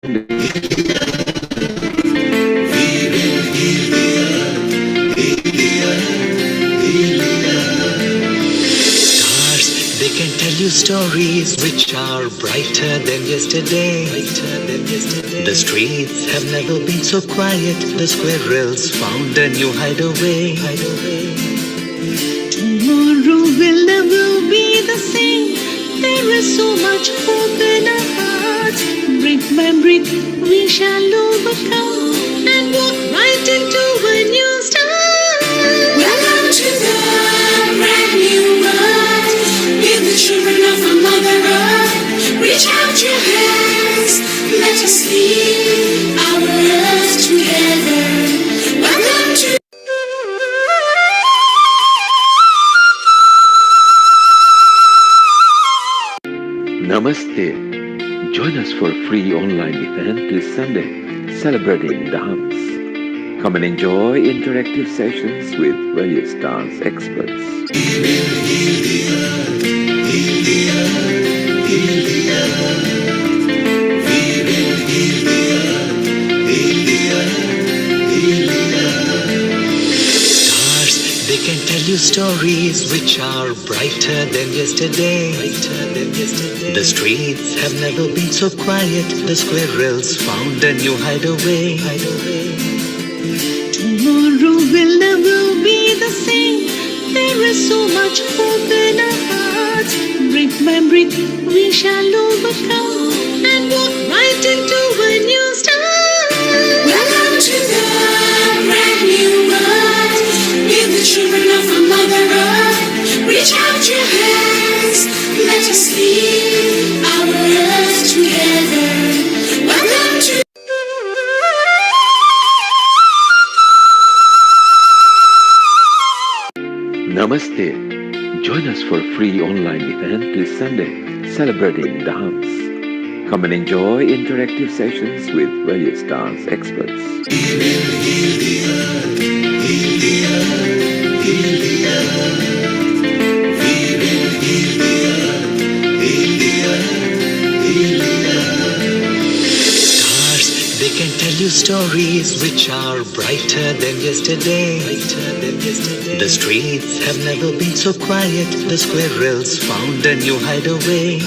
They can tell you stories which are brighter than yesterday. The streets have never been so quiet. The squirrels found a new hideaway. Tomorrow will never be the same. There is so much hope in our hearts. Brick by brick we shall overcome and walk right into a new start. Welcome to the brand new world. With the children of a Mother Earth, reach out your hands, let us lead our earth together. Welcome to Namaste. Join us for a free online event this Sunday celebrating dance. Come and enjoy interactive sessions with various dance experts. Stars, they can tell you stories which are brighter than yesterday. The streets have never been so quiet. The squirrels found a new hideaway. Tomorrow will never be the same. There is so much hope in our hearts. Brick by brick we shall overcome and walk right into a new start. Welcome to the brand new world. With the children of a Mother Earth, reach out your hands, let us lead our earth together. Welcome to Namaste. Join us for a free online event this Sunday celebrating dance. Come and enjoy interactive sessions with various dance experts. Stars, they can tell you stories which are brighter than yesterday. The streets have never been so quiet. The squirrels found a new hideaway.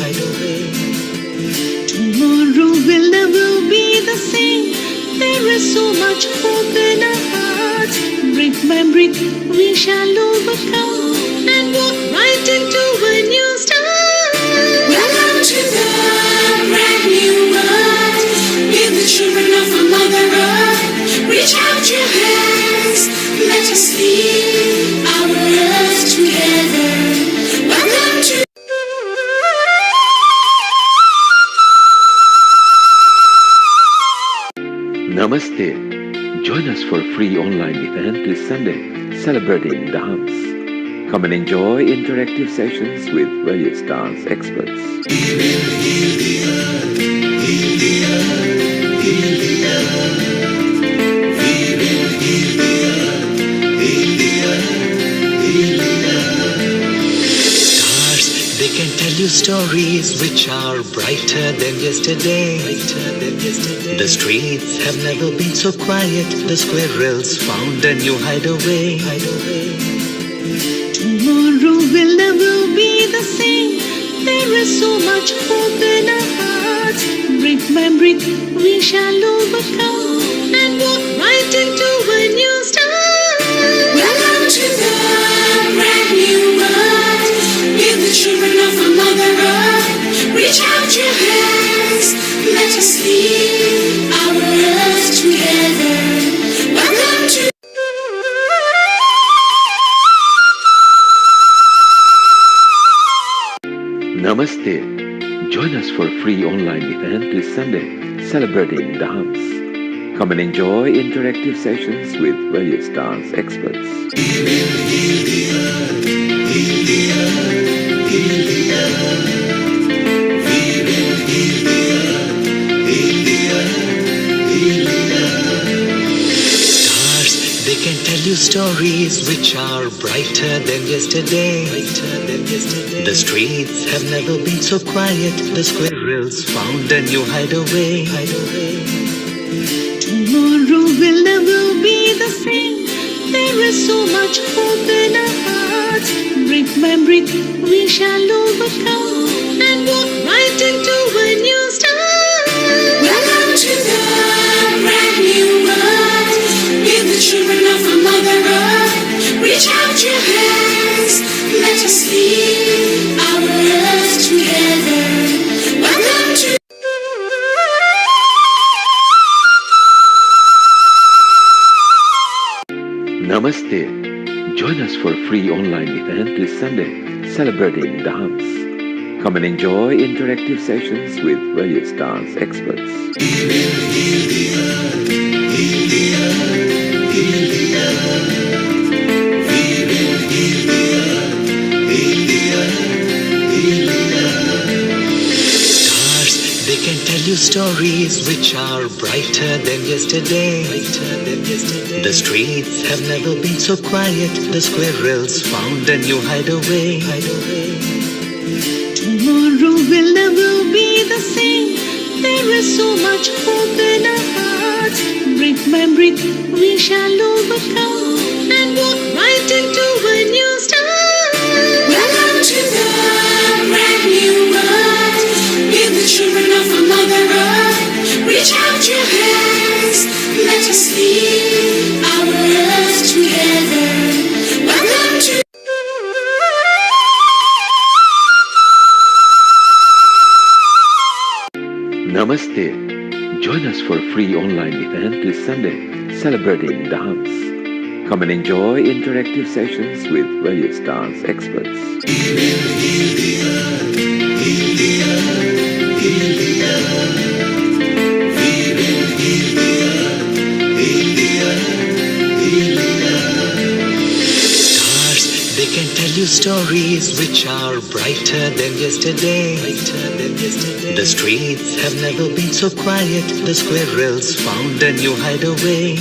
Tomorrow will never be the same. There is so much hope in our hearts. Brick by brick we shall overcome and walk right into a new start. Welcome to the brand new world. With the children of a Mother Earth, reach out your hands, let us lead our earth together. Welcome to Namaste. Join us for a free online event this Sunday celebrating dance. Come and enjoy interactive sessions with various dance experts. Stars, they can tell you stories which are brighter than yesterday. The streets have never been so quiet. The squirrels found a new hideaway. Tomorrow will never be the same. There is so much hope in our hearts. Brick by brick we shall overcome and walk right into a new start. Welcome to the brand new world. With the children of a Mother Earth, reach out your hands, let us lead our earth together. Welcome to Namaste. Join us for a free online event this Sunday celebrating dance. Come and enjoy interactive sessions with various dance experts. Stars, they can tell tell you stories which are brighter than yesterday. The streets have never been so quiet. The squirrels found a new hideaway. Tomorrow will never be the same. There is so much hope in our hearts. Brick by brick, we shall overcome and walk right into a new start. Welcome to the brand new world. We're the children of a Mother Earth. Reach out your hands, let us lead our earth together. Welcome to Namaste. Join us for a free online event this Sunday celebrating dance. Come and enjoy interactive sessions with various dance experts. Stars, they can tell you stories which are brighter than yesterday. The streets have never been so quiet. The squirrels found a new hideaway. Tomorrow will never be the same. There is so much hope in our hearts. Brick by brick, we shall overcome and walk right into a new start. Welcome to the brand new world. We're the children of a Mother Earth. Reach out your hands, let us lead our earth together. Welcome to Namaste. Join us for a free online event this Sunday celebrating dance. Come and enjoy interactive sessions with various dance experts. Stars, they can tell you stories which are brighter than yesterday. The streets have never been so quiet. The squirrels found a new hideaway.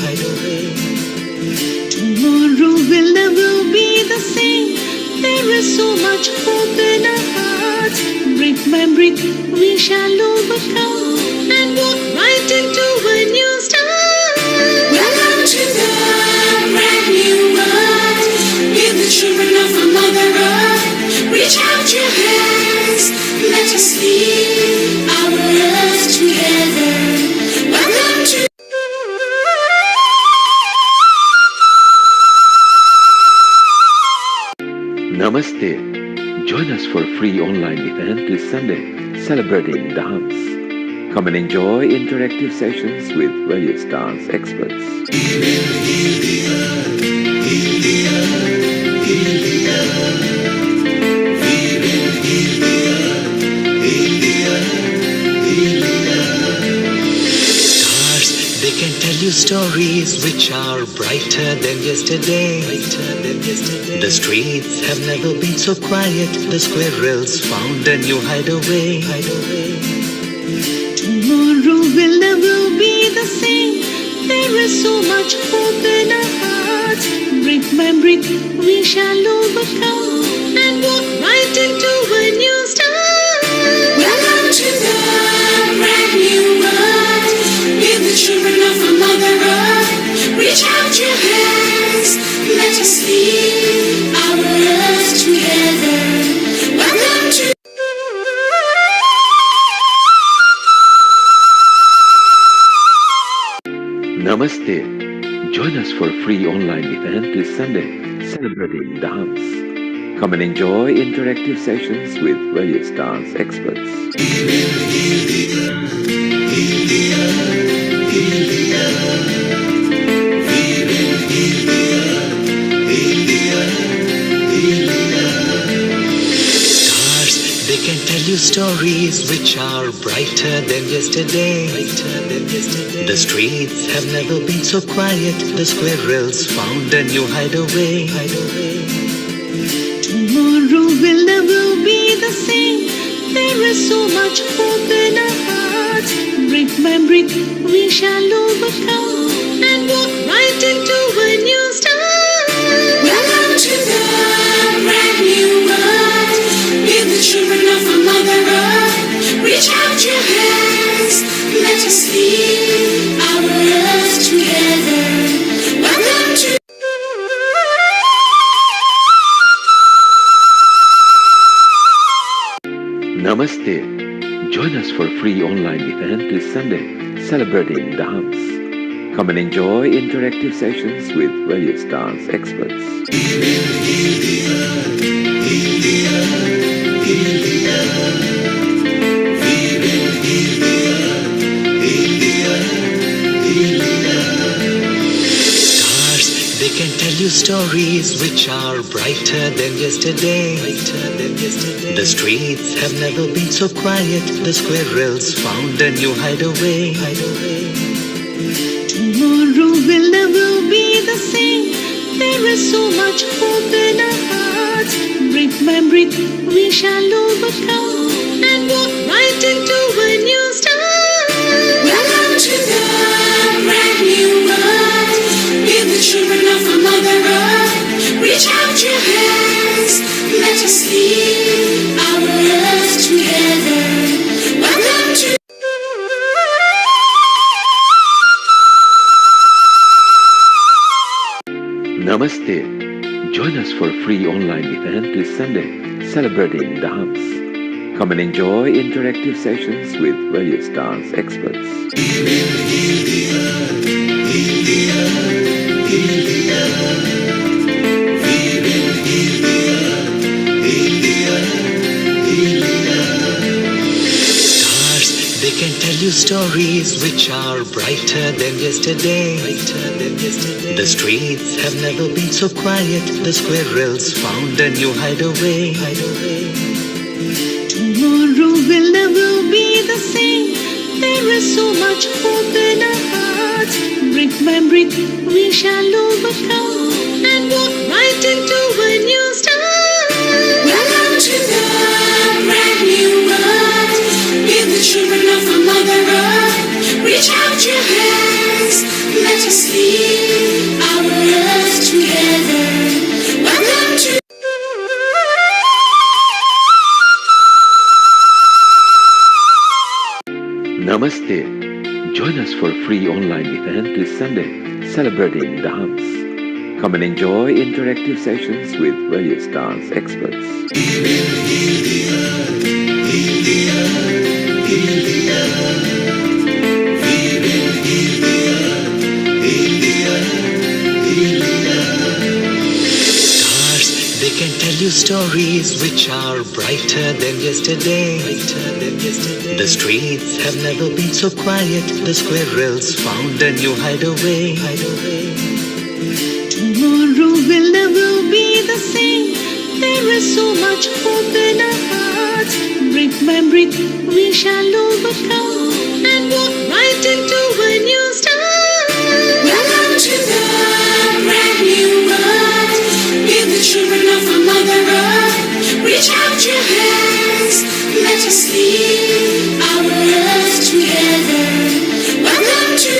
Tomorrow will never be the same. There is so much hope in our hearts. Brick by brick, we shall overcome and walk right into a new start. Welcome to the brand new world. We're the children of a Mother Earth. Reach out your hands, let us lead our earth together. Welcome to Namaste. Join us for a free online event this Sunday celebrating dance. Come and enjoy interactive sessions with various dance experts. Stars, they can tell you stories which are brighter than yesterday. The streets have never been so quiet. The squirrels found a new hideaway. Tomorrow will never be the same. There is so much hope in our hearts. Brick by brick, we shall overcome and walk right into a new start. Welcome to the brand new world. We're the children of a Mother Earth. Reach out your hands, let us lead our earth together. Welcome to Welcome to the brand new world. We're the children of a Mother Earth. Reach out your hands, let us lead our earth together. Welcome to Welcome to the brand new world. We're the children of a Mother Earth. Reach out your hands, let us lead our earth together. Welcome to Namaste. Join us for a free online event this Sunday celebrating dance. Come and enjoy interactive sessions with various dance experts. Stars, they can tell you stories which are brighter than yesterday. The streets have never been so quiet. The squirrels found a new hideaway. Tomorrow will never be the same. There is so much hope in our hearts. Brick by brick, we shall overcome and walk right into a new start. Sunday, celebrating dance. Come and enjoy interactive sessions with various dance experts. Stars, they can tell you stories which are brighter than yesterday. The streets have never been so quiet. The squirrels found a new hideaway. Tomorrow will never be the same. There is so much hope in our hearts. Brick by brick, we shall overcome and walk right into a new start. Welcome to the brand new world. We're the children of a mother earth. Reach out your hands. Let us lead our earth together. Welcome to Namaste. Join us for a free online event this Sunday, celebrating dance. Come and enjoy interactive sessions with various dance experts. Stars, they can tell you stories which are brighter than yesterday. The streets have never been so quiet. The squirrels found a new hideaway. Tomorrow will never be the same. There is so much hope in our hearts. Brick by brick, we shall overcome and walk right into a new start. Welcome to the brand new world. We're the children of a mother earth. Reach out your hands. Let us lead our earth together. Welcome to Namaste. Join us for a free online event this Sunday, celebrating dance. Come and enjoy interactive sessions with various dance experts. Stars, they can tell you stories which are brighter than yesterday. The streets have never been so quiet. The squirrels found a new hideaway. Tomorrow will never be the same. There is so much hope in our hearts. Brick by brick, we shall overcome and walk right into a new start. Welcome to the brand new world. We're the children of a mother earth. Reach out your hands. Let us lead our earth together. Welcome to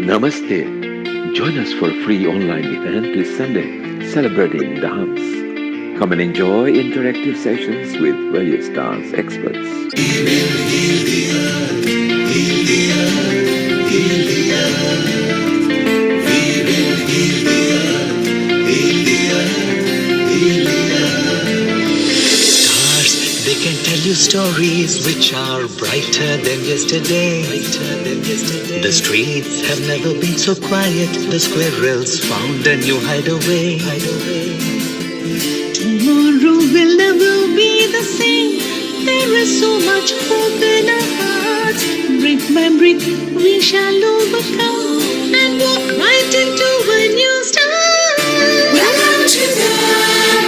Namaste. Join us for a free online event this Sunday, celebrating dance. Come and enjoy interactive sessions with various dance experts. Stars, they can tell you stories which are brighter than yesterday. The streets have never been so quiet. The squirrels found a new hideaway. Tomorrow will never be the same. There is so much hope in our hearts. Brick by brick, we shall overcome and walk right into a new start. Welcome to the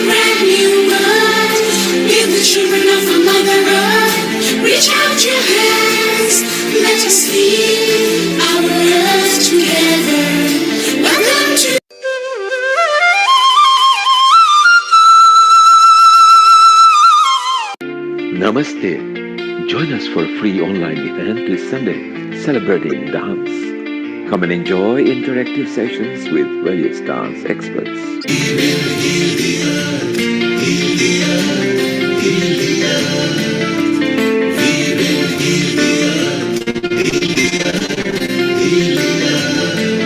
brand new world. We're the children of a mother earth. Reach out your hands. Let us lead our earth together. Welcome to Namaste. Join us for a free online event this Sunday, celebrating dance. Come and enjoy interactive sessions with various dance experts.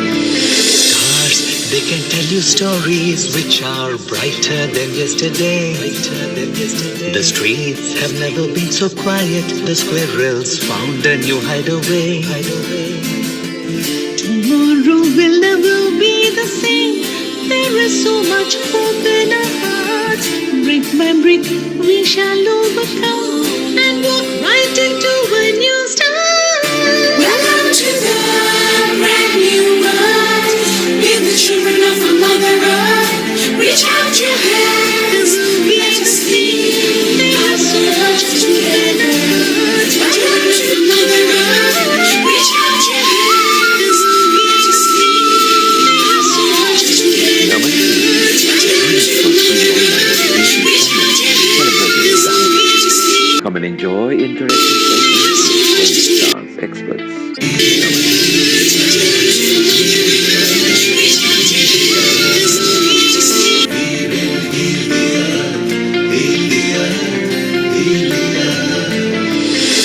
Stars, they can tell you stories which are brighter than yesterday. The streets have never been so quiet. The squirrels found a new hideaway. Tomorrow will never be the same. There is so much hope in our hearts. Brick by brick, we shall overcome and walk right into a new start. Welcome to the brand new world. With the children of our Mother Earth, reach out your hands. Let us lead our souls together. Welcome to Mother Earth. Reach out your hands. Let us lead our souls together. Come and enjoy interactive sessions with dance experts.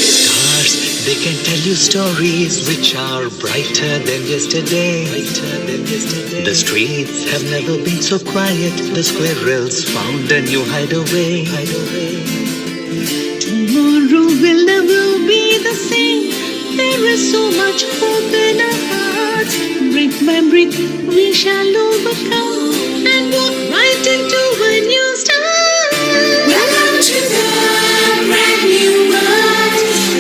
Stars, they can tell you stories which are brighter than yesterday. The streets have never been so quiet. The squirrels found a new hideaway. Tomorrow will never be the same. There is so much hope in our hearts. Brick by brick, we shall overcome and walk right into a new start. Welcome to the brand new world.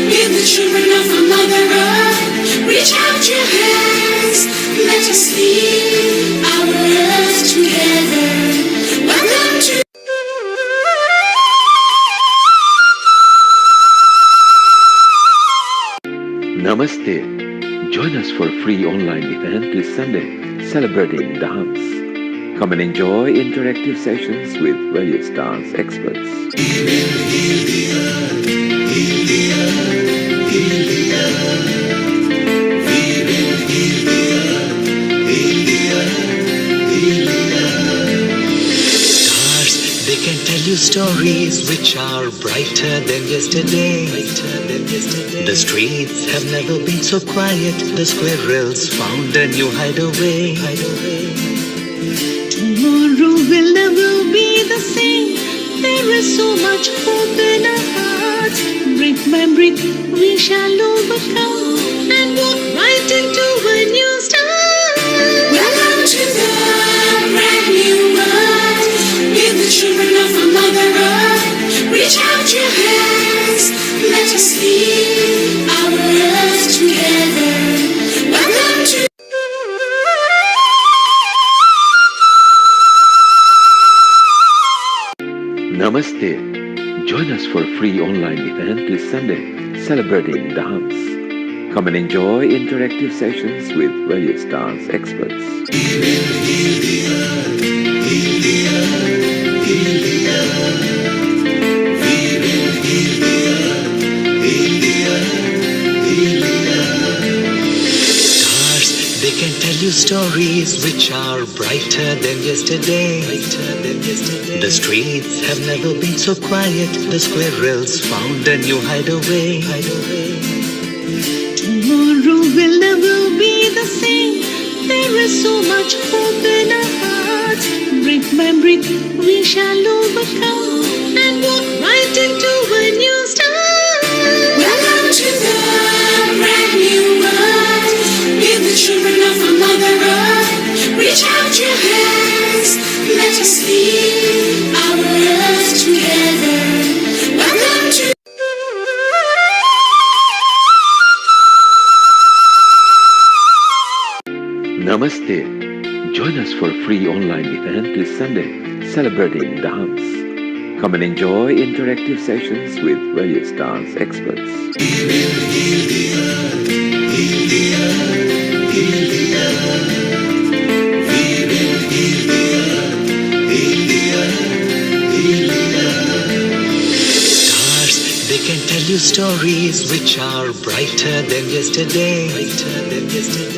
With the children of our Mother Earth, reach out your hands. Let us lead our earth together. Welcome to Namaste. Join us for a free online event this Sunday celebrating dance. Come and enjoy interactive sessions with various dance experts. Stars, they can tell you stories which are brighter than yesterday. The streets have never been so quiet. The squirrels found a new hideaway. Tomorrow will never be the same. There is so much hope in our hearts. Brick by brick, we shall overcome and walk right into a new start. Welcome to the brand new world. With the children of our Mother Earth, reach out your hands. Let us lead our earth together. Welcome to Namaste. Join us for a free online event this Sunday celebrating dance. Come and enjoy interactive sessions with various dance experts. Stars, they can tell you stories which are brighter than yesterday. The streets have never been so quiet. The squirrels found a new hideaway. Tomorrow will never be the same. There is so much hope in our hearts. Brick by brick, we shall overcome and walk right into a new start. Welcome to the brand new world. With the children of our Mother Earth, reach out your hands. Let us lead our earth together. Welcome to Namaste. Join us for a free online event this Sunday celebrating dance. Come and enjoy interactive sessions with various dance experts. Stars, they can tell you stories which are brighter than yesterday.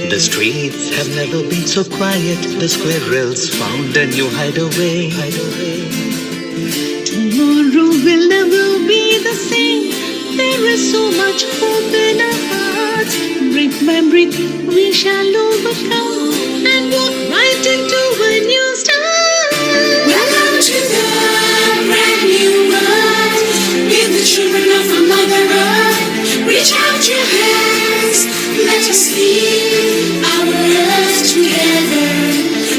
The streets have never been so quiet. The squirrels found a new hideaway. Tomorrow will never be the same. There is so much hope in our hearts. Brick by brick, we shall overcome and walk right into a new brand new world. With the children of our Mother Earth, reach out your hands. Let us lead our earth together.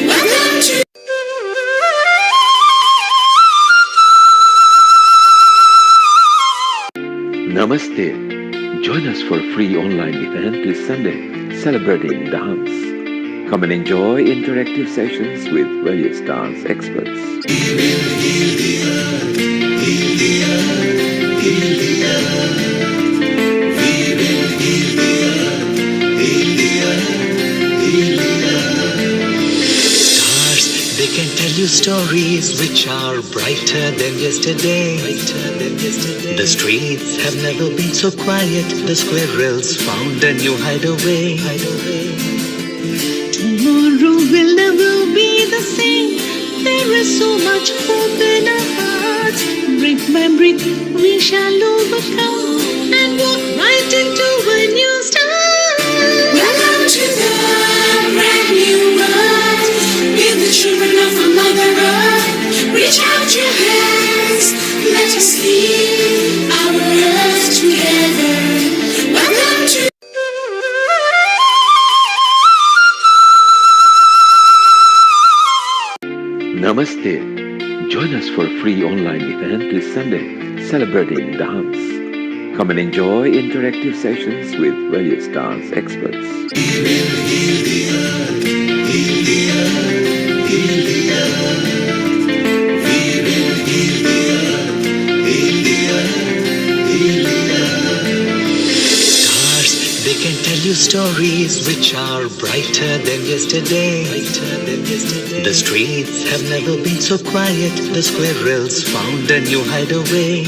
Welcome to Namaste. Join us for a free online event this Sunday celebrating dance. Come and enjoy interactive sessions with various dance experts. Stars, they can tell you stories which are brighter than yesterday. The streets have never been so quiet. The squirrels found a new hideaway. Tomorrow will never be the same. There is so much hope in our hearts. Brick by brick, we shall overcome and walk right into a new start. Welcome to the brand new world. With the children of our Mother Earth, reach out your hands. Let us lead our earth together. Welcome to Namaste. Join us for a free online event this Sunday celebrating dance. Come and enjoy interactive sessions with various dance experts. Stars, they can tell you stories which are brighter than yesterday. The streets have never been so quiet. The squirrels found a new hideaway.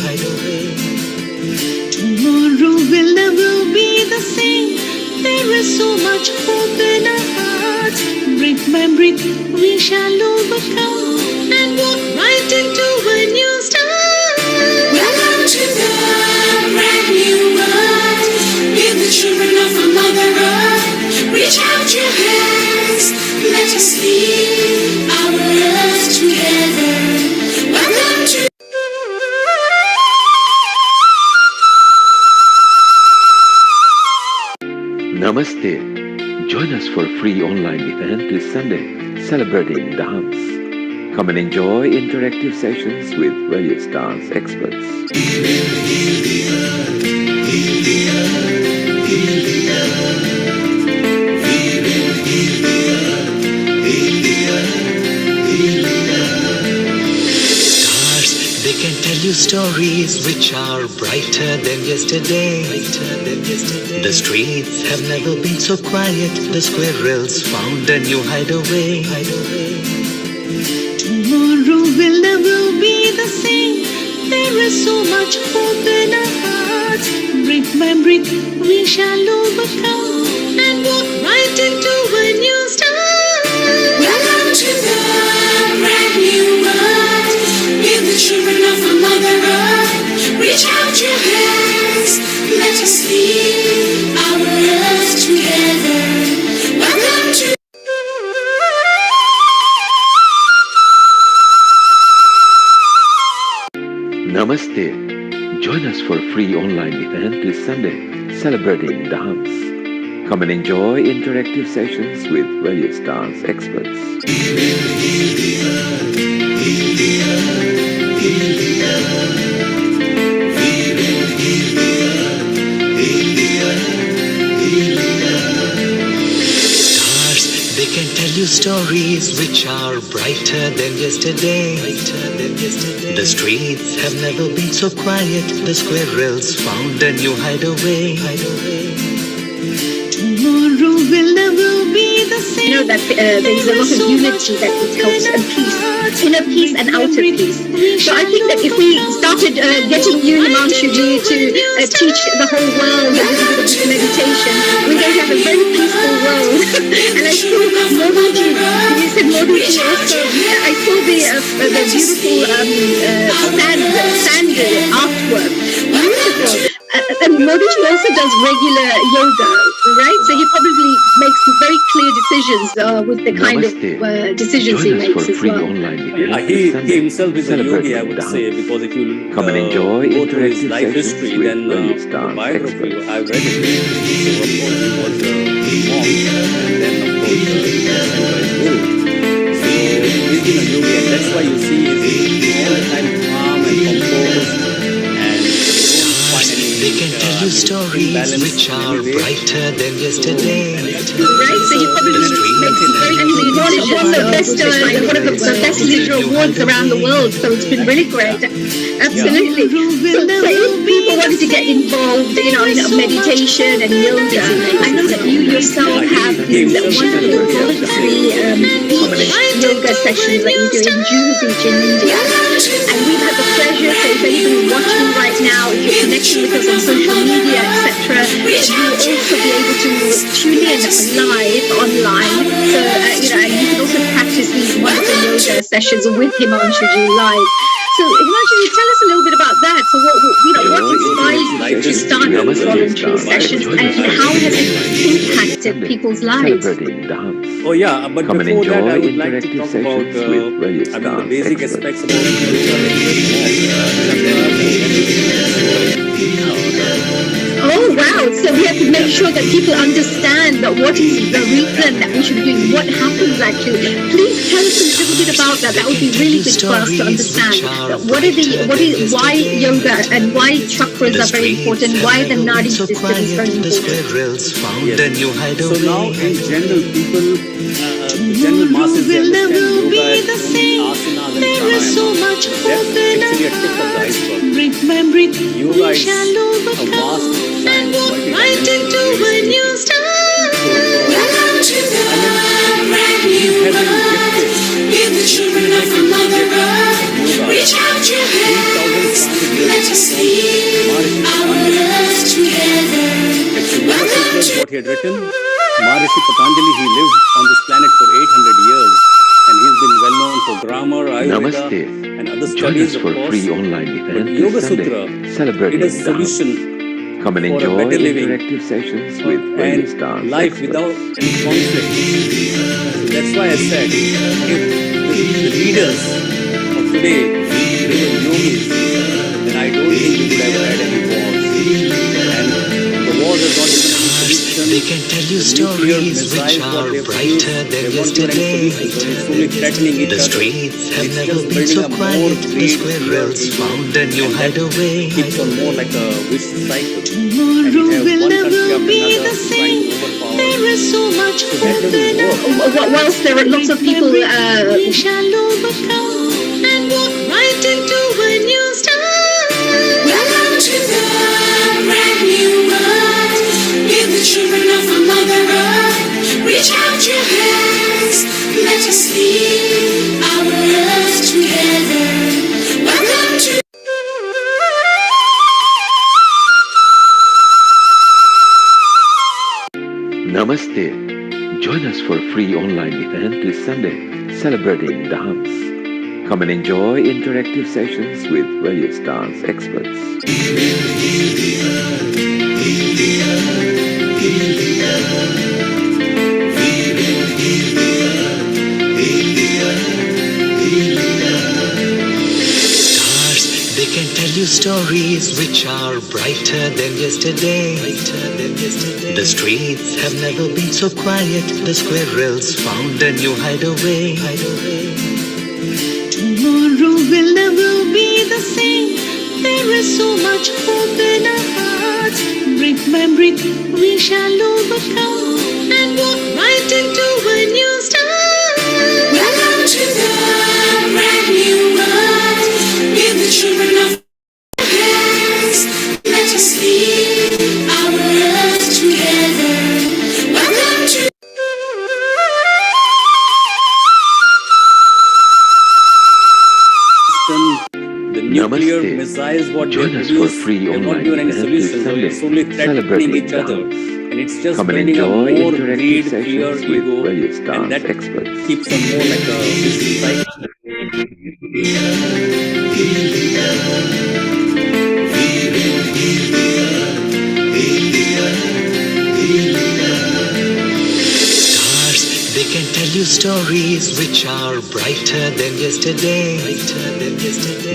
Tomorrow will never be the same. There is so much hope in our hearts. Brick by brick, we shall overcome and walk right into a new start. Welcome to the brand new world. With the children of our Mother Earth, reach out your hands. Let us lead our earth together. Welcome to Namaste. Join us for a free online event this Sunday celebrating dance. Come and enjoy interactive sessions with various dance experts. Stars, they can tell you stories which are brighter than yesterday. The streets have never been so quiet. The squirrels found a new hideaway. Tomorrow will never be the same. There is so much hope in our hearts. Brick by brick, we shall overcome and walk right into a new start. Welcome to the brand new world. With the children of our Mother Earth, reach out your hands. Let us lead our earth together. Welcome to Namaste. Join us for a free online event this Sunday celebrating dance. Come and enjoy interactive sessions with various dance experts. Stars, they can tell you stories which are brighter than yesterday. The streets have never been so quiet. The squirrels found a new hideaway. Tomorrow will never be the same. You know that there is a lot of unity that it helps, and peace, inner peace and outer peace. So I think that if we started getting you, Himanshuji, to teach the whole world a little bit of this meditation, we're going to have a very peaceful world. And I saw Modiji, you said Modiji also, I saw the beautiful sand artwork. Beautiful. And Modiji also does regular yoga, right? So he probably makes very clear decisions with the kind of Namaste. decisions he Join us makes for as free well. online Yeah, event he this Sunday, himself is a yogi, I celebrating would the say, Dhams. because if you Come and enjoy go through his interactive life sessions history, with then various the dance biography, experts. I've read it. So, of course, he was a monk, and then, of course, he was sent by his guru. So, he's been a yogi, and that's why you see he's all the time calm and composed, and you don't find any They can tell you stories imbalance which in are any way. brighter than yesterday. Right, so he probably makes very easy decisions. One of the best leader awards around the world, so it's been really great. Absolutely. So if people wanted to get involved, in a meditation and yoga, I know that you yourself have these wonderful voluntary beach yoga sessions that you do in Jews Beach in India. And we've had the pleasure, so if anybody's watching right now, if you're connecting with us on social media, etc., you'll also be able to tune in live online. So, and you can also practice these wonderful yoga sessions with Himanshuji live. So, Himanshuji, tell us a little bit about that. So, what inspired you to start these voluntary sessions, and how has it impacted people's lives? Celebrating the Dhams. Oh yeah, but Come and before that, I enjoy would like to interactive talk about sessions with various the dance basic experts. aspects about Oh wow! So we have to make sure that people understand that what is the reason that we should be doing, what happens actually. Please tell us a little bit about that. That would be really good for us to understand. Why yoga and why chakras are very important, why the Nadi system is very The important. squirrels found Yes. a new So now, hideaway. in general, people, the general masses, they will understand never yoga be as the only same. asanas and There is so pranayama. much That's hope in actually a our tip of the hearts. iceberg. Brick by brick, Yoga we is shall a overcome vast and science, walk right into multidimensional, a really new speaking. start. Welcome to the brand He new has been month. gifted Give the children of the Mother Earth. yoga Reach out your hands. 3,500 Let us lead our earth together. It's a yoga Welcome sutras, to what he had written. Maharishi Patanjali, he lived on this planet for 800 years, and he's been well known for grammar, Ayurveda, Namaste. and other Join studies, us of for course. free online But event Yoga this Sunday, Sutra, celebrating it is the Dhams. solution Come and for a enjoy better living interactive sessions with various and dance life experts. without any conflict. So that's why I said, if the leaders of today, they were yogis, then I don't think we would have had any wars. And the wars have not given any solution. They can tell you The nuclear stories missiles, which what are they've brighter produced, than they won't give any yesterday. solution. So it's only threatening each The other. streets have It's never just been building so up more quiet. The greed, fear, squirrels ego, found a new and that hideaway. keeps on more like a vicious cycle. And Tomorrow you have will one country never after be another the trying same. to overpower. There is so much So that hope doesn't in our work. Whilst there are lots of people we shall overcome and walk right into a new start. Welcome to the brand new month. Give the children of the Mother Earth. Reach out your hands. Let us lead our earth together. Welcome to Namaste. Join us for a free online event this Sunday, celebrating the Dhams. Come and enjoy interactive sessions with various dance experts. Stars, they can tell you stories which are brighter than yesterday. The streets have never been so quiet. The squirrels found a new hideaway. Tomorrow will never be the same. There is so much hope in our hearts. Brick by brick, we shall overcome and walk right into a new start. welcome to the brand new month. Give the children of hands. Let us lead our earth together. Welcome to The nuclear Namaste. missiles, what they Join us for produce, free they've not online given any event solution. this So Sunday, it's only threatening celebrating each the other. Dhams. And it's just Come and building up enjoy more interactive greed, fear, sessions with ego, various and dance that experts. keeps on more like a vicious cycle. Stars, stories which are brighter than yesterday.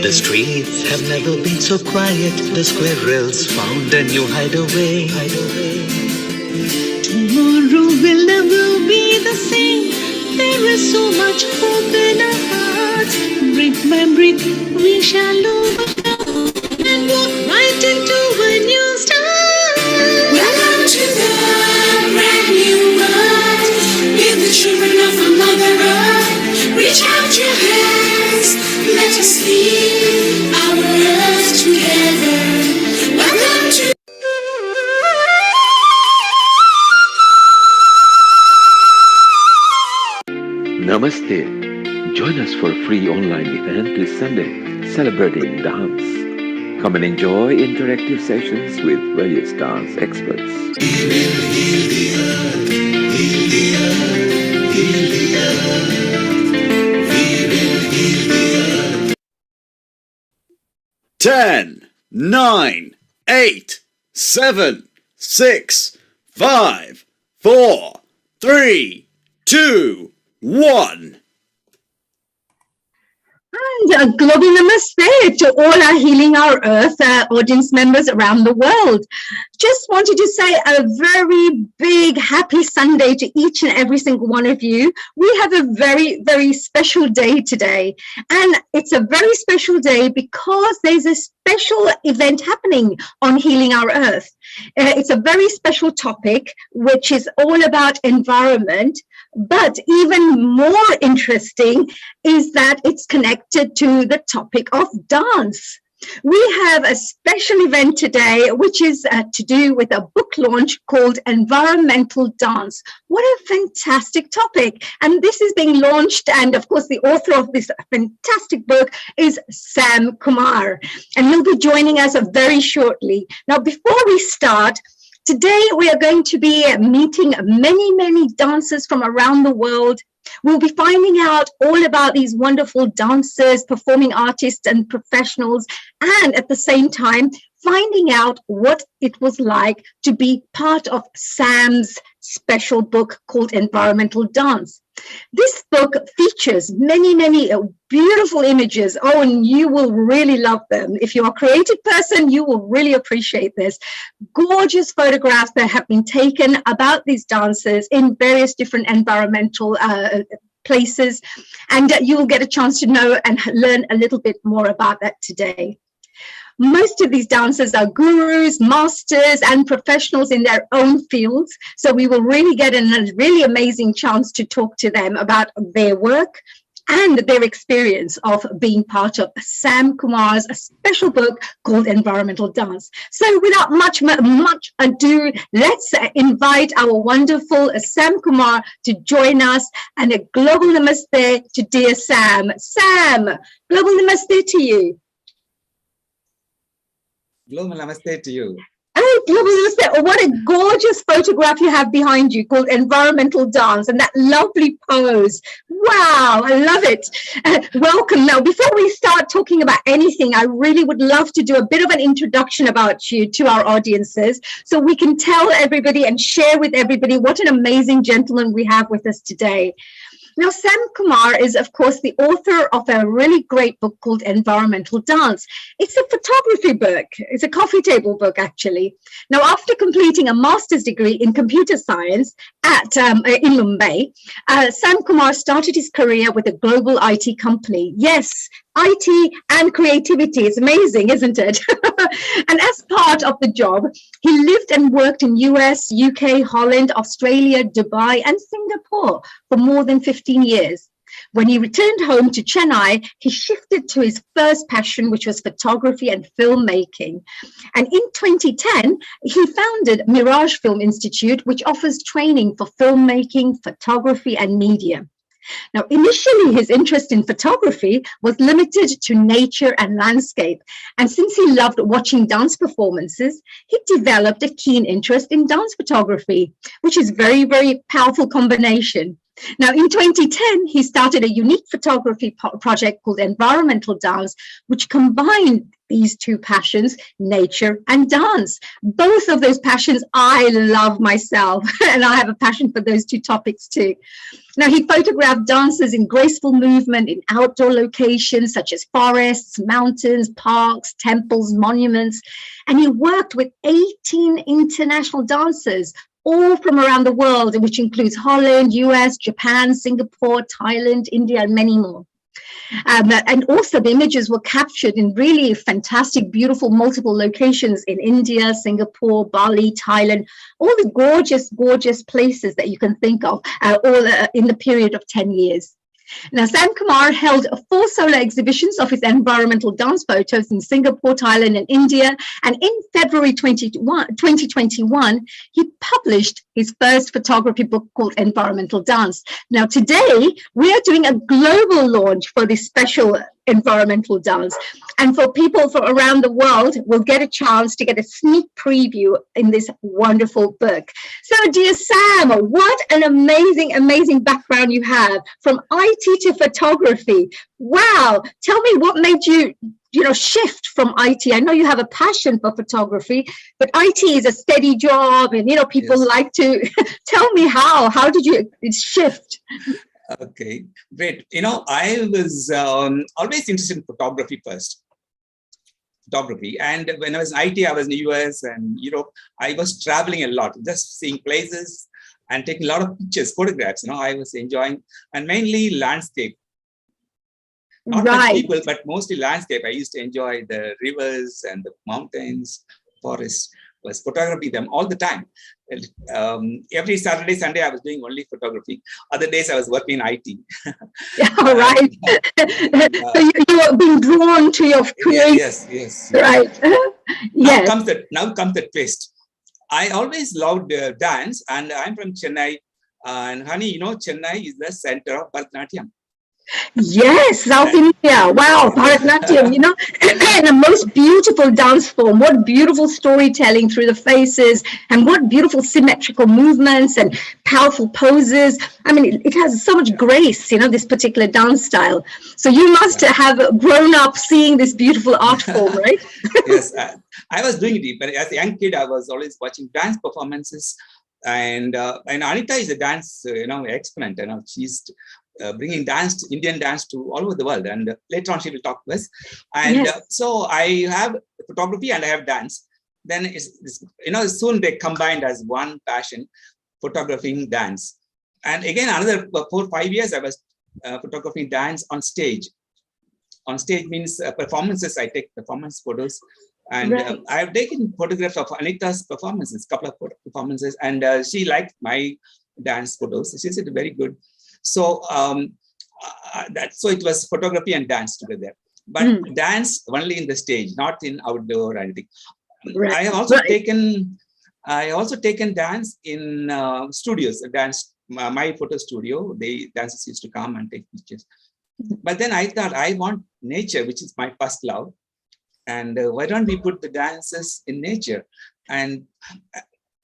The streets have never been so quiet. The squirrels found a new hideaway. Tomorrow will never be the same. There is so much hope in our hearts. Brick by brick, we shall overcome and walk right into a new start. Welcome to the brand new world. With the children of a Mother Earth, reach out your hands. Let us lead our earth together. Welcome to Namaste. Join us for a free online event this Sunday celebrating dance. Come and enjoy interactive sessions with various dance experts. 10, 9, 8, 7, 6, 5, 4, 3, 2, 1. And a global namaste to all our Healing Our Earth audience members around the world. Just wanted to say a very big happy Sunday to each and every single one of you. We have a very, very special day today. And it's a very special day because there's a special event happening on Healing Our Earth. It's a very special topic, which is all about environment. But even more interesting is that it's connected to the topic of dance. We have a special event today, which is to do with a book launch called Environmental Dance. What a fantastic topic. And this is being launched. And of course, the author of this fantastic book is Sam Kumar. And he'll be joining us very shortly. Now, before we start, today, we are going to be meeting many dancers from around the world. We'll be finding out all about these wonderful dancers, performing artists and professionals, and at the same time, finding out what it was like to be part of Sam's special book called Environmental Dance. This book features many beautiful images. Oh, and you will really love them. If you're a creative person, you will really appreciate this. Gorgeous photographs that have been taken about these dancers in various different environmental places. And you will get a chance to know and learn a little bit more about that today. Most of these dancers are gurus, masters, and professionals in their own fields. So we will really get a really amazing chance to talk to them about their work and their experience of being part of Sam Kumar's special book called Environmental Dance. So without much ado, let's invite our wonderful Sam Kumar to join us, and a global namaste to dear Sam. Sam, global namaste to you. Global namaste to you. Oh, global namaste. What a gorgeous photograph you have behind you called Environmental Dance, and that lovely pose. Wow, I love it. Welcome. Now, before we start talking about anything, I really would love to do a bit of an introduction about you to our audiences so we can tell everybody and share with everybody what an amazing gentleman we have with us today. Now, Sam Kumar is, of course, the author of a really great book called Environmental Dance. It's a photography book. It's a coffee table book, actually. Now, after completing a master's degree in computer science in Mumbai, Sam Kumar started his career with a global IT company. Yes, IT and creativity. It's amazing, isn't it? And as part of the job, he lived and worked in US, UK, Holland, Australia, Dubai, and Singapore for more than 15 years. When he returned home to Chennai, he shifted to his first passion, which was photography and filmmaking. And in 2010, he founded Mirage Film Institute, which offers training for filmmaking, photography, and media. Now, initially, his interest in photography was limited to nature and landscape. And since he loved watching dance performances, he developed a keen interest in dance photography, which is very, very powerful combination. Now, in 2010, he started a unique photography project called Environmental Dance, which combined these two passions, nature and dance. Both of those passions I love myself, and I have a passion for those two topics too. Now, he photographed dancers in graceful movement in outdoor locations such as forests, mountains, parks, temples, monuments, and he worked with 18 international dancers, all from around the world, which includes Holland, US, Japan, Singapore, Thailand, India, and many more. And also the images were captured in really fantastic, beautiful, multiple locations in India, Singapore, Bali, Thailand, all the gorgeous, gorgeous places that you can think of, all in the period of 10 years. Now, Sam Kumar held 4 solo exhibitions of his environmental dance photos in Singapore, Thailand, and India. And in February 2021, he published his first photography book called Environmental Dance. Now, today, we are doing a global launch for this special environmental dance. And for people from around the world, will get a chance to get a sneak preview in this wonderful book. So, dear Sam, what an amazing, amazing background you have from IT to photography. Wow. Tell me what made you, shift from IT. I know you have a passion for photography, but IT is a steady job and, people like to tell me how did you shift? Okay, great. I was always interested in photography first. And when I was in IT, I was in the US and Europe. I was traveling a lot, just seeing places and taking a lot of pictures, photographs. I was enjoying, and mainly landscape. Not much people, but mostly landscape. I used to enjoy the rivers and the mountains, forests. Was photography them all the time. Every Saturday, Sunday, I was doing only photography. Other days, I was working in IT. All right. So you are being drawn to your creation. Yes. Right. Yes. Now comes the twist. I always loved dance, and I'm from Chennai. And honey, Chennai is the center of Bharatnatyam. Yes, South India. Wow, Bharatnatyam, and the most beautiful dance form. What beautiful storytelling through the faces, and what beautiful symmetrical movements and powerful poses. I mean, it has so much grace, this particular dance style. So you must have grown up seeing this beautiful art form, right? Yes, I was doing it, but as a young kid, I was always watching dance performances. And Anita is a dance, exponent. She's bringing Indian dance to all over the world. And later on, she will talk to us. And so I have photography and I have dance. Then, soon they combined as one passion, photographing dance. And again, another 4 or 5 years, I was photographing dance on stage. On stage means performances. I take performance photos. And I have taken photographs of Anita's performances, couple of performances. And she liked my dance photos. She said, very good. So so it was photography and dance together, but dance only in the stage, not in outdoor or anything. Right. I have also taken dance in studios. My photo studio. The dancers used to come and take pictures. But then I thought I want nature, which is my first love, and why don't we put the dances in nature? And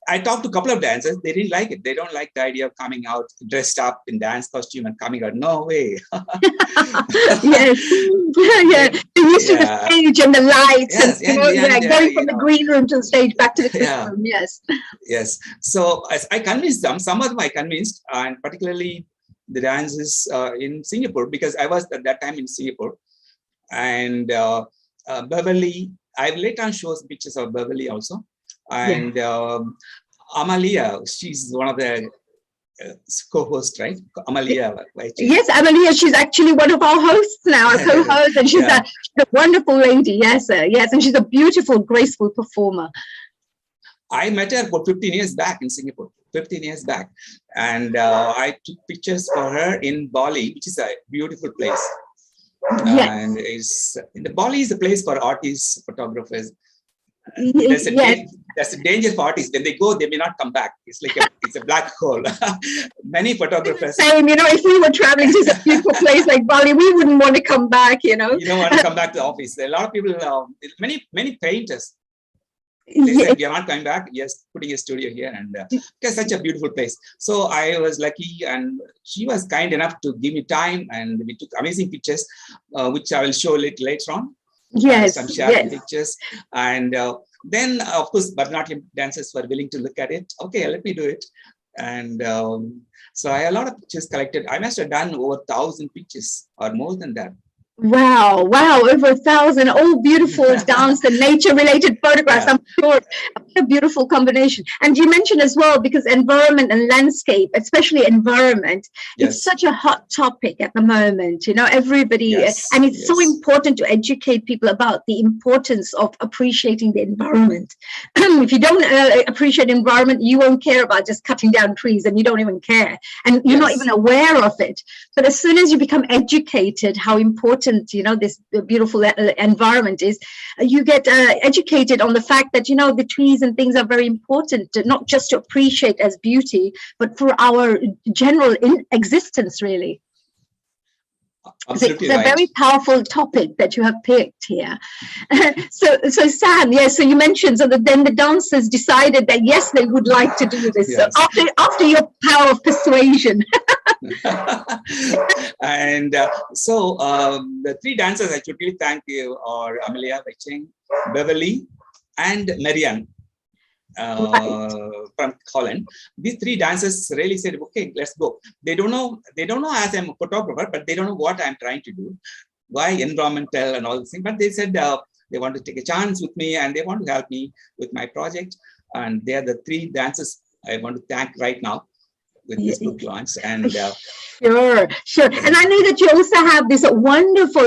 I talked to a couple of dancers. They didn't like it. They don't like the idea of coming out dressed up in dance costume and coming out. No way. Yes. They used to the stage and the lights. Going from the green room to the stage, back to the green room. Yes. Yes. So as I convinced them, some of them I convinced, and particularly the dancers in Singapore, because I was at that time in Singapore. And Beverly, I will later on show pictures of Beverly also. And Amalia, she's one of the co-hosts, right? Amalia. Yes, Amalia, she's actually one of our hosts now, our co-host, and she's a wonderful lady. Yes, and she's a beautiful, graceful performer. I met her about 15 years back in Singapore, 15 years back. And I took pictures for her in Bali, which is a beautiful place. And Bali is a place for artists, photographers. There's a danger for artists. When they go, they may not come back. It's like it's a black hole. Many photographers. Same, if we were traveling to a beautiful place like Bali, we wouldn't want to come back. You don't want to come back to the office. A lot of people, many painters. They said, we are not coming back. Yes, putting a studio here. And it's such a beautiful place. So I was lucky, and she was kind enough to give me time, and we took amazing pictures, which I will show later on. Yes, some sharing pictures. And then, of course, Bharatnatyam dancers were willing to look at it. Okay, let me do it. And so I have a lot of pictures collected. I must have done over 1,000 pictures or more than that. Wow, over 1,000, all beautiful dance and nature-related photographs. I'm sure a beautiful combination. And you mentioned as well, because environment and landscape, especially environment, it's such a hot topic at the moment. You know, everybody, and it's so important to educate people about the importance of appreciating the environment. If you don't appreciate the environment, you won't care about just cutting down trees, and you don't even care, and you're not even aware of it. But as soon as you become educated, how important, you know, this beautiful environment is, you get educated on the fact that, you know, the trees and things are very important, not just to appreciate as beauty, but for our general existence, really. Absolutely it's a very powerful topic that you have picked here. So Sam, so you mentioned, so that then the dancers decided that yes, they would like to do this. So after your power of persuasion. And so the three dancers I should really thank you are Amelia Becheng, Beverly, and Marianne from Holland. These three dancers really said, okay, let's go. They don't know as I'm a photographer, but they don't know what I'm trying to do, why environmental and all these things. But they said they want to take a chance with me, and they want to help me with my project. And they are the three dancers I want to thank right now with this book launch. And Sure. And I know that you also have this wonderful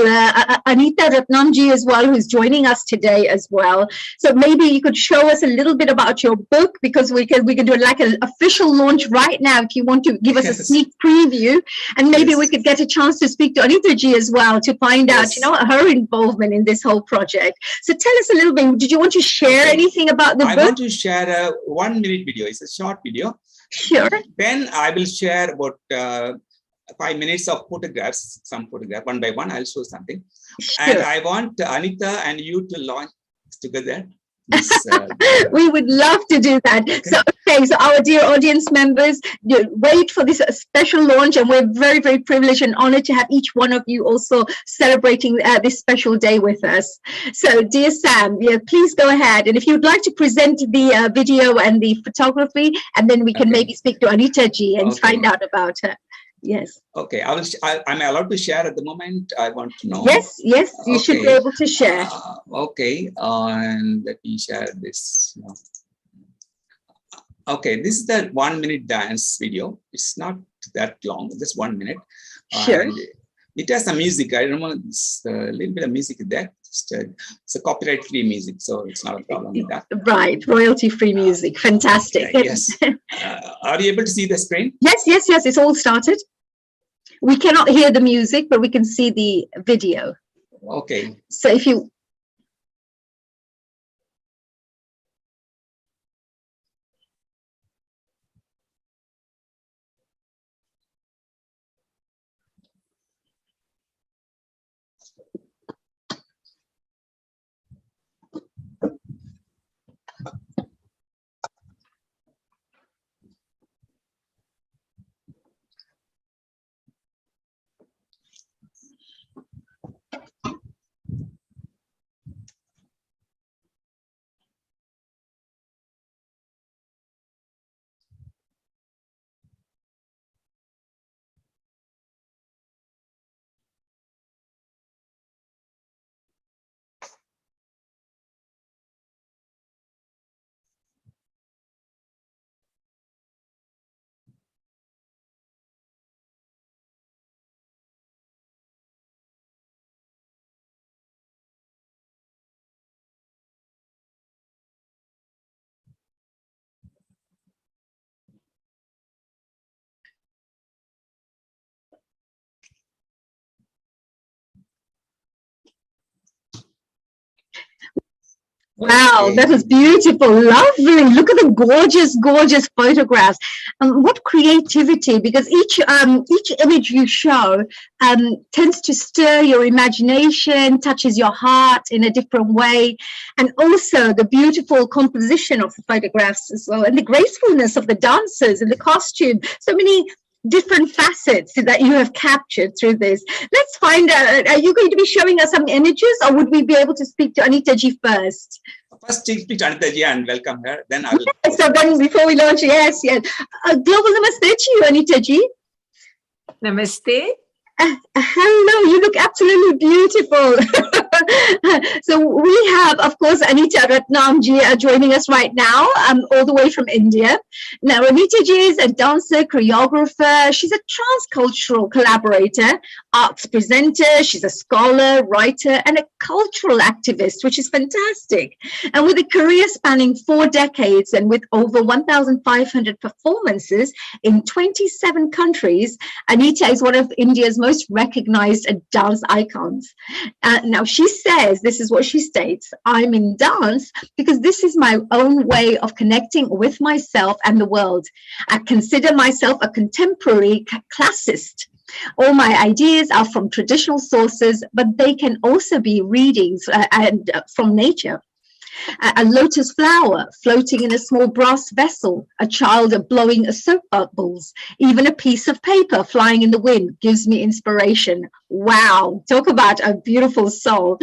Anita Ratnamji as well, who's joining us today as well. So maybe you could show us a little bit about your book, because we can do like an official launch right now if you want to give us a sneak preview, and maybe we could get a chance to speak to Anita ji as well to find out, you know, her involvement in this whole project. So tell us a little bit. Did you want to share anything about the book? I want to share a 1-minute video. It's a short video. Sure. Then I will share about 5 minutes of photographs, some photograph one by one. I'll show something. Sure. And I want Anita and you to launch together. This, we would love to do that. Okay. So our dear audience members, wait for this special launch, and we're very, very privileged and honored to have each one of you also celebrating this special day with us. So dear Sam, please go ahead, and if you'd like to present the video and the photography, and then we can maybe speak to Anita ji and find out about her. Yes. Okay. I'm allowed to share at the moment. I want to know. Yes. You should be able to share. Okay. And let me share this. Okay. This is the 1-minute dance video. It's not that long. Just 1 minute. Sure. And it has some music. I remember it's a little bit of music there. It's a copyright-free music, so it's not a problem with that. Right. Royalty-free music. Fantastic. Yes. Are you able to see the screen? Yes. It's all started. We cannot hear the music, but we can see the video. Okay. So if you... Wow, that was beautiful, lovely. Look at the gorgeous, gorgeous photographs. What creativity! Because each image you show tends to stir your imagination, touches your heart in a different way, and also the beautiful composition of the photographs as well, and the gracefulness of the dancers and the costume. So many different facets that you have captured through this. Let's find out, are you going to be showing us some images, or would we be able to speak to Anita ji first? First, speak to Anita ji and welcome her. Then I will. Yes, so then before we launch, yes. Global namaste to you, Anita ji. Namaste. Hello, you look absolutely beautiful. So we have, of course, Anita Bharatnatyam ji joining us right now, all the way from India. Now, Anita ji is a dancer, choreographer. She's a transcultural collaborator, arts presenter. She's a scholar, writer, and a cultural activist, which is fantastic. And with a career spanning 4 decades and with over 1,500 performances in 27 countries, Anita is one of India's most recognized dance icons. Now, she says, this is what she states: I'm in dance because this is my own way of connecting with myself and the world. I consider myself a contemporary classicist. All my ideas are from traditional sources, but they can also be readings from nature. A lotus flower floating in a small brass vessel, a child blowing soap bubbles, even a piece of paper flying in the wind gives me inspiration. Wow, talk about a beautiful soul.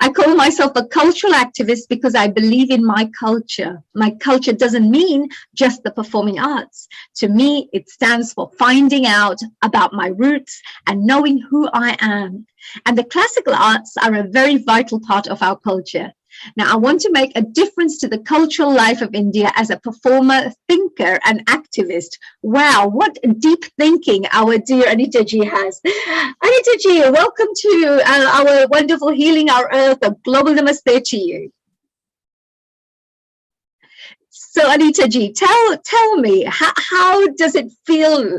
I call myself a cultural activist because I believe in my culture. My culture doesn't mean just the performing arts. To me, it stands for finding out about my roots and knowing who I am. And the classical arts are a very vital part of our culture. Now, I want to make a difference to the cultural life of India as a performer, thinker, and activist. Wow, what deep thinking our dear Anita ji has. Anita ji, welcome to our wonderful Healing Our Earth, a global namaste to you. So, Anita ji, tell me, how does it feel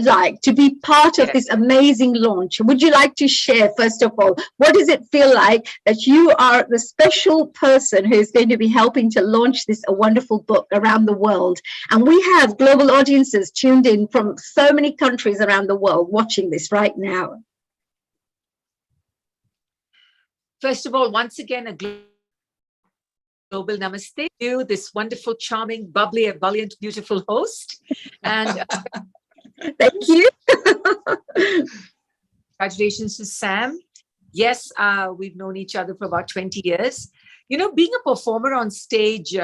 like to be part of this amazing launch? Would you like to share, first of all, what does it feel like that you are the special person who is going to be helping to launch this wonderful book around the world? And we have global audiences tuned in from so many countries around the world watching this right now. First of all, once again, a global namaste to you, this wonderful, charming, bubbly, ebullient, beautiful host. And thank you. Congratulations to Sam. Yes, we've known each other for about 20 years. You know, being a performer on stage,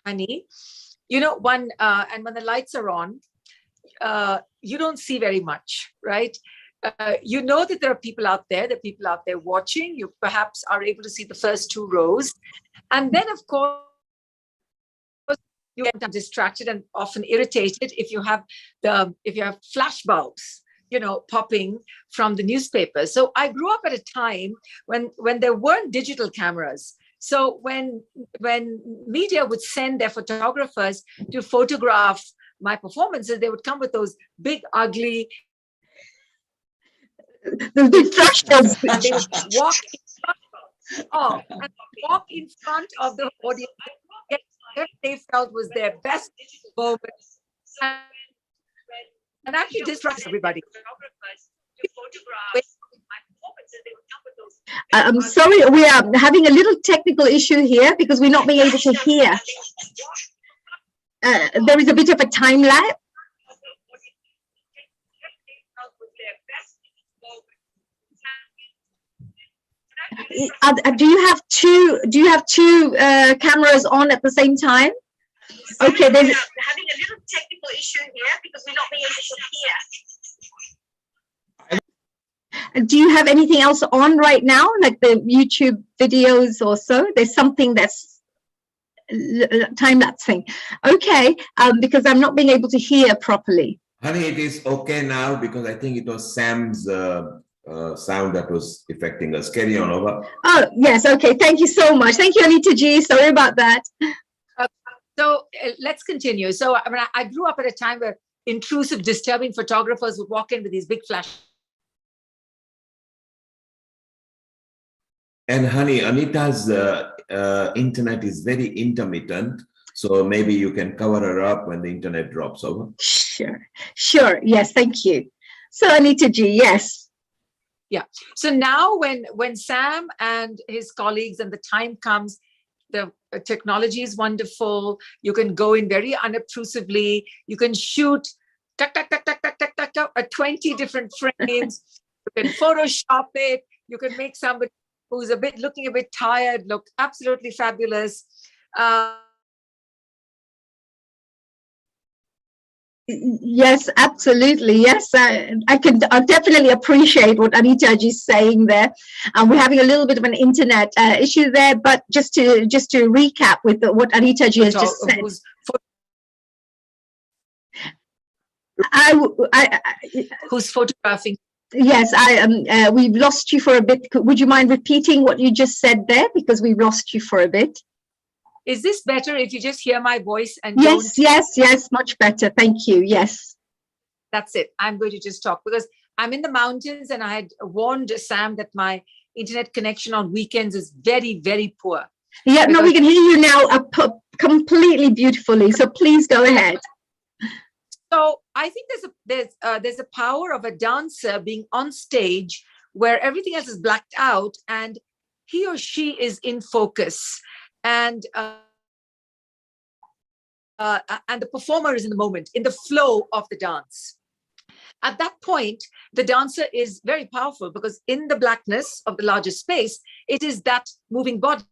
honey, you know, and when the lights are on, you don't see very much, right? You know that there are people out there, watching. You perhaps are able to see the first 2 rows. And then, of course, you get distracted and often irritated if you have flash bulbs, you know, popping from the newspaper. So I grew up at a time when there weren't digital cameras. So when media would send their photographers to photograph my performances, they would come with those big, ugly, the big flash bulbs. They would walk in front of the audience. What they felt was their best moment, and actually distract everybody. I'm sorry, we are having a little technical issue here because we're not being able to hear. There is a bit of a time lapse. Do you have two cameras on at the same time? Okay, there's having a little technical issue here because we're not being able to hear. Do you have anything else on right now, like the YouTube videos or so? There's something that's time lapsing. Okay, because I'm not being able to hear properly. Honey, it is okay now because I think it was Sam's sound that was affecting us. Carry on, over. Oh, yes. Okay. Thank you so much. Thank you, Anita ji. Sorry about that. So let's continue. So I mean, I grew up at a time where intrusive, disturbing photographers would walk in with these big flash. And honey, Anita's internet is very intermittent. So maybe you can cover her up when the internet drops over. Sure. Yes, thank you. So Anita ji, yes. Yeah. So now when Sam and his colleagues and the time comes, the technology is wonderful. You can go in very unobtrusively. You can shoot 20 different frames. You can Photoshop it. You can make somebody who's looking a bit tired look absolutely fabulous. Yes, absolutely. Yes, I can definitely appreciate what Anita ji is saying there. We're having a little bit of an internet issue there, but just to recap with what Anita ji has just said. Who's photographing? Yes, we've lost you for a bit. Would you mind repeating what you just said there? Because we've lost you for a bit. Is this better if you just hear my voice and yes, much better. Thank you. Yes. That's it. I'm going to just talk because I'm in the mountains and I had warned Sam that my internet connection on weekends is very, very poor. Yeah, no, we can hear you now completely beautifully. So please go ahead. So I think there's a power of a dancer being on stage where everything else is blacked out and he or she is in focus. And the performer is in the moment, in the flow of the dance. At that point, the dancer is very powerful because in the blackness of the larger space, it is that moving body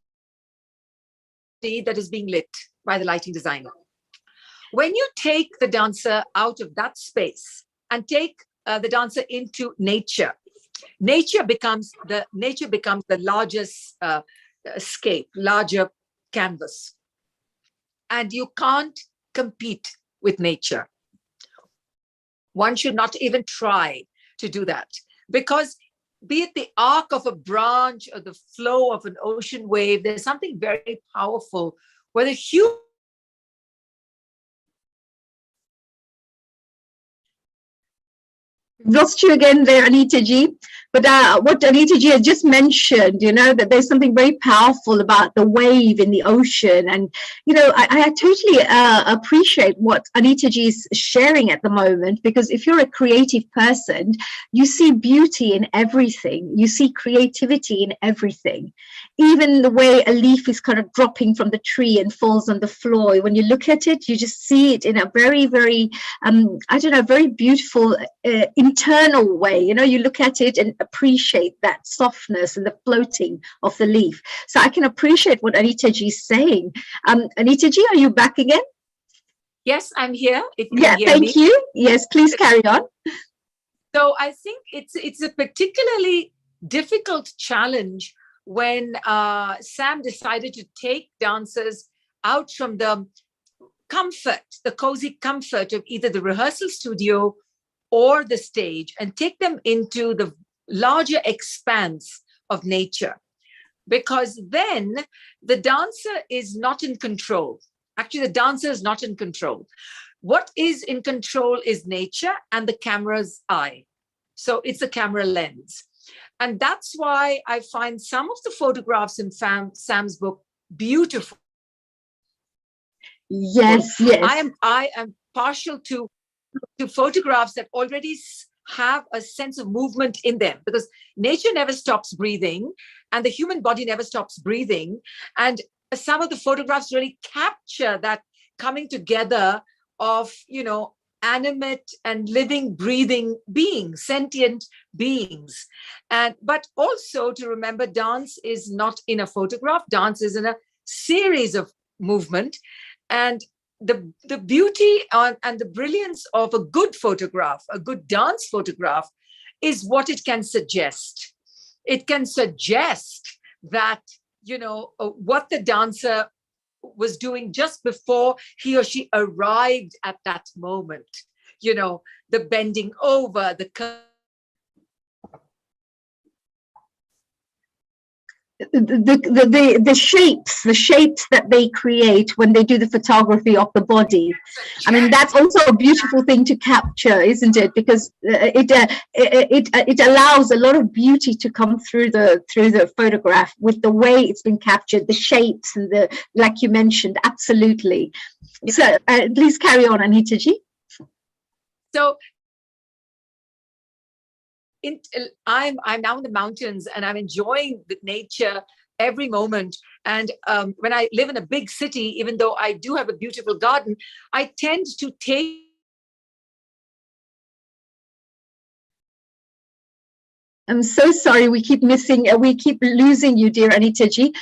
that is being lit by the lighting designer. When you take the dancer out of that space and take the dancer into nature, nature becomes the largest scape, larger canvas. And you can't compete with nature. One should not even try to do that because be it the arc of a branch or the flow of an ocean wave, there's something very powerful where the human lost you again there, Anita ji. But what Anita ji has just mentioned, that there's something very powerful about the wave in the ocean. And, I totally appreciate what Anita ji is sharing at the moment, because if you're a creative person, you see beauty in everything. You see creativity in everything. Even the way a leaf is kind of dropping from the tree and falls on the floor. When you look at it, you just see it in a very, very, very beautiful internal way. You look at it and appreciate that softness and the floating of the leaf. So I can appreciate what Anita ji is saying. Anita ji, are you back again? Yes, I'm here. Thank you. Yes, please carry on. So I think it's a particularly difficult challenge when Sam decided to take dancers out from the cozy comfort of either the rehearsal studio or the stage and take them into the larger expanse of nature. Because then the dancer is not in control. Actually, the dancer is not in control. What is in control is nature and the camera's eye. So it's a camera lens. And that's why I find some of the photographs in Sam's book beautiful. Yes. I am partial to photographs that already have a sense of movement in them, because nature never stops breathing and the human body never stops breathing. And some of the photographs really capture that coming together of, animate and living, breathing beings, sentient beings. But also to remember, dance is not in a photograph. Dance is in a series of movement. And the beauty and the brilliance of a good photograph, a good dance photograph, is what it can suggest. It can suggest that, what the dancer was doing just before he or she arrived at that moment. The bending over, the curve. the shapes that they create when they do the photography of the body. I mean, that's also a beautiful thing to capture, isn't it? Because it allows a lot of beauty to come through the photograph with the way it's been captured, the shapes and the, like you mentioned, absolutely. So please carry on, Anitaji. So I'm now in the mountains and I'm enjoying the nature every moment. And when I live in a big city, even though I do have a beautiful garden, I tend to take I'm so sorry, we keep losing you, dear Anitaji.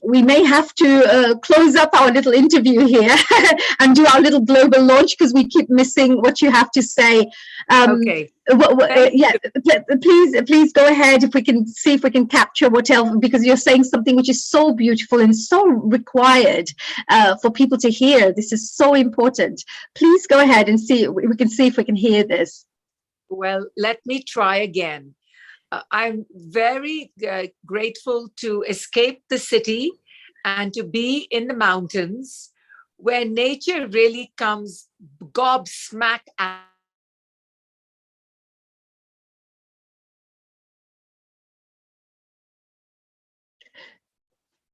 We may have to close up our little interview here and do our little global launch because we keep missing what you have to say. Okay. Yeah, please go ahead if we can see if we can capture whatever, because you're saying something which is so beautiful and so required for people to hear. This is so important. Please go ahead and see, we can see if we can hear this. Well, let me try again. I'm very grateful to escape the city and to be in the mountains where nature really comes gobsmack at.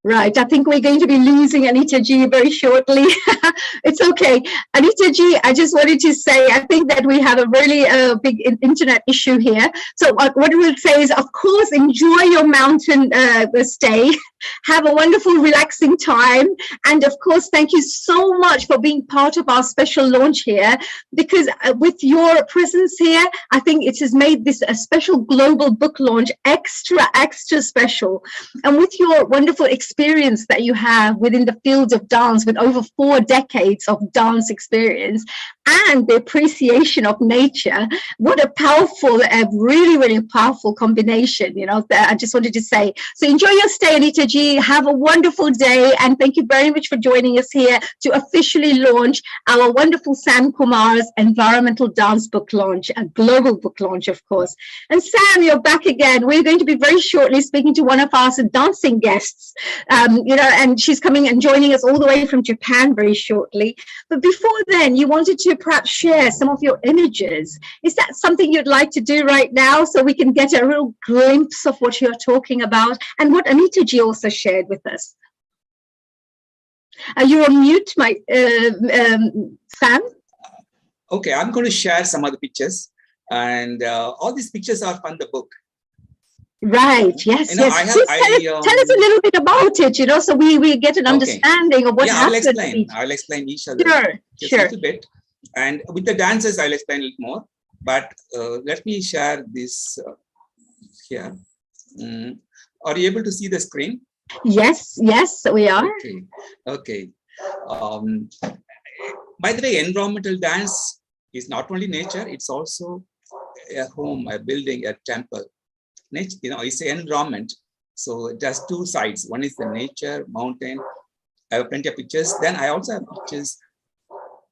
Right, I think we're going to be losing Anitaji very shortly. It's okay. Anitaji, I just wanted to say, I think that we have a really big internet issue here. So what we'll say is, of course, enjoy your mountain stay. Have a wonderful, relaxing time. And of course, thank you so much for being part of our special launch here, because with your presence here, I think it has made this a special global book launch extra special. And with your wonderful experience that you have within the field of dance, with over 4 decades of dance experience and the appreciation of nature, what a powerful, really powerful combination, you know, that I just wanted to say. So enjoy your stay, Anita G. Have a wonderful day, and thank you very much for joining us here to officially launch our wonderful Sam Kumar's environmental dance book launch, a global book launch, of course. And Sam, you're back again. We're going to be very shortly speaking to one of our dancing guests, you know, and she's coming and joining us all the way from Japan very shortly. But before then, you wanted to perhaps share some of your images. Is that something you'd like to do right now, so we can get a real glimpse of what you're talking about and what Anita G also shared with us? Are you on mute, my Sam? Okay, I'm going to share some of the pictures, and all these pictures are from the book. Right, yes, you know, yes. Tell us a little bit about it, you know, so we get an understanding of what happened. I'll explain each other just a little bit. And with the dancers, I'll explain a little more. But let me share this here. Are you able to see the screen? Yes, we are. Okay. By the way, environmental dance is not only nature, it's also a home, a building, a temple. Nature, you know, it's an environment. So it has 2 sides. One is the nature, mountain. I have plenty of pictures. Then I also have pictures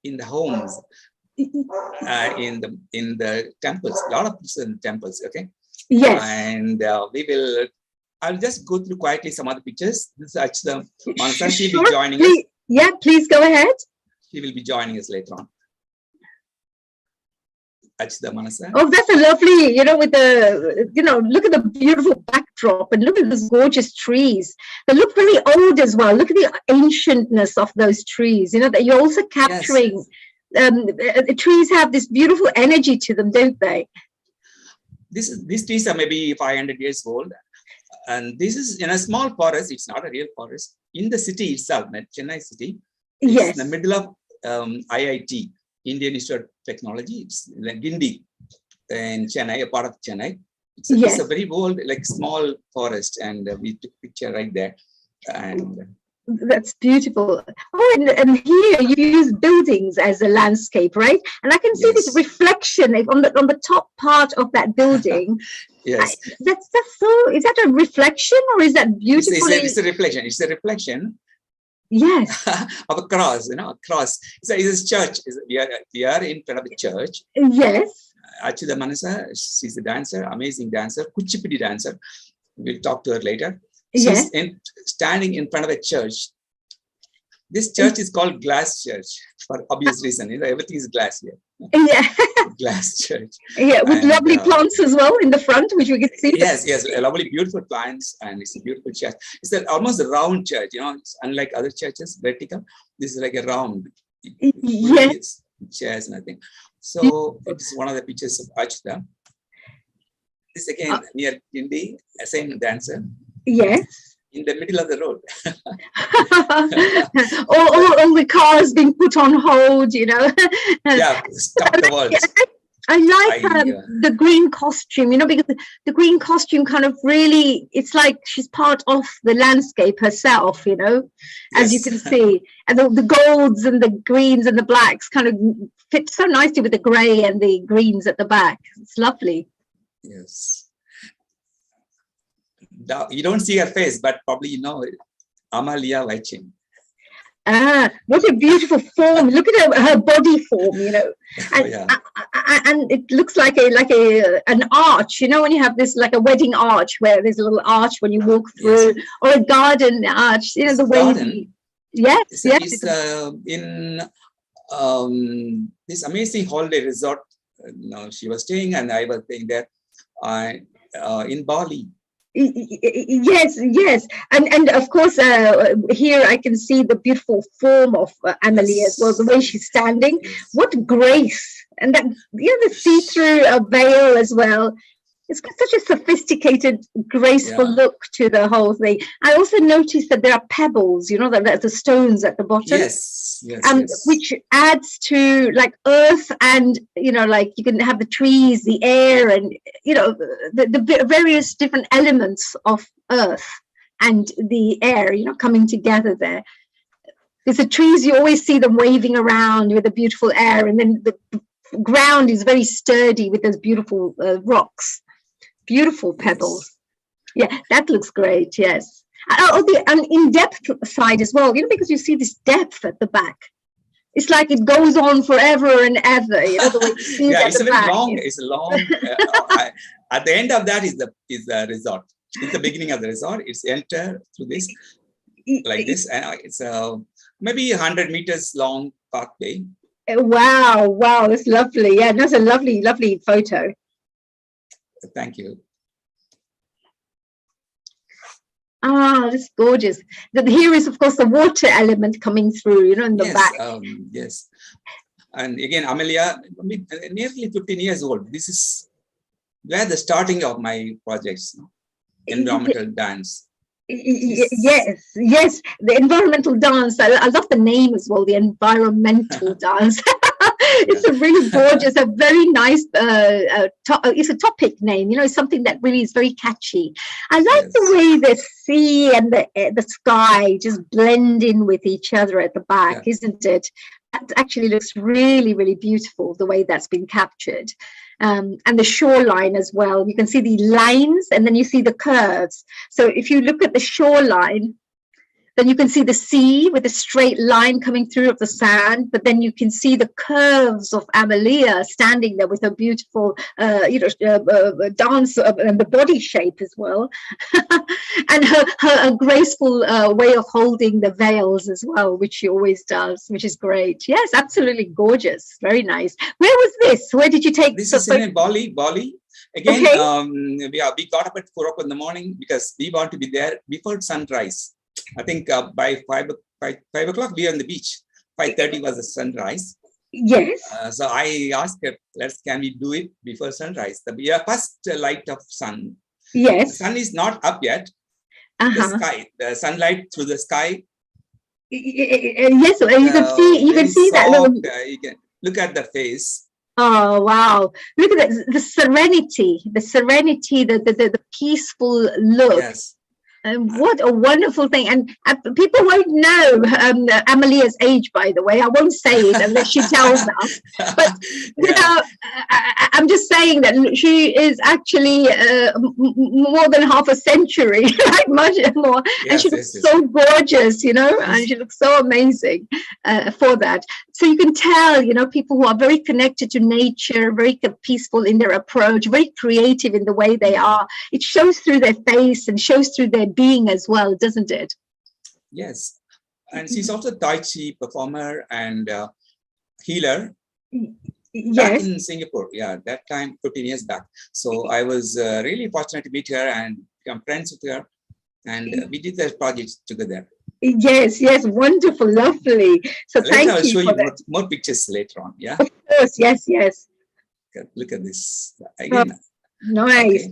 in the homes, in the temples. A lot of pictures in temples. Okay. Yes. And I'll just go through quietly some other pictures. This is actually Manasa. She will be joining us. Yeah, please go ahead. She will be joining us later on. Oh, that's a lovely, you know, with the, you know, look at the beautiful backdrop and look at those gorgeous trees. They look very old as well. Look at the ancientness of those trees, you know, that you're also capturing. Yes. The trees have this beautiful energy to them, don't they? These trees are maybe 500 years old. And this is in a small forest. It's not a real forest. In the city itself, Chennai city. It's in the middle of IIT. Indian Institute of Technology. It's like Gindi in Chennai, a part of Chennai. It's a very old, like small forest, and we took a picture right there. And that's beautiful. Oh, and here you use buildings as a landscape, right? And I can see this reflection on the top part of that building. Yes, that's so. Is that a reflection or is that beautiful? It's a reflection. It's a reflection. Yes. Of a cross, you know, a cross. So it's a church. We are in front of a church. Yes. Achida Manasa, she's a dancer, amazing dancer, Kuchipudi dancer. We'll talk to her later. She's standing in front of a church. This church is called Glass Church for obvious reason. Everything is glass here. Yeah. Glass church. Yeah, with lovely plants as well in the front, which we can see. Yes, lovely, beautiful plants, and it's a beautiful church. It's almost a round church, It's unlike other churches, vertical. This is like a round. Yes. Chairs and I think. So it's one of the pictures of Achta. This again near Kindi, a same dancer. Yes. In the middle of the road. all the cars being put on hold, Yeah, stop the world. I like the green costume, because the green costume kind of really, it's like she's part of the landscape herself, as you can see. And the golds and the greens and the blacks kind of fit so nicely with the grey and the greens at the back. It's lovely. Yes. You don't see her face, but probably Amalia Vaichin. What a beautiful form! Look at her body form, and it looks like an arch. When you have this like a wedding arch, where there's a little arch when you walk through, or a garden arch. The way. Garden. Yes. It's in this amazing holiday resort. She was staying, and I was staying there in Bali. Yes, and of course here I can see the beautiful form of Amalia as well, the way she's standing. What grace! And that the see-through veil as well. It's got such a sophisticated, graceful look to the whole thing. I also noticed that there are pebbles, that the stones at the bottom. Yes. Which adds to like earth, and like you can have the trees, the air, and the various different elements of earth and the air, coming together there. Because the trees, you always see them waving around with the beautiful air, and then the ground is very sturdy with those beautiful rocks. Beautiful pebbles. Yeah, that looks great. Yes. The in-depth side as well, because you see this depth at the back. It's like it goes on forever and ever. The way you see it it's very long. It's long. At the end of that is the resort. It's the beginning of the resort. It's enter through this like this, and it's maybe 100 meters long pathway. Wow, that's lovely. Yeah, that's a lovely photo. Thank you. That's gorgeous. Here is, of course, the water element coming through, in the back. Yes. And again, Amelia, nearly 15 years old. This is where the starting of my projects, environmental dance. Yes, the environmental dance. I love the name as well, the environmental dance. It's a really gorgeous, a very nice, it's a topic name, something that really is very catchy. I like the way the sea and the sky just blend in with each other at the back, isn't it? That actually looks really, really beautiful, the way that's been captured. And the shoreline as well. You can see the lines, and then you see the curves. So if you look at the shoreline, then you can see the sea with a straight line coming through of the sand, but then you can see the curves of Amalia standing there with her beautiful, dance and the body shape as well, and her graceful way of holding the veils as well, which she always does, which is great. Yes, absolutely gorgeous, very nice. Where was this? Where did you take this? Is in Bali. Again, we got up at 4 o'clock in the morning because we want to be there before sunrise. I think by 5 o'clock we are on the beach. 5:30 was the sunrise. Yes. So I asked her, can we do it before sunrise? The first light of sun. Yes. The sun is not up yet. The sky, the sunlight through the sky. Yes, you can see that little. You can look at the face. Oh wow! Look at the serenity, the peaceful look. Yes. What a wonderful thing. And people won't know Amalia's age, by the way. I won't say it unless she tells us. But, I'm just saying that she is actually more than half a century, like much more. Yes, and she looks so gorgeous, and she looks so amazing for that. So you can tell, people who are very connected to nature, very peaceful in their approach, very creative in the way they are. It shows through their face and shows through their being as well, doesn't it? Yes. And she's also a Tai Chi performer and healer. Back Yes. in Singapore, yeah, that time 15 years back. So I was really fortunate to meet her and become friends with her, and we did that project together. Yes, yes, wonderful, lovely. So Later I'll thank show you you for that. more pictures later on. Yeah, Of course, yes, yes. look at this again. Nice.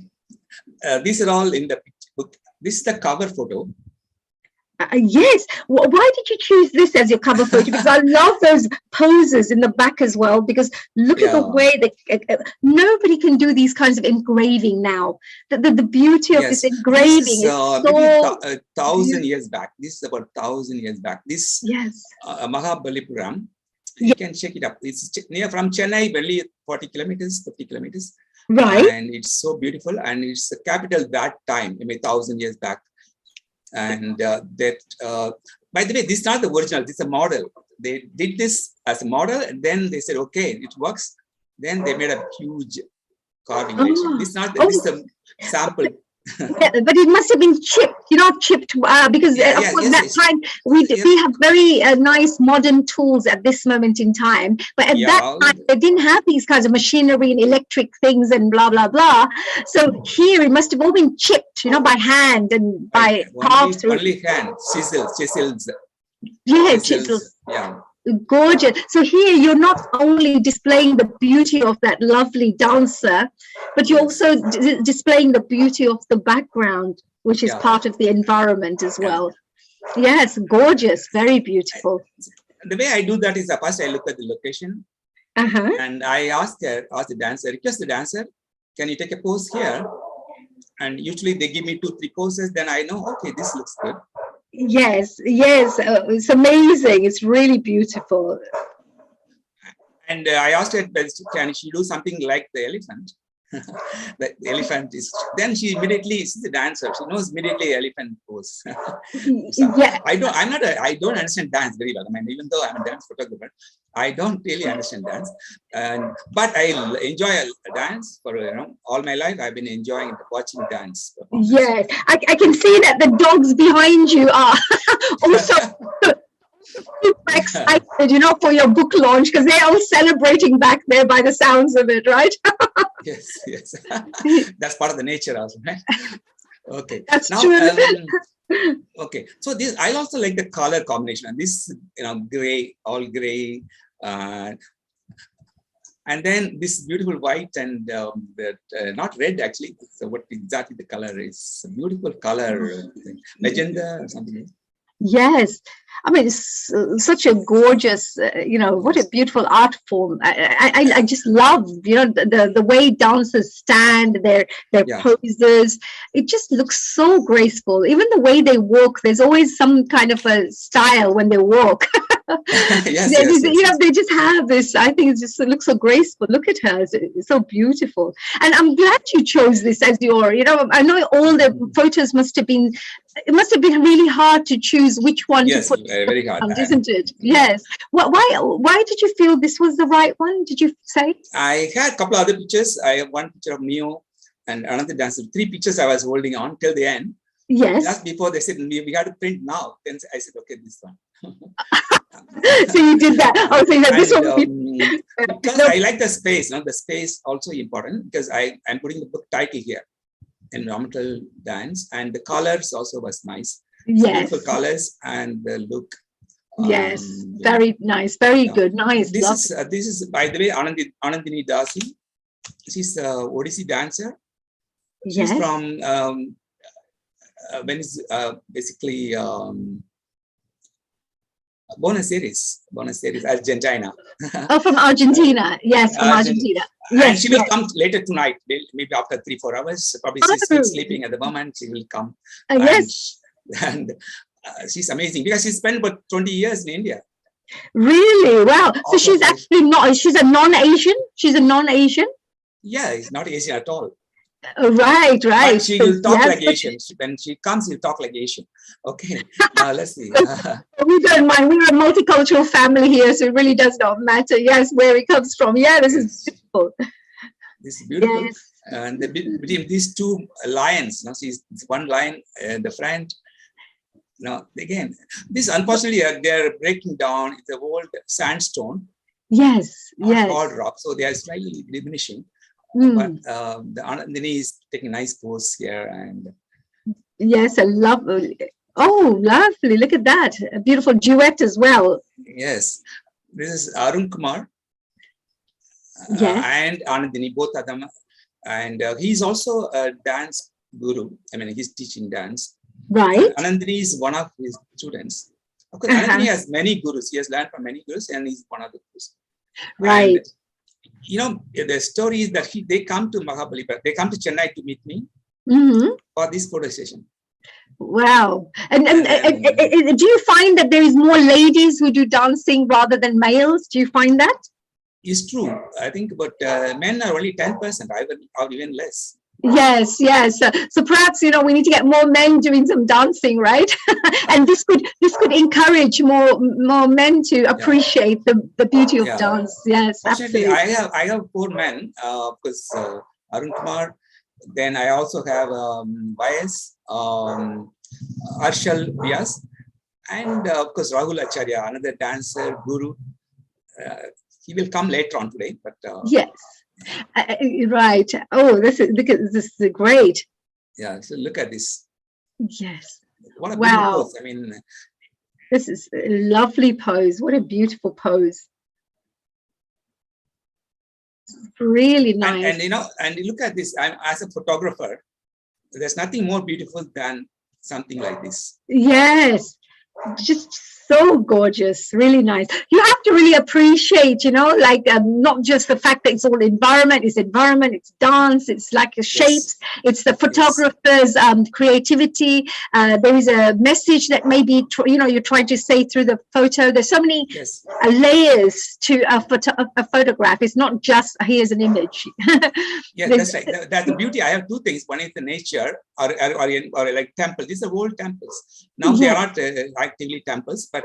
Okay, these are all in the book. This is the cover photo. Yes. Why did you choose this as your cover photo? Because I love those poses in the back as well. Because look at the way that nobody can do these kinds of engraving now. The beauty of this engraving this is, is so maybe 1,000 years back. This is about 1,000 years back. This Mahabalipuram. You can check it up. It's near from Chennai, barely 40 kilometers, 50 kilometers. Right. And it's so beautiful. And it's the capital that time, maybe 1,000 years back. And by the way, this is not the original, this is a model. They did this as a model, and then they said, okay, it works. Then they made a huge carving. This is not, this is a sample. Yeah, but it must have been chipped, chipped, because of course that time we have very nice modern tools at this moment in time, but at that time they didn't have these kinds of machinery and electric things and blah blah blah. So here it must have all been chipped, by hand and by carved through. Only hand, chisels. Yeah, chisels. Yeah. Gorgeous. So here you're not only displaying the beauty of that lovely dancer, but you're also displaying the beauty of the background, which is part of the environment as well. Yes, gorgeous, very beautiful. The way I do that is first I look at the location, and I request the dancer, can you take a pose here? And usually they give me 2-3 poses, then I know, okay, this looks good. Yes, yes, it's amazing. It's really beautiful. And I asked her, can she do something like the elephant? The elephant is, then she immediately, she's a dancer. She knows immediately elephant pose. So yeah. I don't understand dance very well. I mean, even though I'm a dance photographer, I don't really understand dance. But I enjoy dance for all my life. I've been enjoying watching dance. Yes, I can see that the dogs behind you are also excited, for your book launch, because they're all celebrating back there by the sounds of it, right? Yes, yes. That's part of the nature also, right? Okay. That's now, true. Okay. So this, I also like the color combination. And this, gray, all gray. And then this beautiful white and not red actually. So what exactly the color is? A beautiful color, magenta or something. Yes, I mean, it's such a gorgeous, what a beautiful art form. I just love, the way dancers stand, their poses. It just looks so graceful. Even the way they walk, there's always some kind of a style when they walk. They just have this. I think it looks so graceful. Look at her; it's so beautiful. And I'm glad you chose this as your. I know all the photos must have been. It must have been really hard to choose which one to put. Very hard, isn't it? Yes. Why did you feel this was the right one? Did you say? I had a couple of other pictures. I have one picture of Neo and another dancer. 3 pictures I was holding on till the end. Yes. Just before they said we got to print now. Then I said, okay, this one. So you did that. Oh, so you said this one. Because I like the space. The space also important because I'm putting the book title here, Environmental Dance, and the colors also was nice. Yes. Beautiful colors and the look. Yes, very nice, very good, nice. This is by the way Anandini Dasi. She's a Odissi dancer. She's from Venice, basically Buenos Aires, Argentina. Oh, from Argentina. Yes, from Argentina. Yes, and she will come later tonight, maybe after 3-4 hours. Probably she's still sleeping at the moment. She will come. Yes. And she's amazing because she spent about 20 years in India. Really? Wow. So she's actually not, she's a non-Asian? She's a non-Asian? Yeah, it's not Asian at all. Right. But she will talk like Asian. When she comes, she'll talk like Asian. Okay, let's see. We don't mind. We're a multicultural family here, so it really does not matter. Yes, where it comes from. Yeah, this is beautiful. This is beautiful. Yes. And between these two lions, she's one lion in the front. Again, this unfortunately they're breaking down. It's the old sandstone. Yes, hard rock, so they are slightly diminishing. But the Anandini is taking a nice pose here, and yes, a lovely. Oh, lovely! Look at that, a beautiful duet as well. Yes, this is Arun Kumar. Yes. And Anandini, both of them, and he's also a dance guru. I mean, he's teaching dance. Right. Anandini is one of his students. Of course, Anandini has many gurus. He has learned from many gurus, and he's one of the gurus. Right. And, the story is that they come to Mahabalipuram, they come to Chennai to meet me for this photo session. Wow. And do you find that there is more ladies who do dancing rather than males? Do you find that? It's true, I think, but men are only 10%, or even less. Yes. So perhaps we need to get more men doing some dancing, right? And this could encourage more men to appreciate the beauty of dance. Yes, Fortunately, absolutely. I have 4 men, because Arun Kumar. Then I also have Vyas, Arshal Vyas, and of course Rahul Acharya, another dancer guru. He will come later on today, but yes. Right. Oh, this is great. Yeah. So look at this. Yes. What a beautiful pose. I mean, this is a lovely pose. What a beautiful pose. Really nice. And you look at this. As a photographer, there's nothing more beautiful than something like this. Yes. Just so gorgeous, really nice. You have to really appreciate, not just the fact that it's all environment, it's dance, it's like the shapes, it's the photographer's creativity. There is a message that maybe, you're trying to say through the photo. There's so many layers to a photograph. It's not just, here's an image. Yeah, that's right. That's the beauty. I have 2 things. One is the nature or like temples. These are old temples. Now they are not actively temples, but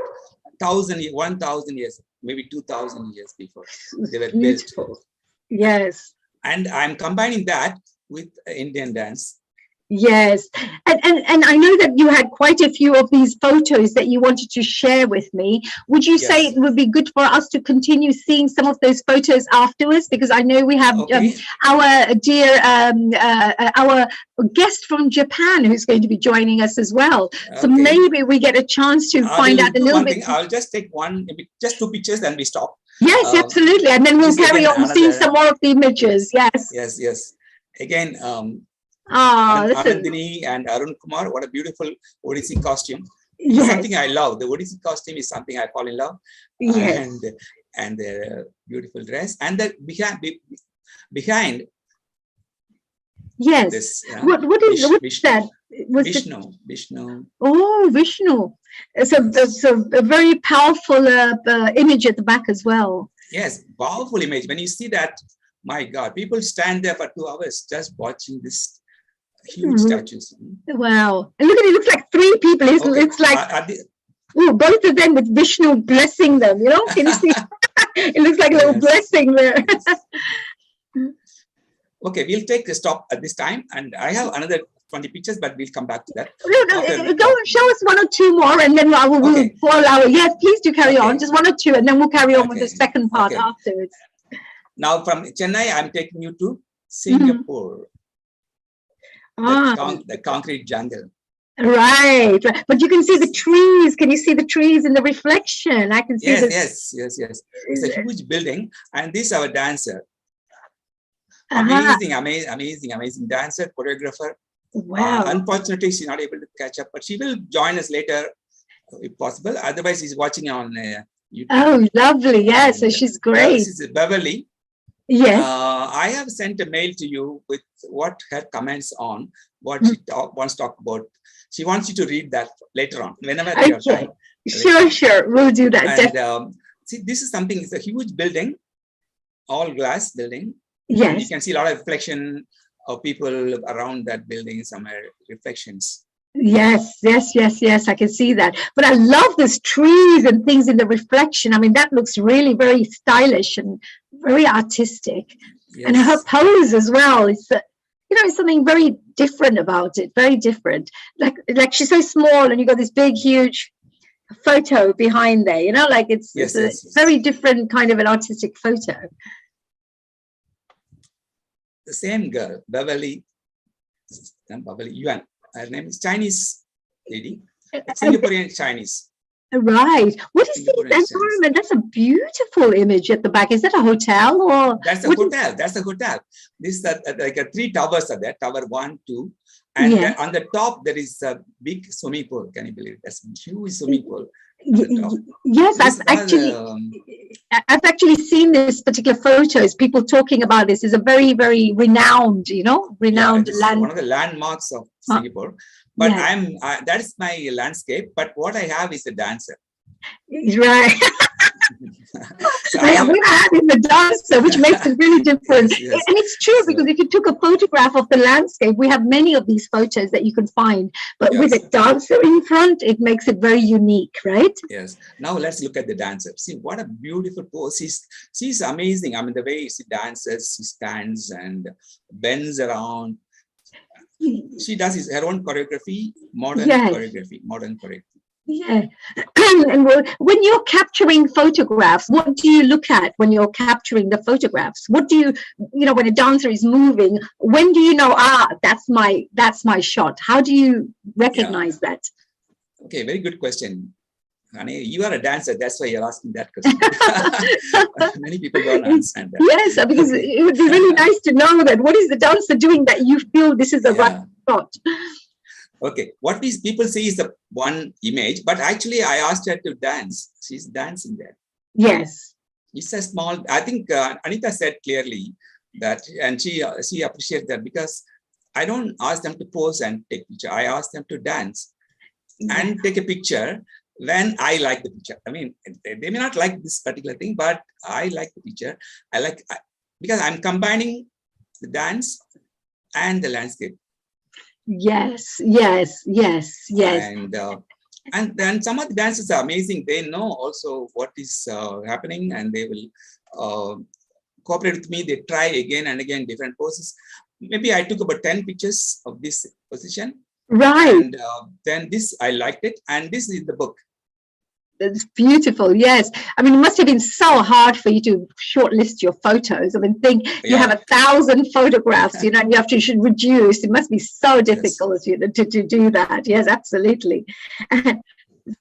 1,000 years, maybe 2,000 years before they were built. Yes. And I'm combining that with Indian dance. Yes. And I know that you had quite a few of these photos that you wanted to share with me. Would you say it would be good for us to continue seeing some of those photos afterwards? Because I know we have our dear, our guest from Japan who's going to be joining us as well. So maybe we get a chance to find out a little bit. I'll just take just 2 pictures and we stop. Yes, absolutely. And then we'll carry on seeing some more of the images. Yes. Yes. Again, Anandini and Arun Kumar, what a beautiful Odissi costume. Yes. Something I love. The Odissi costume is something I fall in love. Yes. And their beautiful dress. And the behind. Yes. This, what's that? Vishnu. Oh, Vishnu. So a very powerful image at the back as well. Yes, powerful image. When you see that, my God, people stand there for 2 hours just watching this huge statues. Wow. And look at it, looks like 3 people. It's like both of them with Vishnu blessing them, Can you see? It looks like a little blessing there. Okay, we'll take a stop at this time. And I have another 20 pictures, but we'll come back to that. No, go show us 1 or 2 more, and then we'll follow our. Yes, please do carry on. Just 1 or 2, and then we'll carry on with the second part afterwards. Now from Chennai, I'm taking you to Singapore. The concrete jungle. Right, but you can see the trees. Can you see the trees in the reflection? I can see. Yes. It's a huge building, and this is our dancer. Amazing dancer, choreographer. Wow. Unfortunately, she's not able to catch up, but she will join us later if possible. Otherwise, she's watching on YouTube. Oh, lovely. Yes, so she's great. This is Beverly. Yes. I have sent a mail to you with what her comments on what she wants to talk about. She wants you to read that later on, whenever you have time. Sure. We'll do that. And see, this is something, it's a huge building, all glass building. Yes. And you can see a lot of reflection of people around that building, some reflections. Yes, I can see that. But I love these trees and things in the reflection. I mean, that looks really very stylish and very artistic. And Yes. her pose as well is, it's something very different about it, very different. Like she's so small and you got this big, huge photo behind there, it's a very different kind of an artistic photo. The same girl, Beverly Yuan. Her name is Chinese lady, Singaporean Chinese. Right. What is the environment? That's a beautiful image at the back. Is that a hotel or? That's a hotel. That's a hotel. This like 3 towers are there. Tower 1, 2, and then on the top there is a big swimming pool. Can you believe it? That's a huge swimming pool. Yes, I've actually seen this particular photos. People talking about this. Is a very, very renowned, land. One of the landmarks of Singapore. But that is my landscape. But what I have is a dancer. Right. So we have the dancer, which makes it really different. Yes. And it's true because if you took a photograph of the landscape, we have many of these photos that you can find. But with a dancer in front, it makes it very unique, right? Yes. Now let's look at the dancer. See what a beautiful pose. She's amazing. I mean, the way she dances, she stands and bends around. She does her own choreography, modern choreography. Yeah. And when you're capturing photographs, what do you look at when you're capturing the photographs? What do when a dancer is moving, when do you know, that's my shot? How do you recognize that? Okay, very good question. Honey, you are a dancer, that's why you're asking that question. Many people don't understand that. Yes, because it would be really nice to know that what is the dancer doing that you feel this is the right shot. Okay, what these people see is the one image, but actually I asked her to dance. She's dancing there. Yes. It's a small, I think Anita said clearly that, and she appreciates that, because I don't ask them to pose and take picture. I ask them to dance and take a picture when I like the picture. I mean, they may not like this particular thing, but I like the picture. Because I'm combining the dance and the landscape. Yes. And then some of the dances are amazing. They know also what is happening, and they will cooperate with me. They try again and again different poses. Maybe I took about 10 pictures of this position. Right. And then this, I liked it. And this is the book. That's beautiful. Yes. I mean, it must have been so hard for you to shortlist your photos. I mean, you have 1,000 photographs, and you have to reduce. It must be so difficult to do that. Yes, absolutely.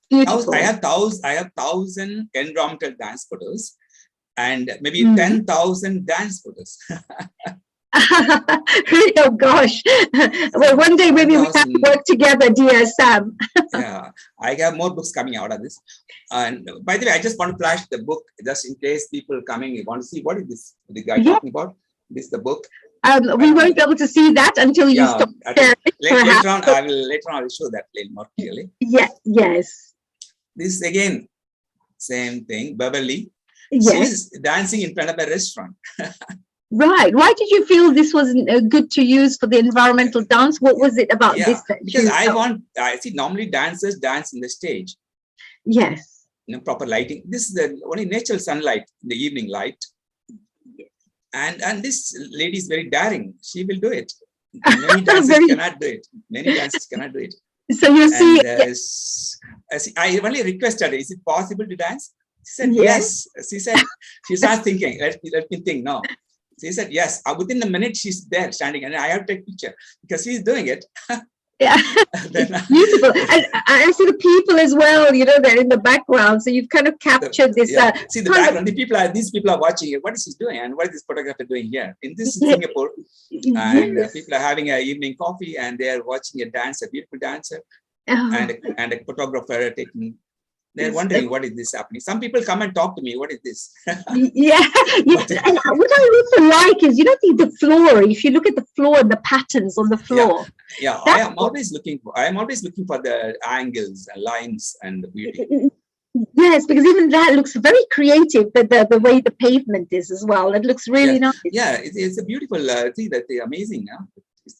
Beautiful. I have 1,000 environmental dance photos and maybe 10,000 dance photos. Oh gosh. Well, one day maybe we have to work together, dear Sam. Yeah, I have more books coming out of this. And by the way, I just want to flash the book just in case people coming want to see what is this the guy talking about. This is the book. We won't be able to see that until you stop sharing. Later on, I will show that a little more clearly. Yes. This is again same thing. Beverly. Yes. She's dancing in front of a restaurant. Right. Why did you feel this wasn't good to use for the environmental dance? What was it about this? Because I see normally dancers dance in the stage. Yes. Proper lighting. This is the only natural sunlight, the evening light. And this lady is very daring. She will do it. Many dancers cannot do it. Many dancers cannot do it. So you see, I only requested her, is it possible to dance? She said yes. She said, she starts thinking, let me think now. She said, yes. Within a minute, she's there standing, and I have to take a picture because she's doing it. Yeah, it's beautiful. And I see the people as well, they're in the background. So you've kind of captured this. See the background. These people are watching it. What is she doing? And what is this photographer doing here? In this Singapore. And people are having an evening coffee, and they are watching a dancer, a beautiful dancer, and a photographer taking. They're wondering what is this happening. Some people come and talk to me. What is this? Yeah. What I also like is, the floor. If you look at the floor and the patterns on the floor. Yeah. I am always looking for the angles and lines and the beauty. Yes, because even that looks very creative. The way the pavement is as well. It looks really nice. Yeah, it's a beautiful thing. That's amazing.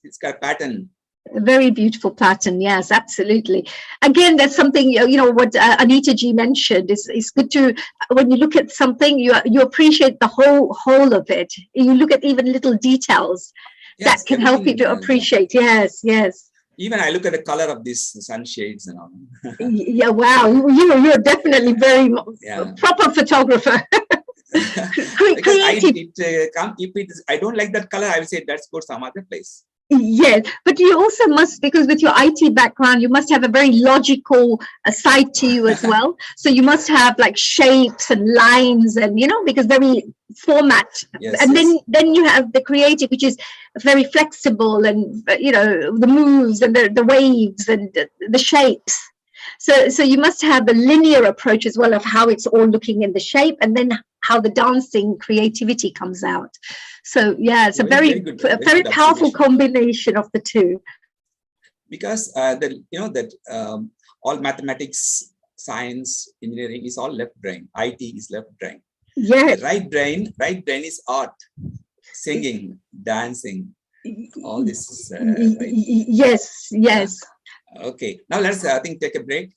It's got pattern A very beautiful pattern. Yes, absolutely. Again, that's something, what Anita G mentioned is good to, when you look at something, you appreciate the whole of it. You look at even little details Yes, that can help you everything, to appreciate. Yes, yes. Even I look at the color of these sunshades and all. Yeah, wow. You're definitely very Yeah. proper photographer. Because Creative. I don't like that color, I will say let's go some other place. Yes, but you also must, because with your IT background, you must have a very logical side to you as well. So you must have like shapes and lines and, because very format. Yes, and yes. then you have the creative, which is very flexible and, the moves and the waves and the shapes. So you must have the linear approach as well of how it's all looking in the shape and then how the dancing creativity comes out. So yeah, it's a very powerful combination of the two. Because all mathematics, science, engineering is all left brain. IT is left brain. Yes. Right brain is art, singing, dancing. All this is right. Yes. Yeah. Okay, now let's take a break.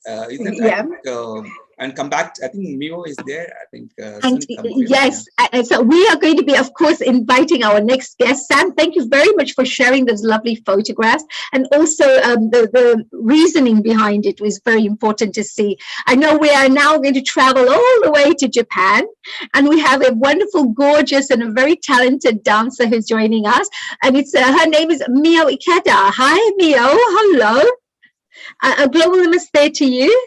And come back. I think Mio is there. I think. Yes, and so we are going to be, of course, inviting our next guest. Sam, thank you very much for sharing those lovely photographs, and also the reasoning behind it was very important to see. I know we are now going to travel all the way to Japan, and we have a wonderful, gorgeous, and a very talented dancer who's joining us, and it's her name is Mio Ikeda. Hi, Mio. Hello. A global namaste to you.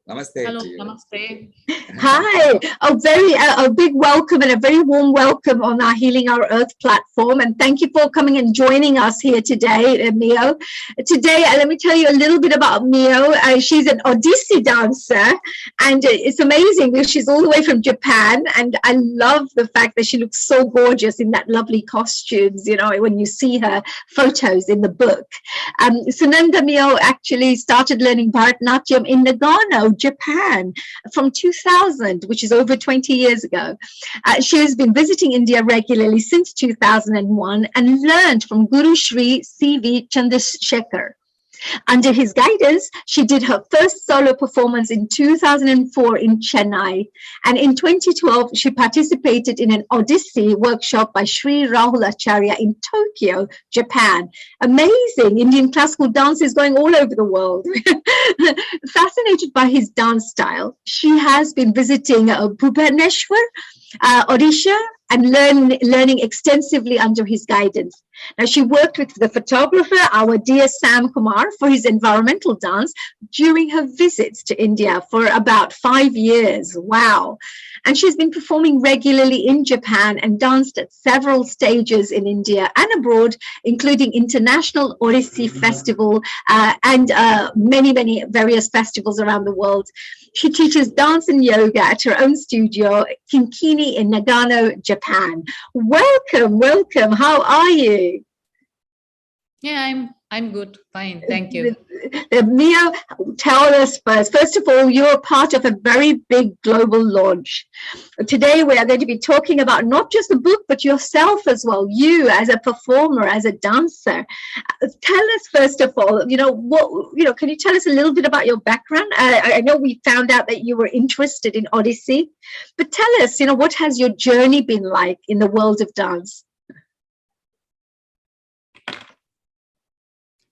Namaste. Hello, namaste. Hi, a big welcome and a very warm welcome on our Healing Our Earth platform. And thank you for coming and joining us here today, Mio. Today, let me tell you a little bit about Mio. She's an Odissi dancer, and it's amazing because she's all the way from Japan. And I love the fact that she looks so gorgeous in that lovely costumes, when you see her photos in the book. Sunanda Mio actually started learning Bharatnatyam in Nagano, Japan, from 2000, which is over 20 years ago. She has been visiting India regularly since 2001 and learned from Guru Shri C.V. Chandrasekhar. Under his guidance, she did her first solo performance in 2004 in Chennai. And in 2012, she participated in an Odissi workshop by Sri Rahul Acharya in Tokyo, Japan. Amazing. Indian classical dance is going all over the world. Fascinated by his dance style, she has been visiting Bhubaneswar, Odisha, and learning extensively under his guidance. Now, she worked with the photographer, our dear Sam Kumar, for his environmental dance during her visits to India for about 5 years. Wow. And she's been performing regularly in Japan and danced at several stages in India and abroad, including International Odissi Festival and many various festivals around the world. She teaches dance and yoga at her own studio, Kinkini in Nagano, Japan. Welcome. How are you? Yeah, I'm good. Fine. Thank you. Mio, tell us first of all, you're part of a very big global launch. Today, we are going to be talking about not just the book, but yourself as well, you as a performer, as a dancer. Tell us, first of all, can you tell us a little bit about your background? I know we found out that you were interested in Odissi, but tell us, what has your journey been like in the world of dance?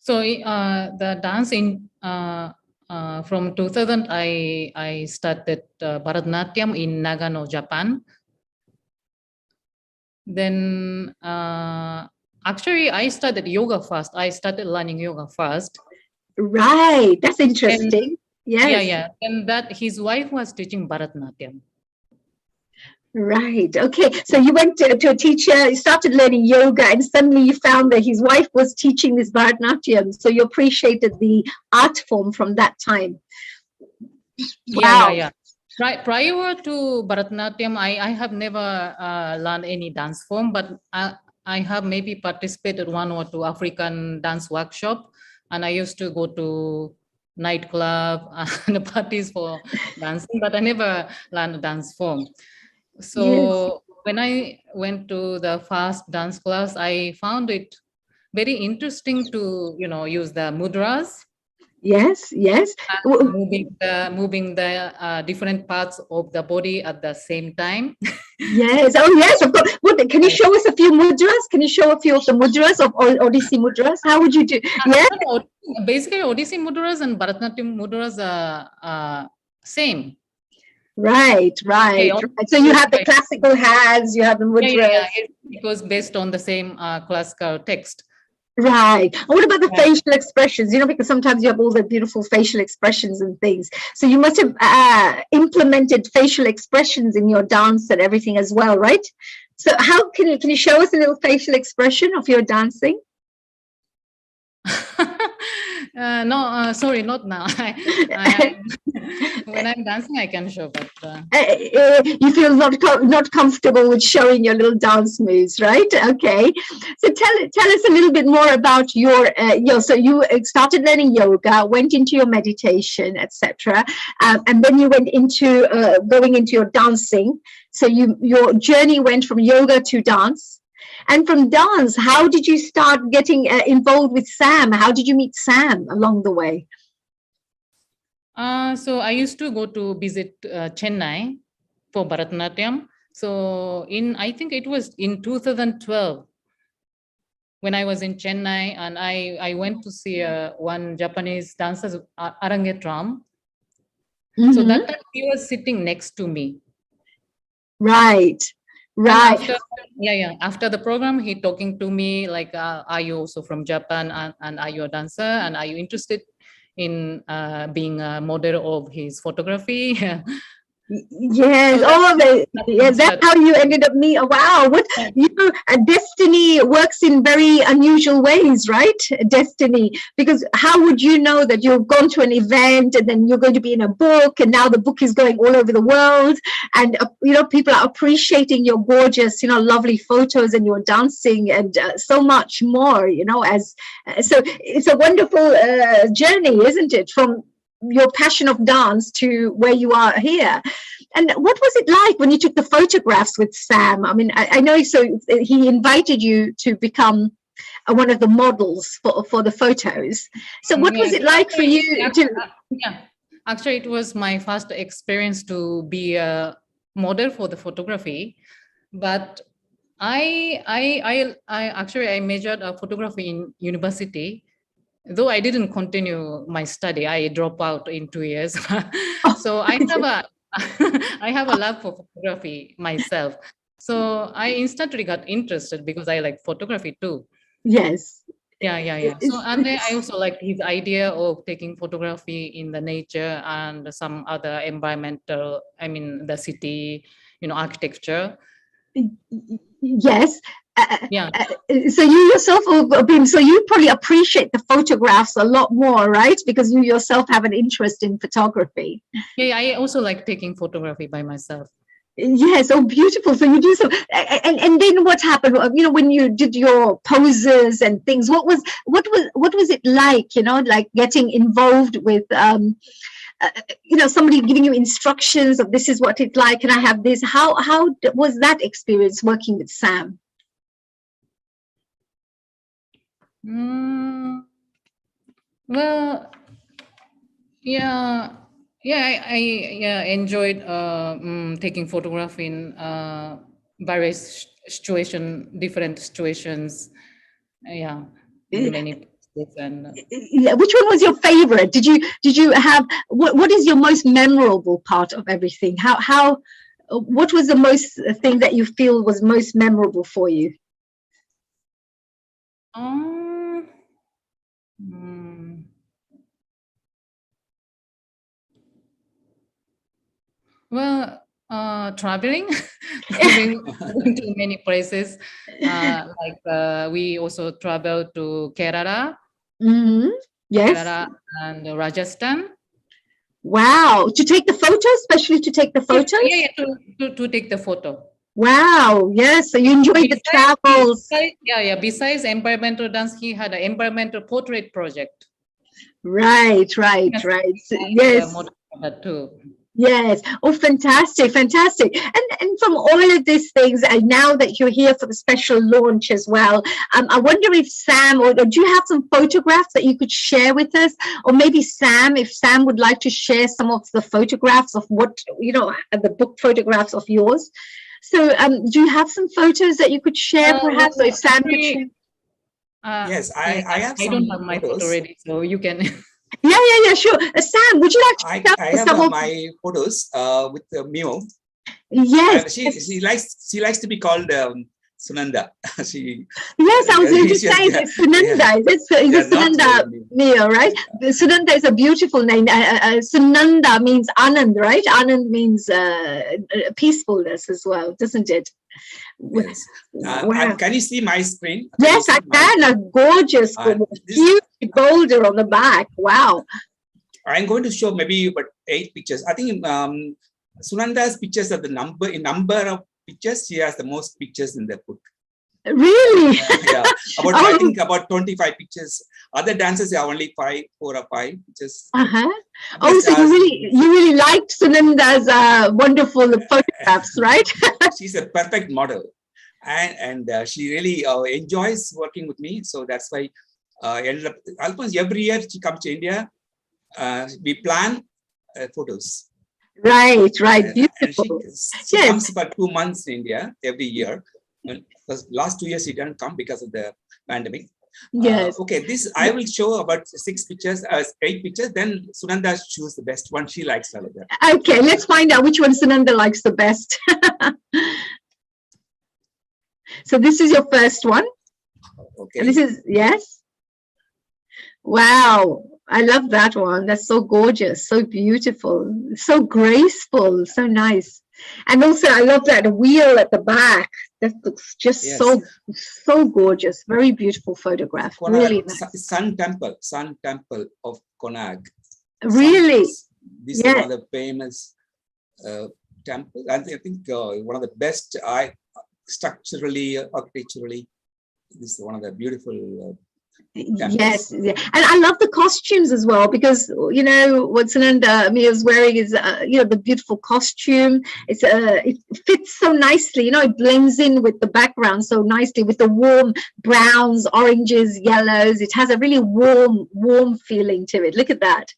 So the dance from 2000, I started Bharatnatyam in Nagano, Japan. Then actually I started yoga first. I started learning yoga first. Right, that's interesting. Yes. Yeah. And that his wife was teaching Bharatnatyam. Right. Okay. So you went to a teacher, you started learning yoga, and suddenly you found that his wife was teaching this Bharatnatyam. So you appreciated the art form from that time. Wow. Yeah. Prior to Bharatnatyam, I have never learned any dance form, but I have maybe participated 1 or 2 African dance workshop, and I used to go to nightclub and parties for dancing, but I never learned a dance form. So when I went to the first dance class, I found it very interesting to use the mudras. Yes, yes. Moving the different parts of the body at the same time. Yes. Oh, yes. Of course. What, can you show us a few mudras? Can you show a few of the mudras of Odissi mudras? How would you do? Yeah. Basically, Odissi mudras and Bharatnatyam mudras are same. Right. So you have the classical hands, you have the mudras. Yeah. It was based on the same classical text. Right. And what about the facial expressions? Because sometimes you have all the beautiful facial expressions and things. So you must have implemented facial expressions in your dance and everything as well, right? So how can you show us a little facial expression of your dancing? No, sorry, not now. When I'm dancing, I can show, but you feel not comfortable with showing your little dance moves, right? Okay. So tell us a little bit more about your so you started learning yoga, went into your meditation, etc., and then you went into going into your dancing. So your journey went from yoga to dance. And from dance, how did you start getting involved with Sam? How did you meet Sam along the way? So I used to go to visit Chennai for Bharatnatyam. So I think it was in 2012 when I was in Chennai, and I went to see one Japanese dancer, Arangetram. Mm-hmm. So that time he was sitting next to me. Right. After the program, he talking to me like, are you also from Japan, and are you a dancer, and are you interested in being a model of his photography? Yes, so that's how you ended up meeting. Wow, destiny works in very unusual ways, right? Destiny, because how would you know that you've gone to an event and then you're going to be in a book, and now the book is going all over the world, and people are appreciating your gorgeous, lovely photos and your dancing and so much more. So it's a wonderful journey, isn't it? From your passion of dance to where you are here. And what was it like when you took the photographs with Sam? I mean, I know, so he invited you to become one of the models for the photos. So what was it like for you to... Actually, it was my first experience to be a model for the photography. But I majored photography in university. Though I didn't continue my study, I dropped out in 2 years. So I have a love for photography myself. So I instantly got interested because I like photography too. Yes. Yeah. So and then I also like his idea of taking photography in the nature and some other environmental, the city, architecture. Yes. So you yourself so you probably appreciate the photographs a lot more, right? Because you yourself have an interest in photography. Yeah, I also like taking photography by myself. Yes, oh, beautiful. So you do so, and then what happened? When you did your poses and things, what was it like? Like getting involved with somebody giving you instructions of this is what it's like, and I have this. How was that experience working with Sam? Well, I enjoyed taking photography in various different situations. In many places. And which one was your favorite? Did you have what is your most memorable part of everything? What was the most thing that you feel was most memorable for you? Well, traveling, going to many places. We also traveled to Kerala. Mm-hmm. Yes. Kerala and Rajasthan. Wow! To take the photos, especially to take the photos. Yeah, to take the photo. Wow! Yes, so you enjoyed the travels. Besides environmental dance, he had an environmental portrait project. Right. Yes. Too. Yes. Oh, fantastic, fantastic. And from all of these things, and now that you're here for the special launch as well, I wonder if Sam, or do you have some photographs that you could share with us? Or maybe Sam, if Sam would like to share some of the photographs of what, the book photographs of yours. So do you have some photos that you could share perhaps? Or if Sam could share? Yes, I have some I don't have my photos. photo ready, so you can. Yeah, sure. Sam, would you like to I have my photos with Mio. Yes. She likes to be called Sunanda. Yes, I was going to say it's Sunanda. It's Sunanda Mio, right? Sunanda is a beautiful name. Sunanda means Anand, right? Anand means peacefulness as well, doesn't it? Yes. Wow. Can you see my screen? Yes, I can. A gorgeous, huge boulder on the back. Wow. I'm going to show maybe about 8 pictures. I think Sunanda's pictures are the number of pictures. She has the most pictures in the book. Really? Yeah. I think about 25 pictures. Other dancers have only 4 or 5 pictures. Oh, so you really liked Sunanda's wonderful photographs, right? She's a perfect model, and she really enjoys working with me. So that's why ended up almost every year she comes to India. We plan photos. Right. Beautiful. And she comes for 2 months in India every year. Because last 2 years she didn't come because of the pandemic. Yes. Okay, this I will show about 6 pictures, 8 pictures. Then Sunanda choose the best one she likes. Okay, let's find out which one Sunanda likes the best. So this is your first one. Okay. And this is, yes. Wow. I love that one. That's so gorgeous, so beautiful, so graceful, so nice. And also I love that wheel at the back. That looks just so gorgeous. Very beautiful photograph. Konark, really nice. Sun Temple of Konark. Really? This is one of the famous temples. I think one of the best structurally, architecturally. This is one of the beautiful Yes, and I love the costumes as well, because what Sunanda Mio's wearing is the beautiful costume. It fits so nicely, it blends in with the background so nicely, with the warm browns, oranges, yellows. It has a really warm feeling to it. Look at that.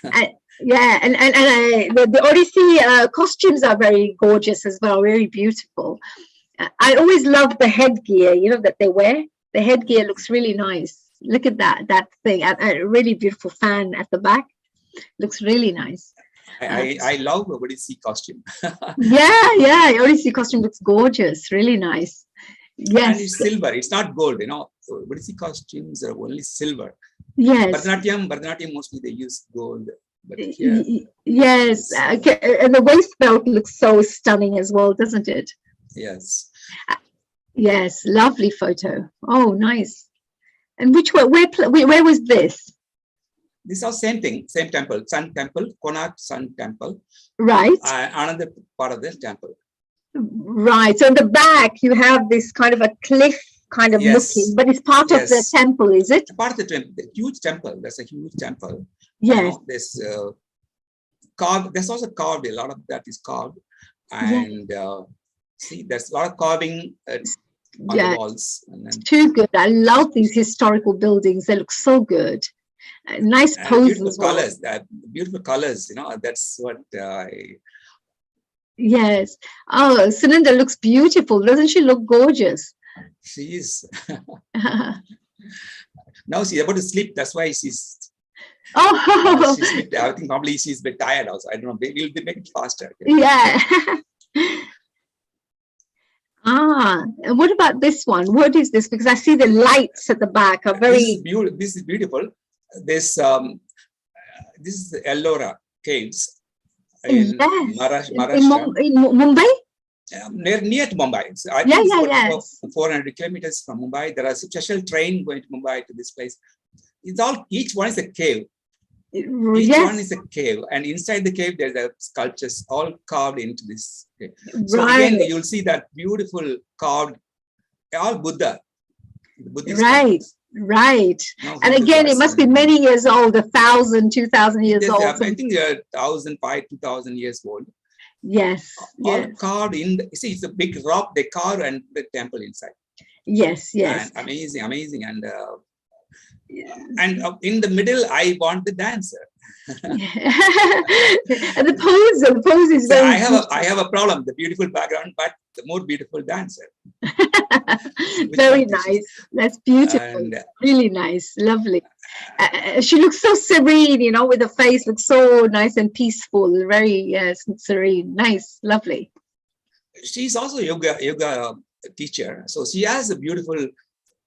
And the Odissi costumes are very gorgeous as well, very beautiful. I always love the headgear that they wear. The headgear looks really nice. Look at that thing, a really beautiful fan at the back. Looks really nice. I love the Odissi costume. yeah, Odissi costume looks gorgeous, really nice. Yes. And it's silver, it's not gold, Odissi costumes are only silver. Yes. Bharatnatyam mostly they use gold. But yes, and the waist belt looks so stunning as well, doesn't it? Yes. Yes, lovely photo. Oh, nice. And which one? Where was this? This is same thing, same temple, Sun Temple, Konark Sun Temple. Right. Another part of the temple. Right. So in the back, you have this kind of a cliff kind of looking, but it's part of the temple, is it? Part of the temple, the huge temple. There's a huge temple. Yes. There's carved. There's also carved. A lot of that is carved, and see, there's a lot of carving. On the walls. And then, too good. I love these historical buildings. They look so good. Nice poses. Beautiful colors. Beautiful colors. That's what I. Yes. Oh, Sunanda looks beautiful. Doesn't she look gorgeous? She is. Now she's about to sleep. That's why she's. Oh. I think probably she's a bit tired also. I don't know. We'll make it faster. Yeah. And what about this one? What is this? Because I see the lights at the back are very. This is beautiful. This is the Ellora caves in Maharashtra. In Mumbai. Near to Mumbai. I think it's 400 kilometers from Mumbai. There is a special train going to Mumbai to this place. Each one is a cave. Each one is a cave, and inside the cave there's a sculptures all carved into this cave. So again, you'll see that beautiful carved, all Buddha. Right. Right. No, And again, it must be many years old, 1,000, 2,000 years old. I think they're 1,005, 2,000 years old. Yes. All Yes. carved in. See, it's a big rock they carve and the temple inside. Yes. Yes. And amazing, amazing. And in the middle, I want the dancer. And the pose is very. I have a problem. The beautiful background, but the more beautiful dancer. Very nice. That's beautiful. And, really nice. Lovely. She looks so serene, you know, with the face looks so nice and peaceful. Very serene. Nice. Lovely. She's also a yoga teacher. So she has a beautiful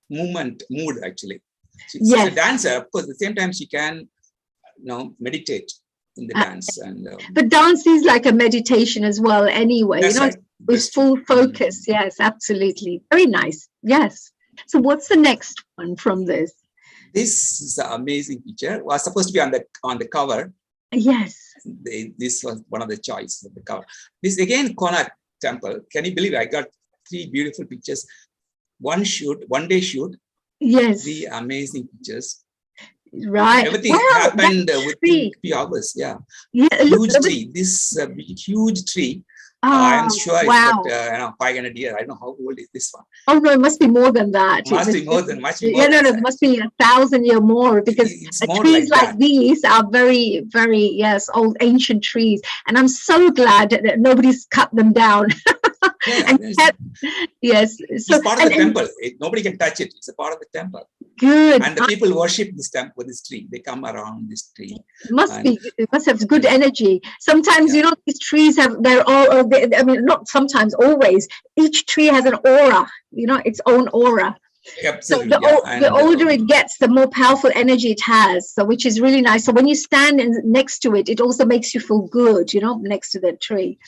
mood actually. She's a dancer. Of course, at the same time, she can meditate in the dance. And but dance is like a meditation as well anyway, you know, right. With full focus. Yes, absolutely. Very nice. Yes. So what's the next one from this? This is an amazing picture. Was supposed to be on the cover. Yes. This was one of the choices of the cover. This again, Konark Temple. Can you believe it? I got 3 beautiful pictures. One day shoot. Yes. 3 amazing pictures. Right. Everything happened within 3 hours. Yeah. Huge tree. This huge tree. I'm sure it's got 500 years. I don't know how old is this one. Oh no, it must be more than that. Must be more than much more. Yeah, no, it must be 1,000 years more because trees like these are very, very old ancient trees, and I'm so glad that nobody's cut them down. Yes, so it's part of the temple. Nobody can touch it. It's a part of the temple. Good. And the people worship this temple, this tree. They come around this tree. It must have good energy. Sometimes you know these trees have I mean, not sometimes, always. Each tree has an aura. You know, its own aura. Absolutely. So the older it gets, the more powerful energy it has. So which is really nice. So when you stand next to it, it also makes you feel good. You know, next to the tree.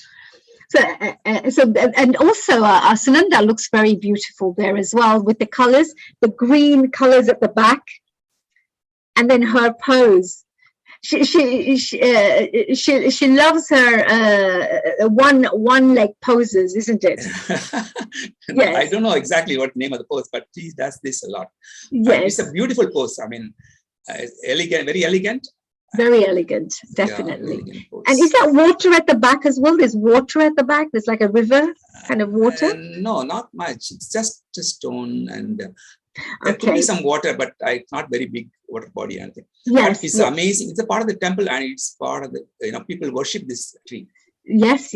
So and also Sunanda looks very beautiful there as well with the colors, the green colors at the back, and then her pose. She loves her one leg poses, isn't it? Yes. I don't know exactly what name of the pose, but she does this a lot. Yes, it's a beautiful pose. I mean, elegant, very elegant. Very elegant, definitely. And is that water at the back as well? There's water at the back. There's like a river kind of water. No, not much. It's just a stone, and there could be some water, but it's not very big water body or anything. Yes, but it's amazing. It's a part of the temple, and it's part of the people worship this tree. Yes.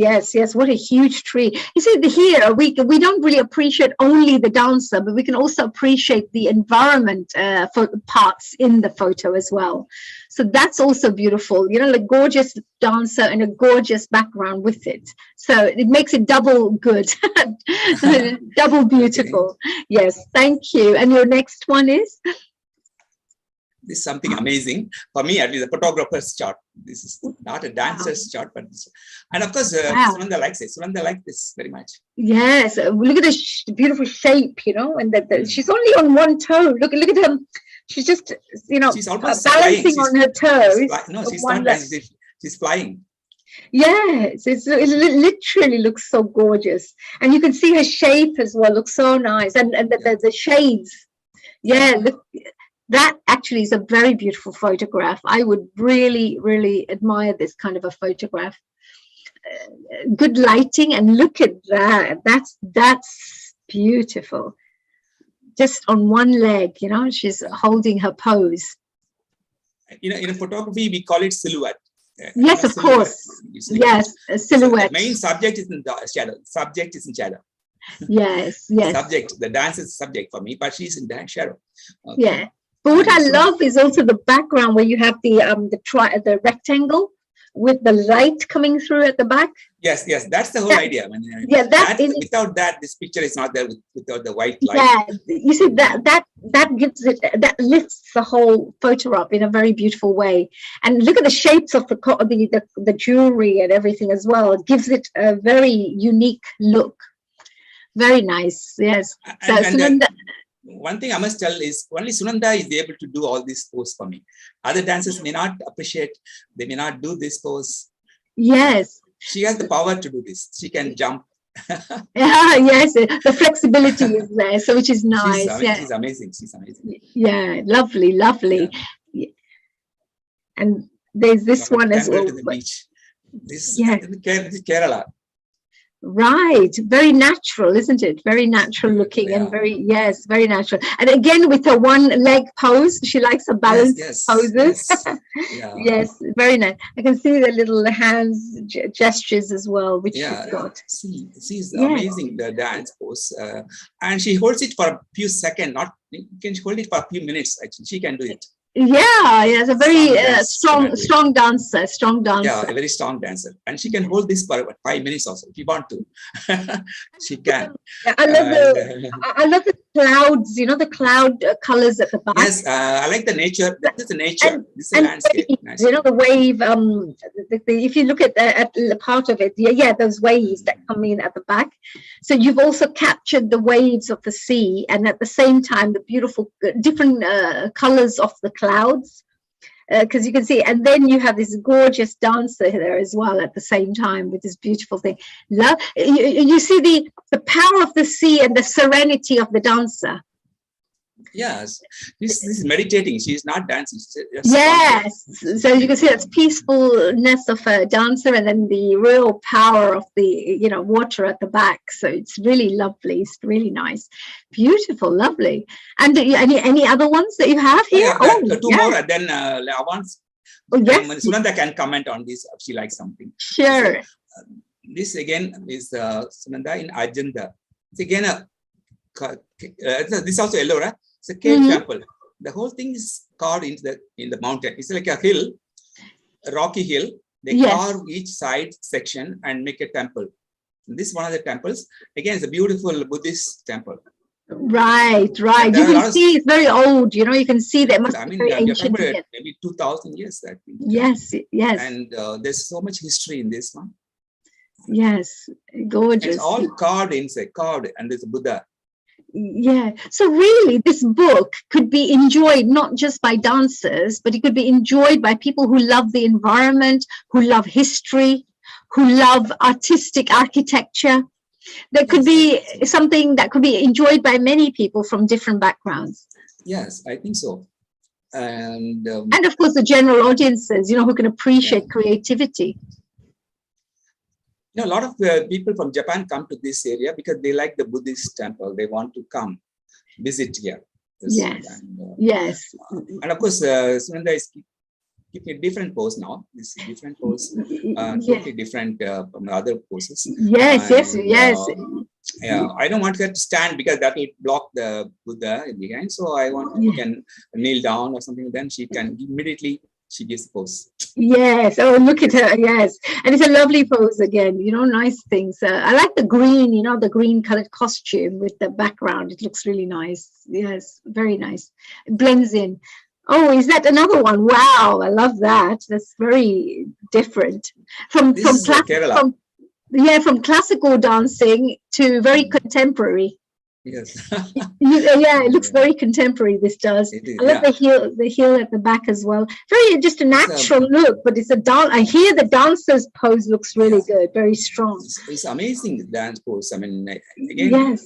What a huge tree. You see, here we don't really appreciate only the dancer, but we can also appreciate the environment parts in the photo as well. So that's also beautiful. You know, the gorgeous dancer and a gorgeous background with it. So it makes it double good, double beautiful. Yes, thank you. And your next one is? This is something amazing for me, at least a photographer's shot. This is not a dancer's shot, but and of course, Sunanda likes it. Sunanda likes this very much. Yes, look at the beautiful shape, you know, and she's only on one toe. Look at her. She's just, you know, she's almost balancing on her toes. She's not dancing. She's flying. Yes, it literally looks so gorgeous, and you can see her shape as well. Looks so nice, and the shades. Yeah, look. That actually is a very beautiful photograph. I would really, really admire this kind of a photograph. Good lighting, and look at that. That's beautiful. Just on one leg, you know, she's holding her pose. You know, in photography, we call it silhouette. Yes, of course. Yes, a silhouette. So the main subject is in the shadow. Subject is in shadow. Yes. Subject. The dance is subject for me, but she's in the shadow. Okay. Yeah. But what I love is also the background where you have the rectangle with the light coming through at the back. Yes, that's the whole idea. I mean, without that, this picture is not there without the white light. Yeah, you see that gives it, that lifts the whole photo up in a very beautiful way. And look at the shapes of the jewelry and everything as well. It gives it a very unique look. Very nice. Yes. One thing I must tell is only Sunanda is able to do all these poses for me. Other dancers may not appreciate, they may not do this pose. Yes. She has the power to do this. She can jump Yeah, yes, the flexibility is there, so which is nice. She's amazing. She's amazing. Yeah, lovely, lovely. Yeah. And there's this one as well. To the beach. This is Kerala. Right, very natural, isn't it? Very natural looking and very natural. And again with her one leg pose, she likes her balance poses. Yes, very nice. I can see the little hands gestures as well, which she's got. She's amazing, the dance pose, and she holds it for a few seconds. Not can hold it for a few minutes. Actually, she can do it. Yeah, it's a very strong dancer. Yeah, a very strong dancer, and she can hold this for 5 minutes also if you want to. She can. I love the clouds. You know, the cloud colors at the back. Yes, I like the nature. This is the nature. This is the landscape. Waves, you know, the wave. If you look at the part of it, those waves that come in at the back. So you've also captured the waves of the sea, and at the same time, the beautiful different colors of the clouds, because you can see, and then you have this gorgeous dancer there as well at the same time with this beautiful thing. Love, you see the power of the sea and the serenity of the dancer. Yes, this is meditating. She's not dancing. Yes, so you can see that's peacefulness of a dancer, and then the real power of the water at the back. So it's really lovely. It's really nice, beautiful, lovely. And any other ones that you have here? Two more, and then once Sunanda can comment on this if she likes something. Sure. So, this again is Sunanda in Ajanta. It's again this is also yellow, right? It's a cave temple. The whole thing is carved in the mountain. It's like a hill, a rocky hill. They carve each side section and make a temple. This is one of the temples. Again, it's a beautiful Buddhist temple. Right. You can see it's very old. You know, you can see that must be very ancient. Maybe 2,000 years. I think. Yes. And there's so much history in this one. Yes, gorgeous. And it's all carved inside, and there's a Buddha. Yeah, so really this book could be enjoyed not just by dancers, but it could be enjoyed by people who love the environment, who love history, who love artistic architecture. There could be something that could be enjoyed by many people from different backgrounds. Yes, I think so. And of course the general audiences, who can appreciate creativity. A lot of people from Japan come to this area because they like the Buddhist temple. They want to come visit here. Yes. And of course, Sunanda is keeping a different pose now. This is different pose, totally different from the other poses. Yes. Yeah, I don't want her to stand because that will block the Buddha behind. So I want you can kneel down or something. Then she can immediately. She gives pose. Yes. Oh, look at her. Yes. And it's a lovely pose again, nice things. I like the green, the green colored costume with the background. It looks really nice. Yes. Very nice. It blends in. Oh, is that another one? Wow. I love that. That's very different from classical dancing to very contemporary. Yes. It looks very contemporary. This does. I love the heel at the back as well. Very just a natural look, but it's a dance. I hear the dancer's pose looks really good, very strong. It's amazing dance pose. I mean, again,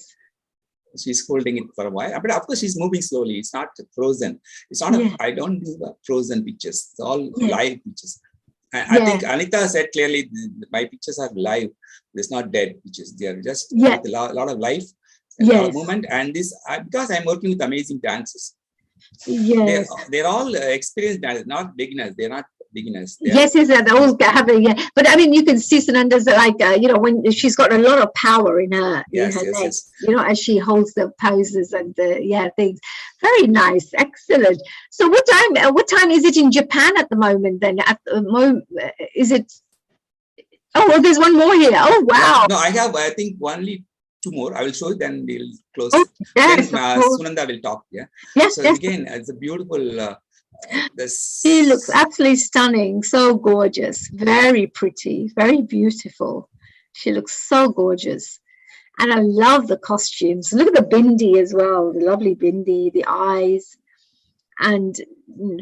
she's holding it for a while, but of course she's moving slowly. It's not frozen. It's not. I don't do frozen pictures. It's all live pictures. I think Anita said clearly, my pictures are live. There's not dead pictures. They are just with a lot of life. Movement, and this because I'm working with amazing dancers. Yes, they're all experienced dancers, not beginners. They're not beginners. They all have but I mean, you can see Sunanda's like when she's got a lot of power in her legs. As she holds the poses and the things. Very nice, excellent. So what time is it in Japan at the moment? Then at the moment, is it? Oh, well, there's one more here. Oh, wow. No, I have. I think only. Two more. I will show you, then we'll close. Then Sunanda will talk. Again, it's a beautiful. She looks absolutely stunning, so gorgeous, very pretty, very beautiful. She looks so gorgeous, and I love the costumes. Look at the bindi as well, the lovely bindi, the eyes, and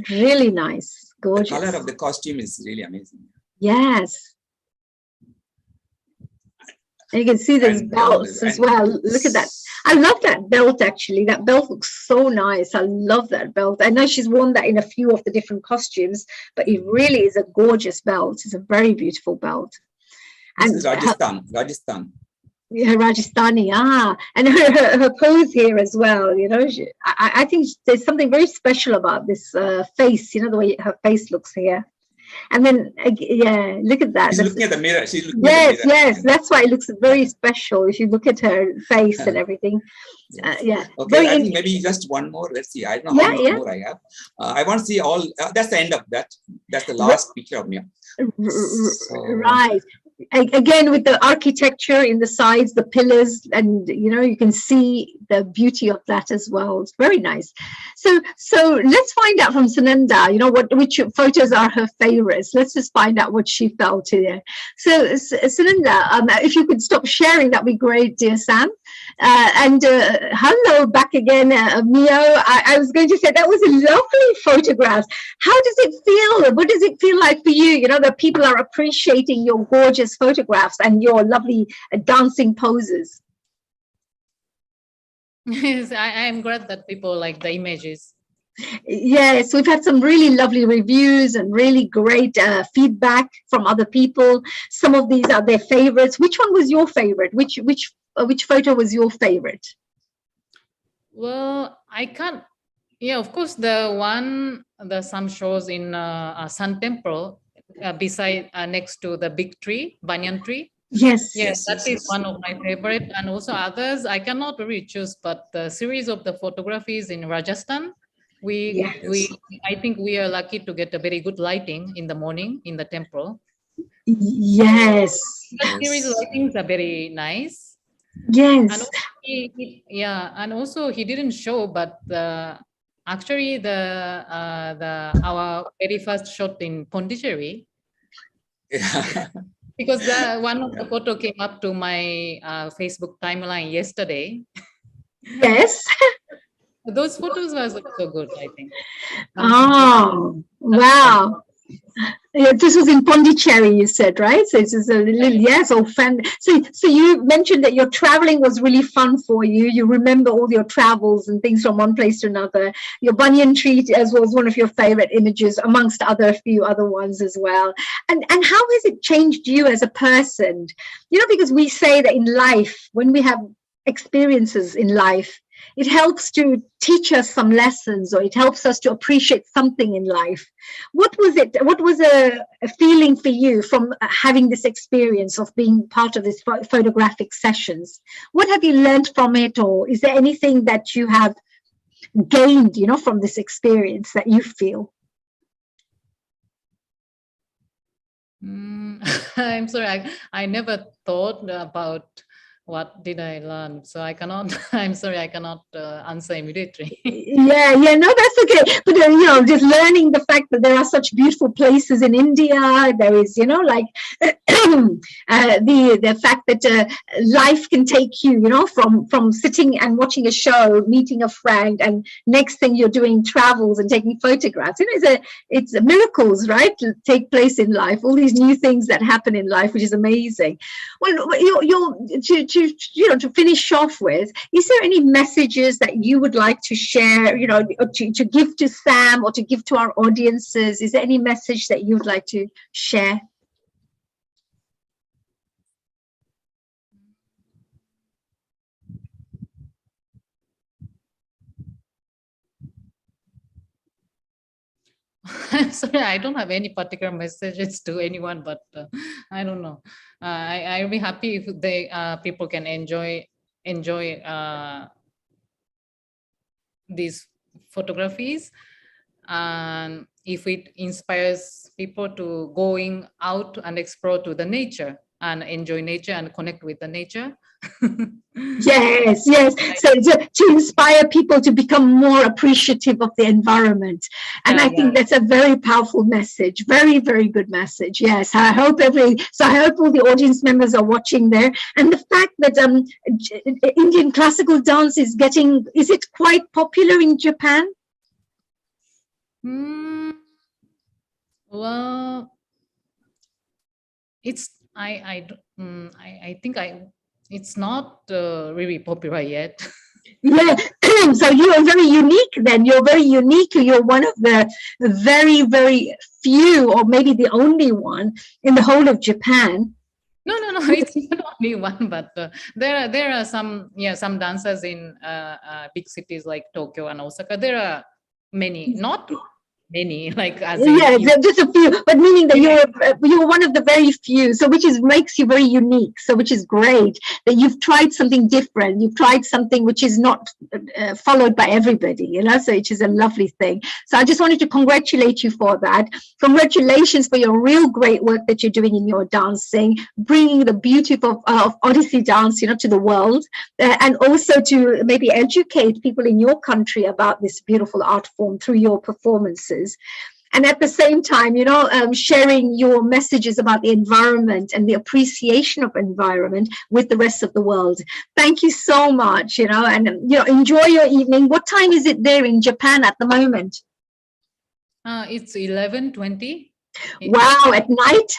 really nice, gorgeous. The color of the costume is really amazing. Yes. And you can see there's And, belts as well. Look at that. I love that belt, actually. That belt looks so nice. I love that belt. I know she's worn that in a few of the different costumes, but it really is a gorgeous belt. It's a very beautiful belt. This And is Rajasthan. her Rajasthani, and her pose here as well. You know, I think there's something very special about this face. You know, the way her face looks here. And then, yeah, look at that. She's looking at the mirror. She's looking yes, at the mirror. yes, that's why it looks very special if you look at her face and everything. Yeah. Okay, Very I think maybe just one more. Let's see. I don't know how much more I have. I want to see all. That's the end of that. That's the last picture of me. So, right. Again, with the architecture in the sides, the pillars, and you know, you can see the beauty of that as well. It's very nice. So let's find out from Sunanda, you know, which photos are her favorites. Let's just find out what she felt here. So Sunanda, if you could stop sharing, that'd be great, dear Sam. And hello back again, Mio. I was going to say that was a lovely photograph. How does it feel? What does it feel like for you? You know, that people are appreciating your gorgeous photographs and your lovely dancing poses. Yes, I am glad that people like the images. Yes, we've had some really lovely reviews and really great feedback from other people. Some of these are their favorites. Which one was your favorite? Which photo was your favorite? Well, I can't. Yeah, of course, the sun shows in Sun Temple beside next to the big tree, banyan tree. Yes, that is one of my favorite, and also others I cannot really choose. But the series of the photographies in Rajasthan, I think we are lucky to get a very good lighting in the morning in the temple. Yes, the series lightings are very nice. Yes, and also he didn't show, but actually our very first shot in Pondicherry. Yeah. Because one of the photo came up to my Facebook timeline yesterday. Yes. Those photos were so good, I think. Oh, wow. Yeah, this was in Pondicherry, you said, right? So it's just a little, yes, fun. So you mentioned that your traveling was really fun for you. You remember all your travels and things from one place to another. Your banyan tree as was one of your favorite images, amongst few other ones as well. And how has it changed you as a person? You know, because we say that in life, when we have experiences in life, it helps to teach us some lessons, or it helps us to appreciate something in life. What was it? What was a feeling for you from having this experience of being part of this photographic sessions? What have you learned from it, or is there anything that you have gained, you know, from this experience that you feel? I'm sorry, I never thought about what did I learn? So I cannot, I'm sorry, I cannot answer immediately. Yeah, no, that's okay. But, you know, just learning the fact that there are such beautiful places in India, there is, you know, like the fact that life can take you, you know, from sitting and watching a show, meeting a friend, and next thing you're doing travels and taking photographs. You know, it's miracles, right, to take place in life, all these new things that happen in life, which is amazing. Well, to finish off with, is there any messages that you would like to share, you know, to give to Sam or to give to our audiences? Is there any message that you would like to share? I'm sorry, I don't have any particular messages to anyone, but I don't know. I'll be happy if people can enjoy these photographies, and if it inspires people to going out and explore to the nature and enjoy nature and connect with the nature. Yes. So to inspire people to become more appreciative of the environment. And I think that's a very powerful message. Very, very good message. Yes. I hope all the audience members are watching there. And the fact that Indian classical dance is it quite popular in Japan? Well, it's I think It's not really popular yet. Yeah, so you are very unique then. You're very unique. You're one of the very, very few, or maybe the only one in the whole of Japan. No, it's not only one, but there are some dancers in big cities like Tokyo and Osaka. There are many, not many, like as yeah, just a few, but meaning that you're one of the very few, so which makes you very unique, so which is great that you've tried something different, you've tried something which is not followed by everybody, so which is a lovely thing. So I just wanted to congratulate you for that. Congratulations for your real great work that you're doing in your dancing, bringing the beauty of Odyssey dance to the world, and also to maybe educate people in your country about this beautiful art form through your performances. And at the same time, sharing your messages about the environment and the appreciation of environment with the rest of the world. Thank you so much, and enjoy your evening. What time is it there in Japan at the moment? It's 11:20. Wow, at night?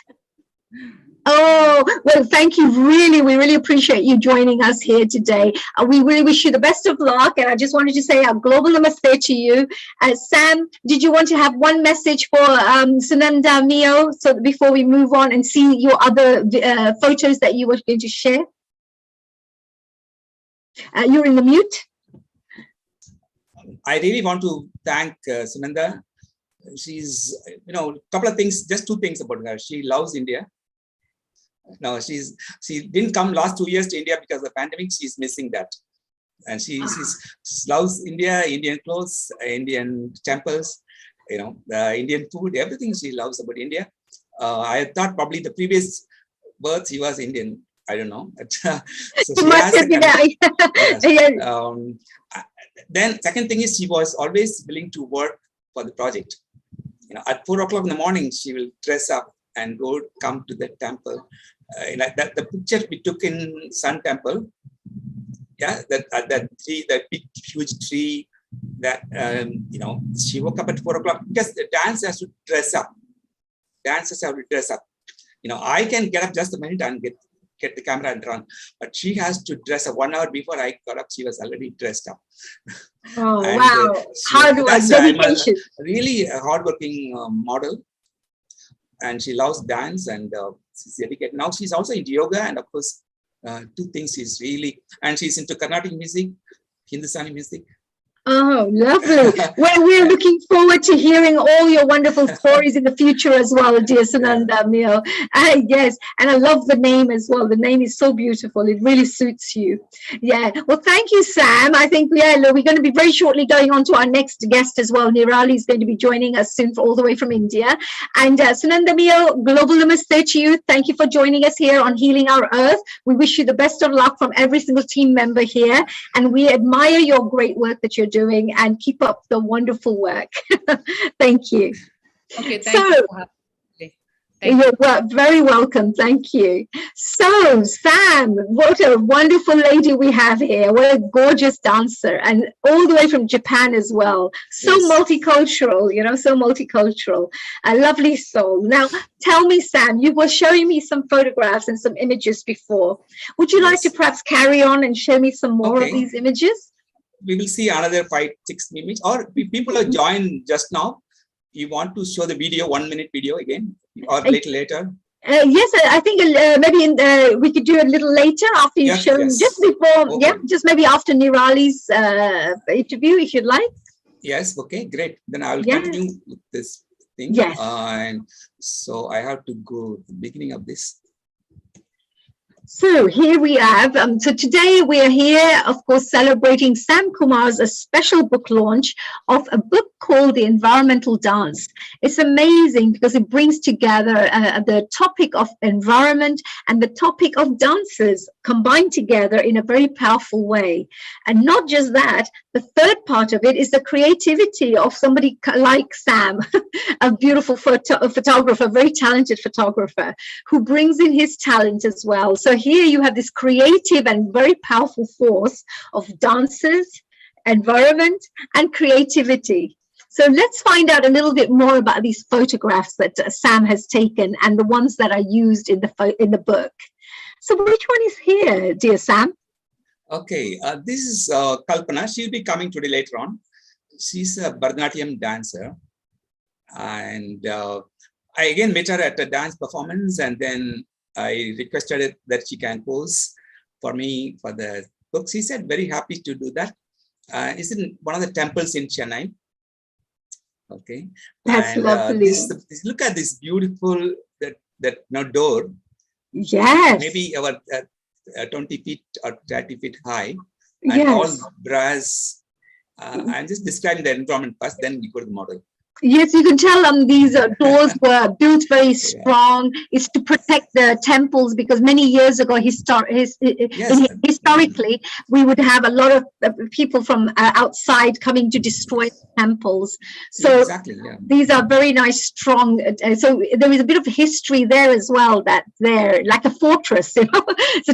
Oh, well, thank you. We really appreciate you joining us here today. We really wish you the best of luck. And I just wanted to say a global namaste to you. Sam, did you want to have one message for Sunanda Mio so before we move on and see your other photos that you were going to share? You're in the mute. I really want to thank Sunanda. She's, couple of things, just two things about her. She loves India. No, she didn't come last 2 years to India because of the pandemic. She's missing that, and she loves India, Indian clothes, Indian temples, the Indian food, everything she loves about India. I thought probably the previous birth she was Indian. I don't know. So she has then second thing is she was always willing to work for the project. At 4 o'clock in the morning she will dress up and come to the temple. The picture we took in Sun Temple, that tree, that big huge tree, that she woke up at 4 o'clock because the dancers has to dress up. Dancers have to dress up. I can get up just a minute and get the camera and run, but she has to dress up. 1 hour before I got up, she was already dressed up. Oh, and, wow! Hard work, dedication. Really a hardworking model. And she loves dance and she's dedicated. Now she's also into yoga, and of course, two things she's really, and she's into Carnatic music, Hindustani music. Oh, lovely. Well, we're looking forward to hearing all your wonderful stories in the future as well, dear Sunanda Mio. Yes, and I love the name as well. The name is so beautiful. It really suits you. Yeah. Well, thank you, Sam. I think we're going to be very shortly going on to our next guest as well. Nirali is going to be joining us soon all the way from India. And Sunanda Mio, global namaste to you. Thank you for joining us here on Healing Our Earth. We wish you the best of luck from every single team member here. And we admire your great work that you're doing, and keep up the wonderful work. Thank you. Okay, thank you. You're very welcome. Thank you. So, Sam, what a wonderful lady we have here. What a gorgeous dancer, and all the way from Japan as well. So multicultural, so multicultural. A lovely soul. Now, tell me, Sam, you were showing me some photographs and some images before. Would you like to perhaps carry on and show me some more of these images? We will see another 5-6 images, or people have joined just now. You want to show the video, 1 minute video again, or little later? Yes, I think maybe we could do a little later after you've shown, just before, just maybe after Nirali's interview, if you'd like. Yes, okay, great. Then I will continue with this thing. Yes. And so I have to go to the beginning of this. So here we have, so today we are here, of course, celebrating Sam Kumar's special book launch of a book called The Environmental Dance. It's amazing because it brings together the topic of environment and the topic of dances combined together in a very powerful way. And not just that, the third part of it is the creativity of somebody like Sam, a beautiful photographer, a very talented photographer, who brings in his talent as well. So here you have this creative and very powerful force of dances, environment, and creativity. So let's find out a little bit more about these photographs that Sam has taken and the ones that are used in the book. So which one is here, dear Sam? Okay, this is Kalpana. She'll be coming today later on. She's a Bharatnatyam dancer. And I again met her at a dance performance, and then I requested that she can pose for me for the book. She said very happy to do that. It's in one of the temples in Chennai. Okay, That's and lovely. Look at this beautiful door. Yes. Maybe about 20 feet or 30 feet high, and Yes. all brass. I'm just describing the environment first, then we go to the model. Yes, you can tell these doors were built very strong. It's to protect the temples, because many years ago, historically, we would have a lot of people from outside coming to destroy temples. So exactly, yeah. These are very nice, strong. So there is a bit of history there as well. That they're like a fortress, So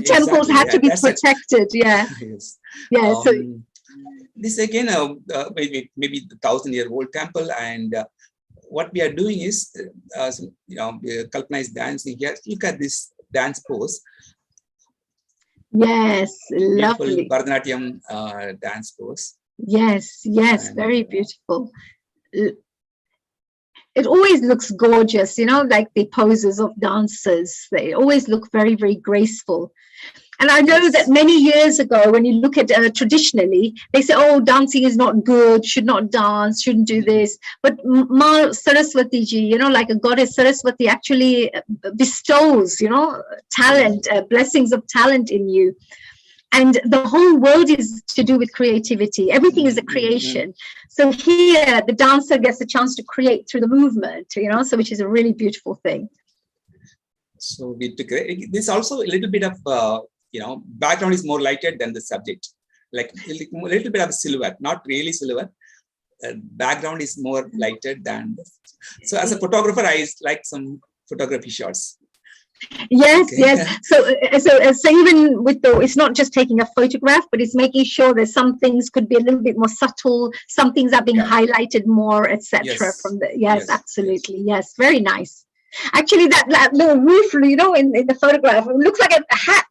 temples have to be protected. Yeah. Yes. Yeah. This again, maybe the 1,000-year-old temple, and what we are doing is, Kalpana is dancing here. Look at this dance pose. Yes, lovely. Bharatnatyam dance pose. Yes, and very beautiful. It always looks gorgeous, like the poses of dancers. They always look very, very graceful. And I know that many years ago, when you look at traditionally, they say, oh, dancing is not good, should not dance, shouldn't do this. But Ma Saraswati ji, like a goddess Saraswati actually bestows, talent, blessings of talent in you. And the whole world is to do with creativity. Everything is a creation. So here, the dancer gets a chance to create through the movement, so which is a really beautiful thing. So we took this also a little bit of, background is more lighted than the subject, like a little bit of a silhouette, not really silhouette. Background is more lighted than this. So as a photographer, I like some photography shots. Yes, yes. So even with it's not just taking a photograph, but it's making sure that some things could be a little bit more subtle, some things are being highlighted more, etc. From the absolutely, yes, very nice. Actually, that little roof, in the photograph, it looks like a hat.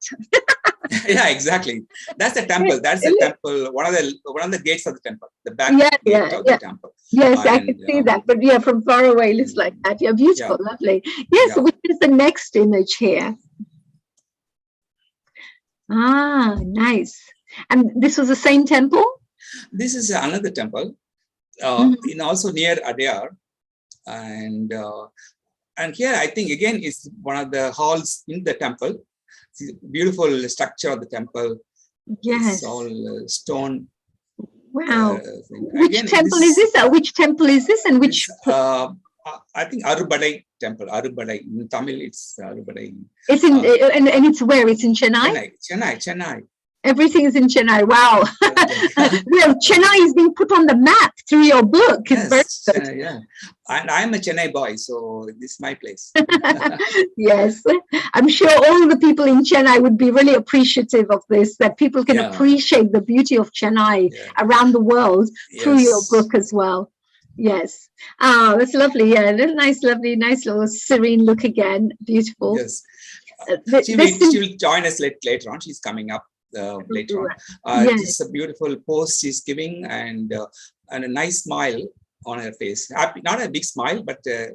Yeah, exactly. That's the temple. That's the temple. One of the gates of the temple. The back gate of the temple. Yes, I can see that. But yeah, from far away, it looks like that. Yeah, beautiful, lovely. Yes, which is the next image here? Ah, nice. And this was the same temple? This is another temple, also near Adyar, and here I think again is one of the halls in the temple. It's beautiful structure of the temple. Yes, it's all stone. Wow. Which temple is this? Which temple is this? And which? I think Arubadai temple. Arubadai in Tamil, it's Arubadai. It's in and it's where? It's in Chennai. Chennai. Everything is in Chennai. Wow. Well, Chennai is being put on the map through your book. Yes, yeah. And I'm a Chennai boy, so this is my place. Yes. I'm sure all the people in Chennai would be really appreciative of this, that people can appreciate the beauty of Chennai around the world through your book as well. Yes. Ah, that's lovely. Yeah, nice, lovely, nice little serene look again. Beautiful. Yes. She will join us later on. She's coming up. Later on, it's a beautiful pose she's giving, and a nice smile on her face. Happy, not a big smile, but a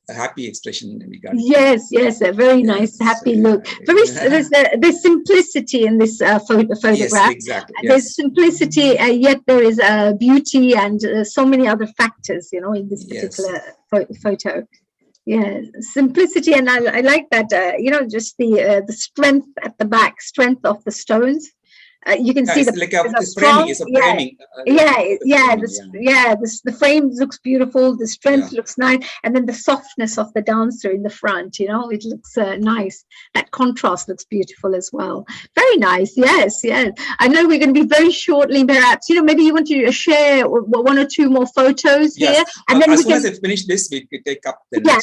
happy expression in regard. Yes, a very nice, happy look. There's simplicity in this photograph. Yes, exactly. There's simplicity, yet there is beauty and so many other factors, in this particular photo. Yeah, simplicity, and I like that. Just the strength at the back, strength of the stones. You can see the framing is a framing. The frame looks beautiful. The strength looks nice, and then the softness of the dancer in the front. It looks nice. That contrast looks beautiful as well. Very nice. Yes. I know we're going to be very shortly. Perhaps maybe you want to share one or two more photos here, and then as soon as I finish this, we could take up.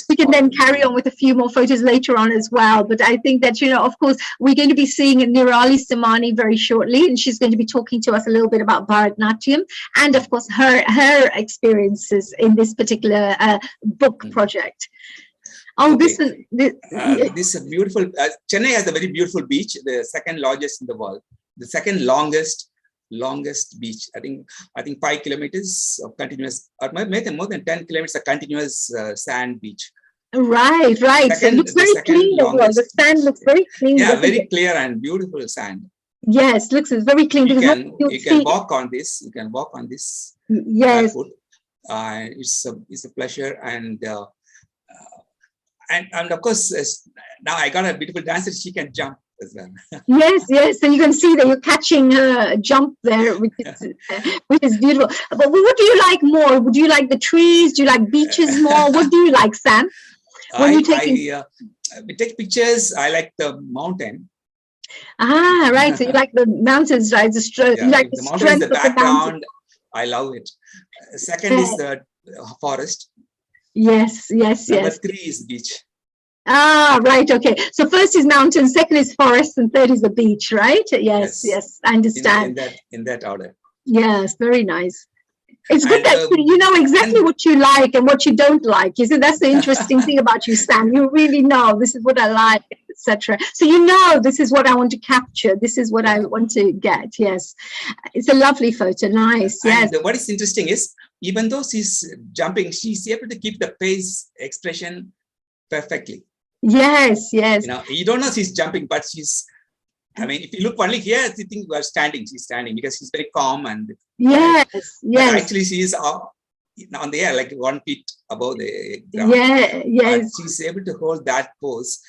We can then carry on with a few more photos later on as well. But I think that of course, we're going to be seeing Nirali Samani very shortly. And she's going to be talking to us a little bit about Bharatnatyam and, of course, her experiences in this particular book project. Oh, Okay. this This is beautiful. Chennai has a very beautiful beach, the second largest in the world, the second longest beach. I think 5 kilometers of continuous, or maybe more than 10 kilometers of continuous sand beach. right. So it looks The very second clean as well. The longest. sand looks very clean. Yeah, doesn't very it? clear and beautiful sand. Yes, looks very clean. You because can you'll you can see- walk on this. You can walk on this Yes, barefoot. It's a pleasure, and of course now I got a beautiful dancer. She can jump as well. yes. And you can see that you're catching her jump there, which is beautiful. But what do you like more? Would you like the trees? Do you like beaches more? What do you like, Sam? When you We take pictures. I like the mountain. Ah, right. So you like the mountains, right? Yeah, You like the the mountain is strength the of the mountain. background. I love it. Second is the forest. Yes. Number 3 is beach. Ah, right. Okay. So first is mountain, second is forest, and third is the beach, right? Yes. I understand. In that order. Yes, very nice. It's good And, that you know exactly what you like and what you don't like. You see, that's the interesting thing about you, Sam. You really know this is what I like, etc. So you know this is what I want to capture. This is what I want to get. Yes, it's a lovely photo. Nice. Yes. And what is interesting is, even though she's jumping, she's able to keep the face expression perfectly. Yes. You don't know she's jumping, but she's. I mean, if you look only here, you think you are standing. She's standing because she's very calm and. Yes. But actually, she is on the air, like 1 feet above the ground. Yes. But she's able to hold that pose,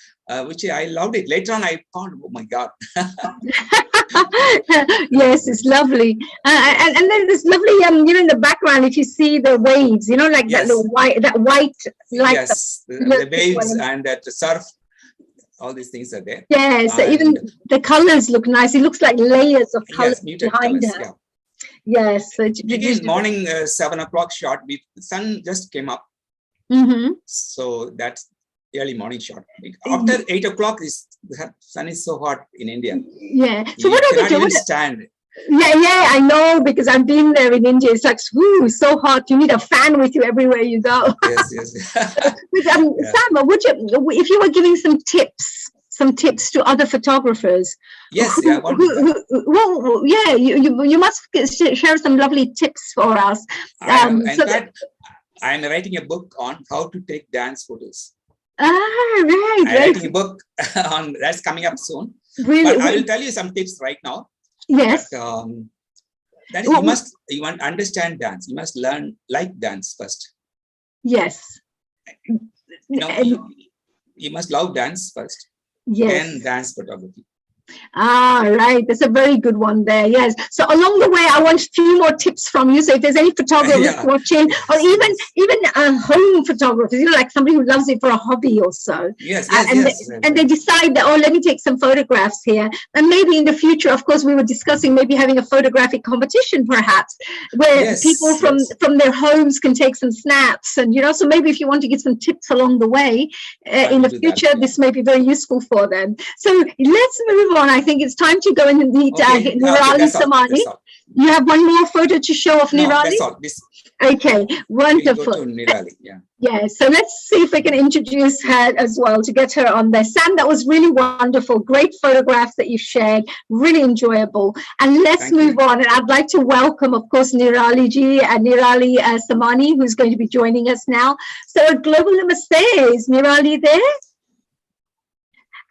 which I loved it. Later on, I found, oh my God. Yes, it's lovely. And then this lovely, in the background, if you see the waves, like Yes. that white, like Yes, the waves and that surf. All these things are there. Yes, even the colors look nice. It looks like layers of colors muted behind colors, her. yeah. Yes. So Again, morning 7 o'clock shot. The sun just came up, so that's early morning shot. After 8 o'clock, the sun is so hot in India. Yeah. So You what are we cannot even doing? stand. Yeah, I know, because I've been there in India. It's like, it's so hot. You need a fan with you everywhere you go. Yes. Sam, if you were giving some tips to other photographers. Yes, you must share some lovely tips for us. In fact, I'm writing a book on how to take dance photos. Right. I'm writing a book on that's coming up soon. Really? But I will tell you some tips right now. Yes. That is, you want to understand dance. You must learn dance first. Yes. You must love dance first. Yes. Then dance photography. Right. That's a very good one there. Yes. So along the way, I want a few more tips from you. So if there's any photographers watching, or even home photographers, like somebody who loves it for a hobby or so. Yes. And they decide that, let me take some photographs here. And maybe in the future, of course, we were discussing maybe having a photographic competition, perhaps, where people from their homes can take some snaps. And, so maybe if you want to get some tips along the way in the future, this may be very useful for them. So let's move on. I think it's time to go and meet Nirali Samani. You have one more photo to show of Nirali? That's all. Okay, wonderful. We'll go to Nirali, Yeah, so let's see if we can introduce her as well to get her on there. Sam, that was really wonderful. Great photographs that you shared. Really enjoyable. And let's move on. And I'd like to welcome, of course, Nirali ji and Nirali Samani, who's going to be joining us now. So Global Namaste, is Nirali there?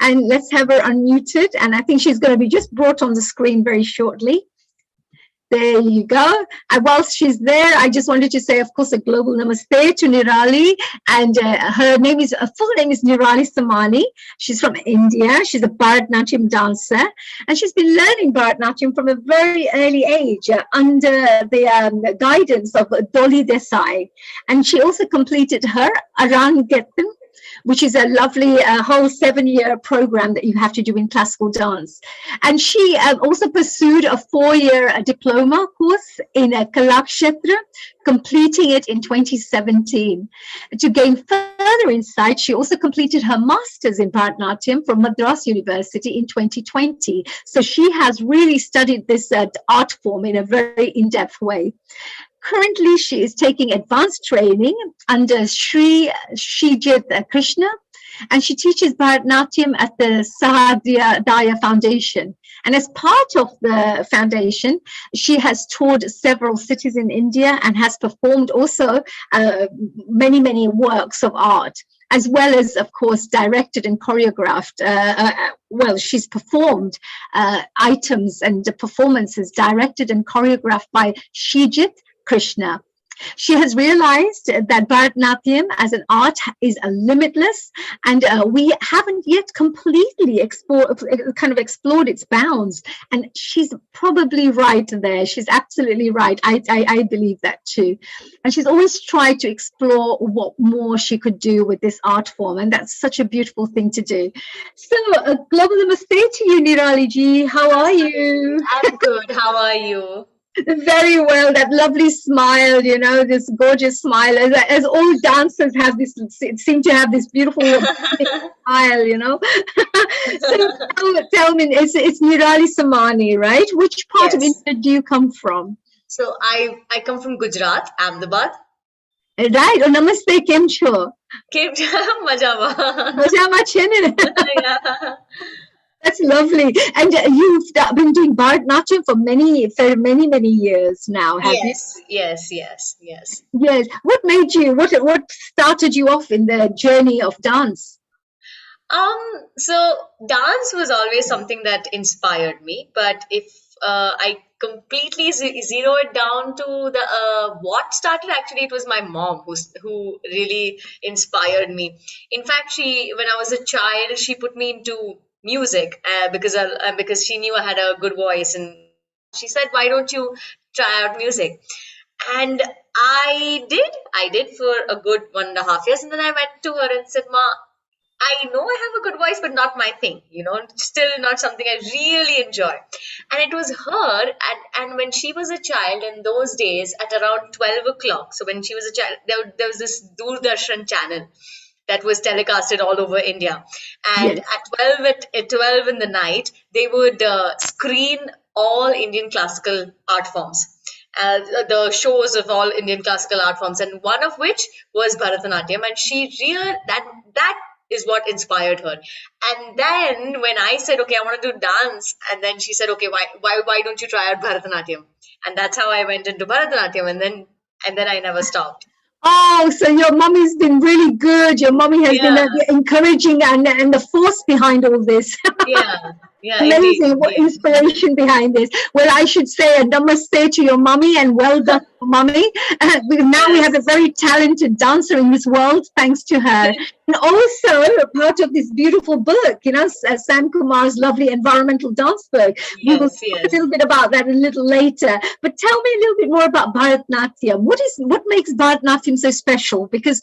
And let's have her unmuted. And I think she's going to be just brought on the screen very shortly. There you go. And whilst she's there, I just wanted to say, of course, a global namaste to Nirali. And her full name is Nirali Samani. She's from India. She's a Bharatnatyam dancer. And she's been learning Bharatnatyam from a very early age under the guidance of Dolly Desai. And she also completed her Arangetam, which is a lovely whole 7-year program that you have to do in classical dance. And she also pursued a 4-year diploma course in Kalakshetra, completing it in 2017. To gain further insight, she also completed her master's in Bharatnatyam from Mudras University in 2020. So she has really studied this art form in a very in-depth way. Currently, she is taking advanced training under Sri Shijit Krishna and she teaches Bharatnatyam at the Sahadaya Foundation. And as part of the foundation, she has toured several cities in India and has performed also many, many works of art, as well as, of course, directed and choreographed. Well, she's performed items and performances directed and choreographed by Shijit Krishna. She has realized that Bharatnatyam as an art is limitless, and we haven't yet completely explored its bounds. And she's probably right there. She's absolutely right. I believe that too. And she's always tried to explore what more she could do with this art form, and that's such a beautiful thing to do. So, global namaste to you, Nirali ji. How are you? I'm good. How are you? Very well. That lovely smile, you know, this gorgeous smile. As all dancers have this, seem to have this beautiful smile, you know. So tell me, it's Nirali Samani, right? Which part of India do you come from? So I come from Gujarat, Ahmedabad. Right. Oh, namaste. Kem cho? Kem cho? Majama. Majama chene. That's lovely. And you've been doing Bharatnatyam for many years now, have you? Yes. Yes. What made you, what started you off in the journey of dance? So dance was always something that inspired me, but if I completely zero it down to the what started, actually it was my mom who really inspired me. In fact, when I was a child, she put me into music because she knew I had a good voice, and she said, why don't you try out music? And I did for a good 1.5 years, and then I went to her and said, Ma, I know I have a good voice, but not my thing, you know, still not something I really enjoy. And it was her, and when she was a child in those days at around 12 o'clock, so when she was a child, there was this Doordarshan channel that was telecasted all over India. And at 12 in the night, they would screen all Indian classical art forms, the shows of all Indian classical art forms, and one of which was Bharatnatyam. And that is what inspired her. And then when I said, okay, I want to do dance, and then she said, okay, why don't you try out Bharatnatyam? And that's how I went into Bharatnatyam, and then I never stopped. Oh, so your mommy's been really good. Your mommy has been encouraging and the force behind all this. Yeah, amazing. What inspiration behind this? Well, I should say a namaste to your mommy and well done, mommy. Now we have a very talented dancer in this world, thanks to her. And also a part of this beautiful book, you know, Sam Kumar's lovely environmental dance book. We will talk a little bit about that a little later. But tell me a little bit more about Bharatnatyam. What makes Bharatnatyam so special? Because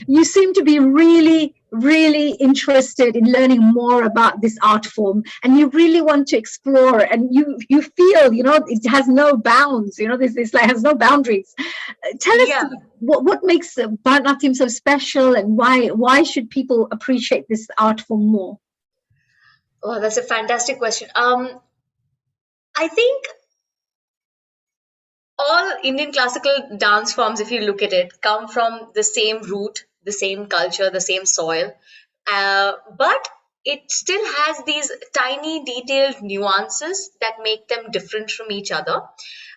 you seem to be really, really interested in learning more about this art form, and you really want to explore, and you feel, you know, it has no bounds, you know, this like has no boundaries. Tell us what makes Bharatnatyam so special, and why should people appreciate this art form more? Oh, that's a fantastic question. I think all Indian classical dance forms, if you look at it, come from the same root, the same culture, the same soil, but it still has these tiny detailed nuances that make them different from each other.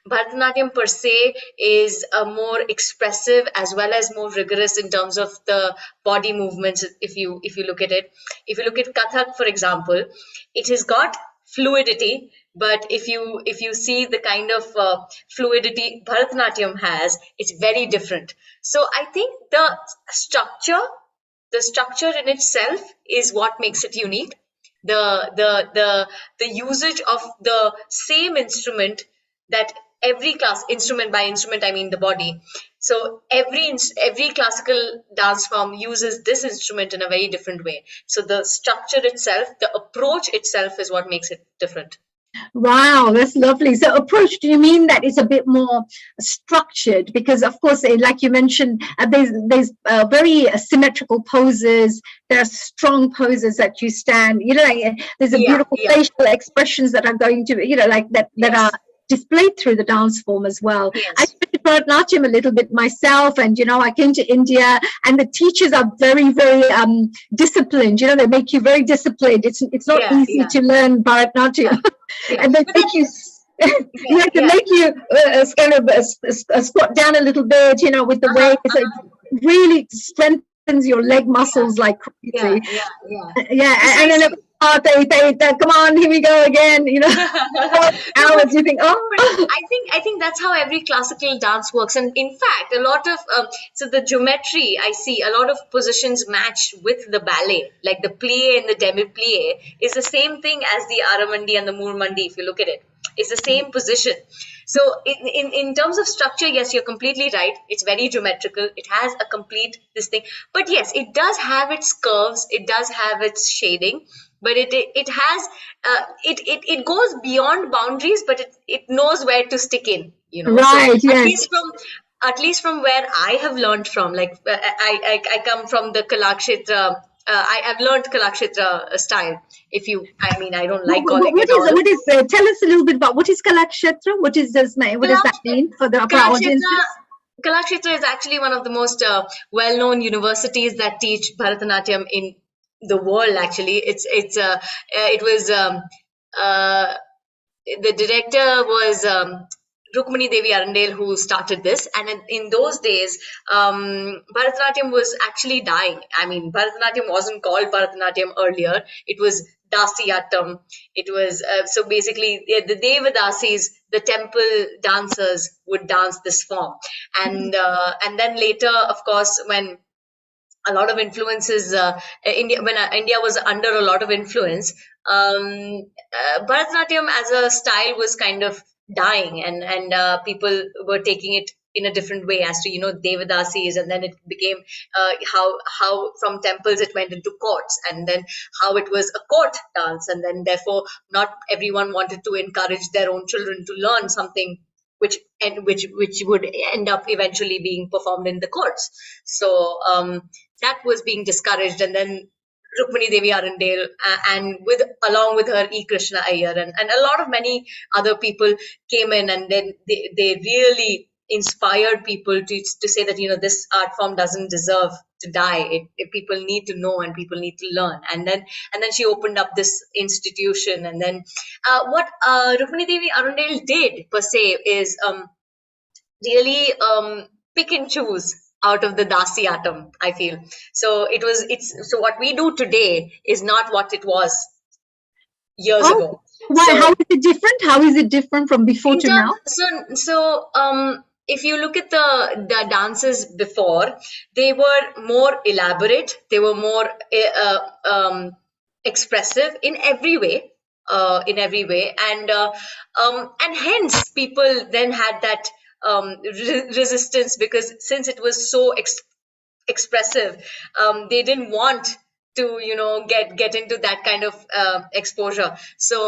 Bharatanatyam per se is more expressive as well as more rigorous in terms of the body movements. If you look at it, if you look at Kathak, for example, it has got fluidity, but if you see the kind of fluidity Bharatanatyam has, it's very different. So I think the structure in itself is what makes it unique. The usage of the same instrument, that every instrument, by instrument I mean the body. So every classical dance form uses this instrument in a very different way. So the structure itself, the approach itself is what makes it different. Wow, that's lovely. So approach, do you mean that it's a bit more structured? Because of course, like you mentioned, there's very symmetrical poses. There are strong poses that you stand, you know, like, there's a beautiful facial expressions that are going to, you know, like that are displayed through the dance form as well. Yes. Bharatnatyam a little bit myself, and I came to India, and the teachers are very, very disciplined. They make you very disciplined. It's not easy to learn Bharatnatyam, and they make you. You have to make you kind of squat down a little bit, with the weight. So it really strengthens your leg muscles like crazy. And then come on, here we go again. Hours. You think, I think that's how every classical dance works. And in fact, a lot of so the geometry, I see a lot of positions match with the ballet, like the plie and the demi plie is the same thing as the Aramandi and the Moormandi. If you look at it, it's the same position. So in terms of structure, yes, you're completely right. It's very geometrical. It has a complete this thing. But yes, it does have its curves. It does have its shading. But it has it goes beyond boundaries, but it knows where to stick in. Right. So yes. At least from where I have learned from, like I come from the Kalakshetra. I've learned Kalakshetra style. I don't like calling it all. What is? Tell us a little bit about what is Kalakshetra. What does that mean for the upper audiences? Kalakshetra is actually one of the most well-known universities that teach Bharatanatyam in the world. Actually, the director was Rukmani Devi Arundel, who started this, and in those days, Bharatanatyam was actually dying. Bharatanatyam wasn't called Bharatanatyam earlier; it was Dasiyatam. It was so basically the Devadasis, the temple dancers, would dance this form, and then later, of course, when a lot of influences, India was under a lot of influence, Bharatanatyam as a style was kind of dying, and people were taking it in a different way as to Devadasis, and then it became how from temples it went into courts, and then how it was a court dance, and then therefore not everyone wanted to encourage their own children to learn something which would end up eventually being performed in the courts. So that was being discouraged, and then Rukmani Devi Arundel and along with her E. Krishna Iyer and a lot of many other people came in, and then they really inspired people to say that this art form doesn't deserve to die. People need to know and people need to learn, and then she opened up this institution. And then what Rukmani Devi Arundel did per se is really pick and choose out of the Dasiyatam, I feel. So so what we do today is not what it was years ago. How is it different? How is it different from before to now? So if you look at the dances before, they were more elaborate. They were more expressive in every way. And hence people then had that resistance, because since it was so expressive, they didn't want to get into that kind of exposure. So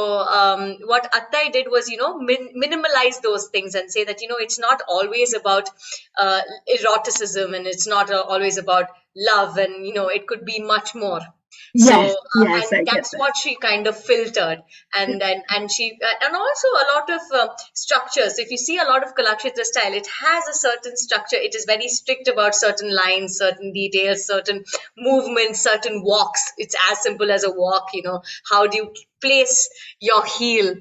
what Attai did was minimalize those things and say that it's not always about eroticism, and it's not always about love, and it could be much more. Yes, and that's what she kind of filtered, and also a lot of structures. If you see a lot of Kalakshetra style, it has a certain structure. It is very strict about certain lines, certain details, certain movements, certain walks. It's as simple as a walk. How do you place your heel?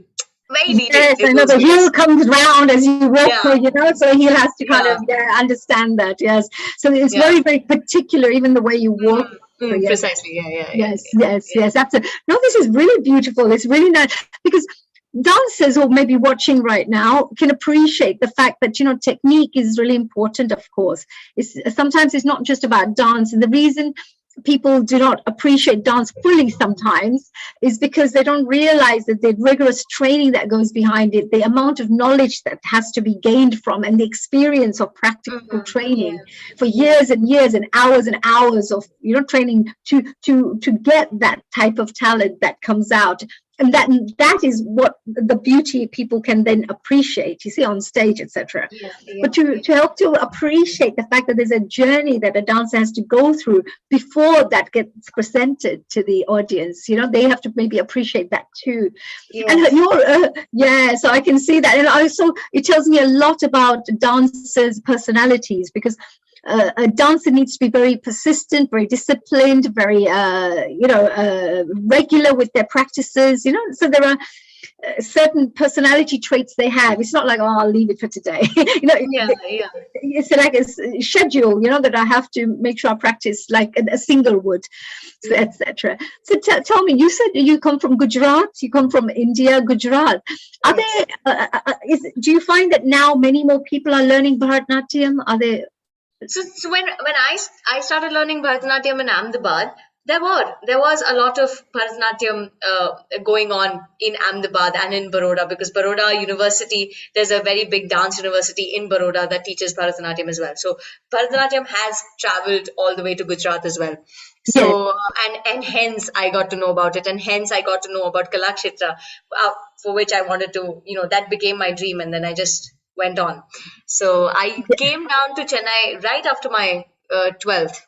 Very detailed. Yes, the heel comes round as you walk through, so he has to kind of understand that. Yes, so it's very, very particular, even the way you walk. Precisely. Yes. Absolutely. No, this is really beautiful. It's really nice, because dancers, or maybe watching right now, can appreciate the fact that technique is really important. Of course, sometimes it's not just about dance, and the reason people do not appreciate dance fully sometimes is because they don't realize that the rigorous training that goes behind it, the amount of knowledge that has to be gained from, and the experience of practical training for years and years and hours of training to get that type of talent that comes out. and that is what the beauty people can then appreciate, you see, on stage, etc. But to help to appreciate the fact that there's a journey that a dancer has to go through before that gets presented to the audience, you know, they have to maybe appreciate that too. And you're so I can see that. And also it tells me a lot about dancers' personalities, because a dancer needs to be very persistent, very disciplined, very regular with their practices, you know. So there are certain personality traits they have. It's not like, oh, I'll leave it for today. It's like a schedule, you know, that I have to make sure I practice like a single would, etc. So tell me, you said you come from Gujarat, you come from India, Gujarat. Are there do you find that now many more people are learning Bharatnatyam? Are there? So when I started learning Bharatnatyam in Ahmedabad, there was a lot of Bharatnatyam going on in Ahmedabad and in Baroda, because Baroda University, there's a very big dance university in Baroda that teaches Bharatnatyam as well. So Bharatnatyam has traveled all the way to Gujarat as well. So and hence I got to know about it, and hence I got to know about Kalakshetra, for which I wanted to, you know, that became my dream, and then I just went on. So I came down to Chennai right after my 12th,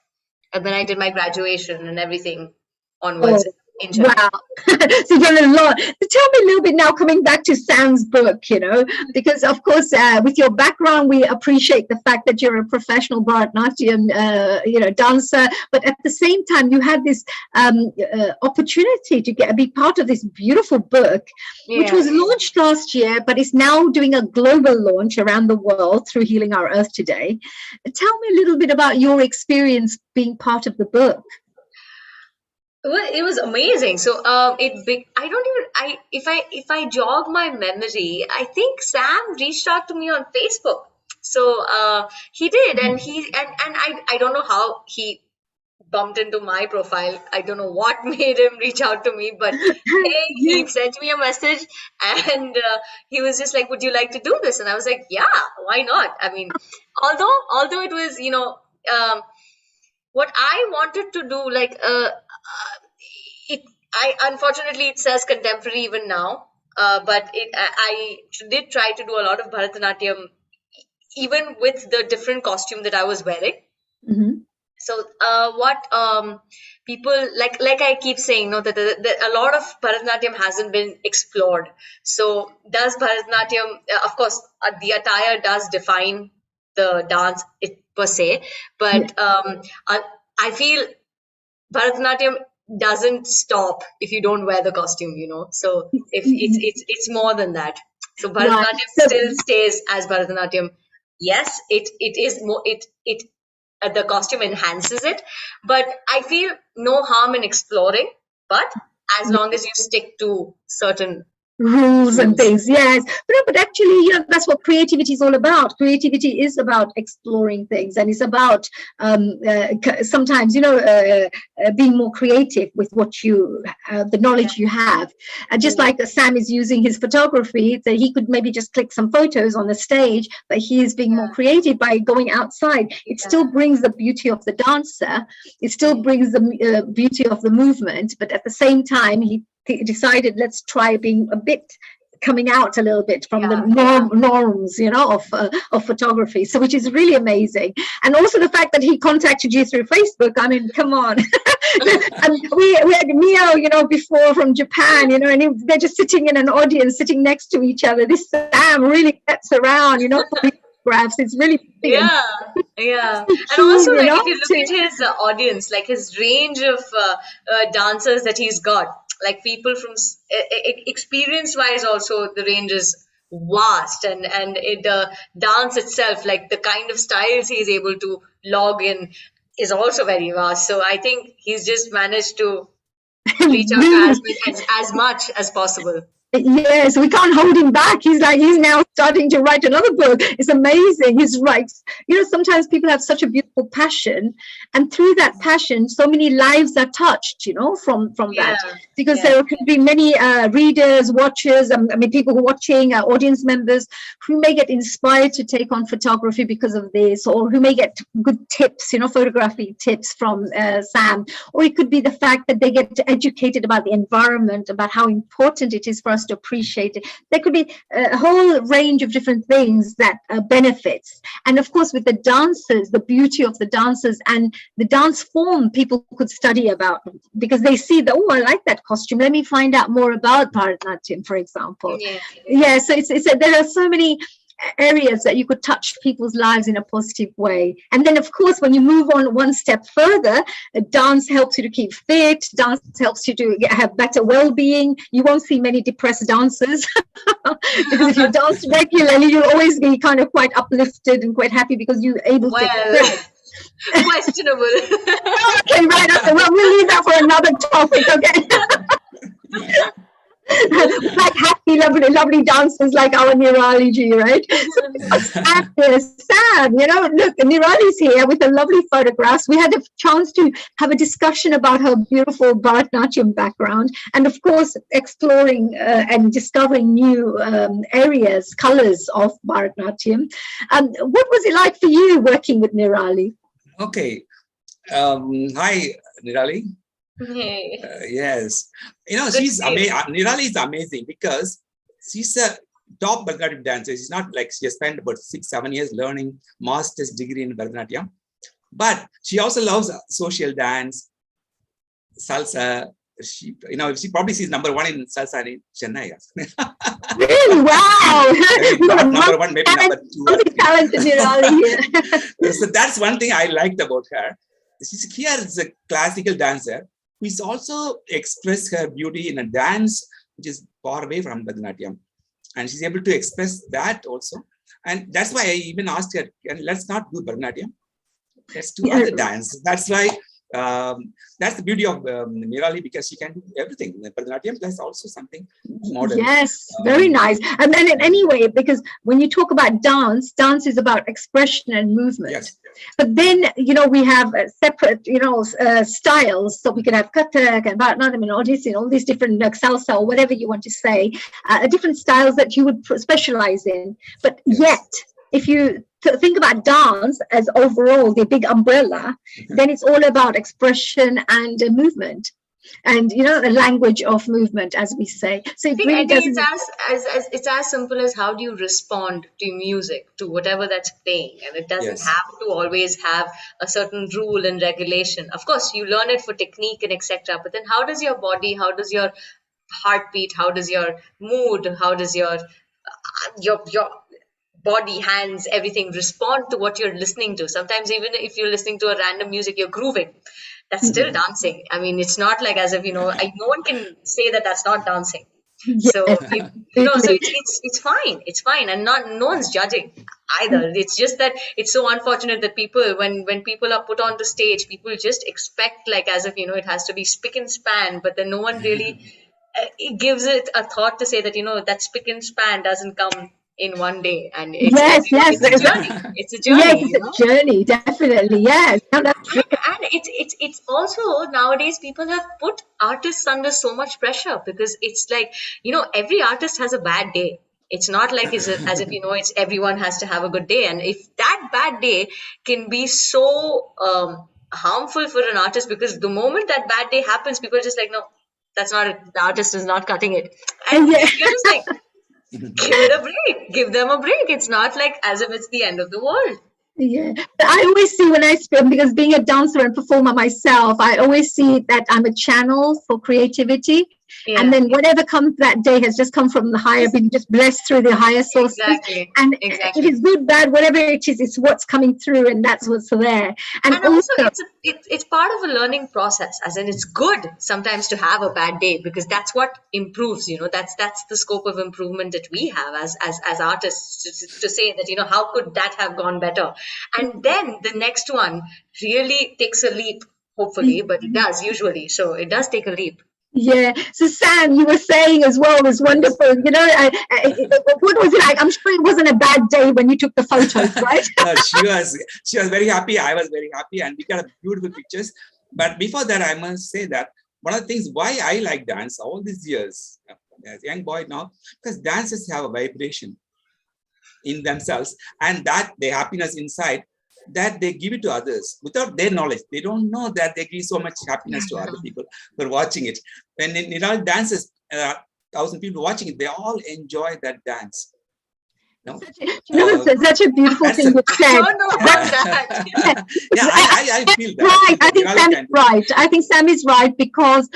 and then I did my graduation and everything onwards. Wow. So you've done a lot. So tell me a little bit now, coming back to Sam's book, you know, because of course, with your background, we appreciate the fact that you're a professional Bharatnatyam, dancer, but at the same time, you had this opportunity to be part of this beautiful book, which was launched last year, but is now doing a global launch around the world through Healing Our Earth Today. Tell me a little bit about your experience being part of the book. Well, it was amazing. So if I jog my memory, I think Sam reached out to me on Facebook. So he did, and I don't know how he bumped into my profile. I don't know what made him reach out to me, but he sent me a message, and he was just like, "Would you like to do this?" And I was like, "Yeah, why not?" I mean, although it was, you know, what I wanted to do, like unfortunately it says contemporary even now, but I did try to do a lot of Bharatanatyam, even with the different costume that I was wearing. So what people like I keep saying, no, that a lot of Bharatanatyam hasn't been explored. So does Bharatanatyam, of course, the attire does define the dance per se, but I feel Bharatanatyam doesn't stop if you don't wear the costume, you know. So if it's more than that. So Bharatanatyam still stays as Bharatanatyam. Yes, it is more, the costume enhances it, but I feel no harm in exploring, but as long as you stick to certain rules and things, yes. But actually, you know, that's what creativity is all about. Creativity is about exploring things, and it's about sometimes, you know, being more creative with what you, the knowledge you have. And just like Sam is using his photography, so he could maybe just click some photos on the stage, but he is being more creative by going outside. It still brings the beauty of the dancer. It still brings the beauty of the movement, but at the same time, he decided, let's try being a bit coming out a little bit from the norms, you know, of photography. So, which is really amazing. And also the fact that he contacted you through Facebook. I mean, come on. And we had Mio, you know, before from Japan, you know, and they're just sitting in an audience, sitting next to each other. This Sam really gets around, you know, photographs. It's really yeah. And also, like, if you look at his audience, like his range of dancers that he's got, like people from experience wise, also the range is vast, and the dance itself, like the kind of styles he's able to log in, is also very vast. So I think he's just managed to reach out to as much as possible. Yes, we can't hold him back. He's now starting to write another book. It's amazing. He's writes, sometimes people have such a beautiful passion, and through that passion, so many lives are touched, from that. Because there can be many readers, watchers, people who are watching, audience members who may get inspired to take on photography because of this, or who may get good tips, photography tips from Sam. Or it could be the fact that they get educated about the environment, about how important it is for us to appreciate it. There could be a whole range of different things that benefits. And of course, with the dancers, the beauty of the dancers and the dance form people could study about, because they see that, I like that costume. Let me find out more about Bharatnatyam, for example. Yeah, so there are so many areas that you could touch people's lives in a positive way. And then, of course, when you move on one step further, dance helps you to keep fit. Dance helps you to have better well-being. You won't see many depressed dancers because if you dance regularly, you'll always be kind of quite uplifted and quite happy because you're able to. Questionable. Okay, right. Well, we'll leave that for another topic. Okay. Like happy, lovely dancers like our Nirali ji, right? So, Sam, look, Nirali's here with the lovely photographs. We had a chance to have a discussion about her beautiful Bharatnatyam background, and of course, exploring and discovering new areas, colors of Bharatnatyam. What was it like for you working with Nirali? Okay. Hi, Nirali. Hey. Yes, she's amazing. Nirali is amazing because she's a top Bharatanatyam dancer. She's not like she has spent about 6-7 years learning master's degree in Bharatanatyam, but she also loves social dance, salsa. She probably sees number one in salsa in Chennai. Really? Wow! Not number one, maybe number two. Talented Nirali. So that's one thing I liked about her. She's here as a classical dancer who's also expressed her beauty in a dance which is far away from Bharatanatyam. And she's able to express that also. And that's why I even asked her, let's not do Bharatanatyam. Let's do other dance. That's why, that's the beauty of Nirali, because she can do everything. Bharatanatyam, that's also something modern. Yes, very nice. And then anyway, because when you talk about dance is about expression and movement. Yes. But then, we have separate, styles. So we can have Kathak and Bharatanatyam and Odissi and all these different, like salsa or whatever you want to say, different styles that you would specialize in. But yet, if you think about dance as overall, the big umbrella, then it's all about expression and movement. And the language of movement, as we say. So it really doesn't. It's as simple as how do you respond to music, to whatever that's playing, and it doesn't have to always have a certain rule and regulation. Of course, you learn it for technique and etc. But then, how does your body, how does your heartbeat, how does your mood, how does your body, hands, everything respond to what you're listening to? Sometimes even if you're listening to a random music, you're grooving. That's still dancing. I mean, it's not like as if, no one can say that that's not dancing. So, so it's fine. It's fine. And no one's judging either. It's just that it's so unfortunate that people, when people are put on the stage, people just expect like as if, it has to be spick and span, but then no one really gives it a thought to say that, that spick and span doesn't come in one day, and it's a journey. It's a journey. Yes, it's a journey, definitely. Yes, no, that's true. And it's also nowadays people have put artists under so much pressure because it's like every artist has a bad day. It's not like as if it's everyone has to have a good day, and if that bad day can be so harmful for an artist, because the moment that bad day happens, people are just like, no, that's not it. The artist is not cutting it, and you're just like. Give it a break. Give them a break. It's not like as if it's the end of the world. Yeah, I always see when I speak, because being a dancer and performer myself, I always see that I'm a channel for creativity. Yeah. And then whatever comes that day has just come from the higher, being just blessed through the higher sources. Exactly. And it is good, bad, whatever it is, it's what's coming through, and that's what's there. And also it's part of a learning process, as in it's good sometimes to have a bad day, because that's what improves, that's the scope of improvement that we have as artists to say that, how could that have gone better? And then the next one really takes a leap, hopefully, but it does usually. So it does take a leap. Yeah. So Sam, you were saying as well was wonderful. You know, what was it like? I'm sure it wasn't a bad day when you took the photos, right? No, she was very happy. I was very happy, and we got beautiful pictures. But before that, I must say that one of the things why I like dance all these years as a young boy now, because dances have a vibration in themselves, and that the happiness inside that they give it to others without their knowledge. They don't know that they give so much happiness to other people who are watching it. When Nirali dances, 1,000 people watching it, they all enjoy that dance. No? It's such a beautiful thing you said. I don't know about that. I feel that. Right. I think Sam is right. I think Sam is right because,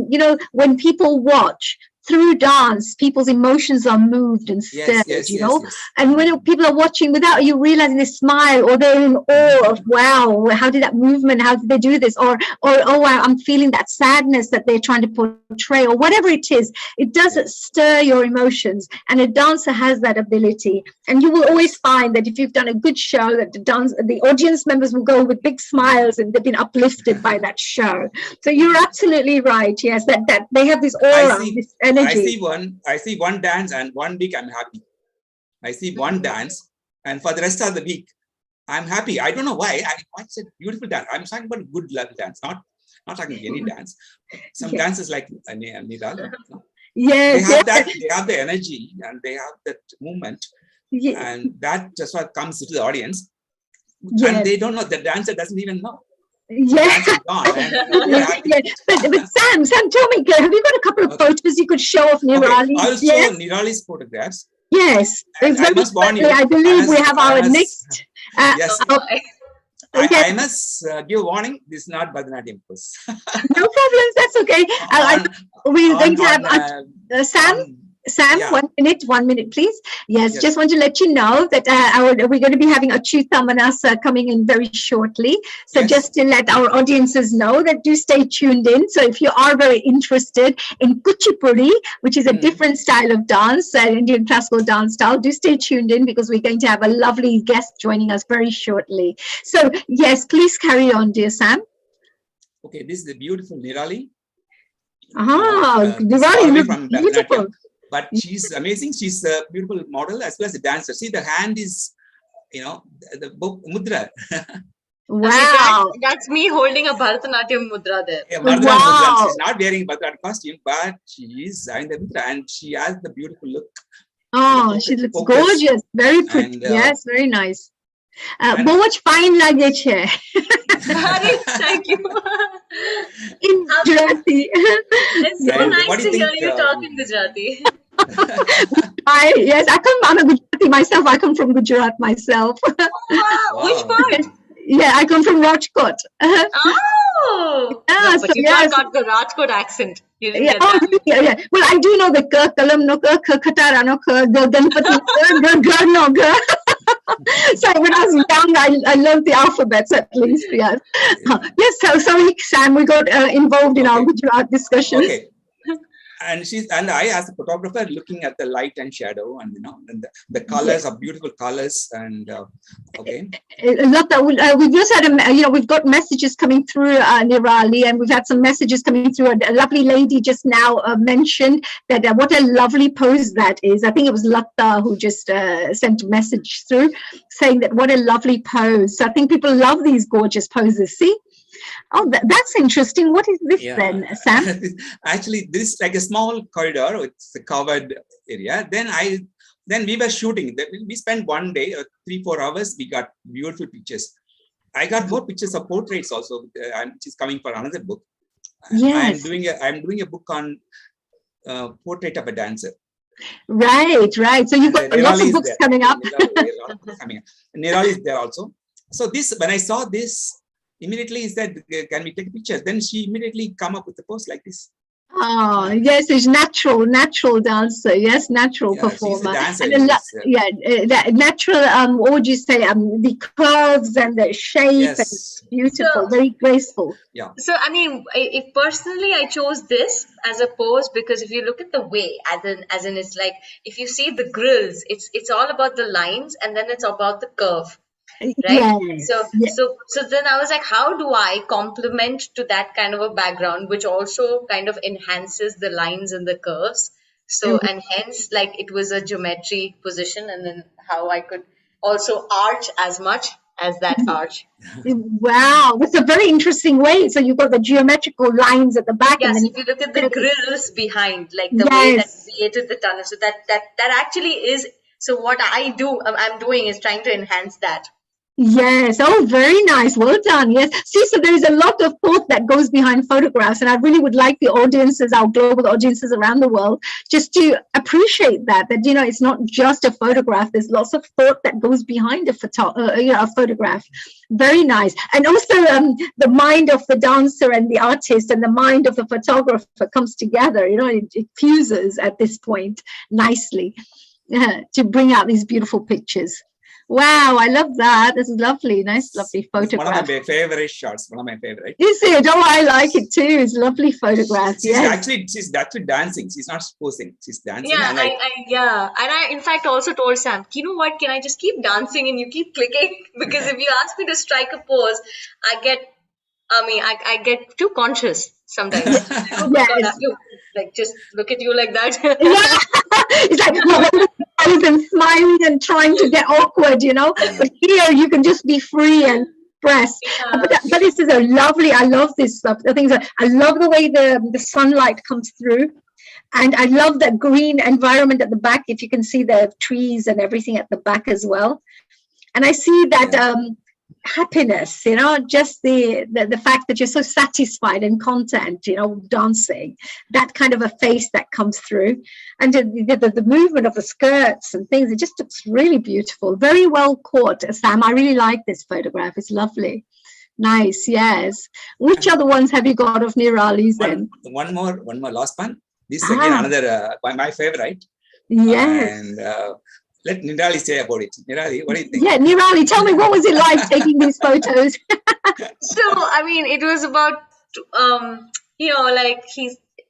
you know, when people watch through dance, people's emotions are moved and stirred, you know. And when people are watching without you realizing, they smile or they're in awe of, wow, how did that movement, how did they do this? Or oh, wow, I'm feeling that sadness that they're trying to portray or whatever it is. It does stir your emotions. And a dancer has that ability. And you will always find that if you've done a good show, that the audience members will go with big smiles and they've been uplifted by that show. So you're absolutely right. Yes, that they have this aura, this energy. I see one dance and 1 week I'm happy. I see one dance and for the rest of the week I'm happy. I don't know why. It's a beautiful dance. I'm talking about good love dance, not talking any dance. Some dances like Nirali. Yes, they have the energy and they have that movement, and that just what comes to the audience, and they don't know. The dancer doesn't even know. Yeah. But Sam, tell me, have you got a couple of photos you could show of Nirali? I'll show Nirali's photographs. Yes, I must warn you. I believe we have our next. Yes. Okay. I must give warning. This is not Bharatnatyam course. No problems. That's okay. We're going to have Sam. Sam, 1 minute, please. Yes, just want to let you know that we're going to be having Achyuta Manasa coming in very shortly. So just to let our audiences know that do stay tuned in. So if you are very interested in Kuchipudi, which is a different style of dance, Indian classical dance style, do stay tuned in because we're going to have a lovely guest joining us very shortly. So yes, please carry on, dear Sam. Okay, this is the beautiful Nirali. Nirali looks beautiful. But she's amazing. She's a beautiful model as well as a dancer. See, the hand is, the book Mudra. Wow. That's me holding a Bharatnatyam mudra there. Yeah, Mudra. She's not wearing Bharatnatyam costume, but she is in the mudra and she has the beautiful look. Oh, she looks gorgeous. Very pretty. Yes, very nice. Much fine luggage here. Thank you. In Gujarati. It's so nice to hear you talk in Gujarati. I'm a Gujarati myself. I come from Gujarat myself. Wow. Which part? Yeah, I come from Rajkot. Oh! Yeah, but you got the Rajkot accent. You didn't get that. Yeah. Well, I do know the K, Kalam no K, Khatara no K, Ganpati G, no G. So when I was young, I learned the alphabets at least. Yes. Yes. So sorry, Sam, we got involved in our Gujarat discussions. Okay. And I, as a photographer, looking at the light and shadow, and the colors are beautiful colors, and love that. We've just had we've got messages coming through, Nirali, and we've had some messages coming through. A lovely lady just now mentioned that what a lovely pose that is. I think it was Latta who just sent a message through saying that what a lovely pose. So I think people love these gorgeous poses. See. Oh, that's interesting. What is this then, Sam? Actually, this is like a small corridor. It's a covered area. Then we were shooting. We spent 1 day, 3-4 hours. We got beautiful pictures. I got more pictures of portraits also, which is coming for another book. Yes. I'm doing a book on portrait of a dancer. Right. So you've got lots of books coming up. Nirali is there also. So when I saw this, immediately he said, can we take pictures? Then she immediately come up with a pose like this. Oh, yes, it's natural dancer. Yes, natural performer. She's a dancer. That natural, what would you say? The curves and the shape. Yes. And beautiful, very graceful. Yeah. So, I mean, if personally I chose this as a pose because if you look at the way, as in it's like, if you see the grills, it's all about the lines and then it's about the curve. right? Yes. So Yes. so then I was like, how do I complement to that kind of a background, which also kind of enhances the lines and the curves? So, and hence, like, it was a geometry position, and then how I could also arch as much as that arch. Wow, that's a very interesting way. So you've got the geometrical lines at the back, and Yes, then if you look at the grills behind, like the way that yes, created the tunnel, so that actually is. So what I'm doing is trying to enhance that. yes. Oh, very nice. Well done. Yes. See, so there is a lot of thought that goes behind photographs, and I really would like the audiences, our global audiences around the world, just to appreciate that you know, it's not just a photograph. There's lots of thought that goes behind a photograph. Very nice. And also, the mind of the dancer and the artist and the mind of the photographer comes together. You know, it fuses at this point nicely to bring out these beautiful pictures. Wow, I love that. This is lovely. Nice, lovely It's one photograph. of my favorite shots. One of my favorite. Is it? Oh, I like it too. It's a lovely photograph. She's Yes. she's actually dancing. She's not posing. She's dancing. Yeah, And like, and I in fact also told Sam, you know what? Can I just keep dancing and you keep clicking? Because if you ask me to strike a pose, I get too conscious sometimes. Oh my God, Yes. like just look at you like that. It's like and smiling and trying to get awkward, you know. But here you can just be free and express. But this is a lovely. I love this stuff. I think I love the way the sunlight comes through. And I love that green environment at the back. If you can see the trees and everything at the back as well. And I see that happiness, you know, just the fact that you're so satisfied and content, you know, dancing, that kind of a face that comes through. And the movement of the skirts and things, it just looks really beautiful. Very well caught, Sam. I really like this photograph. It's lovely. Nice, yes. Which other ones have you got of Nirali's then? one more last one. This is again another my favorite. Yes. And let Nirali say about it. Nirali, what do you think? Yeah, Nirali, tell me, what was it like taking these photos? So I mean, it was about you know, like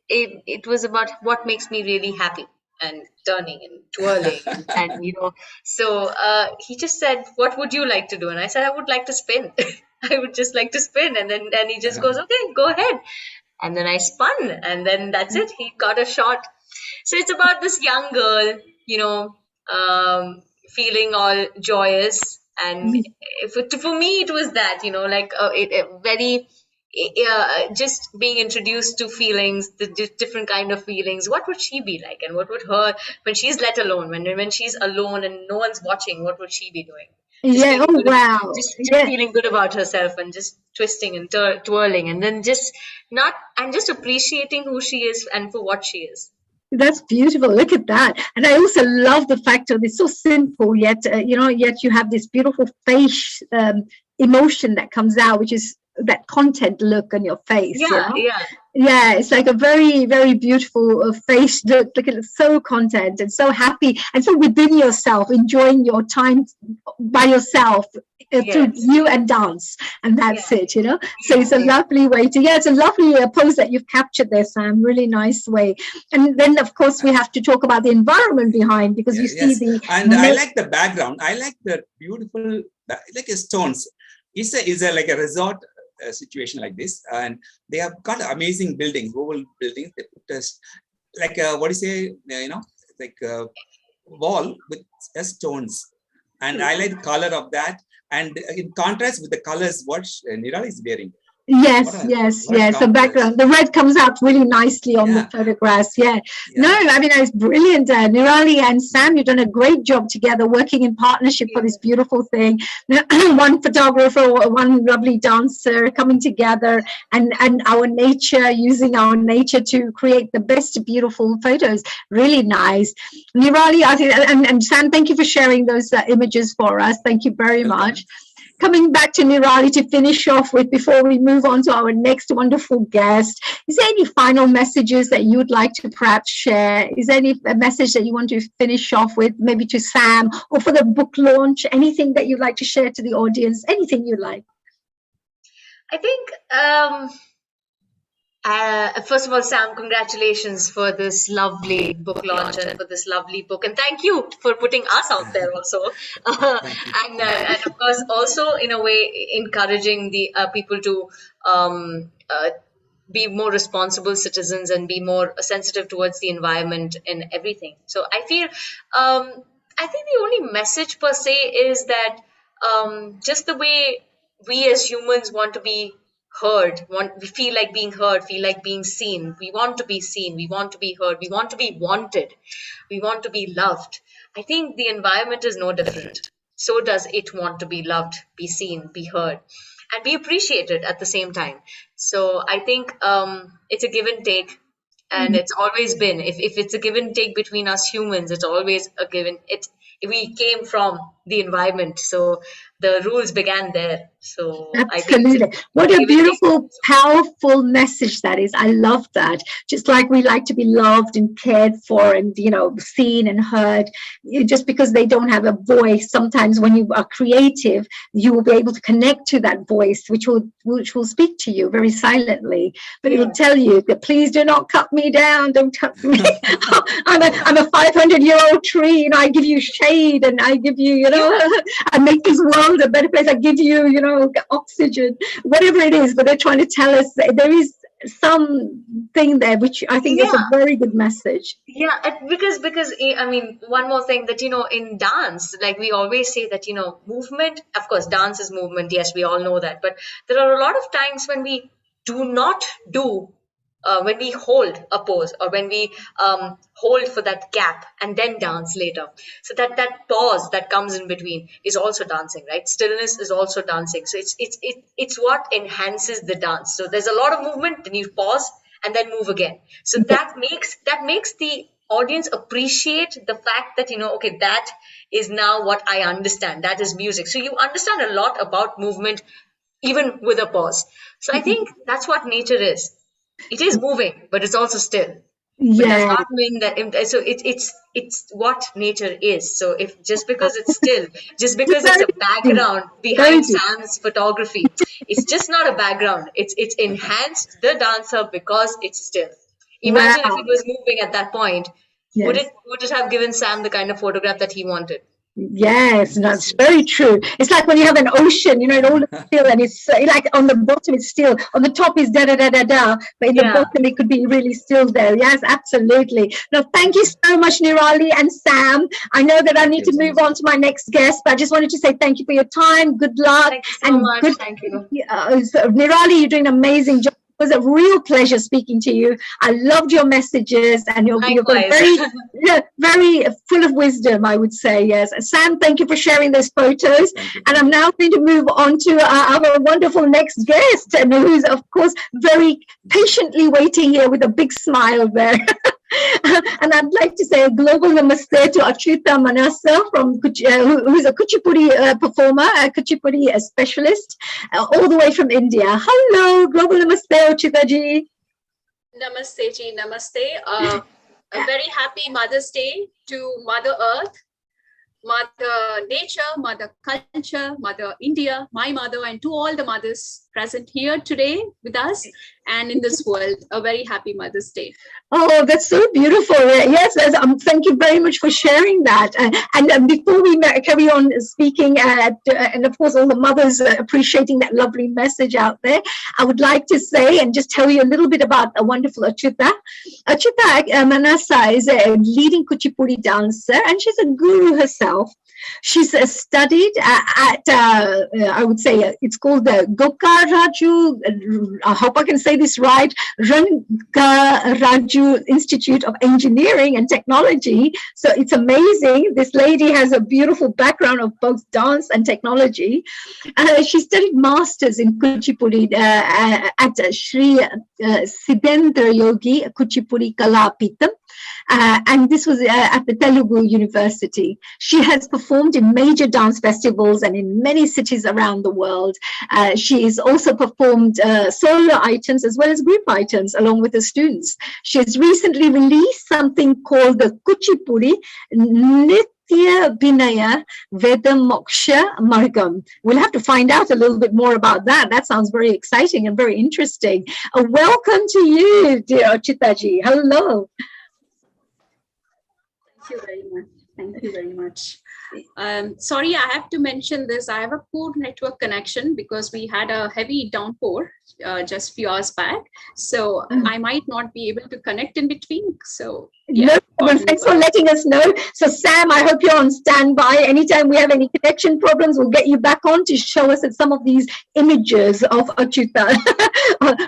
it was about what makes me really happy and turning and twirling and you know. So he just said, "What would you like to do?" And I said, "I would like to spin. I would just like to spin." And then he just goes, "Okay, go ahead." And then I spun, and then that's it. He got a shot. So it's about this young girl, you know, feeling all joyous. And for me, it was that, you know, like just being introduced to feelings, the different kind of feelings. What would she be like? And what would her, when she's let alone, when she's alone and no one's watching, what would she be doing? Just feeling good about herself and just twisting and twirling and then just appreciating who she is and for what she is. That's beautiful. Look at that. And I also love the fact that it's so simple, yet yet you have this beautiful face emotion that comes out, which is that content look on your face. Yeah, it's like a very, very beautiful face look. Look at it, so content and so happy and so within yourself, enjoying your time by yourself through you and dance, and that's it, you know. So it's a lovely way to, it's a lovely pose that you've captured there, Sam. Really nice way. And then, of course, we have to talk about the environment behind, because you see the. And I like the background. I like the beautiful, like stones. It's a like a resort situation like this, and they have got amazing buildings, oval buildings. They put us like what do you say, you know, like a wall with stones, and I like the color of that, and in contrast with the colors what Nirali is wearing. Yes. The background, the red comes out really nicely on the photographs. No, I mean, it's brilliant. Nirali and Sam, you've done a great job together, working in partnership for this beautiful thing. One photographer, one lovely dancer coming together, and our nature, using our nature to create the best beautiful photos. Really nice. Nirali, I think, and Sam, thank you for sharing those images for us. Thank you very much. Coming back to Nirali to finish off with, before we move on to our next wonderful guest, is there any final messages that you would like to perhaps share? Is there any message that you want to finish off with, maybe to Sam or for the book launch? Anything that you'd like to share to the audience? Anything you like? I think First of all, Sam, congratulations for this lovely book launch and for this lovely book. And thank you for putting us out there also. And of course, also in a way, encouraging the people to be more responsible citizens and be more sensitive towards the environment and everything. So I feel, I think the only message per se is that just the way we as humans want to be heard, we feel like being heard, feel like being seen. We want to be seen, we want to be heard, we want to be wanted, we want to be loved. I think the environment is no different. So does it want to be loved, be seen, be heard, and be appreciated at the same time. So I think it's a give and take, and it's always been. If it's a give and take between us humans, it's always a given. We came from the environment, so the rules began there. So absolutely, I think what a beautiful, powerful message that is. I love that. Just like we like to be loved and cared for, and seen and heard. Just because they don't have a voice, sometimes when you are creative, you will be able to connect to that voice, which will speak to you very silently, but it'll tell you that please do not cut me down. Don't cut me. I'm a 500-year-old tree. I give you shade, and I give you, I make this world a better place. I give you, oxygen, whatever it is. But they're trying to tell us that there is something there, which I think is a very good message. Yeah, because I mean, one more thing that in dance, like we always say that movement. Of course, dance is movement. Yes, we all know that. But there are a lot of times when we do not do. When we hold a pose, or when we hold for that gap and then dance later. So that pause that comes in between is also dancing, right? Stillness is also dancing. So it's what enhances the dance. So there's a lot of movement, then you pause and then move again. So that makes the audience appreciate the fact that, okay, that is now what I understand. That is music. So you understand a lot about movement, even with a pause. So I think that's what nature is. It is moving, but it's also still. Yeah. But does not mean that. So it's what nature is. So if just because it's still, just because it's a background behind Sam's photography, it's just not a background. It's enhanced the dancer because it's still. Imagine if it was moving at that point. Yes. Would it have given Sam the kind of photograph that he wanted? Yes, that's very true. It's like when you have an ocean, it all is still, and it's like on the bottom it's still, on the top is da da da da da, but in the bottom it could be really still there. Yes, absolutely. Now, thank you so much, Nirali and Sam. I know that I need to move on to my next guest, but I just wanted to say thank you for your time. Good luck. Thank you so much. Thank you. Nirali, you're doing an amazing job. It was a real pleasure speaking to you. I loved your messages, and you're very, very full of wisdom, I would say. Yes, Sam, thank you for sharing those photos. And I'm now going to move on to our wonderful next guest, and who's of course very patiently waiting here with a big smile there. And I'd like to say a global namaste to Achyuta Manasa, who's a Kuchipudi performer, a Kuchipudi specialist, all the way from India. Hello, global namaste, Achyuta ji. Namaste ji, namaste. A very happy Mother's Day to Mother Earth, Mother Nature, Mother Culture, Mother India, my mother, and to all the mothers present here today with us and in this world. A very happy Mother's Day. Oh, that's so beautiful. Yes, thank you very much for sharing that. And before we carry on speaking, and of course all the mothers appreciating that lovely message out there, I would like to say and just tell you a little bit about a wonderful Achyuta. Achyuta Manasa is a leading Kuchipudi dancer, and she's a guru herself. She's studied at, I would say, it's called the Gokaraju, I hope I can say this right, Rangaraju Institute of Engineering and Technology. So it's amazing. This lady has a beautiful background of both dance and technology. She studied masters in Kuchipudi at Sri Siddhendra Yogi Kuchipudi Kalapitam. And this was at the Telugu University. She has performed in major dance festivals and in many cities around the world. She has also performed solo items as well as group items along with the students. She has recently released something called the Kuchipudi Nritya Natya Binaya Vedam Moksha Margam. We'll have to find out a little bit more about that. That sounds very exciting and very interesting. Welcome to you, dear Chitaji. Hello. Thank you very much. Thank you very much. Sorry, I have to mention this. I have a poor network connection because we had a heavy downpour just a few hours back. So I might not be able to connect in between. So yeah. No problem. Thanks for letting us know. So Sam, I hope you're on standby. Anytime we have any connection problems, we'll get you back on to show us some of these images of Achyuta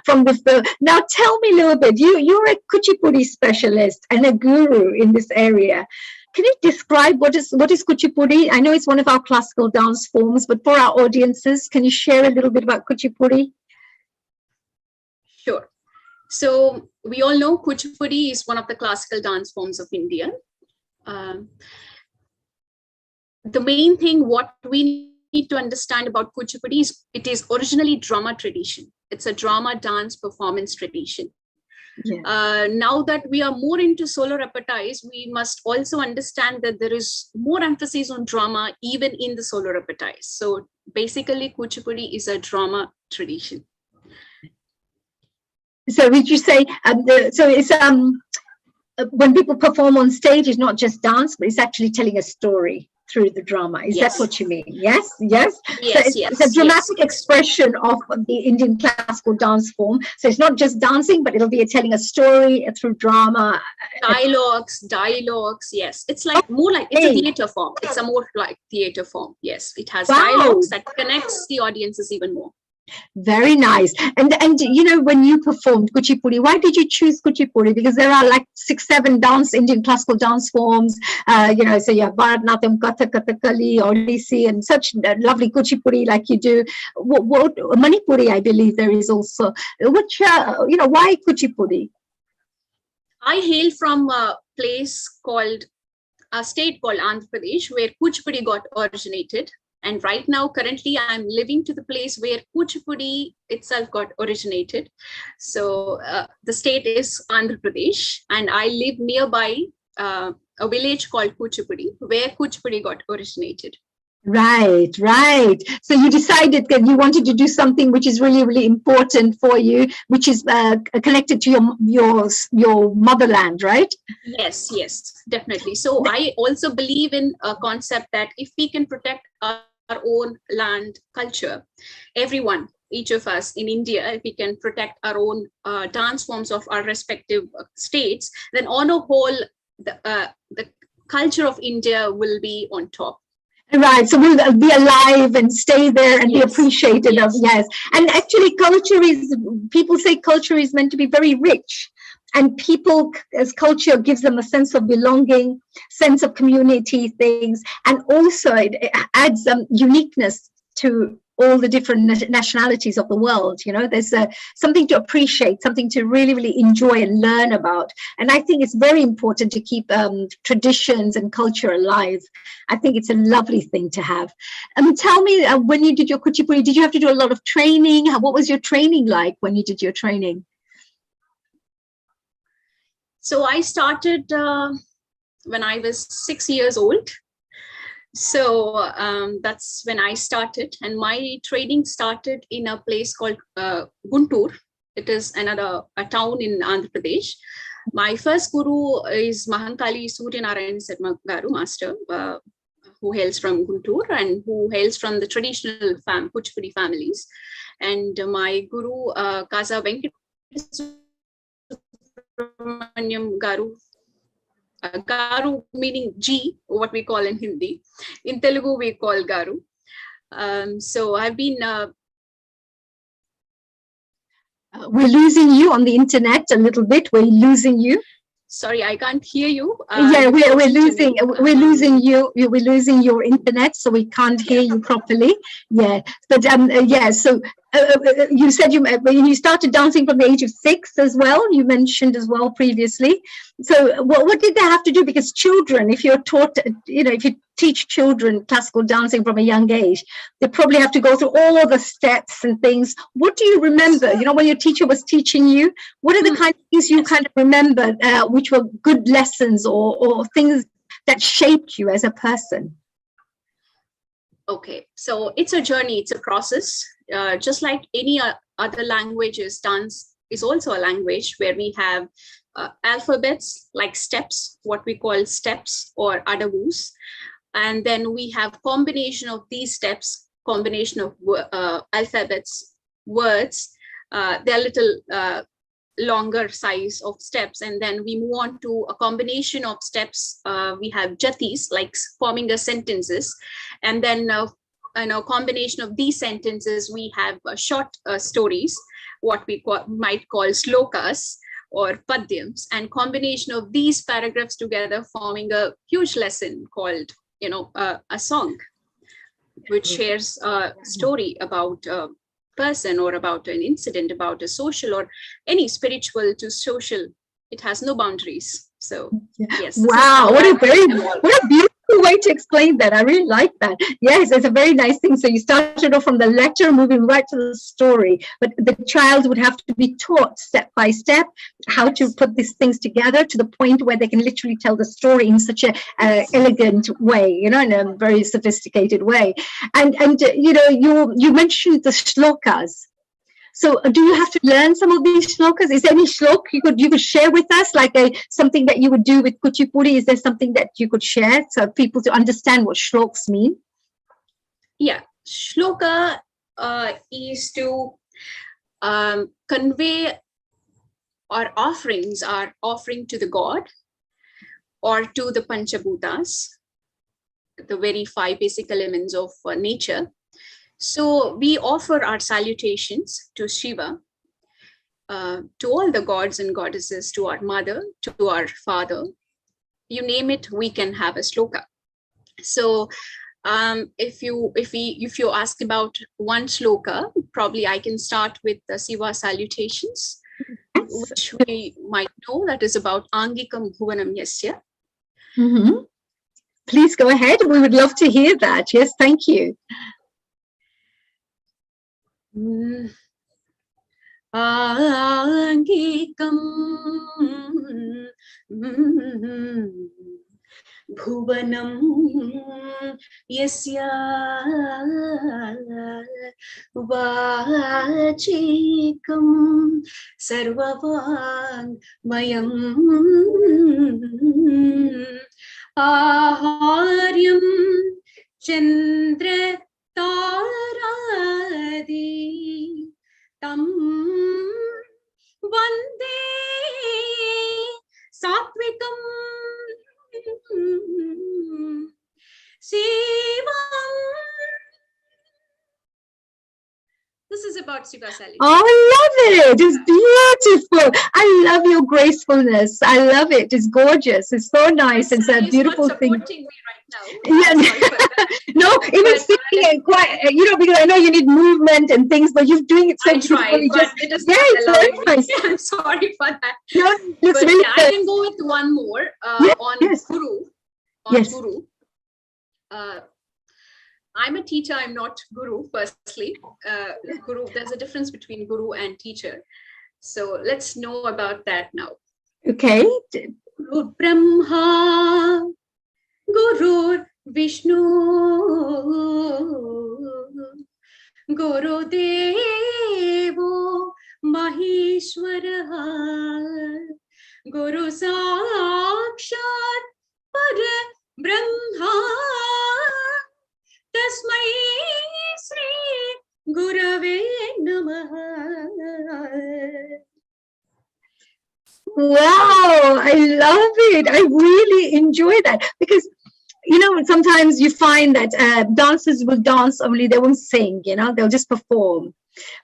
from the film. Now tell me a little bit. You're a Kuchipudi specialist and a guru in this area. Can you describe what is Kuchipudi? I know it's one of our classical dance forms, but for our audiences, can you share a little bit about Kuchipudi? Sure. So we all know Kuchipudi is one of the classical dance forms of India. The main thing what we need to understand about Kuchipudi is it is originally drama tradition. It's a drama dance performance tradition. Yeah. Now that we are more into solo repertoires, we must also understand that there is more emphasis on drama even in the solo repertoires. So basically, Kuchipudi is a drama tradition. So would you say, so it's when people perform on stage, it's not just dance, but it's actually telling a story through the drama. Is that what you mean? Yes, yes. Yes, so it's a dramatic expression of the Indian classical dance form. So it's not just dancing, but it'll be telling a story through drama. Dialogues. Yes, it's like more like it's a theater form. It's a more like theater form. Yes, it has dialogues that connects the audiences even more. Very nice. And you know, when you performed Kuchipudi, why did you choose Kuchipudi? Because there are like 6-7 Indian classical dance forms, you know, so you have Bharatnatyam, Kathak, Kathakali, Odissi, and such lovely Kuchipudi like you do. What Manipuri, I believe there is also. Which, you know, why Kuchipudi? I hail from a state called Andhra Pradesh, where Kuchipudi got originated. And right now, currently, I'm living to the place where Kuchipudi itself got originated. So the state is Andhra Pradesh, and I live nearby a village called Kuchipudi, where Kuchipudi got originated. Right. So you decided that you wanted to do something which is really, really important for you, which is connected to your motherland, right? Yes, definitely. So I also believe in a concept that if we can protect our own land culture, everyone, each of us in India, if we can protect our own dance forms of our respective states, then on a whole, the culture of India will be on top. Right, so we'll be alive and stay there and be appreciated of, And actually people say culture is meant to be very rich, and people as culture gives them a sense of belonging, sense of community things, and also it adds uniqueness to all the different nationalities of the world. You know, there's something to appreciate, something to really, really enjoy and learn about. And I think it's very important to keep traditions and culture alive. I think it's a lovely thing to have. Tell me, when you did your Kuchipudi, did you have to do a lot of training? What was your training like when you did your training? So I started when I was 6 years old. So that's when I started, and my training started in a place called Guntur. It is a town in Andhra Pradesh. My first guru is Mahankali Suryanarayan Sarma Garu, master, who hails from Guntur and who hails from the traditional Kuchipudi families. And my guru, Kaza Venkateswaramanyam Garu. Garu meaning G, what we call in Hindi. In Telugu, we call Garu. So I've been... we're losing you on the internet a little bit. We're losing you. Sorry, I can't hear you. We're losing you. We're losing your internet, so we can't hear you properly. But so you said you started dancing from the age of 6 as well. You mentioned as well previously. So what did they have to do? Because children, if you're taught, if you teach children classical dancing from a young age, they probably have to go through all the steps and things. What do you remember? When your teacher was teaching you, what are the kind of things you kind of remember, which were good lessons or things that shaped you as a person? Okay, so it's a journey, it's a process. Just like any other languages, dance is also a language where we have alphabets like steps, what we call steps or adavus. And then we have combination of these steps, combination of alphabets, words. They're little longer size of steps. And then we move on to a combination of steps. We have jatis, like forming a sentences. And then a combination of these sentences, we have short stories, what we might call slokas or padyams, and combination of these paragraphs together forming a huge lesson called, a song, which shares a story about a person or about an incident, about a social or any spiritual to social. It has no boundaries. So yes. Wow, what a beautiful way to explain that. I really like that. Yes, it's a very nice thing. So you started off from the lecture, moving right to the story, but the child would have to be taught step by step how to put these things together to the point where they can literally tell the story in such a elegant way, in a very sophisticated way. And you mentioned the shlokas. So do you have to learn some of these shlokas? Is there any shlok you could share with us, like something that you would do with Kuchipudi? Is there something that you could share so people to understand what shloks mean? Yeah, shloka is to convey our offerings, our offering to the God or to the Panchabhutas, the very 5 basic elements of nature. So we offer our salutations to Shiva, to all the gods and goddesses, to our mother, to our father. You name it, we can have a sloka. So if you ask about one sloka, probably I can start with the Shiva salutations, which we might know, that is about Angikam Bhuvanam Yasya. Mm-hmm. Please go ahead. We would love to hear that. Yes, thank you. Angikam Bhuvanam Yasya Vachikam Sarvavang Mayam Aharyam Chandra Taradi Tam Vande Satvikam Shivam. This is about Shiva salutation. Oh, I love it. It's beautiful. I love your gracefulness. I love it. It's gorgeous. It's so nice. It's a beautiful thing. Me right now. Yeah. No, even singing and quite, because I know you need movement and things, but you're doing it so beautifully. It's very nice. I'm sorry for that. No, looks but really I can go with one more on Guru. Guru. I'm a teacher, I'm not Guru, firstly. Guru, there's a difference between Guru and teacher. So let's know about that now. Okay. Guru Brahma, Guru Vishnu, Guru Devo Maheshwara, Guru Sakshat Para Brahma, Tasmai Sri Gurave Namaha. Wow, I love it. I really enjoy that because, sometimes you find that dancers will dance only, they won't sing, they'll just perform.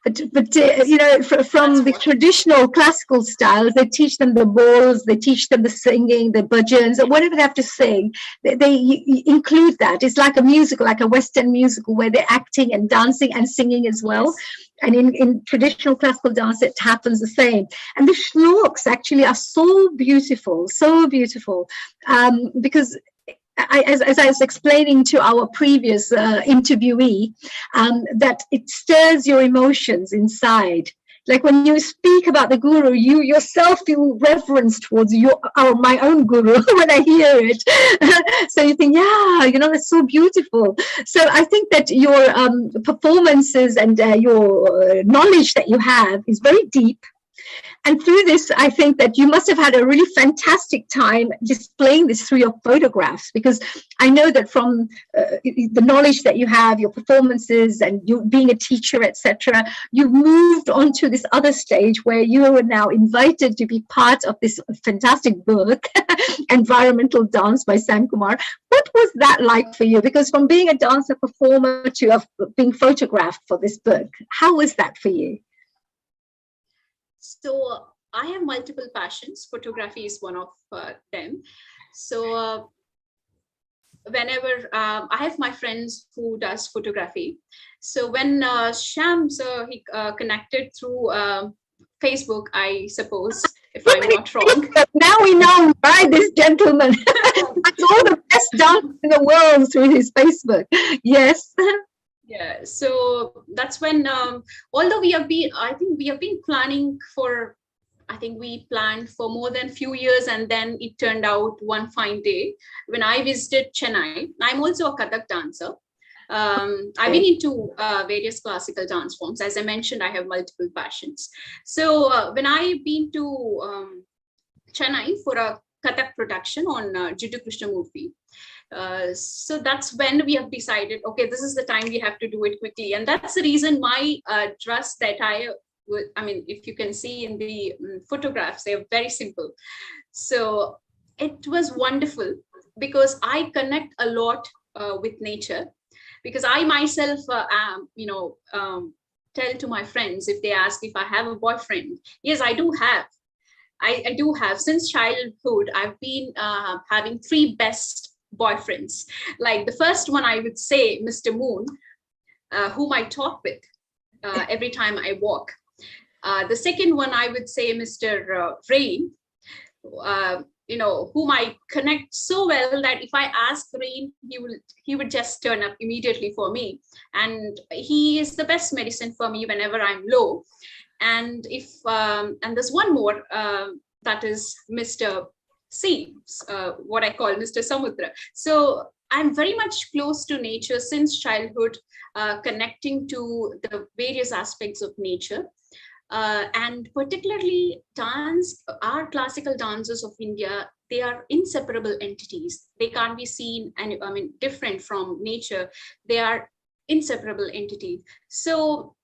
But from the traditional classical styles, they teach them the bowls, they teach them the singing, the bhajans, or whatever they have to sing. They include that. It's like a musical, like a Western musical, where they're acting and dancing and singing as well. And in traditional classical dance, it happens the same. And the shloks actually are so beautiful, because as I was explaining to our previous interviewee, that it stirs your emotions inside. Like when you speak about the guru, you yourself feel reverence towards my own guru when I hear it. So you think, yeah, you know, that's so beautiful. So I think that your performances and your knowledge that you have is very deep. And through this, I think that you must have had a really fantastic time displaying this through your photographs, because I know that from the knowledge that you have, your performances and you being a teacher, etc., you've moved on to this other stage where you are now invited to be part of this fantastic book, Environmental Dance by Sam Kumar. What was that like for you? Because from being a dancer performer to being photographed for this book, how was that for you? So I have multiple passions. Photography is one of them. So whenever I have my friends who does photography. So when Shams he connected through Facebook, I suppose, if I'm not wrong. Now we know, right, this gentleman. That's all the best dance in the world through his Facebook. Yes. Yeah, so that's when, although I think we have been planning for, I think we planned for more than a few years, and then it turned out one fine day when I visited Chennai. I'm also a Kathak dancer. I've been into various classical dance forms. As I mentioned, I have multiple passions. So when I've been to Chennai for a Kathak production on Jiddu Krishnamurthy, so that's when we have decided, okay, this is the time we have to do it quickly. And that's the reason my dress that I mean, if you can see in the photographs, they're very simple. So it was wonderful because I connect a lot with nature, because I myself, tell to my friends if they ask if I have a boyfriend. Yes, I do have. I do have. Since childhood, I've been having 3 best boyfriends. Like the first one, I would say Mr. Moon, whom I talk with every time I walk. The second one, I would say Mr. Rain, whom I connect so well that if I ask Rain, he would just turn up immediately for me. And he is the best medicine for me whenever I'm low. And and there's one more, that is Mr. C, what I call Mr. Samudra. So I'm very much close to nature since childhood, connecting to the various aspects of nature. And particularly dance, our classical dancers of India, they are inseparable entities. They can't be seen and different from nature. They are inseparable entities. So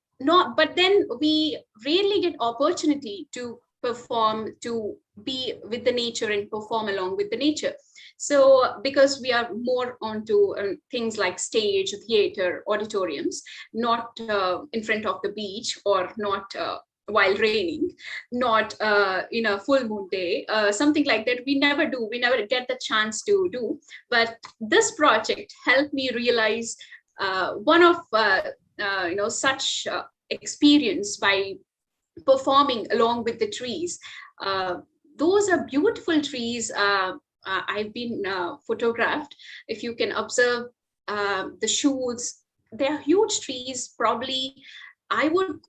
but then we rarely get opportunity to perform, to be with the nature and perform along with the nature. So because we are more onto things like stage, theater, auditoriums, not in front of the beach, or not while raining, not in a full moon day, something like that. We never do. We never get the chance to do. But this project helped me realize one of such experience by performing along with the trees. Those are beautiful trees. I've been photographed. If you can observe the shoots, they're huge trees. Probably I would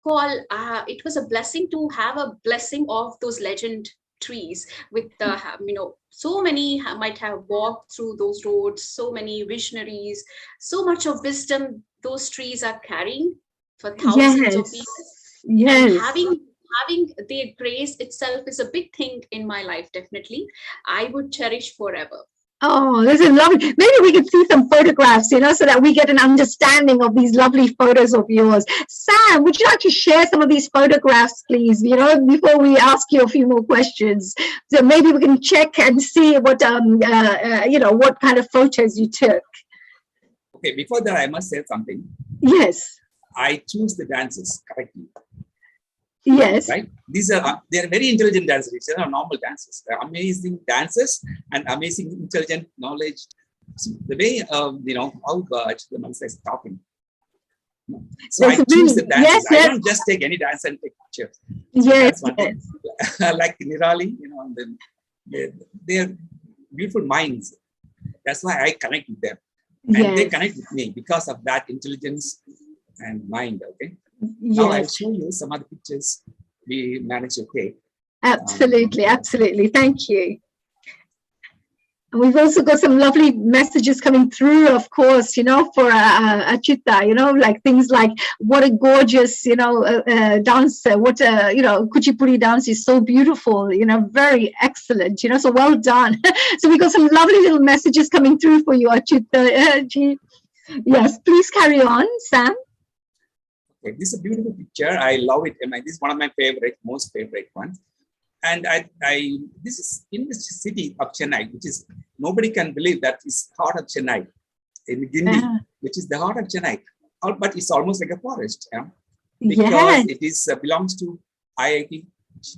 call it was a blessing to have a blessing of those legend trees with so many might have walked through those roads, so many visionaries, so much of wisdom those trees are carrying for thousands of years. Yes. And having their grace itself is a big thing in my life. Definitely, I would cherish forever. Oh, this is lovely. Maybe we could see some photographs, so that we get an understanding of these lovely photos of yours. Sam, would you like to share some of these photographs, please, before we ask you a few more questions? So maybe we can check and see what, what kind of photos you took. Okay, before that, I must say something. Yes. I choose the dances correctly. Yes. Right? They're very intelligent dancers. They're not normal dancers. They're amazing dancers and amazing intelligent knowledge. So the way, how the monster is talking. So I choose the dances. Yes. I don't just take any dance and take pictures. So yes. Like Nirali, they're beautiful minds. That's why I connect with them. And they connect with me because of that intelligence and mind, okay? Now I'll Yes, show you some of the pictures we managed to take. absolutely, absolutely. Thank you. And we've also got some lovely messages coming through, of course, you know, for Achita, you know, like things like, what a gorgeous, you know, dancer, what a, you know, Kuchipudi dance is so beautiful, you know, very excellent, you know, so well done. So we got some lovely little messages coming through for you, Achita. Yes, please carry on, Sam. Okay, this is a beautiful picture. I love it. This is one of my favorite, most favorite ones. And this is in the city of Chennai, which is, nobody can believe that it's heart of Chennai, in Guinea, which is the heart of Chennai. But it's almost like a forest, because it is belongs to IIT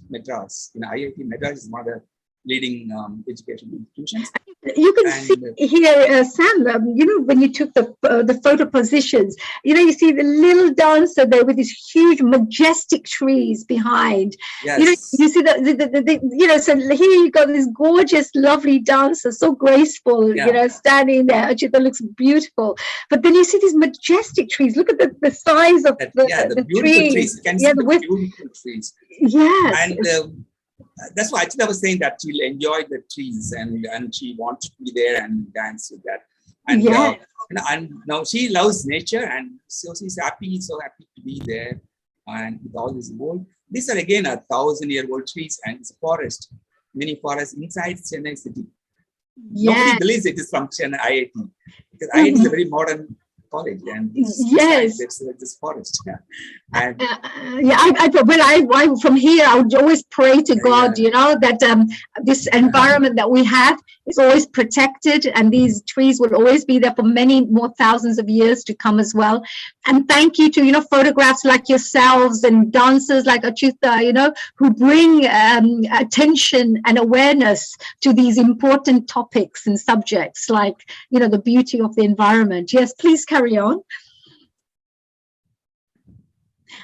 Madras. You know, IIT Madras is one of the leading education institutions. You can see here, Sam, you know, when you took the photo positions, you know, you see the little dancer there with these huge, majestic trees behind. Yes. You know, you see you know, so here you got this gorgeous, lovely dancer, so graceful, you know, standing there. That looks beautiful. But then you see these majestic trees. Look at the size of the beautiful trees. You can see the beautiful trees. Yes. And that's why Achita was saying that she'll enjoy the trees and she wants to be there and dance with that. And, and now she loves nature, and so she's happy, so happy to be there. And with all this world, these are again 1,000-year-old trees, and it's a forest, mini forest inside Chennai city. Nobody believes it is from Chennai IIT, because IIT is a very modern college, and this forest. And I from here I would always pray to God, you know, that this environment that we have is always protected, and these trees will always be there for many more thousands of years to come as well. And thank you to, you know, photographs like yourselves and dancers like Achita, you know, who bring attention and awareness to these important topics and subjects like, you know, the beauty of the environment. Yes, please carry on.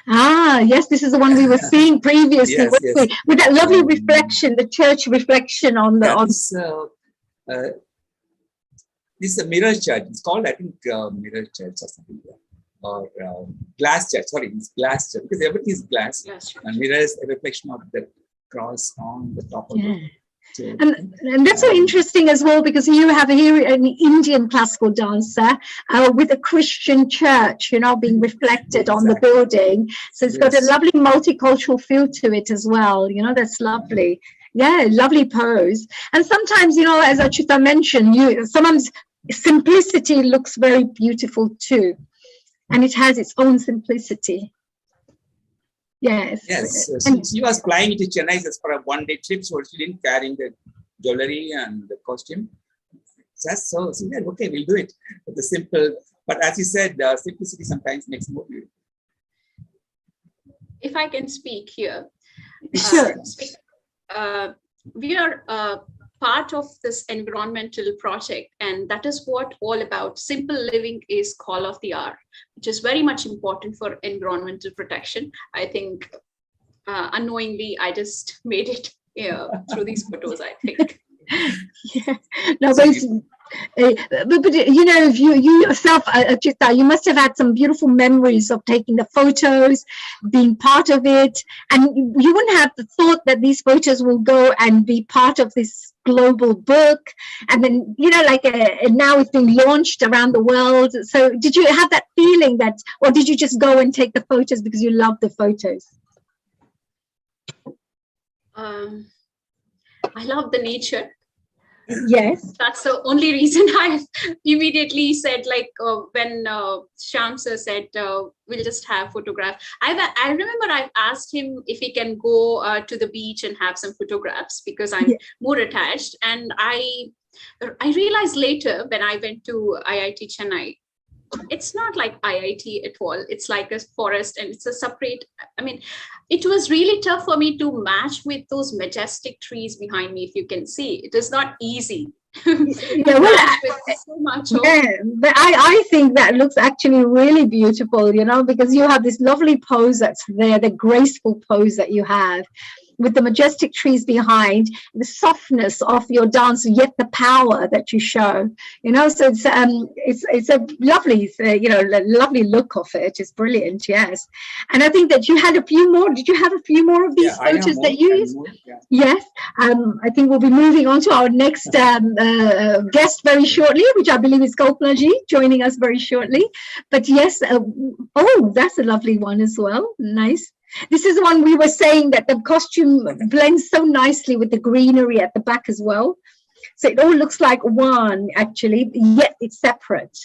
Yes, this is the one we were seeing previously, with that lovely reflection, the church reflection on the this is a mirror church. It's called, I think, mirror church or something, or glass church. Sorry, it's glass church, because everything is glass. And mirror is a reflection of the cross on the top of it. And that's so interesting as well, because you have here an Indian classical dancer with a Christian church, you know, being reflected on the building. So it's got a lovely multicultural feel to it as well. You know, that's lovely. Yeah, lovely pose. And sometimes, you know, as Achita mentioned, sometimes simplicity looks very beautiful too. And it has its own simplicity. Yes. So she was flying to Chennai just for a one-day trip, so she didn't carry the jewelry and the costume. So she said, okay, we'll do it. But the simple, but as you said, simplicity sometimes makes more beautiful. If I can speak here. Sure. We are part of this environmental project, and that is what all about. Simple living is call of the hour, which is very much important for environmental protection. I think unknowingly I just made it through these photos, I think. But you know, if you yourself, Achita, you must have had some beautiful memories of taking the photos, being part of it, and you wouldn't have the thought that these photos will go and be part of this global book, and then, you know, like now it's being launched around the world. So did you have that feeling that, or did you just go and take the photos because you love the photos? I love the nature. Yes, that's the only reason I immediately said, like when Shyam sir said we'll just have photographs. I remember I asked him if he can go to the beach and have some photographs, because I'm more attached. And I realized later when I went to IIT Chennai, it's not like IIT at all. It's like a forest, and it's a separate, I mean, it was really tough for me to match with those majestic trees behind me. If you can see, it is not easy. But I think that looks actually really beautiful, you know, because you have this lovely pose that's there, the graceful pose that you have. with the majestic trees behind, the softness of your dance, yet the power that you show. So it's a lovely, lovely look of it. It's brilliant, yes. And I think that you had a few more. Did you have a few more of these photos that you used? Yeah. Yes. I think we'll be moving on to our next guest very shortly, which I believe is Kopalaji, joining us very shortly. But yes, that's a lovely one as well. Nice. This is the one we were saying that the costume blends so nicely with the greenery at the back as well. So it all looks like one, actually, yet it's separate.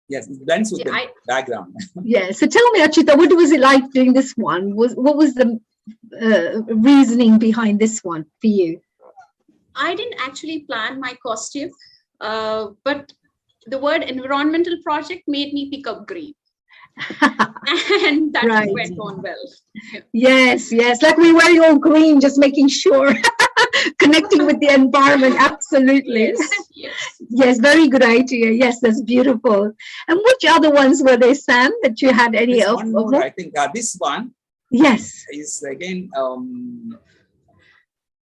Yes, it blends with the background. Yeah. So tell me, Achita, what was it like doing this one? What was the reasoning behind this one for you? I didn't actually plan my costume, but the word environmental project made me pick up green. And that went on well. Yes, like we wearing all green, just making sure connecting with the environment. Absolutely. Yes, very good idea. Yes, that's beautiful. And which other ones were there, Sam, that you had any of? One more, I think this one. Yes. Is again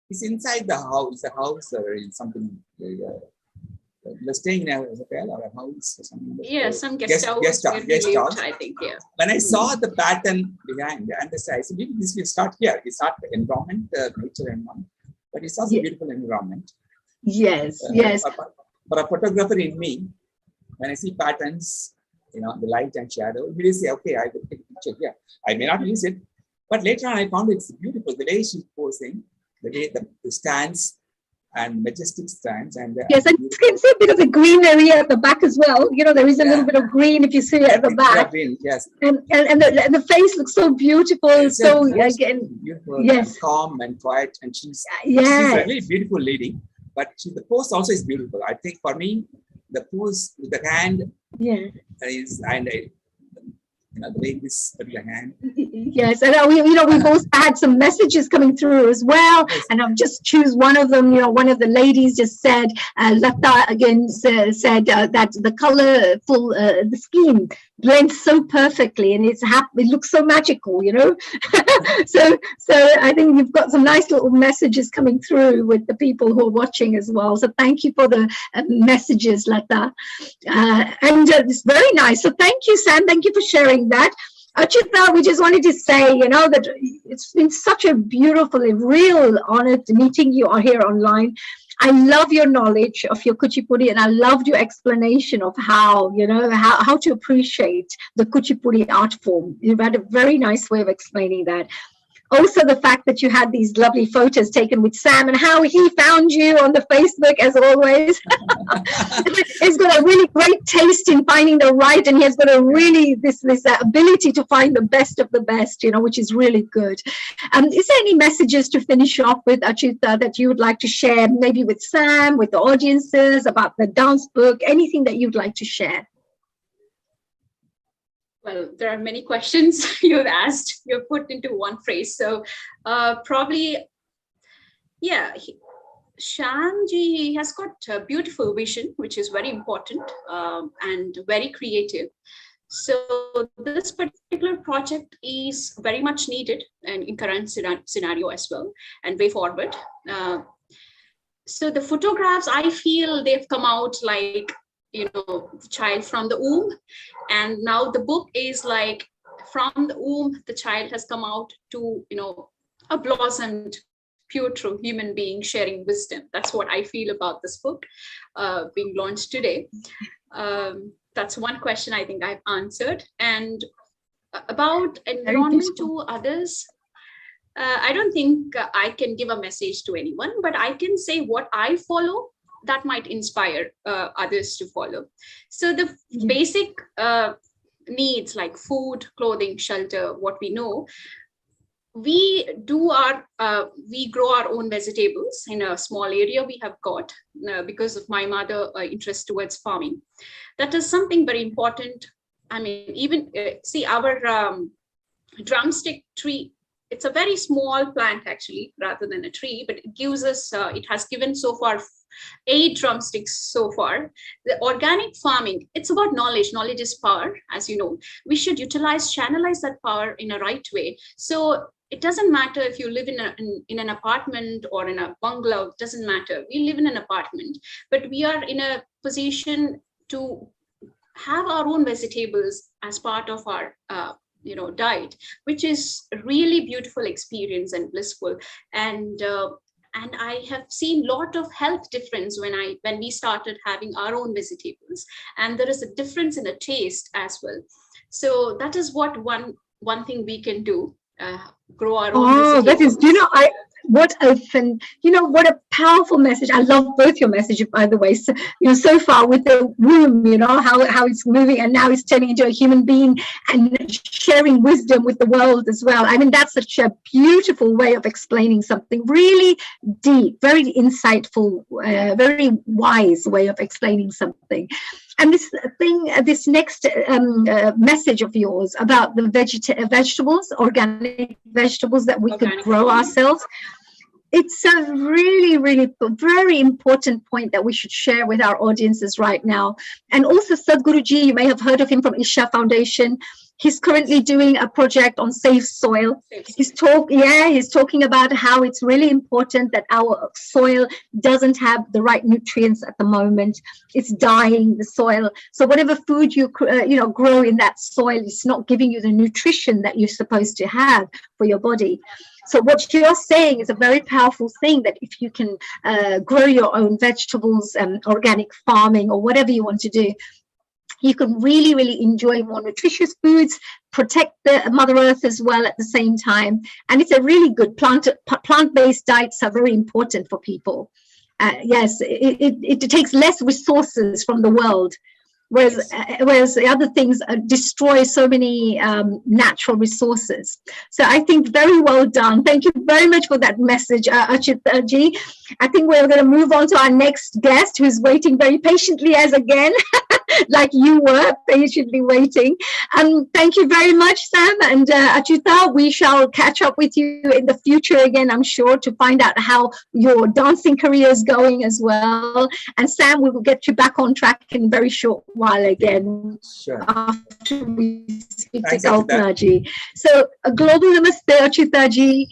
it's inside the house. The house or something. We're staying in a hotel or a house or something. Yeah, some guest house. I think, yeah. When I saw the pattern behind and the size, maybe this will start here. It's not the environment, nature environment, but it's also a beautiful environment. Yes. For a photographer in me, when I see patterns, the light and shadow, we will say, okay, I will take a picture here. I may not use it, but later on I found it's beautiful. The way she's posing, the way the stance, and majestic stands. And yes, and you can see a bit of the greenery at the back as well. There is a little bit of green if you see it at the back. Green, yes. And the face looks so beautiful. It's so again, beautiful, and calm and quiet, and she's a really beautiful lady. But the pose also is beautiful. I think for me, the pose with the hand is the way this particular hand. Yes, and we both had some messages coming through as well, and I'll just choose one of them. One of the ladies just said, Lata again said that the colorful, the scheme blends so perfectly, and it looks so magical, so I think you've got some nice little messages coming through with the people who are watching as well. So thank you for the messages, Lata, and it's very nice. So thank you, Sam. Thank you for sharing that. Achita, we just wanted to say, that it's been such a beautiful, real honor meeting you here online. I love your knowledge of your Kuchipudi, and I loved your explanation of how to appreciate the Kuchipudi art form. You've had a very nice way of explaining that. Also, the fact that you had these lovely photos taken with Sam and how he found you on the Facebook, as always. He's got a really great taste in finding the right, and he has got a really this ability to find the best of the best, which is really good. Is there any messages to finish off with, Achita, that you would like to share, maybe with Sam, with the audiences, about the dance book, anything that you'd like to share? Well, there are many questions you've asked, you've put into one phrase. So probably, Shyamji has got a beautiful vision, which is very important and very creative. So this particular project is very much needed and in current scenario as well, and way forward. So the photographs, I feel they've come out like, the child from the womb, and now the book is like from the womb the child has come out to a blossomed pure true human being sharing wisdom. That's what I feel about this book being launched today. That's one question I think I've answered. And about environment to others, I don't think I can give a message to anyone, but I can say what I follow that might inspire others to follow. So the basic needs like food, clothing, shelter, what we know, we grow our own vegetables in a small area we have got because of my mother interest towards farming. That is something very important. I mean, even see our drumstick tree, it's a very small plant actually, rather than a tree, but it gives us, it has given so far 8 drumsticks so far. The organic farming, it's about knowledge. Knowledge is power, as you know. We should channelize that power in a right way. So it doesn't matter if you live in an apartment or in a bungalow, it doesn't matter. We live in an apartment, but we are in a position to have our own vegetables as part of our diet, which is a really beautiful experience and blissful. And I have seen a lot of health difference when we started having our own vegetables, and there is a difference in the taste as well. So that is what one thing we can do, grow our own vegetables. That is, what a powerful message. I love both your messages, by the way. So, so far with the womb, how it's moving, and now it's turning into a human being and sharing wisdom with the world as well. I mean, that's such a beautiful way of explaining something, really deep, very insightful, very wise way of explaining something. And this next message of yours about the vegetables, organic vegetables that we could grow ourselves, it's a really, really very important point that we should share with our audiences right now. And also Sadhguruji, you may have heard of him from Isha Foundation. He's currently doing a project on safe soil. He's talking about how it's really important that our soil doesn't have the right nutrients at the moment. It's dying, the soil. So whatever food you grow in that soil, it's not giving you the nutrition that you're supposed to have for your body. So what you're saying is a very powerful thing, that if you can grow your own vegetables and organic farming or whatever you want to do, you can really, really enjoy more nutritious foods, protect the Mother Earth as well at the same time. And it's a really good plant-based diets are very important for people. Yes, it takes less resources from the world, whereas the other things destroy so many natural resources. So I think very well done. Thank you very much for that message, Achutaji. I think we're going to move on to our next guest, who's waiting very patiently as again, like you were patiently waiting. Thank you very much, Sam and Achuta. We shall catch up with you in the future again, I'm sure, to find out how your dancing career is going as well. And Sam, we will get you back on track in a very short while again. Sure. After we speak to Kalpanaji. So a global namaste, Achutaji.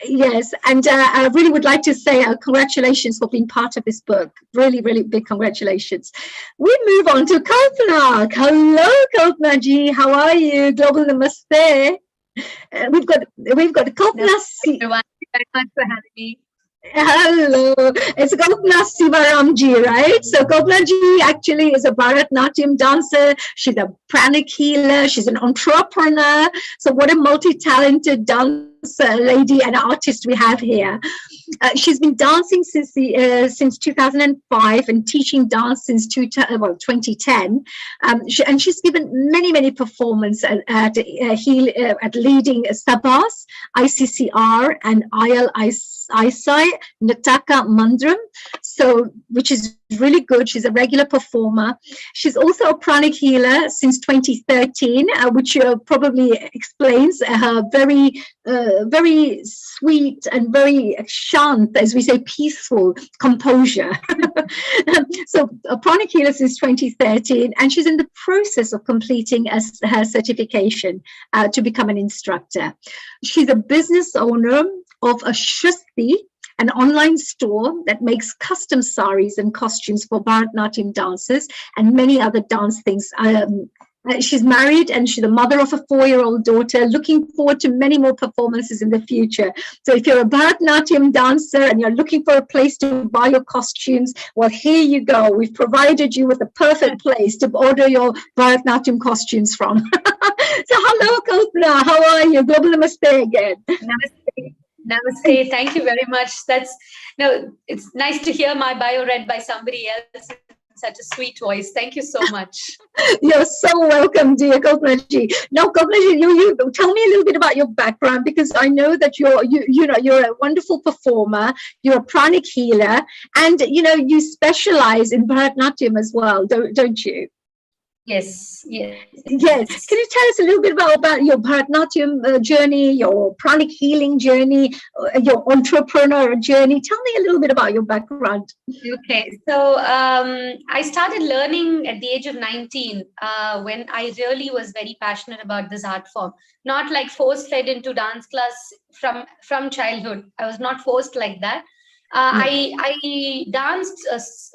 Yes, and I really would like to say congratulations for being part of this book. Really, really big congratulations. We move on to Kalpana. Hello, Kalpana ji. How are you? Global namaste. We've got Kalpana. Thank you very much for having me. Hello, it's Kalpana Sivaramji, right? So Kalpana ji actually is a Bharatnatyam dancer. She's a pranic healer. She's an entrepreneur. So what a multi-talented dancer lady and artist we have here. She's been dancing since 2005 and teaching dance since 2010. And she's given many performances at leading Sabas, ICCR, and ISI, Nataka Mandram, which is really good. She's a regular performer. She's also a pranic healer since 2013, which probably explains her very sweet and very shant, as we say, peaceful composure. So a pranic healer since 2013, and she's in the process of completing her certification to become an instructor. She's a business owner of a Shrusti, an online store that makes custom saris and costumes for Bharatnatyam dancers and many other dance things. She's married and she's the mother of a 4-year-old daughter, looking forward to many more performances in the future. So if you're a Bharatnatyam dancer and you're looking for a place to buy your costumes, well, here you go. We've provided you with a perfect place to order your Bharatnatyam costumes from. So hello, Kalpana. How are you? Global namaste again. Namaste. Namaste. Thank you very much. It's nice to hear my bio read by somebody else. Such a sweet voice. Thank you so much. You're so welcome, dear Kalpanaji. Now, Kalpanaji, you tell me a little bit about your background, because I know that you're a wonderful performer. You're a pranic healer, and you specialize in Bharatnatyam as well, don't you? Yes, yes. Yes. Can you tell us a little bit about your Bharatnatyam journey, your pranic healing journey, your entrepreneur journey? Tell me a little bit about your background. Okay, so I started learning at the age of 19 when I really was very passionate about this art form. Not like force-fed into dance class from childhood. I was not forced like that. I danced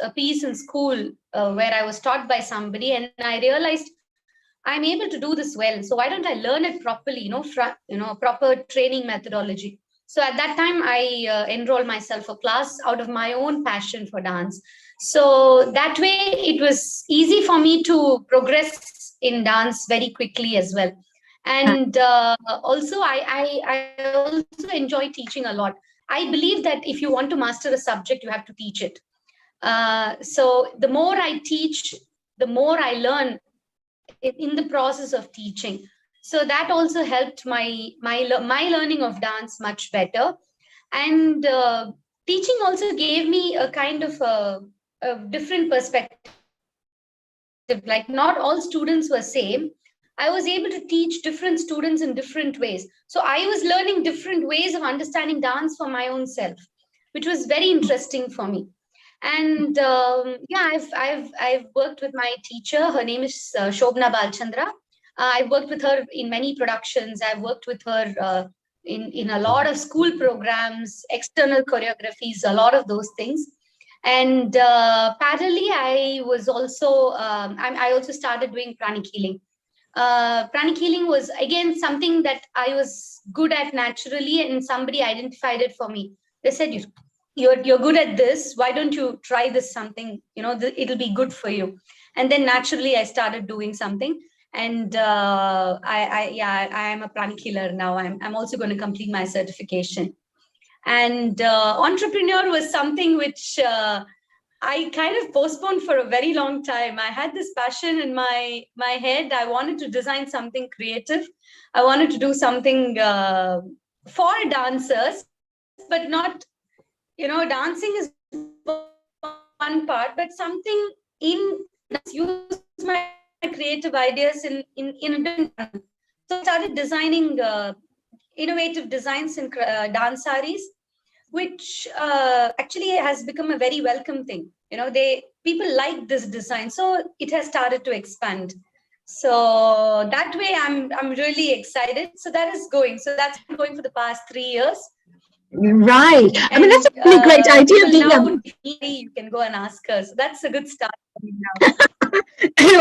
a piece in school where I was taught by somebody, and I realized I'm able to do this well. So why don't I learn it properly? Proper training methodology. So at that time, I enrolled myself a class out of my own passion for dance. So that way, it was easy for me to progress in dance very quickly as well. And also, I also enjoy teaching a lot. I believe that if you want to master a subject, you have to teach it. So the more I teach, the more I learn in the process of teaching. So that also helped my learning of dance much better. And teaching also gave me a kind of a different perspective. Like not all students were same. I was able to teach different students in different ways. So I was learning different ways of understanding dance for my own self, which was very interesting for me. And yeah, I've worked with my teacher. Her name is Shobna Balchandra. I've worked with her in many productions. I've worked with her in a lot of school programs, external choreographies, a lot of those things. And parallelly, I also started doing pranic healing. Pranic healing was again something that I was good at naturally, and somebody identified it for me. They said, you're good at this, why don't you try this something, it'll be good for you. And then naturally I started doing something. And I am a pranic healer now. I'm also going to complete my certification. And entrepreneur was something which I kind of postponed for a very long time. I had this passion in my head. I wanted to design something creative. I wanted to do something for dancers, but not, dancing is one part, but something in use my creative ideas in a different manner. So I started designing innovative designs in dance sarees, which actually has become a very welcome thing. People like this design, so it has started to expand. So that way, I'm really excited. So that's been going for the past 3 years. Right. I mean, that's a really great idea. Now, you can go and ask her. So that's a good start for me now.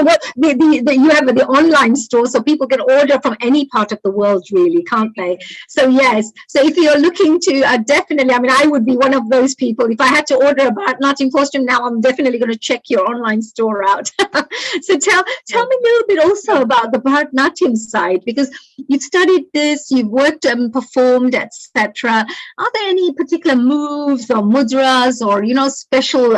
Well, you have the online store, so people can order from any part of the world, really, can't they? So yes. So if you're looking to definitely, I mean, I would be one of those people. If I had to order a Bharatnatyam costume now, I'm definitely going to check your online store out. So tell me a little bit also about the Bharatnatyam side, because you've studied this, you've worked and performed, etc. Are there any particular moves or mudras or special?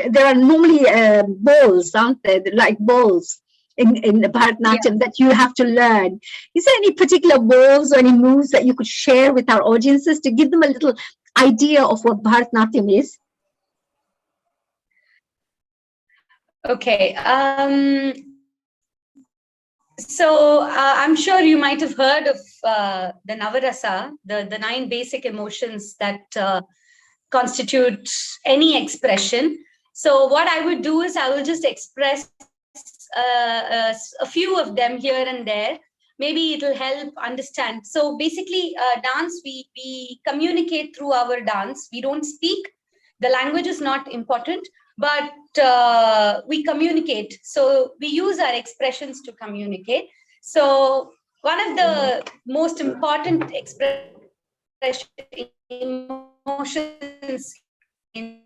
There are normally balls, aren't there? Like balls in the Bharatnatyam that you have to learn. Is there any particular balls or any moves that you could share with our audiences to give them a little idea of what Bharatnatyam is? Okay. So I'm sure you might have heard of the Navarasa, the 9 basic emotions that constitute any expression. So what I would do is I will just express a few of them here and there. Maybe it'll help understand. So basically, dance, we communicate through our dance. We don't speak. The language is not important, but we communicate. So we use our expressions to communicate. So one of the most important emotions in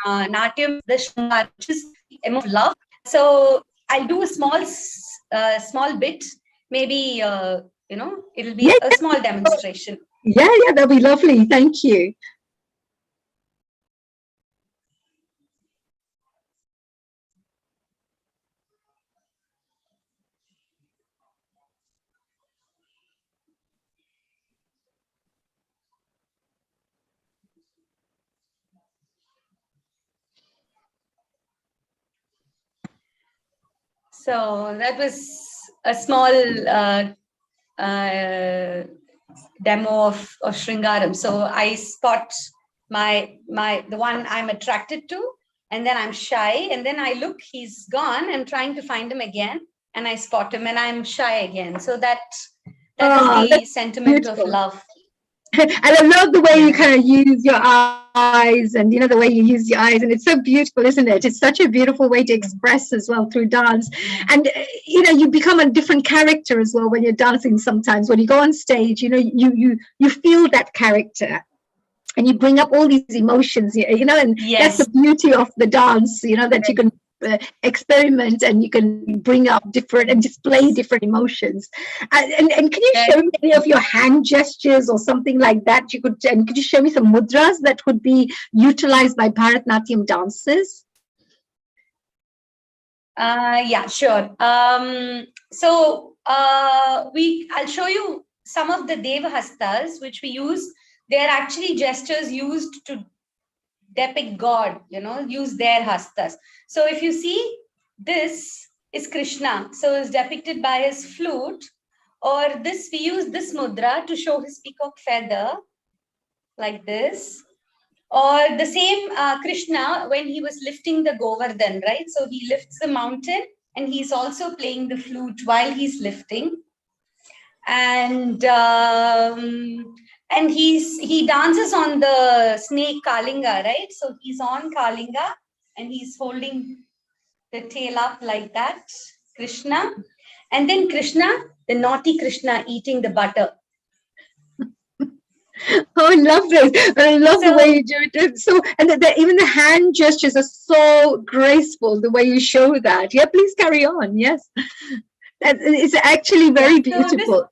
Natyam, the Shringar, which is emotion of love. So I'll do a small bit. Maybe it'll be a small demonstration. Yeah, that'll be lovely. Thank you. So that was a small demo of Shringaram. So I spot the one I'm attracted to, and then I'm shy, and then I look, he's gone. I'm trying to find him again, and I spot him, and I'm shy again. So that is the sentiment beautiful. of love. And I love the way you kind of use your eyes, and the way you use your eyes, and it's so beautiful, isn't it? It's such a beautiful way to express as well through dance. And you become a different character as well when you're dancing. Sometimes when you go on stage, you feel that character, and you bring up all these emotions, and Yes. that's the beauty of the dance, that you can experiment, and you can bring up different and display different emotions. And can you show me any of your hand gestures or something like that? And could you show me some mudras that would be utilized by Bharatnatyam dancers? Yeah, sure. I'll show you some of the Devahastas which we use. They're actually gestures used to depict God, use their hastas. So if you see, this is Krishna. So it's depicted by his flute, or we use this mudra to show his peacock feather, like this. Or the same Krishna when he was lifting the Govardhan, right? So he lifts the mountain, and he's also playing the flute while he's lifting. And he dances on the snake Kalinga, right? So he's on Kalinga, and he's holding the tail up like that, Krishna. And then Krishna, the naughty Krishna, eating the butter. Oh, I love this. I love the way you do it. So, and even the hand gestures are so graceful, the way you show that. Yeah, please carry on. Yes. It's actually very beautiful.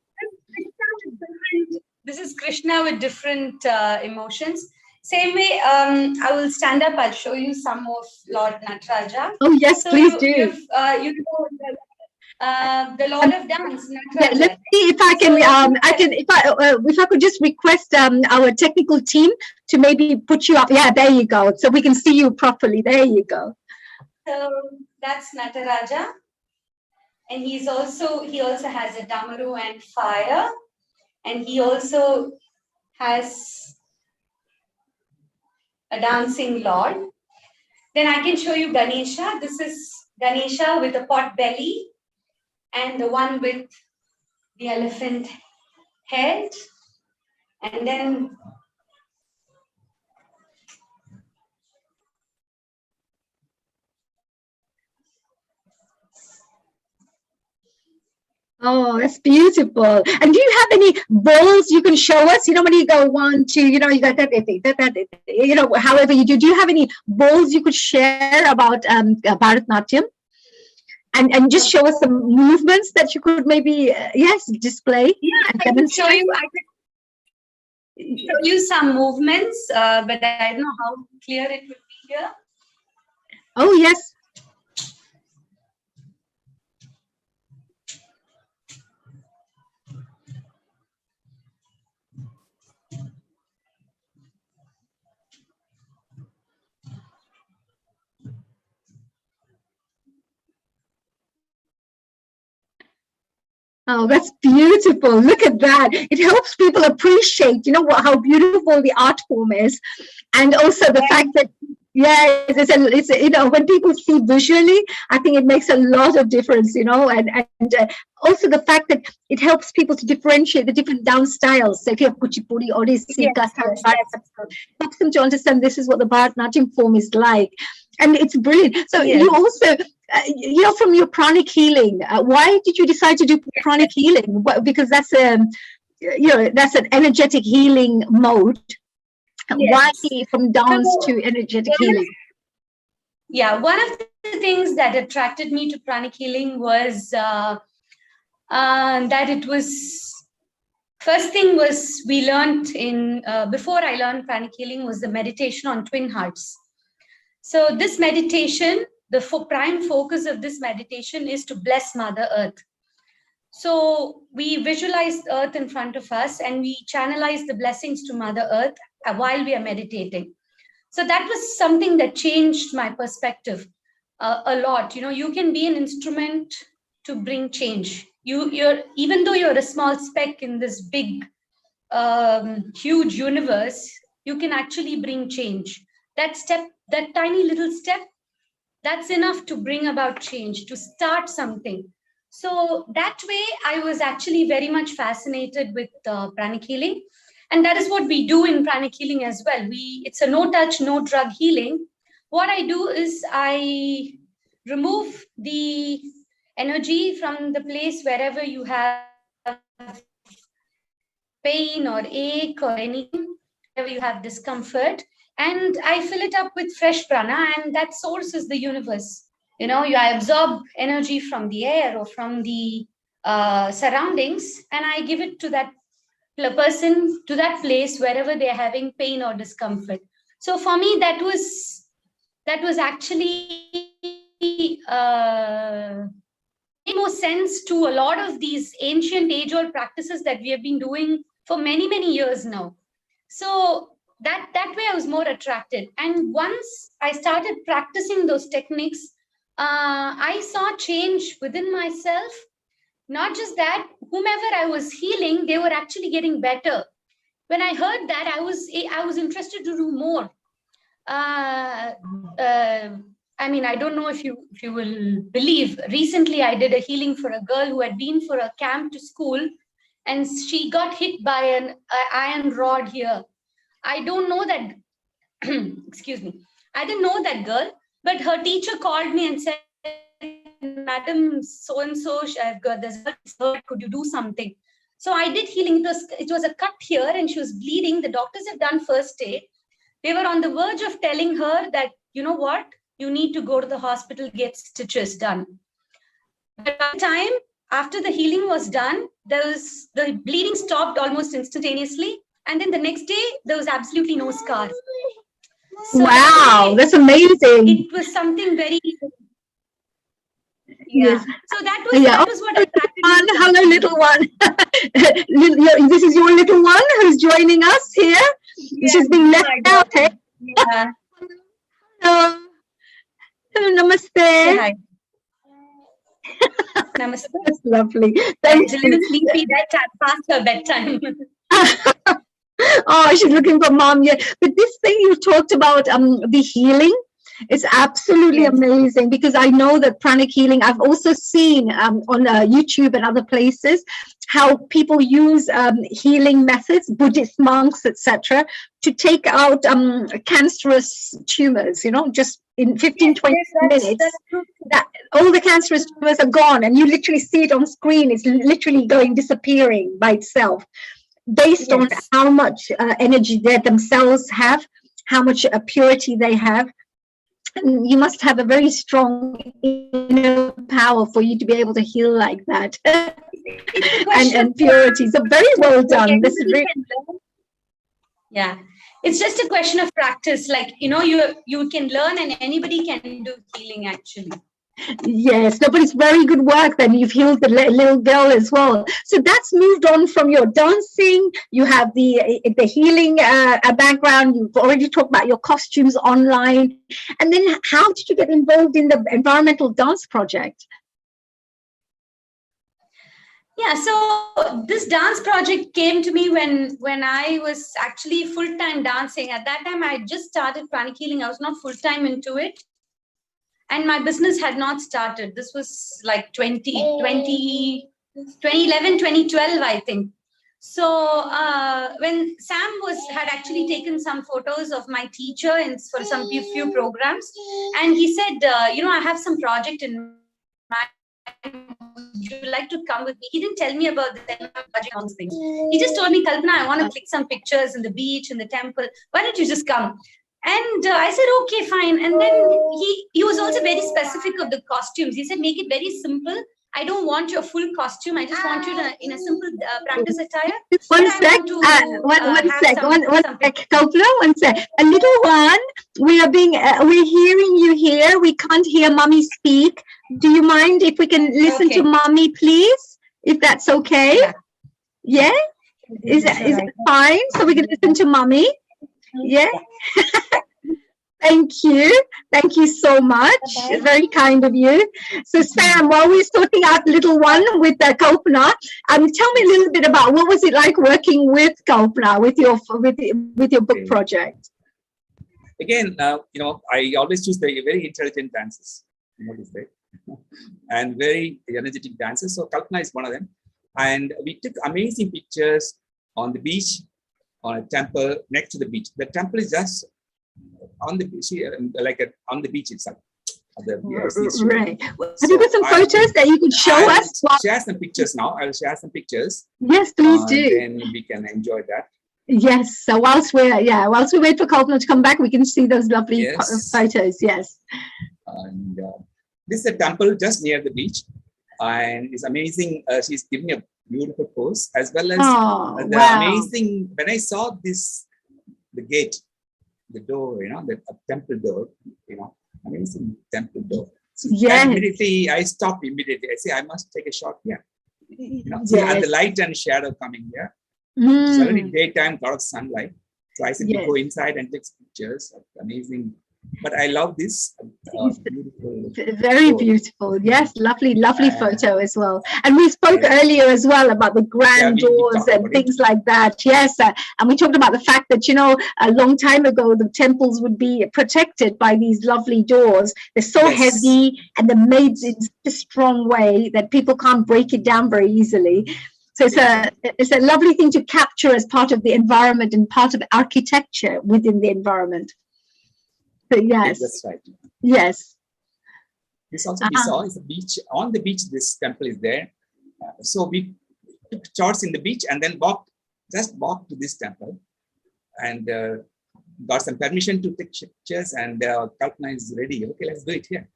This is Krishna with different emotions. Same way, I will stand up. I'll show you some of Lord Nataraja. Oh yes, so please do. The Lord of Dance, Nataraja. Yeah, let's see if I can. If I could just request our technical team to maybe put you up. Yeah, there you go. So we can see you properly. There you go. So that's Nataraja, and he also has a damaru and fire. And he also has a dancing Lord. Then I can show you Ganesha. This is Ganesha with a pot belly, and the one with the elephant head. And then oh, that's beautiful. And do you have any balls you can show us? When you go 1, 2, you got that, however you do. Do you have any balls you could share about Bharatnatyam? And just show us some movements that you could maybe, display. Yeah, and I can show you. I could show you some movements, but I don't know how clear it would be here. Oh, yes. Oh, that's beautiful. Look at that. It helps people appreciate, how beautiful the art form is. And also the fact that, it's when people see visually, I think it makes a lot of difference, and also the fact that it helps people to differentiate the different dance styles. So if you have Kuchipudi, Odissi, helps them to understand this is what the Bharatnatyam form is like. And it's brilliant. So you also, from your pranic healing, why did you decide to do pranic healing? Because that's that's an energetic healing mode. Why from dance to energetic healing? Yeah, one of the things that attracted me to pranic healing was that it was, first thing was we learned before I learned pranic healing was the meditation on twin hearts. So this meditation, the prime focus of this meditation is to bless Mother Earth. So we visualize Earth in front of us, and we channelize the blessings to Mother Earth while we are meditating. So that was something that changed my perspective. a lot. You can be an instrument to bring change. You're even though you're a small speck in this big, huge universe, you can actually bring change. That tiny little step, that's enough to bring about change, to start something. So that way, I was actually very much fascinated with pranic healing. And that is what we do in pranic healing as well. It's a no touch, no drug healing. What I do is I remove the energy from the place wherever you have pain or ache or anything, wherever you have discomfort, and I fill it up with fresh prana, and that source is the universe. I absorb energy from the air or from the surroundings, and I give it to that person, to that place wherever they're having pain or discomfort. So for me, that was actually made more sense to a lot of these ancient age-old practices that we have been doing for many, many years now. So that way I was more attracted. And once I started practicing those techniques, I saw change within myself. Not just that, whomever I was healing, they were actually getting better. When I heard that, I was interested to do more. I don't know if you will believe. Recently, I did a healing for a girl who had been for a camp to school, and she got hit by an iron rod here. I don't know that. Excuse me. I didn't know that girl, but her teacher called me and said, "Madam, so and so, I've got this hurt. Could you do something?" So I did healing. It was a cut here, and she was bleeding. The doctors have done first aid. They were on the verge of telling her that, you know what, you need to go to the hospital, get stitches done. But by the time after the healing was done, the bleeding stopped almost instantaneously. And then the next day, there was absolutely no scar. So wow, that's amazing. It was something very... Yeah. Yes. So that was what attracted me. Hello, little one. This is your little one who's joining us here. Yeah, she's being left out. Hey? Yeah. Hello. Hello, namaste. Hi. Namaste. That's lovely. Thank you. Sleepy bedtime, past her bedtime. Oh, she's looking for mom. Yeah, but this thing you talked about, the healing, is absolutely amazing, because I know that pranic healing, I've also seen on YouTube and other places how people use healing methods, Buddhist monks, etc., to take out cancerous tumors, just in 15-20 minutes, that all the cancerous tumors are gone, and you literally see it on screen. It's literally disappearing by itself, based on how much energy they themselves have, how much purity they have. And you must have a very strong inner power for you to be able to heal like that. and purity. So very well done. This is very... Yeah, it's just a question of practice. Like, you can learn, and anybody can do healing actually. Yes, no, but it's very good work. Then you've healed the little girl as well. So that's moved on from your dancing. You have the healing background. You've already talked about your costumes online. And then how did you get involved in the environmental dance project? Yeah, so this dance project came to me when I was actually full-time dancing. At that time, I had just started pranic healing. I was not full-time into it. And my business had not started. This was like 2011, 2012, I think. So when Sam had actually taken some photos of my teacher for some few programs, and he said, I have some project in mind. Would you like to come with me? He didn't tell me about the project on things. He just told me, Kalpana, I want to click some pictures in the beach, in the temple. Why don't you just come? And I said, okay, fine. And then he was also very specific of the costumes. He said, make it very simple. I don't want your full costume. I just want you in a simple practice attire. One sec, Kalpana, one sec. A little one, we're hearing you here. We can't hear mommy speak. Do you mind if we can listen to mommy, please? If that's okay? Yeah? Is it fine? So we can listen to mommy? Yeah. Thank you. Thank you so much. Bye-bye. Very kind of you. So Sam, while we're sorting out the little one with Kalpana, tell me a little bit about what was it like working with Kalpana, with your book project? Again, I always choose the very intelligent dancers, and very energetic dancers. So Kalpana is one of them. And we took amazing pictures on the beach, on a temple next to the beach. The temple is just on the beach, on the beach itself. Right. Have you got some photos that you could show us? I'll share some pictures now. I'll share some pictures. Yes, please do. Then we can enjoy that. Yes. So whilst we wait for Kalpana to come back, we can see those lovely photos. Yes. And this is a temple just near the beach, and it's amazing. She's giving a beautiful pose, as well as amazing. When I saw this, the gate, the door, the temple door, amazing temple door. Yes. Immediately, I stopped immediately. I say, I must take a shot here. See, and the light and shadow coming here. It's already daytime, a lot of sunlight. So I said, we go inside and take pictures. Amazing. But I love this. Beautiful. Very beautiful. Yes, lovely photo as well. And we spoke earlier as well about the grand doors and things like that. Yes, and we talked about the fact that, a long time ago, the temples would be protected by these lovely doors. They're so heavy and they're made in such a strong way that people can't break it down very easily. So it's a lovely thing to capture as part of the environment and part of architecture within the environment. So yes, that's right. Yes. This also we saw is a beach. On the beach, this temple is there. So we took shots in the beach and then walked to this temple, and got some permission to take pictures. And Kalpana is ready. Okay, let's do it here.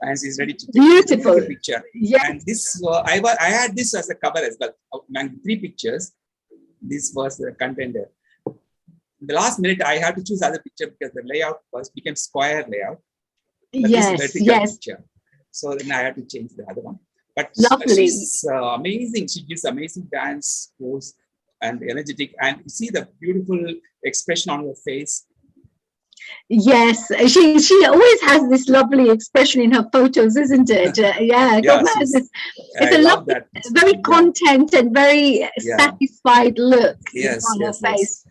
And she's ready to take a picture. Yes. And this I had this as a cover as well. Among 3 pictures, this was the contender. The last minute, I had to choose other picture because the layout became square layout. Yes. Picture. So then I had to change the other one. But she's amazing. She gives amazing dance pose and energetic, and you see the beautiful expression on her face. Yes, she always has this lovely expression in her photos, isn't it? It's a lovely, very content and very satisfied look on her face.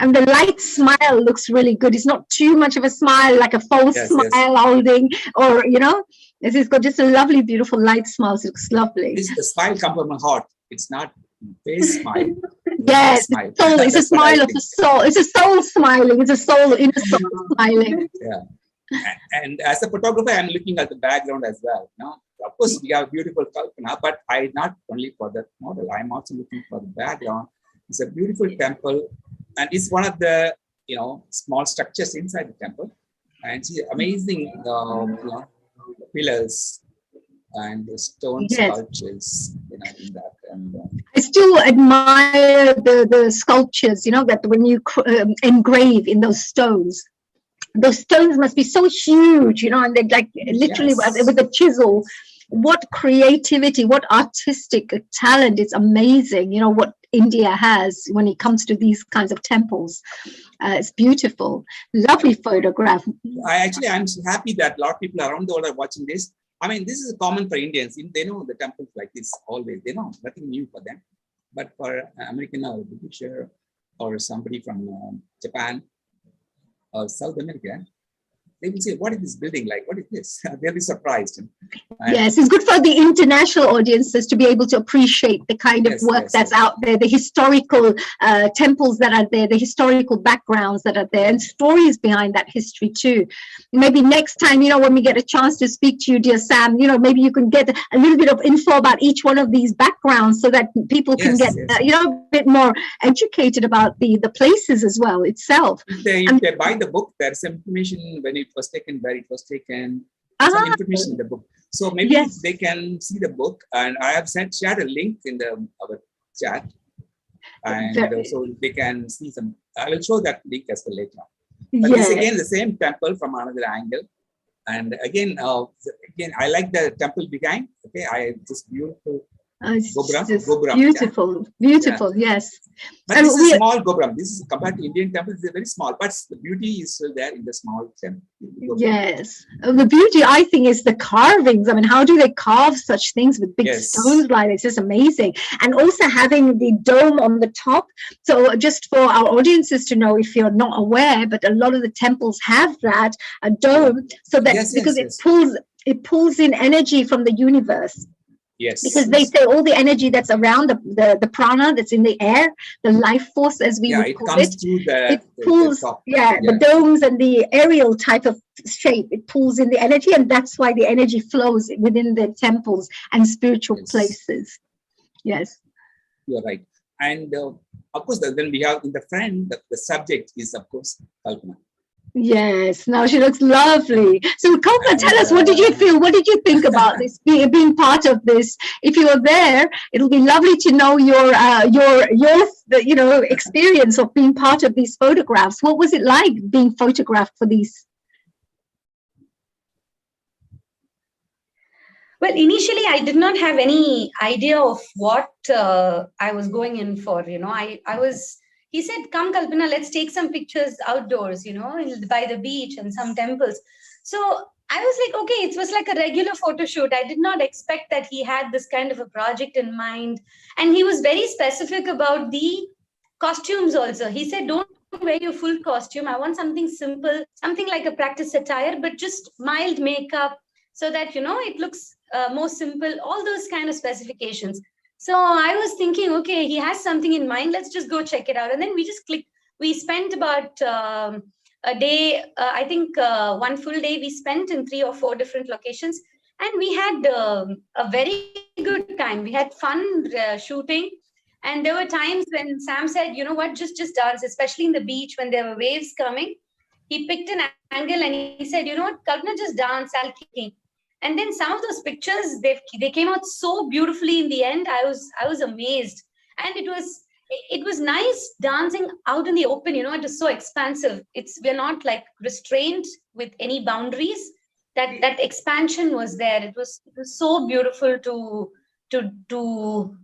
And the light smile looks really good. It's not too much of a smile, like a false smile holding, or it's got just a lovely, beautiful light smile. It looks lovely. The smile comes from my heart. It's not face smile. Yes, it's a smile of the soul. It's a soul smiling. It's a soul, inner soul smiling. Yeah. And as a photographer, I'm looking at the background as well. Of course, we have beautiful Kalpana, but I not only for that model. I'm also looking for the background. It's a beautiful temple, and it's one of the small structures inside the temple, and see amazing pillars and the stone sculptures in that. And I still admire the sculptures, that when you engrave in those stones must be so huge, and they're like literally with a chisel. What creativity, what artistic talent. It's amazing, what India has when it comes to these kinds of temples. It's beautiful. Lovely photograph. I'm happy that a lot of people around the world are watching this. I mean, this is common for Indians. They know the temples like this always. They know nothing new for them. But for American or British or somebody from Japan or South America, they will say, what is this building like? What is this? They'll be surprised. Yes, it's good for the international audiences to be able to appreciate the kind of work that's out there, the historical temples that are there, the historical backgrounds that are there, and stories behind that history too. Maybe next time, when we get a chance to speak to you, dear Sam, maybe you can get a little bit of info about each one of these backgrounds so that people can get, a bit more educated about the places as well itself. If they buy the book, there's information when it was taken, where it was taken, some information in the book. So maybe they can see the book, and I have shared a link in our chat, and so they can see some. I will show that link as well later. But this again the same temple from another angle, and again I like the temple design. Okay, this beautiful It's Gobram, just Gobram, beautiful, beautiful, yes. But And this is a small Gobram. This is compared to Indian temples, they're very small, but the beauty is still there in the small temple. Yes. The beauty, I think, is the carvings. I mean, how do they carve such things with big stones like this? It's just amazing. And also having the dome on the top. So just for our audiences to know, if you're not aware, but a lot of the temples have that, a dome, so that because it pulls in energy from the universe. Yes. Because they say all the energy that's around the prana that's in the air, the life force as we would call it, it pulls, the domes and the aerial type of shape, it pulls in the energy, and that's why the energy flows within the temples and spiritual places. Yes. You're right. And of course, then we have in the front, the subject is, of course, Kalpana. Yes, now she looks lovely. So, Kalpana, tell us, what did you feel? What did you think about this, being part of this? If you were there, it'll be lovely to know your experience of being part of these photographs. What was it like being photographed for these? Well, initially, I did not have any idea of what I was going in for. He said, come, Kalpana, let's take some pictures outdoors, by the beach and some temples. So I was like, okay, it was like a regular photo shoot. I did not expect that he had this kind of a project in mind. And he was very specific about the costumes also. He said, don't wear your full costume. I want something simple, something like a practice attire, but just mild makeup so that, it looks more simple, all those kind of specifications. So I was thinking, okay, he has something in mind. Let's just go check it out. And then we just clicked. We spent about a day, I think 1 full day we spent in 3 or 4 different locations. And we had a very good time. We had fun shooting. And there were times when Sam said, you know what, just dance, especially in the beach when there were waves coming. He picked an angle and he said, you know what, Kalpana, just dance, I'll keep. And then some of those pictures, they came out so beautifully in the end. I was amazed. And it was nice dancing out in the open, it was so expansive. We're not like restrained with any boundaries. That expansion was there. It was so beautiful to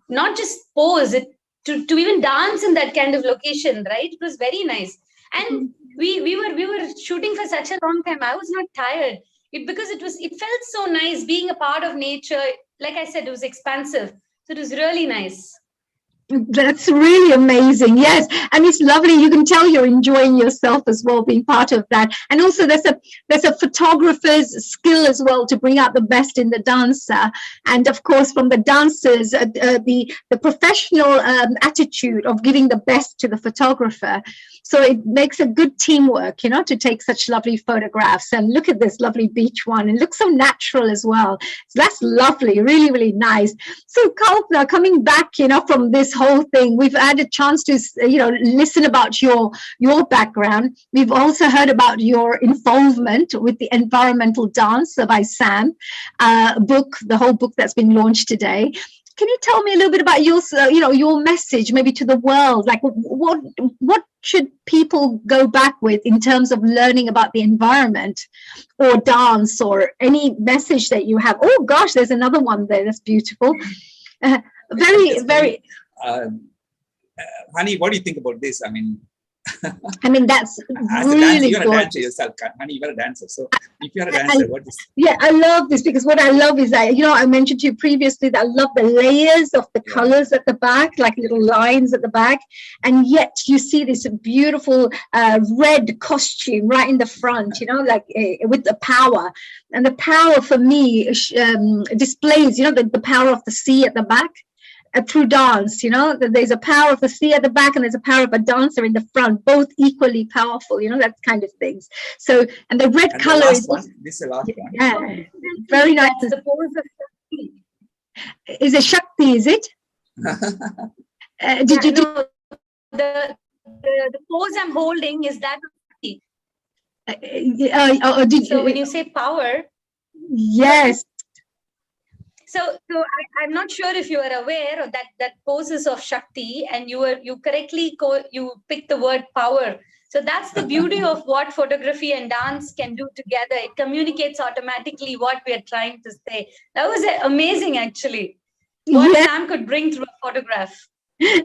not just pose it, to even dance in that kind of location, right? It was very nice. And we were shooting for such a long time. I was not tired. Because it felt so nice being a part of nature. Like I said, it was expansive. So it was really nice. That's really amazing. Yes. And it's lovely. You can tell you're enjoying yourself as well, being part of that. And also there's a photographer's skill as well to bring out the best in the dancer. And of course, from the dancers, the professional attitude of giving the best to the photographer. So it makes a good teamwork, to take such lovely photographs. And look at this lovely beach one. It looks so natural as well. So that's lovely. Really, really nice. So Kalpana, coming back, from this whole thing, we've had a chance to, listen about your background. We've also heard about your involvement with the environmental dance by Sam book, the whole book that's been launched today. Can you tell me a little bit about your message, maybe to the world? Like, what should people go back with in terms of learning about the environment or dance, or any message that you have? Oh gosh, there's another one there. That's beautiful. Very, very. Honey, what do you think about this? That's as really a dancer, you're good. a dancer yourself, honey. You're a dancer. So if you're a dancer, what is? Yeah, I love this, because what I love is that, I mentioned to you previously that I love the layers of the colors at the back, like little lines at the back. And yet you see this beautiful red costume right in the front, with the power. And the power for me displays, the power of the sea at the back. Through dance, there's a power of the sea at the back and there's a power of a dancer in the front, both equally powerful, that kind of things. So, and the red color is this is the last one. Yeah, very nice. The pose of Shakti. Is it Shakti? Is it? Did you do the pose I'm holding is that of Shakti. So when you say power, yes. So I'm not sure if you are aware of that poses of Shakti, and you correctly you picked the word power. So that's the beauty of what photography and dance can do together. It communicates automatically what we are trying to say. That was amazing, actually. what Yeah. Sam could bring through a photograph.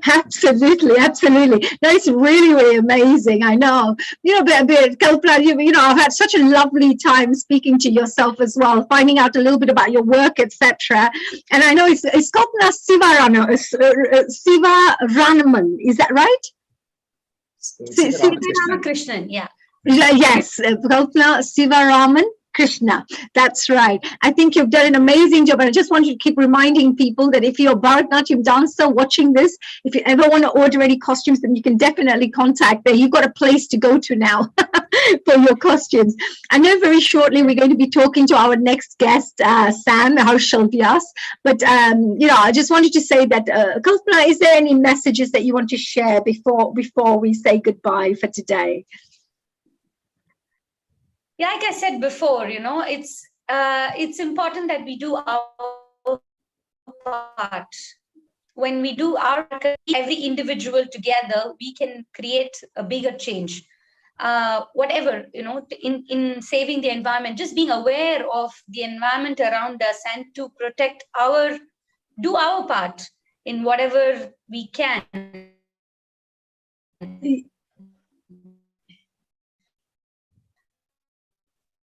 Absolutely, absolutely. No, it's really, really amazing. I know. But Kalpana, I've had such a lovely time speaking to yourself as well, finding out a little bit about your work, etc. And I know it's Kalpana Sivaranaman. Is that right? Sivaramakrishnan, yeah. Yes, Kalpana Sivaraman Krishna. That's right. I think you've done an amazing job. And I just want you to keep reminding people that if you're a Bharatnatyam dancer watching this, if you ever want to order any costumes, then you can definitely contact there. You've got a place to go to now for your costumes. I know very shortly we're going to be talking to our next guest, Sam Harshal Vyas. But, I just wanted to say that, Kalpana, is there any messages that you want to share before we say goodbye for today? Yeah, like I said before, it's important that we do our part. When we do our every individual together, we can create a bigger change. Whatever, in saving the environment, just being aware of the environment around us and to protect do our part in whatever we can.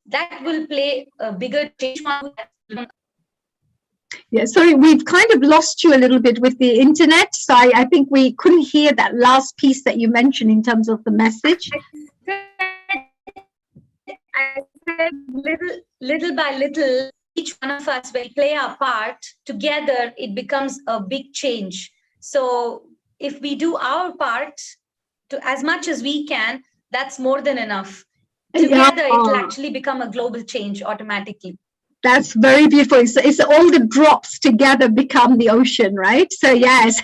That will play a bigger change. Yeah, sorry, we've kind of lost you a little bit with the internet. So I think we couldn't hear that last piece that you mentioned in terms of the message. I said little by little, each one of us, when we play our part together, it becomes a big change. So if we do our part to as much as we can, that's more than enough. Together, it will actually become a global change automatically. That's very beautiful. It's all the drops together become the ocean, right? So yes,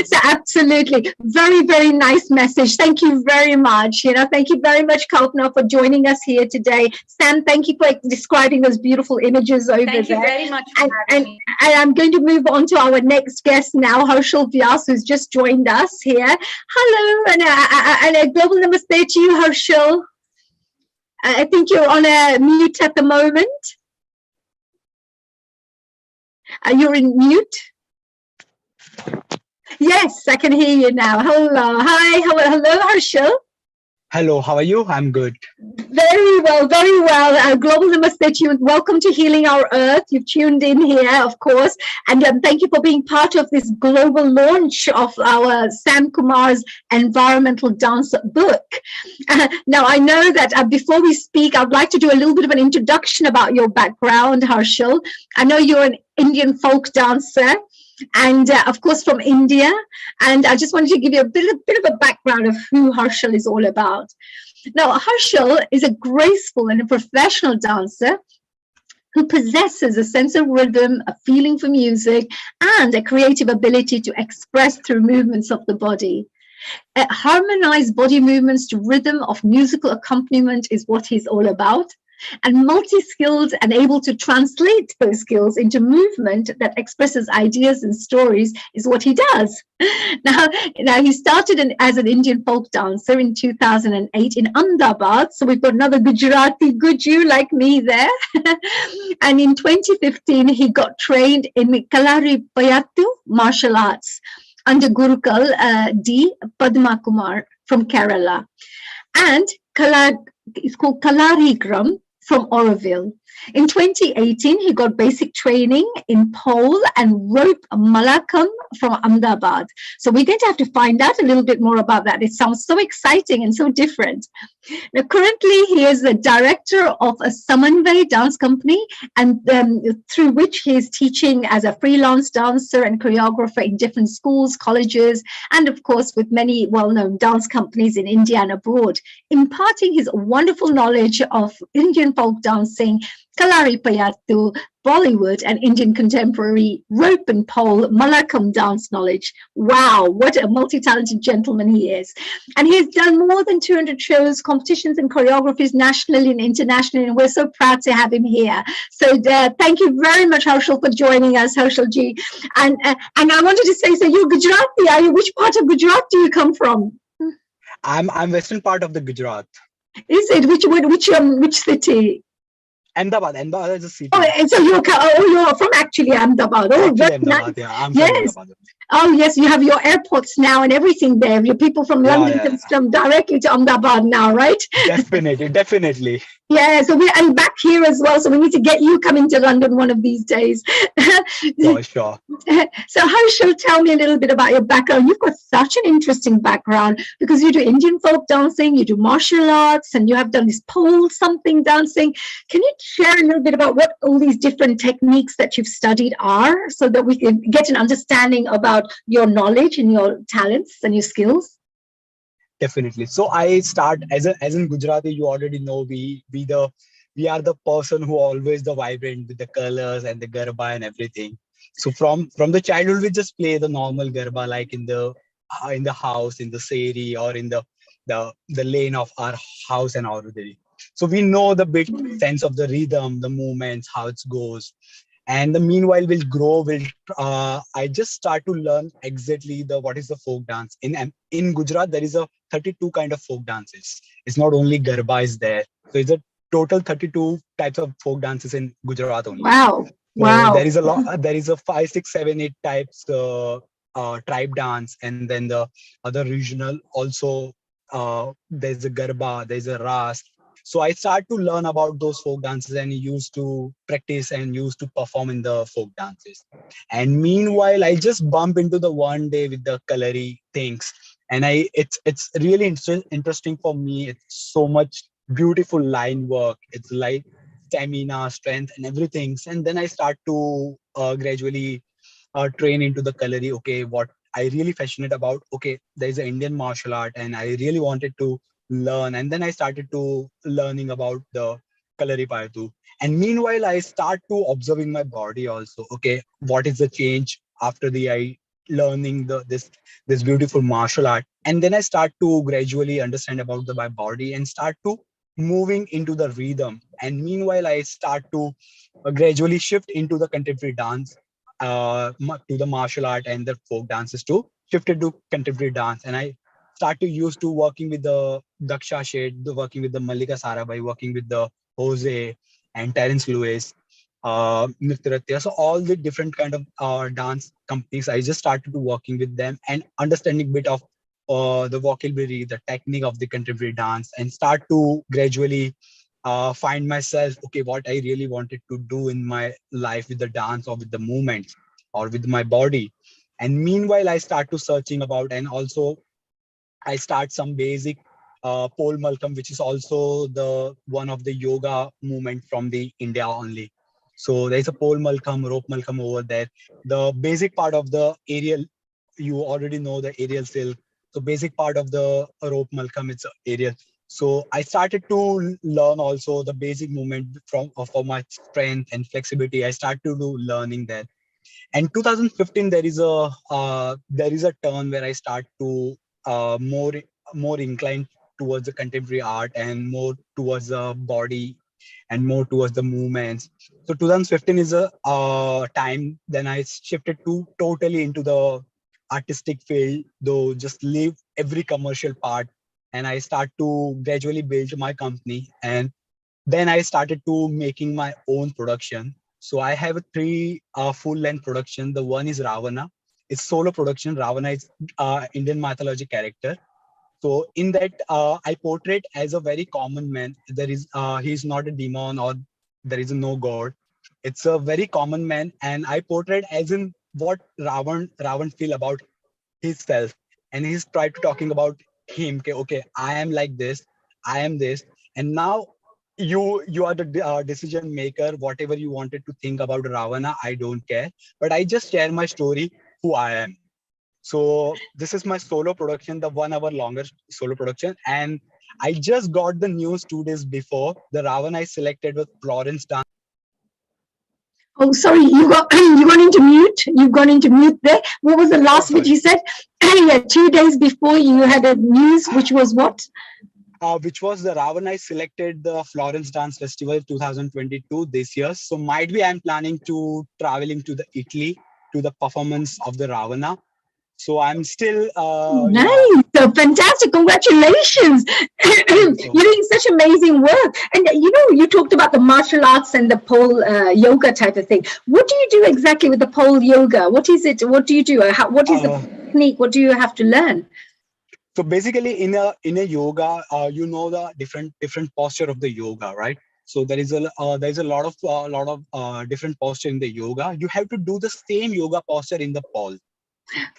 so absolutely. Very, very nice message. Thank you very much. Thank you very much, Kalpana, for joining us here today. Sam, thank you for describing those beautiful images over there. Thank you very much for having me. And I'm going to move on to our next guest now, Harshal Vyas, who's just joined us here. Hello, and a global namaste to you, Harshal. I think you're on a mute at the moment. You're in mute. Yes, I can hear you now. Hello. Hi. Hello, Harshal. Hello, how are you? I'm good. Very well, very well. Global Namaste to you. Welcome to Healing Our Earth. You've tuned in here, of course. And thank you for being part of this global launch of our Sam Kumar's environmental dance book. Now, I know that before we speak, I'd like to do a little bit of an introduction about your background, Harshal. I know you're an Indian folk dancer. And of course from India, and I just wanted to give you a bit of a background of who Harshal is all about. Now, Harshal is a graceful and a professional dancer who possesses a sense of rhythm, a feeling for music, and a creative ability to express through movements of the body. Harmonized body movements to rhythm of musical accompaniment is what he's all about. And multi-skilled and able to translate those skills into movement that expresses ideas and stories is what he does. Now he started as an Indian folk dancer in 2008 in Ahmedabad. So we've got another Gujarati Guju like me there. And in 2015, he got trained in Kalari Payattu martial arts under Gurukul D. Padma Kumar from Kerala. And it's called Kalarigram from Oroville. In 2018, he got basic training in pole and rope malakam from Ahmedabad. So we're going to have to find out a little bit more about that. It sounds so exciting and so different. Now, currently, he is the director of a Samanvay dance company, and through which he is teaching as a freelance dancer and choreographer in different schools, colleges, and of course, with many well-known dance companies in India and abroad, imparting his wonderful knowledge of Indian folk dancing, Kalari Payattu, Bollywood, and Indian contemporary rope and pole malakam dance knowledge. Wow, what a multi-talented gentleman he is. And he's done more than 200 shows, competitions, and choreographies nationally and internationally, and we're so proud to have him here. So thank you very much, Harshal, for joining us, Harshal ji. And I wanted to say, so you're Gujarati, are you? Which part of Gujarat do you come from? I'm western part of the Gujarat. Is it? Which city? Ahmedabad is a city. Oh, and so you're from actually Ahmedabad. Oh, Actually, very Ahmedabad. nice. Yeah, I'm from Yes. Ahmedabad. Oh, yes. You have your airports now and everything there. Your people from Yeah, London yeah, can come directly to Ahmedabad now, right? definitely. Yeah. So and back here as well. So we need to get you coming to London one of these days. Sure. So Harshal, tell me a little bit about your background. You've got such an interesting background because you do Indian folk dancing, you do martial arts, and you have done this pole something dancing. Can you share a little bit about what all these different techniques that you've studied are so that we can get an understanding about your knowledge and your talents and your skills? Definitely. So I start as in Gujarati. You already know we are the person who always the vibrant with the colors and the garba and everything. So from the childhood we just play the normal garba like in the house, in the seri, or in the lane of our house and already. So we know the bit sense of the rhythm, the movements, how it goes. And the meanwhile will grow will I just start to learn exactly the what is the folk dance in Gujarat. There is a 32 kind of folk dances. It's not only garba is there, so it's a total 32 types of folk dances in Gujarat only. Wow. So there is a lot, there is a 5 6 7 8 types tribe dance, and then the other regional also. There's a garba, there's a ras. So I start to learn about those folk dances and used to practice and used to perform in the folk dances. And meanwhile, I just bump into the one day with the colory things, and it's really interesting for me. It's so much beautiful line work. It's like stamina, strength, and everything. And then I start to gradually train into the colory. Okay, what I really passionate about. Okay, there's an Indian martial art, and I really wanted to learn. And then I started to learning about the Kalari Payatu. And meanwhile, I start to observing my body also. Okay, what is the change after the I learning this beautiful martial art? And then I start to gradually understand about my body and start to moving into the rhythm. And meanwhile, I start to gradually shift into the contemporary dance, to the martial art and the folk dances to shifted to contemporary dance. And I start to use to working with the Daksha Shade, working with the Malika Sarabhai, working with the Jose and Terence Lewis, Nitratya. So all the different kind of dance companies, I just started to working with them and understanding bit of the vocabulary, the technique of the contemporary dance, and start to gradually find myself, okay, what I really wanted to do in my life with the dance or with the movements or with my body. And meanwhile, I start to searching about, and also I start some basic pole malkam, which is also the one of the yoga movement from the India only. So there's a pole malkam, rope malkam over there. The basic part of the aerial, you already know the aerial silk. So basic part of the rope malkam, it's aerial. So I started to learn also the basic movement from for my strength and flexibility. I started to do learning that. And 2015 there is a turn where I start to more inclined towards the contemporary art and more towards the body and more towards the movements. So 2015 is a time then I shifted to totally into the artistic field, though just leave every commercial part, and I start to gradually build my company. And then I started to making my own production. So I have a three full-length production. The one is Ravana. It's solo production. Ravana is Indian mythology character. So in that, I portray as a very common man. There is he's not a demon or there is no god. It's a very common man, and I portrayed as in what Ravan feel about himself, and he's tried to talking about him. Okay, okay, I am like this, I am this, and now you are the decision maker. Whatever you wanted to think about Ravana, I don't care, but I just share my story, who I am. So this is my solo production, the 1 hour longer solo production. And I just got the news 2 days before the Ravana I selected with Florence dance. Oh, sorry, you got into mute. You've gone into mute there. What was the last bit you said? Yeah, 2 days before you had a news, which was what? Which was the Ravana I selected the Florence Dance Festival 2022 this year. So might be I'm planning to traveling to the Italy to the performance of the Ravana. So I'm still nice. So fantastic. Congratulations. You're doing such amazing work. And you talked about the martial arts and the pole yoga type of thing. What do you do exactly with the pole yoga? What is it? What do you do? What is the technique? What do you have to learn? So basically, in a yoga, the different posture of the yoga, right? So there's a lot of different posture in the yoga. You have to do the same yoga posture in the pole.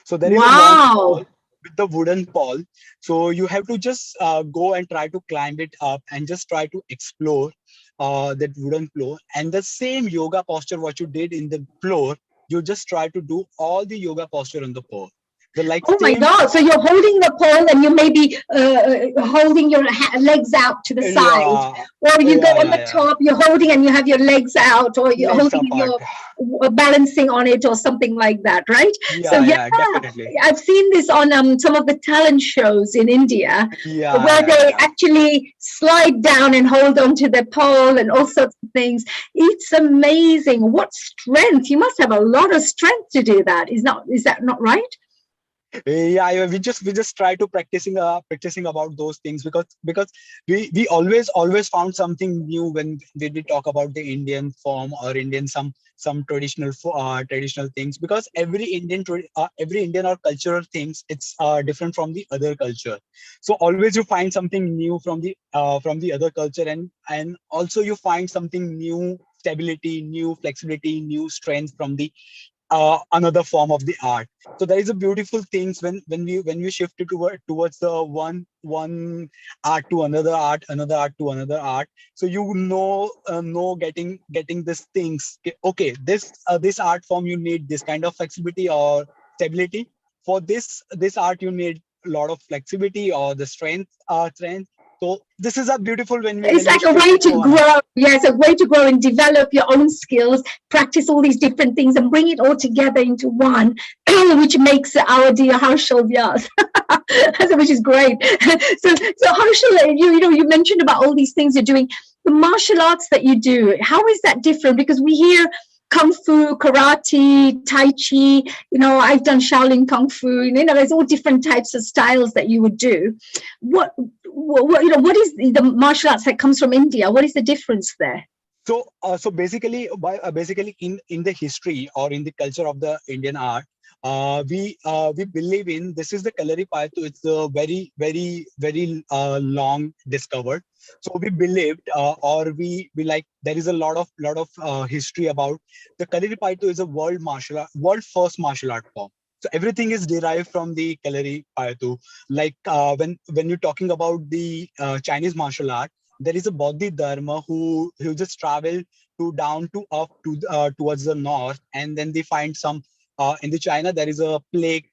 So there is a long pole with the wooden pole. So you have to just go and try to climb it up and just try to explore that wooden floor. And the same yoga posture what you did in the floor, you just try to do all the yoga posture on the pole. My God. So you're holding the pole and you may be holding your legs out to the side. Or you go on the top, you're holding and you have your legs out, or you're holding and you're balancing on it or something like that, right? Definitely. I've seen this on some of the talent shows in India where they actually slide down and hold on to the pole and all sorts of things. It's amazing. What strength. You must have a lot of strength to do that. Is that not right? We just try to practicing about those things because we always found something new when we talk about the Indian form or Indian some traditional things, because every Indian or cultural things, it's different from the other culture. So always you find something new from the other culture, and also you find something new, stability, new flexibility, new strength from the another form of the art. So there is a beautiful things when we shift it towards the one art to another art, another art to another art. So getting these things. Okay, this art form, you need this kind of flexibility or stability. For this art you need a lot of flexibility or the strength. So this is a beautiful it's like a way to grow. Yes, a way to grow and develop your own skills, practice all these different things and bring it all together into one, which makes our dear Harshal Vyas, which is great. So Harshal, you mentioned about all these things you're doing. The martial arts that you do, how is that different? Because we hear Kung Fu, Karate, Tai Chi, I've done Shaolin Kung Fu, there's all different types of styles that you would do. What is the martial arts that comes from India? What is the difference there? So basically in the history or in the culture of the Indian art, we believe in, this is the Kalaripayattu. It's a very, very, very long discovered. So we believed, or we like, there is a lot of history about the Kalaripayattu is a world first martial art form. So everything is derived from the Kalaripayattu. Like when you're talking about the Chinese martial art, there is a Bodhidharma who just travel down to up to towards the north, and then they find some in the China there is a plague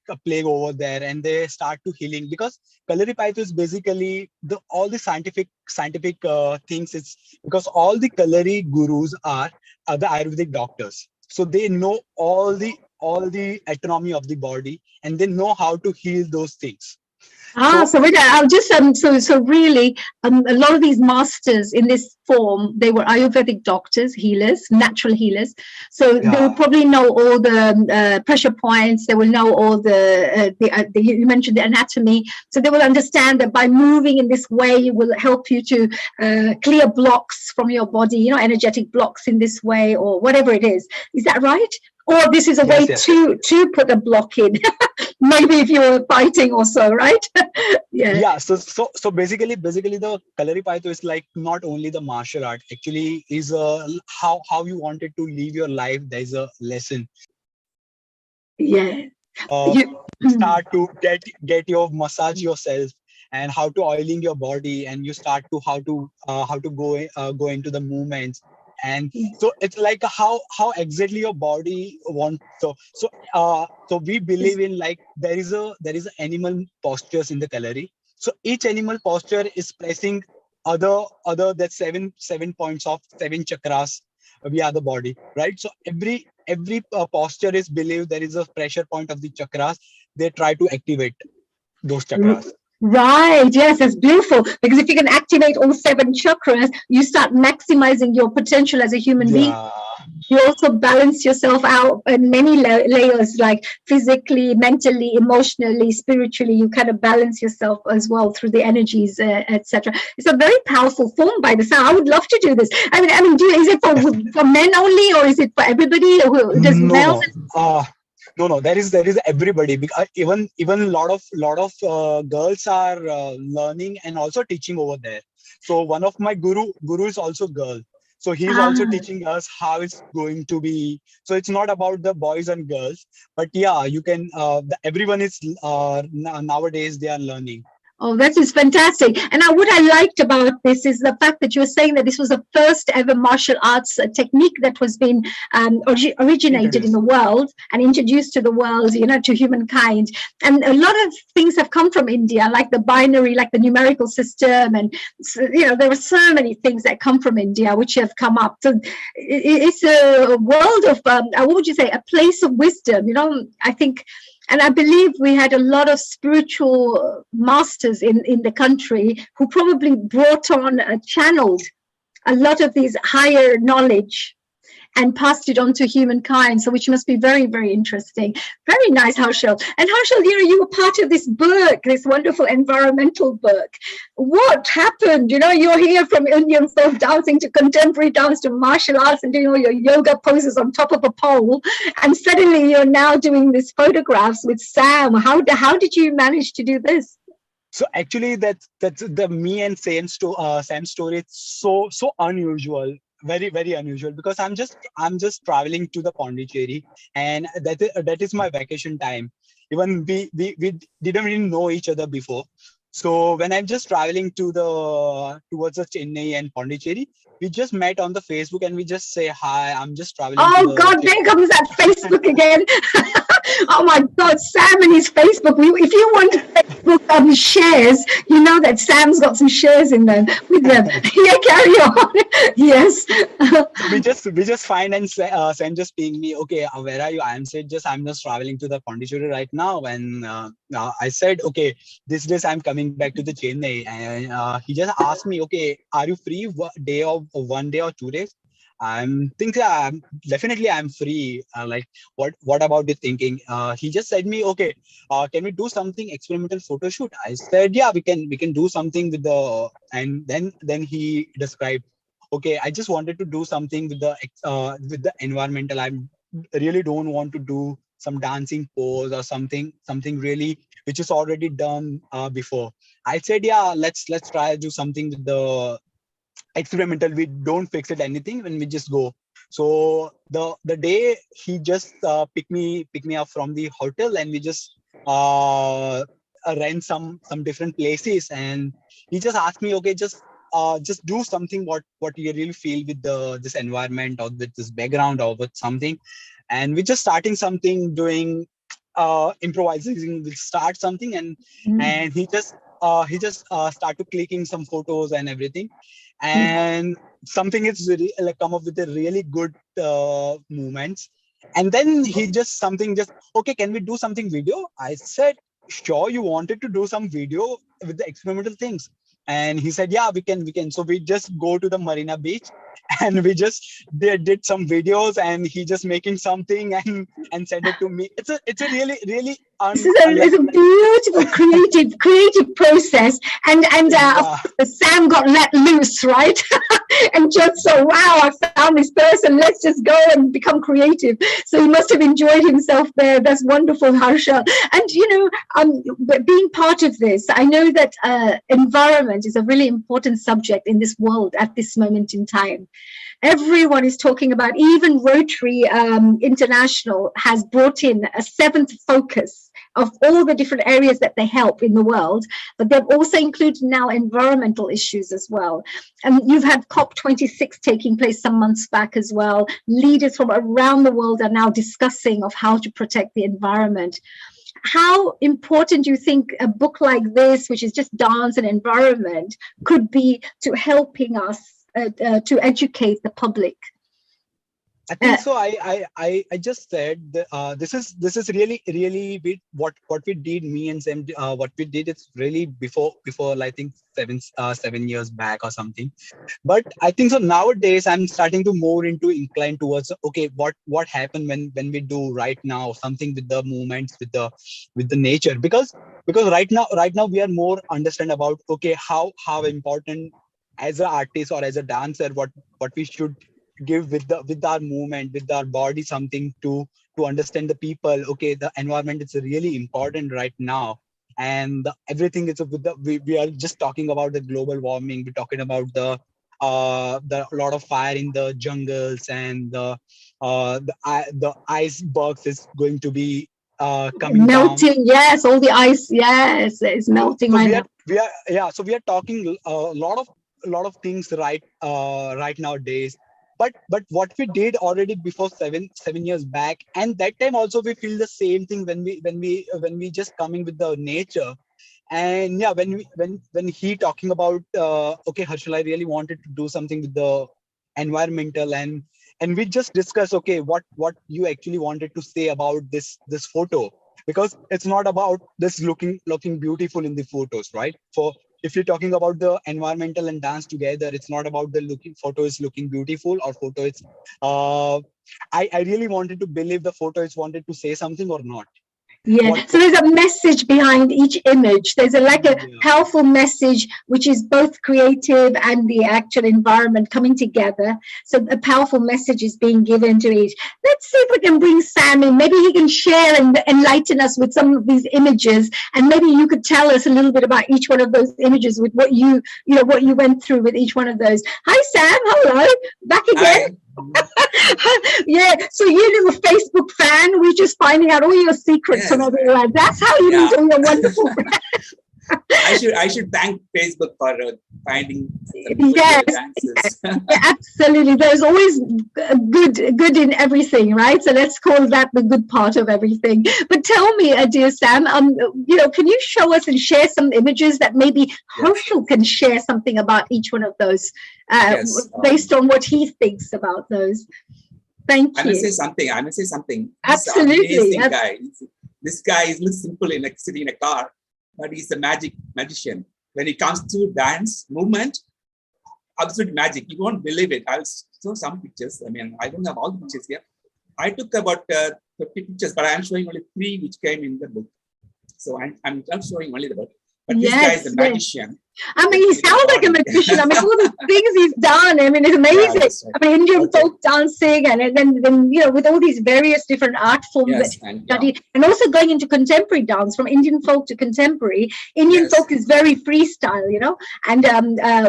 over there, and they start to healing, because Kalaripayattu is basically all the scientific things. It's because all the Kalari gurus are the Ayurvedic doctors, so they know all the anatomy of the body, and they know how to heal those things. So I'll just so really a lot of these masters in this form, they were Ayurvedic doctors, healers, natural healers. So they will probably know all the pressure points. They will know all the you mentioned the anatomy. So they will understand that by moving in this way will help you to clear blocks from your body, energetic blocks in this way, or whatever it is. Is that right? Or this is a way to put a block in. Maybe if you were fighting or so, right? So basically the Kalaripayattu is like not only the martial art, actually is how you wanted to live your life. There's a lesson. Start to get your massage yourself, and how to oiling your body, and you start to how to go into the movements. And so it's like how exactly your body wants. So we believe in, like, there is animal postures in the Kalari. So each animal posture is pressing other that seven points of 7 chakras via the body, right? So every posture is believed there is a pressure point of the chakras. They try to activate those chakras. Right. Yes, it's beautiful. Because if you can activate all 7 chakras, you start maximizing your potential as a human being. you also balance yourself out in many layers, like physically, mentally, emotionally, spiritually. You kind of balance yourself as well through the energies, etc. It's a very powerful form by the sound. I would love to do this. I mean, is it for men only, or is it for everybody? Does males? No. There is everybody. Because even a lot of girls are learning and also teaching over there. So one of my guru is also girl. So he's also teaching us how it's going to be. So it's not about the boys and girls, but yeah, you can. Everyone is nowadays they are learning. Oh, that is fantastic. And what I liked about this is the fact that you were saying that this was the first ever martial arts technique that was being originated in the world and introduced to the world, to humankind. And a lot of things have come from India, like the binary, like the numerical system. And, there are so many things that come from India which have come up. So it's a world of, what would you say, a place of wisdom, I think. And I believe we had a lot of spiritual masters in the country who probably brought on, channeled a lot of these higher knowledge and passed it on to humankind. So which must be very, very interesting. Very nice, Harshal. And Harshal, you were part of this book, this wonderful environmental book. What happened? You're here from Indian folk dancing to contemporary dance to martial arts and doing all your yoga poses on top of a pole. And suddenly you're now doing these photographs with Sam. How did you manage to do this? So actually that's the me and Sam's story. It's so unusual. Very, very unusual, because I'm just traveling to the Pondicherry, and that is my vacation time. Even we didn't really know each other before. So when I'm just traveling towards the Chennai and Pondicherry, we just met on the Facebook and we just say hi. I'm just traveling. Oh God, there comes that Facebook again. Oh my God, Sam and his Facebook. If you want Facebook shares, you know that Sam's got some shares in them with them. Yeah, carry on. Yes. we just find, and Sam just ping me. Okay, where are you? I'm just traveling to the Pondicherry right now, and I said, okay, this days I'm coming back to the Chennai, and he just asked me, okay, are you free one day or 2 days? I'm thinking, definitely I'm free. Like, what about you thinking? He just said me, okay, can we do something experimental photo shoot? I said, yeah, we can do something with and then he described, okay, I just wanted to do something with the environmental. I really don't want to do some dancing pose or something really which is already done before. I said, yeah, let's try to do something with the experimental. We don't fix it anything when we just go. So the day he just pick me up from the hotel, and we just rent some different places, and he just asked me, okay, just do something what you really feel with this environment or with this background or with something. And we're just starting something, doing improvising. We start something, and he just started clicking some photos and everything, and something is really like come up with a really good movements. And then he just okay, can we do something video? I said, sure. You wanted to do some video with the experimental things? And he said, yeah, we can. So we just go to the Marina Beach, and we just did some videos, and he just making something and sent it to me. It's a really it's a beautiful creative process, and Sam got let loose, right? And just so, wow, I found this person, let's just go and become creative. So he must have enjoyed himself there. That's wonderful, Harsha. And being part of this, I know that environment is a really important subject in this world at this moment in time. Everyone is talking about, even Rotary International has brought in a 7th focus of all the different areas that they help in the world, but they've also included now environmental issues as well. And you've had COP26 taking place some months back as well. Leaders from around the world are now discussing of how to protect the environment. How important do you think a book like this, which is just dance and environment, could be to helping us to educate the public? I think so. I just said this is really what we did, me and Sam, what we did is really before I think 7 years back or something. But I think so nowadays I'm starting to more into incline towards okay, what happened when we do right now something with the movements with the nature, because right now we are more understand about okay, how important as an artist or as a dancer what we should give with our movement, with our body, something to understand the people. Okay, the environment is really important right now, and everything is with we are just talking about the global warming. We're talking about the lot of fire in the jungles, and the icebergs is going to be coming down. Melting, yes, all the ice, yes, it's melting So right we now. are so we are talking a lot of things right nowadays. But what we did already before 7 years back, and that time also we feel the same thing when we just coming with the nature. And yeah, when he talking about okay, Harshal, I really wanted to do something with the environmental, and we just discuss okay, what you actually wanted to say about this photo, because it's not about this looking beautiful in the photos, right? For if you're talking about the environmental and dance together, it's not about the looking photo is looking beautiful or photo is uh I really wanted to believe the photo is wanted to say something or not. Yeah, What so there's a message behind each image. There's like a powerful message, which is both creative and the actual environment coming together. So a powerful message is being given to each. Let's see if we can bring Sam in. Maybe he can share and enlighten us with some of these images, and maybe you could tell us a little bit about each one of those images with what what you went through with each one of those. Hi, Sam. Hello, back again. Yeah, so you little Facebook fan, we're just finding out all your secrets from everywhere. That's how you need all your wonderful I should thank Facebook for finding yes, dances. yeah, absolutely. There's always good in everything, right? So let's call that the good part of everything. But tell me, dear Sam, can you show us and share some images that maybe Herschel can share something about each one of those, based on what he thinks about those? Thank you. I must say something. Absolutely. He's an amazing guy. This guy looks simple in sitting in a car, but he's a magician. When it comes to dance movement, absolute magic. You won't believe it. I'll show some pictures. I mean, I don't have all the pictures here. I took about 50 pictures, but I'm showing only 3 which came in the book. So I'm just showing only the book. But this guy is a magician. I mean, he sounds like a magician. I mean, all the things he's done. I mean, it's amazing. Right. I mean, Indian folk dancing, and then with all these various different art forms and also going into contemporary dance, from Indian folk to contemporary. Indian folk is very freestyle, and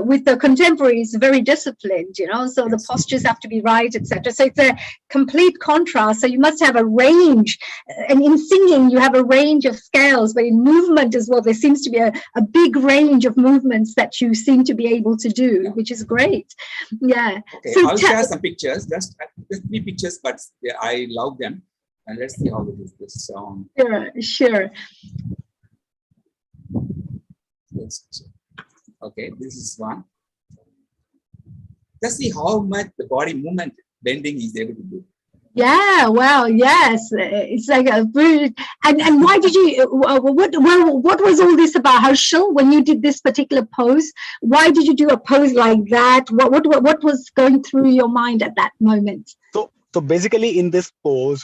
with the contemporary, it's very disciplined, So the postures have to be right, etc. So it's a complete contrast. So you must have a range, and in singing, you have a range of scales, but in movement as well, there seems to be a big range of movements that you seem to be able to do, which is great. Yeah. Okay, so I'll share some pictures, just 3 pictures, but I love them. And let's see how it is this song. Sure. Okay, this is one. Just see how much the body movement bending is able to do. Yeah, well, yes, it's like a brilliant. And why did you? What was all this about, Herschel? When you did this particular pose, why did you do a pose like that? What was going through your mind at that moment? So basically, in this pose,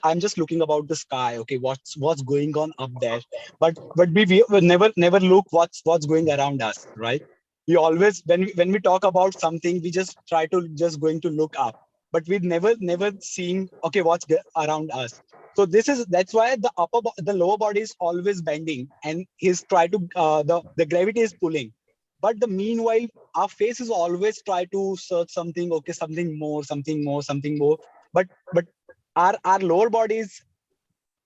I'm just looking about the sky. Okay, what's going on up there? But we never look what's going around us, right? We always when we talk about something, we just try to just going to look up. But we've never seen okay what's around us. So that's why the lower body is always bending, and he's try to the gravity is pulling. But the meanwhile, our face is always try to search something. Okay, something more. But our lower body is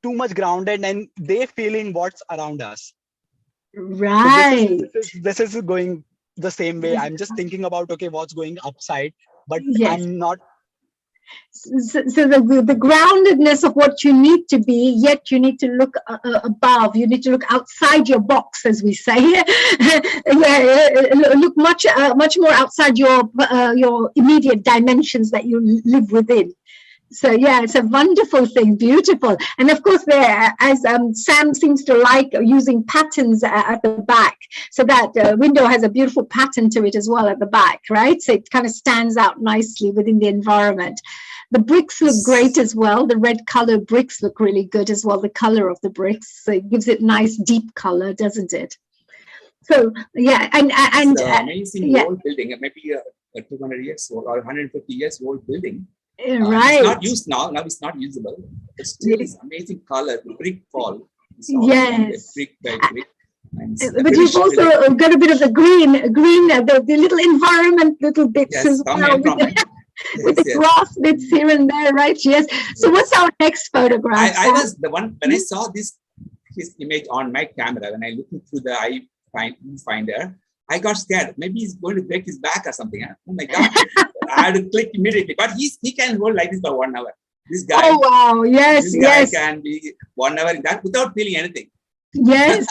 too much grounded, and they feeling what's around us. Right. So this is going the same way. I'm just thinking about okay what's going upside, but I'm not. So the groundedness of what you need to be, yet you need to look above. You need to look outside your box, as we say. Look much more outside your immediate dimensions that you live within. So yeah, it's a wonderful thing, beautiful. And of course, there, as Sam seems to like using patterns at the back, so that window has a beautiful pattern to it as well at the back, right? So it kind of stands out nicely within the environment. The bricks look great as well. The red color bricks look really good as well. The color of the bricks, so it gives it nice deep color, doesn't it? So yeah, and amazing yeah. old building, maybe a 200 years old or 150 years old building. Right. It's not used now. Now it's not usable. But still, it's amazing color. The brick fall. Yes. Brick by brick. But you've also got a bit of the green, the little environment, little bits as well. With the grass bits here and there, right? Yes. So what's our next photograph? I was the one when I saw his image on my camera, when I looked through the eye finder, I got scared. Maybe he's going to break his back or something. Huh? Oh my God. I had to click immediately. But he can hold like this for 1 hour. This guy. Oh wow, yes, this guy can be 1 hour in that without feeling anything. Yes.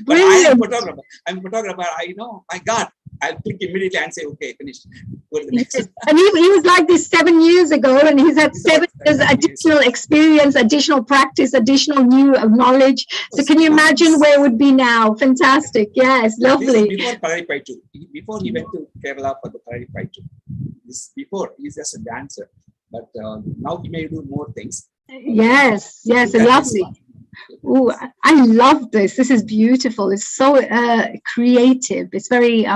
But I am a photographer. I'm a photographer. I know, my God. I'll click immediately and say, okay, finished. Go to the next. And he was like this 7 years ago, and he's had 7 years additional experience, additional practice, additional new knowledge. So can you imagine where it would be now? Fantastic. Yes, lovely. Before Kalari Paitu, before he went to Kerala for the Kalari Paitu. Before, he's just a dancer. But now he may do more things. Yes, lovely. Oh, I love this. This is beautiful. It's so creative. It's very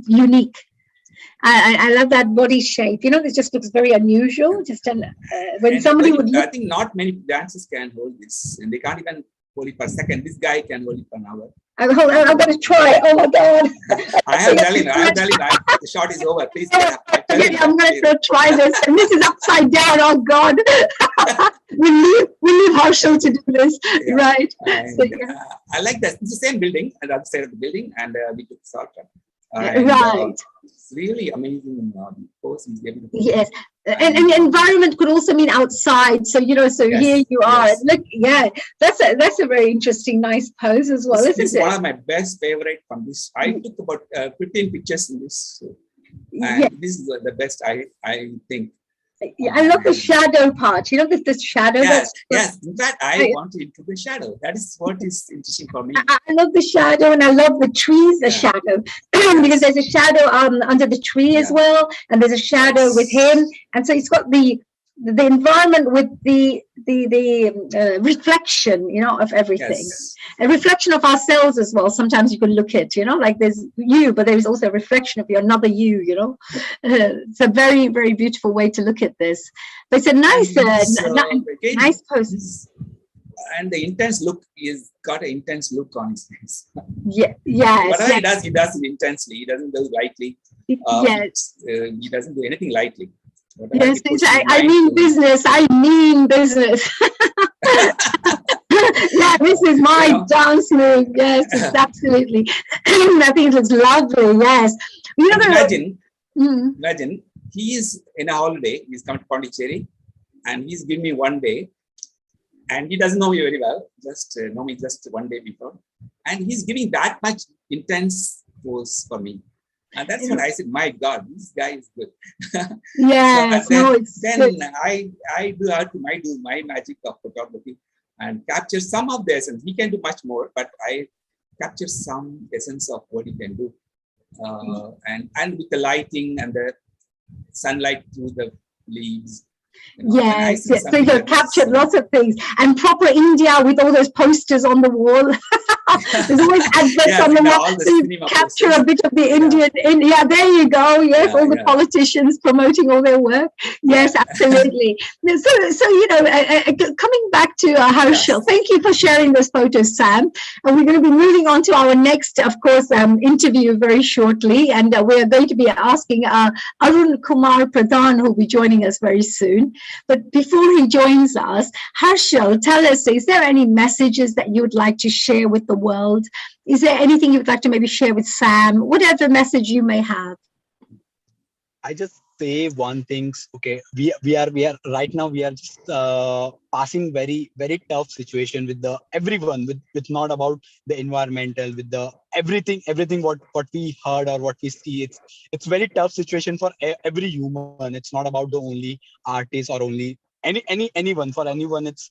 unique. I love that body shape. You know, this just looks very unusual. Just when somebody would look. I think not many dancers can hold this, and they can't even hold it per second. This guy can hold it for an hour. I'm going to try. Oh my God! I have telling you. The shot is over. Please. I'm going to try this, and this is upside down. Oh God! we leave Harshal to do this, right? And, so, yeah. I like that. It's the same building, at the other side of the building, and we took salt. Right. It's really amazing. Pose he's able to pose. Yes. And the environment could also mean outside. So, here you are. Look, that's a very interesting, nice pose as well, This isn't is it? one of my best favorite from this. I took about 15 pictures in this. And this is the best, I think. Yeah, I love the shadow part. You know, the shadow. Yes. In fact, I want to include the shadow. That is what is interesting for me. I love the shadow, and I love the trees, the shadow, because there's a shadow under the tree as well, and there's a shadow with him, and so it's got the environment with the reflection, of everything. Yes. A reflection of ourselves as well. Sometimes you can look at, like there's you, but there's also a reflection of another you, It's a very, very beautiful way to look at this. But it's a nice, nice pose. And the intense look, he's got an intense look on his face. Yes. Whatever he does it intensely. He doesn't do it lightly. Yes. He doesn't do anything lightly. Yes, I mean business. Yeah, this is my dance move. Yes, it's absolutely. I think it looks lovely. Yes. Imagine he is in a holiday. He's come to Pondicherry, and he's giving me 1 day, and he doesn't know me very well. Just know me just 1 day before, and he's giving that much intense pose for me. And that's when I said, my God, this guy is good. Yeah. Then I do my magic of photography and capture some of the essence. He can do much more, but I capture some essence of what he can do. And with the lighting and the sunlight through the leaves. Yes. So you captured lots of things, and proper India with all those posters on the wall. There's always adverts on the wall. So you capture a bit of the Indian. Yeah, there you go. Yes, all the politicians promoting all their work. Yes, absolutely. So coming back to Harshal, thank you for sharing those photos, Sam. And we're going to be moving on to our next, of course, interview very shortly, and we're going to be asking Arun Kumar Pradhan, who will be joining us very soon. But before he joins us, Harshal, tell us, is there any messages that you would like to share with the world? Is there anything you would like to maybe share with Sam? Whatever message you may have. I just say one thing. Okay, we are right now, we are just passing very very tough situation with the everyone, with not about the environmental, with the everything what we heard or what we see. It's very tough situation for every human. It's not about the only artist or only anyone. For anyone, it's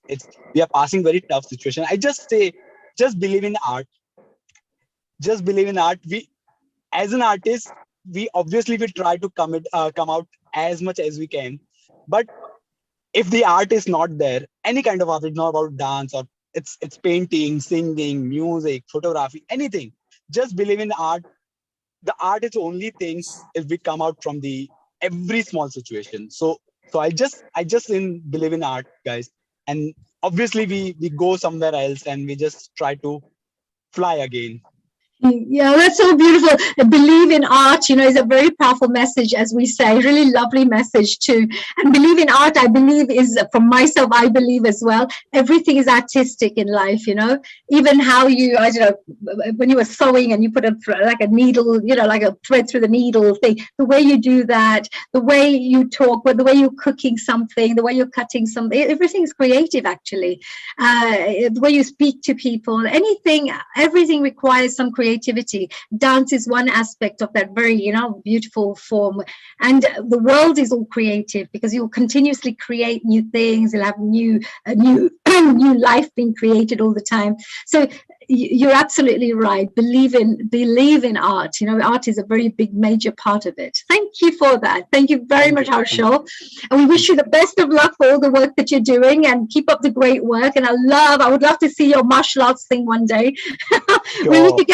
we are passing very tough situation. I just say, just believe in art. Just believe in art. We, as an artist, we obviously we try to come out as much as we can. But if the art is not there, any kind of art, it's not about dance or it's painting, singing, music, photography, anything. Just believe in art. The art is the only thing if we come out from the every small situation. So I just believe in art, guys. And obviously we go somewhere else and we just try to fly again. Yeah, that's so beautiful. Believe in art, is a very powerful message, as we say. Really lovely message too. And believe in art, I believe, is, from myself, I believe as well, everything is artistic in life, Even how you, I don't know, when you were sewing and you put like a needle, like a thread through the needle thing, the way you do that, the way you talk, the way you're cooking something, the way you're cutting something, everything is creative, actually. The way you speak to people, everything requires some creativity. Dance is one aspect of that very, beautiful form. And the world is all creative because you'll continuously create new things. You'll have new new life being created all the time. So you're absolutely right. Believe in art. Art is a very big, major part of it. Thank you for that. Thank you very much, Harshal. And we wish you the best of luck for all the work that you're doing, and keep up the great work. And I would love to see your martial arts thing one day. Sure. We need to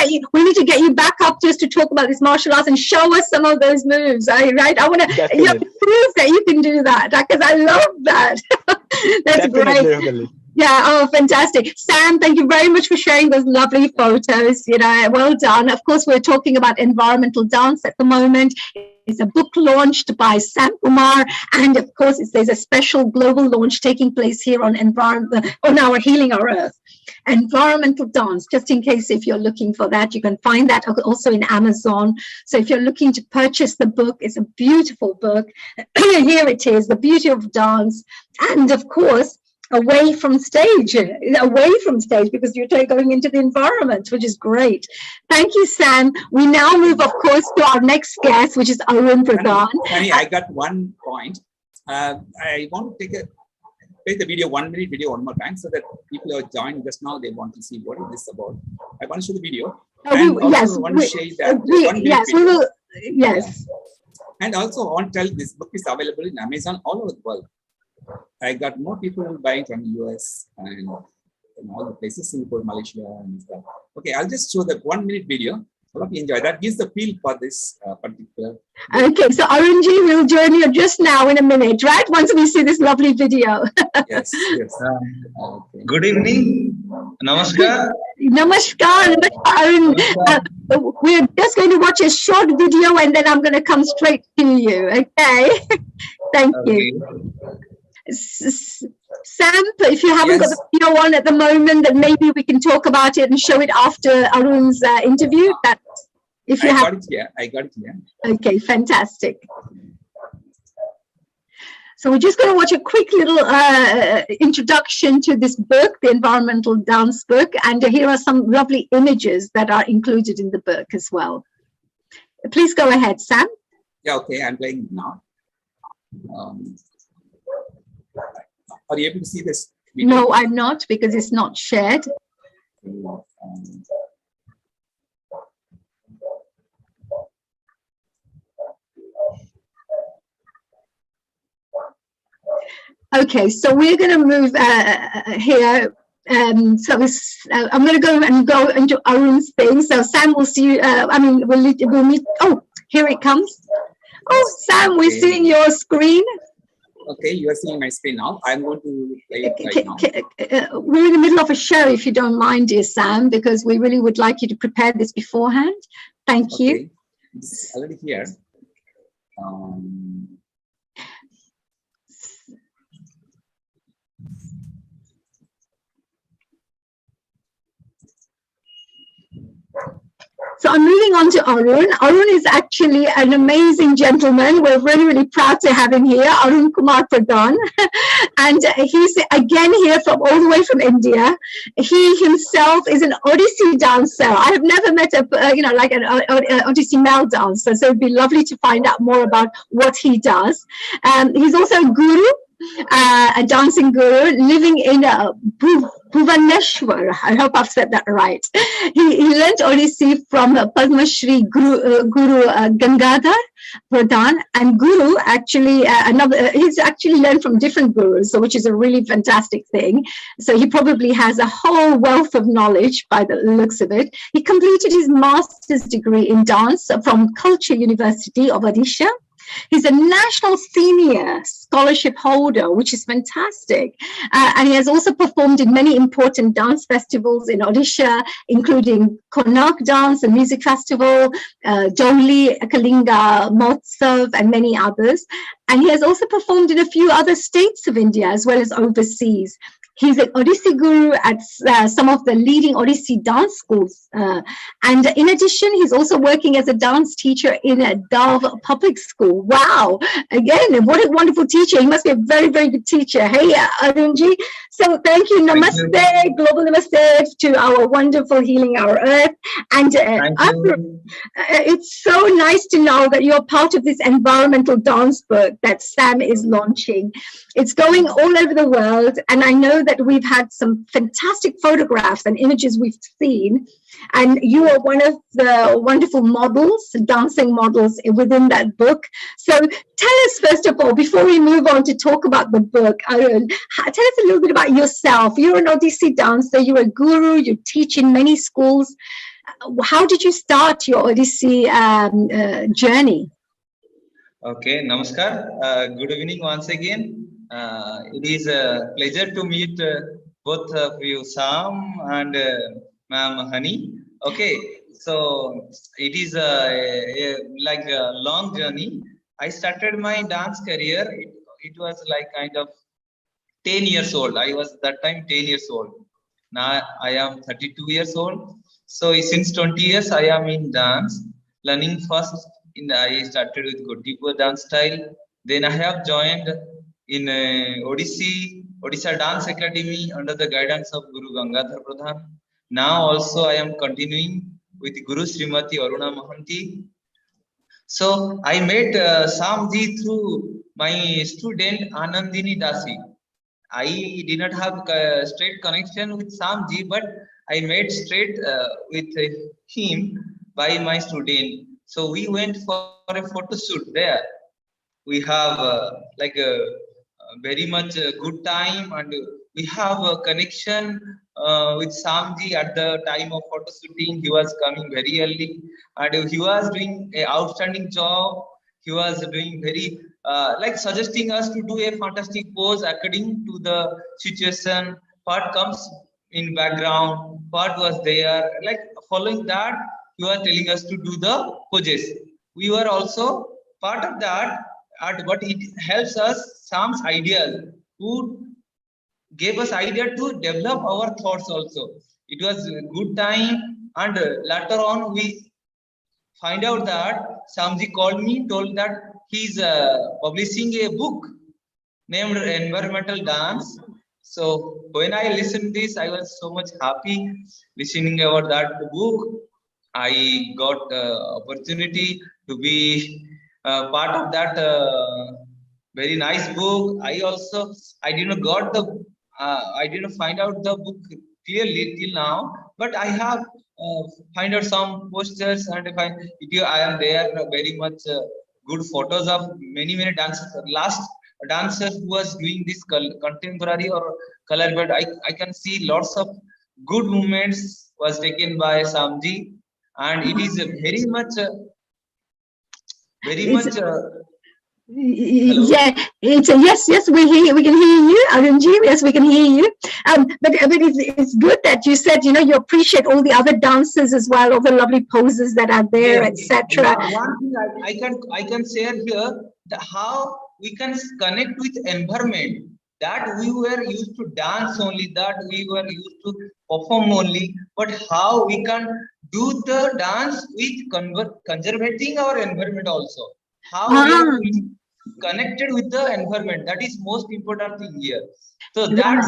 get you back up just to talk about this martial arts and show us some of those moves. Right? I want to prove that you can do that, because I love that. That's Definitely, great. definitely. Yeah, oh, fantastic. Sam, thank you very much for sharing those lovely photos. Well done. Of course, we're talking about environmental dance at the moment. It's a book launched by Sam Kumar, and of course, there's a special global launch taking place here on our Healing Our Earth. Environmental dance, just in case if you're looking for that, you can find that also in Amazon. So if you're looking to purchase the book, it's a beautiful book. Here it is, The Beauty of Dance, and of course, away from stage, because you're going into the environment, which is great. Thank you, Sam. We now move, of course, to our next guest, which is Arun Pradhan. Honey, I got one point. I want to play the video, 1 minute video, one more time, so that people who are joining just now, they want to see what is this about. I want to show the video. And also want to share that we will. Yes. And also I want to tell this book is available in Amazon all over the world. I got more people buying from the US and all the places, Singapore, Malaysia, and stuff. Okay, I'll just show the 1 minute video. I hope you enjoy. That gives the feel for this particular. Okay, so Arunji will join you just now in a minute, right? Once we see this lovely video. Yes. Okay. Good evening. Namaskar. Namaskar, Arun. We're just going to watch a short video and then I'm going to come straight to you. Okay. Thank you. Sam, if you haven't got the video on at the moment, then maybe we can talk about it and show it after Arun's interview. I got it here. Okay, fantastic. So we're just going to watch a quick little introduction to this book, the Environmental Dance book, and here are some lovely images that are included in the book as well. Please go ahead, Sam. Yeah, okay, I'm playing now. Are you able to see this video? No, I'm not, because it's not shared. Okay, so we're going to move here. I'm going to go into Arun's thing. So Sam will see you. We'll meet. Oh, here it comes. Oh, Sam, we're seeing your screen. Okay, you are seeing my screen now. I'm going to play it right now. We're in the middle of a show, if you don't mind, dear Sam, because we really would like you to prepare this beforehand. Thank you. It's already here. So I'm moving on to Arun. Arun is actually an amazing gentleman. We're really, really proud to have him here, Arun Kumar Pradhan. And he's again here from all the way from India. He himself is an Odissi dancer. I have never met a, like an Odissi male dancer. So it'd be lovely to find out more about what he does. He's also a guru, a dancing guru living in Bhubaneswar. I hope I've said that right. He learned Odissi from Padma Shri Guru Gangadhar Pradhan, and Guru actually he's actually learned from different gurus, so which is a really fantastic thing. So he probably has a whole wealth of knowledge by the looks of it. He completed his master's degree in dance from Culture University of Odisha. He's a national senior scholarship holder, which is fantastic. And he has also performed in many important dance festivals in Odisha, including Konark Dance and Music Festival, Doli, Kalinga Motsav, and many others. And he has also performed in a few other states of India, as well as overseas. He's an Odissi guru at some of the leading Odissi dance schools. And in addition, he's also working as a dance teacher in a Dove public school. Wow. Again, what a wonderful teacher. He must be a very, very good teacher. Hey, Arunji. So thank you. Namaste, global namaste to our wonderful Healing Our Earth. And it's so nice to know that you're part of this environmental dance book that Sam is launching. It's going all over the world. And I know that we've had some fantastic photographs and images we've seen. And you are one of the wonderful models, dancing models within that book. So tell us, first of all, before we move on to talk about the book, Arun, tell us a little bit about yourself. You're an Odissi dancer, you're a guru, you teach in many schools. How did you start your Odissi journey? Okay, namaskar. Good evening once again. It is a pleasure to meet both of you, Sam and Ma'am Honey. Okay, so it is like a long journey. I started my dance career. It was like kind of 10 years old. I was that time 10 years old. Now I am 32 years old. So since 20 years I am in dance. Learning first, I started with Gotipur dance style. Then I have joined in Odisha Dance Academy under the guidance of Guru Gangadhar Pradhan. Now also I am continuing with Guru Srimati Aruna Mahanti. So I met Samji through my student Anandini Dasi. I did not have a straight connection with Samji, but I met straight with him by my student. So we went for a photo shoot there. We have like a very much good time, and we have a connection with Samji at the time of photo shooting. He was coming very early and he was doing an outstanding job. He was doing very like suggesting us to do a fantastic pose according to the situation. Part comes in background, part was there, like following that he was telling us to do the poses. We were also part of that, but it helps us Sam's ideas, who gave us idea to develop our thoughts also. It was a good time, and later on we find out that Samji called me, told that he's publishing a book named Environmental Dance. So when I listened this, I was so much happy listening about that book. I got opportunity to be part of that very nice book. I didn't got the I didn't find out the book clearly till now, but I have find out some posters, and if I am there very much good photos of many dancers. Last dancer who was doing this contemporary or color, but I can see lots of good movements was taken by Samji, and it is very much yeah, yes, we can hear you, Arunji. Yes, we can hear you. But it's good that you said, you appreciate all the other dances as well, all the lovely poses that are there, etc. One thing I can share here, how we can connect with environment. That we were used to dance only, that we were used to perform only, but how we can do the dance with conserving our environment also. How we are connected with the environment, that is most important thing here. So that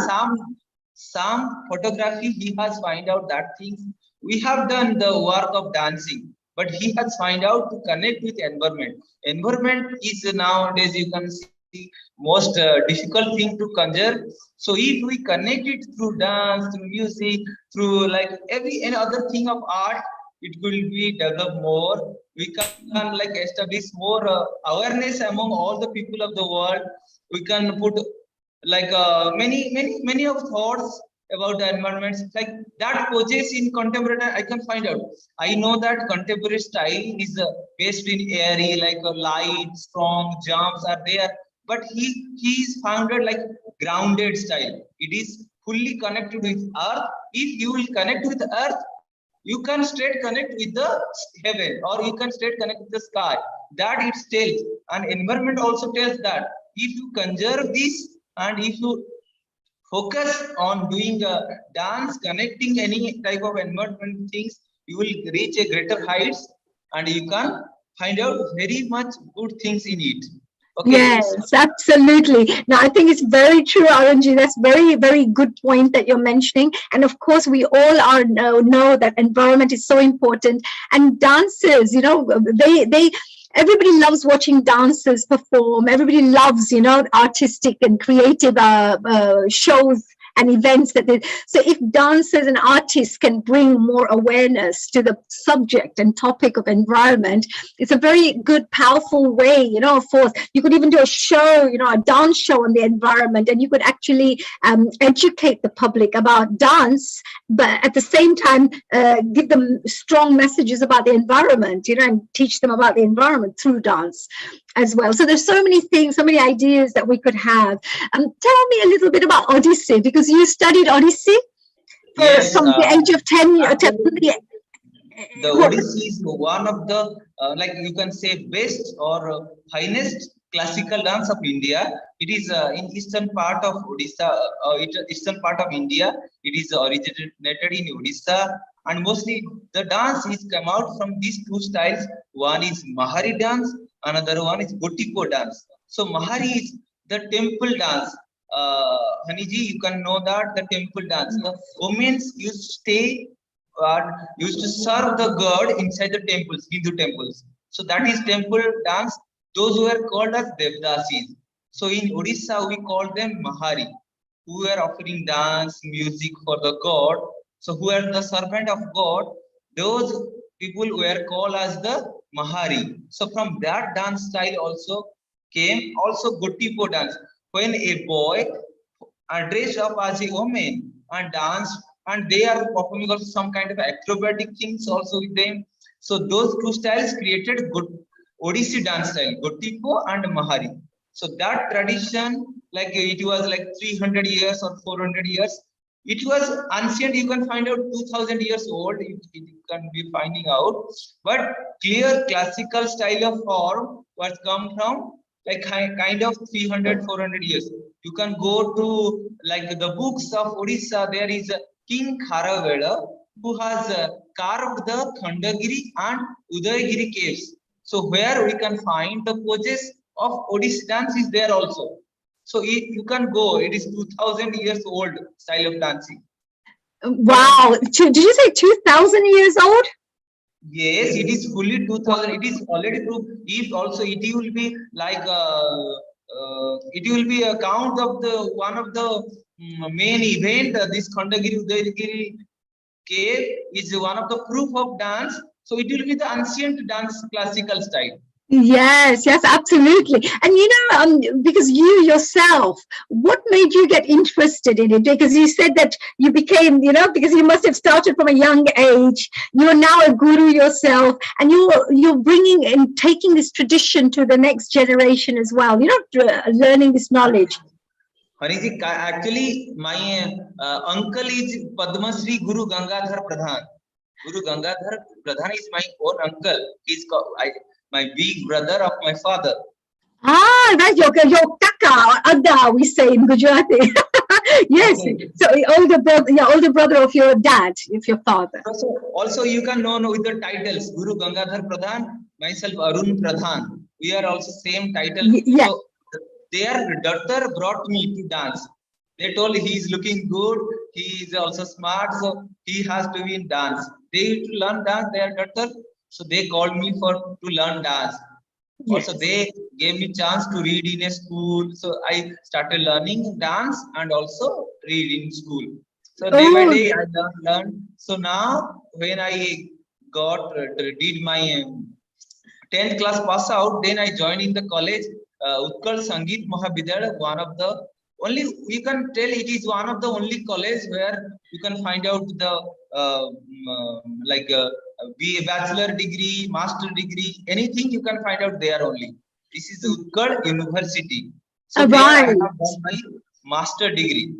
some photography he has find out that things we have done the work of dancing, but he has find out to connect with environment. Environment is nowadays you can see most difficult thing to conjure. So if we connect it through dance, through music, through like any other thing of art, it will be developed more. We can like establish more awareness among all the people of the world. We can put like many of thoughts about the environments like that poses in contemporary. I can find out. I know that contemporary style is based in airy, like a light, strong jumps are there. But he's founded like grounded style. It is fully connected with earth. If you will connect with earth, you can straight connect with the heaven, or you can straight connect with the sky. That it tells, and environment also tells that if you conserve this and if you focus on doing a dance, connecting any type of environment things, you will reach a greater heights and you can find out very much good things in it. Okay. Yes, absolutely. Now, I think it's very true, Arunji. That's very, very good point that you're mentioning. And of course, we all know that environment is so important. And dancers, everybody loves watching dancers perform. Everybody loves, artistic and creative shows and events so if dancers and artists can bring more awareness to the subject and topic of environment, it's a very good, powerful way, of course. You could even do a show, a dance show on the environment, and you could actually educate the public about dance, but at the same time, give them strong messages about the environment, and teach them about the environment through dance as well. So there's so many things, so many ideas that we could have. Tell me a little bit about Odyssey, because you studied Odyssey from the age of 10 years. The Odyssey is one of the, like you can say, best or finest classical dance of India. It is in eastern part of Odisha, eastern part of India. It is originated in Odisha, and mostly the dance is come out from these two styles. One is Mahari dance, another one is Gotipo dance. So Mahari is the temple dance. Haniji, you can know that the temple dance. The women used to stay, used to serve the god inside the temples, Hindu temples. So that is temple dance. Those were called as Devdasis. So in Odisha, we call them Mahari, who were offering dance, music for the god. So who are the servant of God, those people were called as the Mahari. So from that dance style also came also Gotipo dance. When a boy are dressed up as a woman and dance, and they are performing also some kind of acrobatic things also with them. So those two styles created good Odissi dance style, Gotipo and Mahari. So that tradition, like it was like 300 years or 400 years. It was ancient, you can find out 2000 years old, it can be finding out. But clear classical style of form was come from like kind of 300, 400 years. You can go to like the books of Odisha, there is a King Kharavela who has carved the Khandagiri and Udayagiri caves. So where we can find the poses of Odissi dance is there also. So you can go, it is 2000 years old style of dancing. Wow, did you say 2000 years old? Yes, it is fully 2000. It is already proved. If also it will be like it will be a count of the one of the main event. This Khandagiri Udayagiri cave is one of the proof of dance. So it will be the ancient dance classical style. Yes, absolutely. And because you yourself, what made you get interested in it? Because you said that you became, because you must have started from a young age. You're now a guru yourself, and you're bringing and taking this tradition to the next generation as well. Learning this knowledge. Hariji, actually, my uncle is Padma Shri Guru Gangadhar Pradhan. Guru Gangadhar Pradhan is my own uncle. He's my big brother of my father. That's your kaka or adda, we say in Gujarati. Yes. Okay. So older brother of your dad, if your father. Also, you can know with the titles Guru Gangadhar Pradhan, myself Arun Pradhan. We are also same title. Yeah. So their daughter brought me to dance. They told he is looking good, he is also smart, so he has to be in dance. They used to learn dance, their daughter, so they called me to learn dance. Yes. Also, they gave me chance to read in a school, so I started learning dance and also read in school. So day by day, I learned. So now, when I did my 10th class pass out, then I joined in the college, Utkal Sangeet Mahavidyalaya, one of the only, you can tell it is one of the only college where you can find out the bachelor degree, master degree, anything you can find out there only. This is Utkal University. So there I have done my master degree.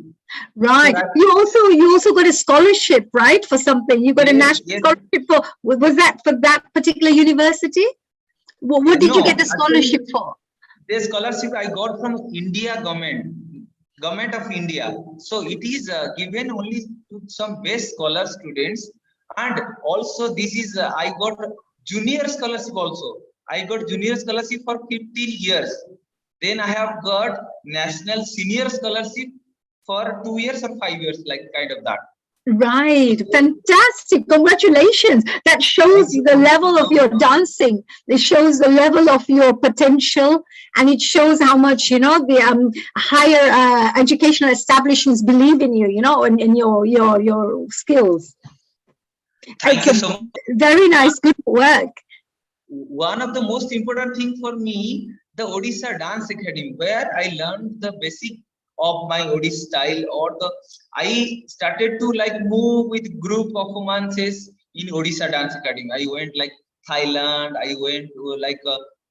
Right. So You also got a scholarship, right, for something. You got a national scholarship for. Was that for that particular university? What did you get the scholarship for? The scholarship I got from India government of India. So it is given only to some best scholar students, and also this is I got junior scholarship also. I got junior scholarship for 15 years. Then I have got national senior scholarship for 2 years or 5 years, like kind of that. Right, fantastic! Congratulations. That shows the level of your dancing. It shows the level of your potential, and it shows how much the higher educational establishments believe in you. And in your skills. Thank you so much. Very nice, good work. One of the most important thing for me, the Odisha Dance Academy, where I learned the basic of my Odisha style, or I started to move with group performances in Odisha Dance Academy. I went Thailand, I went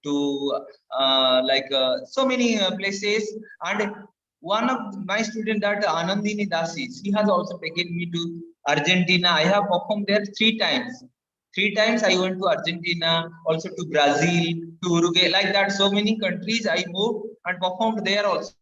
to so many places, and one of my students, that Anandini Dasi, she has also taken me to Argentina. I have performed there 3 times. 3 times I went to Argentina, also to Brazil, to Uruguay, like that. So many countries I moved and performed there also.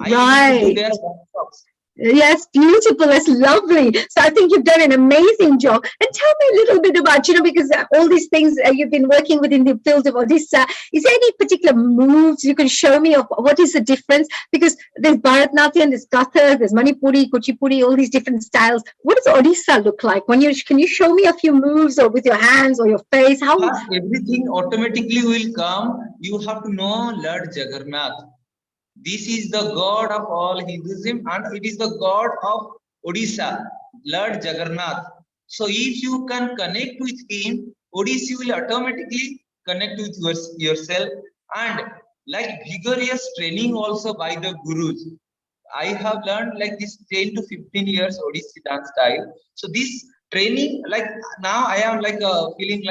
I used to do their workshops. Yes, beautiful. That's lovely. So I think you've done an amazing job. And tell me a little bit about, because all these things you've been working with in the field of Odisha, is there any particular moves you can show me of what is the difference? Because there's Bharatnatyam, there's Kathak, there's Manipuri, Kuchipudi, all these different styles. What does Odisha look like? Can you show me a few moves, or with your hands or your face? How everything automatically will come. You have to know Lord Jagannath. This is the God of all Hinduism, and it is the God of Odisha, Lord Jagannath. So if you can connect with him, Odisha will automatically connect with yourself, and vigorous training also by the gurus. I have learned this 10 to 15 years Odissi dance style. So this training, now I am feeling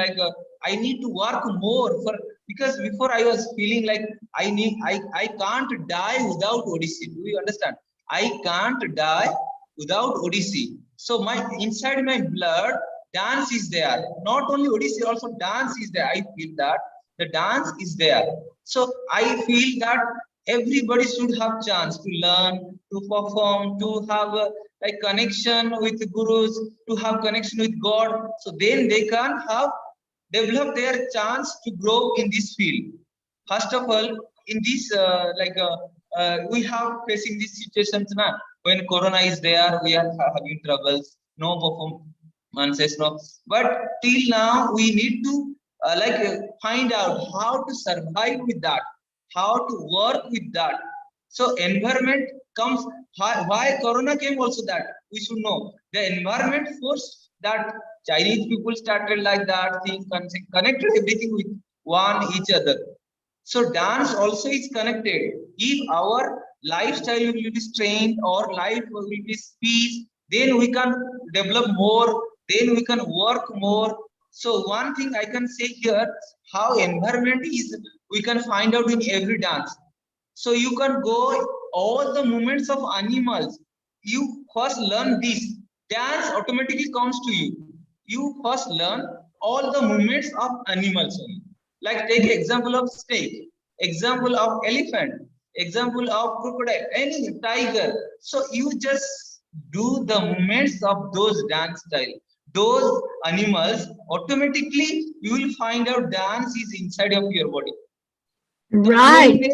I need to work more because before I was feeling I can't die without Odissi. Do you understand? I can't die without Odissi. So inside my blood, dance is there. Not only Odissi, also dance is there. I feel that the dance is there. So I feel that everybody should have chance to learn, to perform, to have a connection with the gurus, to have connection with God. So then they can develop their chance to grow in this field. First of all, in this we have facing these situations now. When Corona is there, we are having troubles, no performances, no. But till now, we need to find out how to survive with that, how to work with that. So environment comes. Why Corona came also, that we should know. The environment forced that Chinese people started like that thing, connected everything with each other. So dance also is connected. If our lifestyle will be strained or life will be peace, then we can develop more, then we can work more. So one thing I can say here, how environment is, we can find out in every dance. So you can go all the movements of animals. You first learn this. Dance automatically comes to you. You first learn all the movements of animals only. Like take example of snake, example of elephant. example of crocodile, any tiger. So you just do the movements of those dance style, those animals, automatically you will find out dance is inside of your body. Right.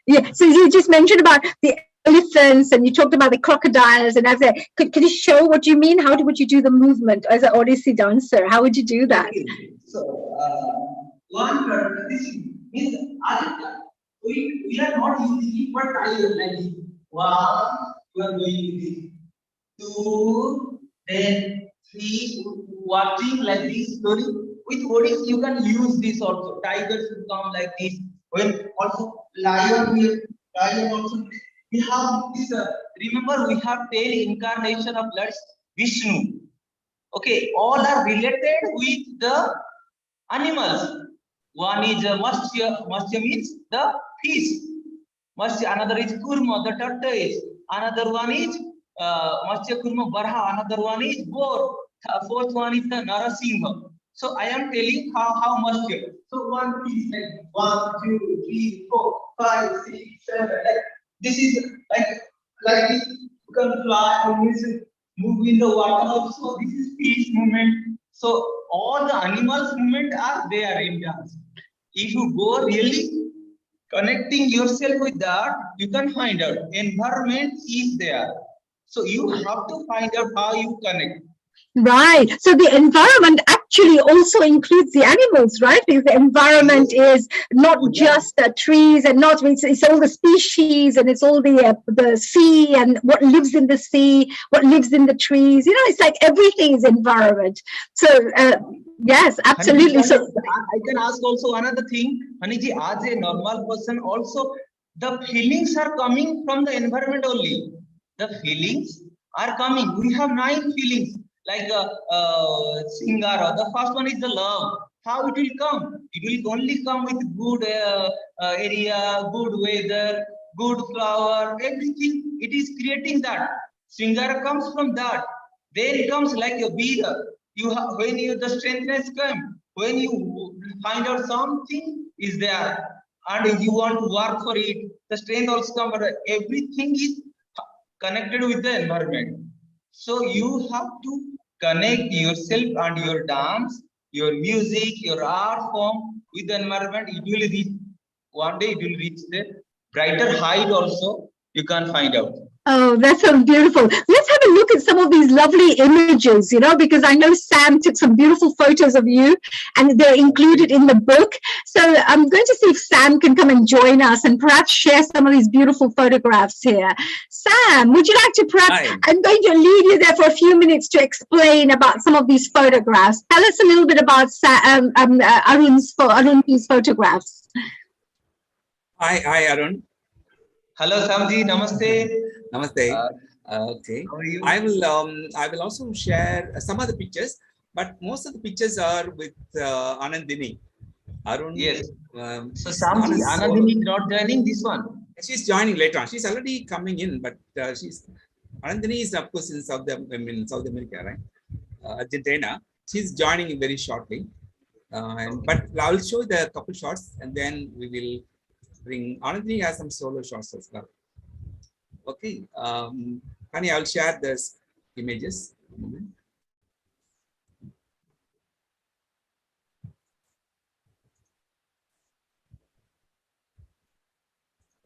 Yeah. So you just mentioned about the elephants and you talked about the crocodiles and as a could you show what you mean? How would you do the movement as an Odissi dancer? How would you do that? Okay. So one this is we are not using it but tiger like this. One, you are doing this. Two, then three, watching like this story. With Odissi, you can use this also. Tigers will come like this. When also lion here, lion also. We have this. Remember, we have 10 incarnation of Lord Vishnu. Okay, all are related with the animals. One is Matsya. Matsya means the fish. Matsya, another is Kurma, the tortoise. Another one is Matsya Kurma Barha. Another one is boar. Fourth one is the Narasingha. So I am telling how Matsya. So one piece like 1, 2, 3, 4, 5, 6, 7. Like this is like this. You can fly or move in the water also. This is fish movement. So all the animals movement are there in dance. If you go really connecting yourself with that, you can find out environment is there. So you have to find out how you connect. Right. So the environment actually also includes the animals, right? Because the environment is not just the trees and not it's all the species and it's all the sea and what lives in the sea, what lives in the trees. You know, it's like everything is environment. So yes, absolutely. So I can ask also another thing, Haniji, as a normal person, also the feelings are coming from the environment only. The feelings are coming. We have 9 feelings. Like Singara, the first one is the love. How it will come? It will only come with good area, good weather, good flower, everything. It is creating that. Singara comes from that. Then it comes like a beer. You have, when you the strengthness come, when you find out something is there and you want to work for it, the strength also comes. Everything is connected with the environment. So you have to connect yourself and your dance, your music, your art form with the environment. It will reach one day. It will reach the brighter height. Also, you can find out. Oh, that sounds beautiful. Let's have a look at some of these lovely images, you know, because I know Sam took some beautiful photos of you and they're included in the book. So I'm going to see if Sam can come and join us and perhaps share some of these beautiful photographs here. Sam, would you like to perhaps, I'm going to leave you there for a few minutes to explain about some of these photographs. Tell us a little bit about Arun's photographs. Hi, Arun. Hello, Samji. Namaste. Namaste. Okay. How are you? I will also share some of the pictures, but most of the pictures are with Anandini. Arun. Yes. So Samji, Anandini is not joining this one. She's joining later on. She's already coming in, but Anandini is of course in South America, right? Argentina. She's joining very shortly. But I will show the couple shots and then we will bring Anandini has some solo shots as well. Okay, Honey, I'll share this images.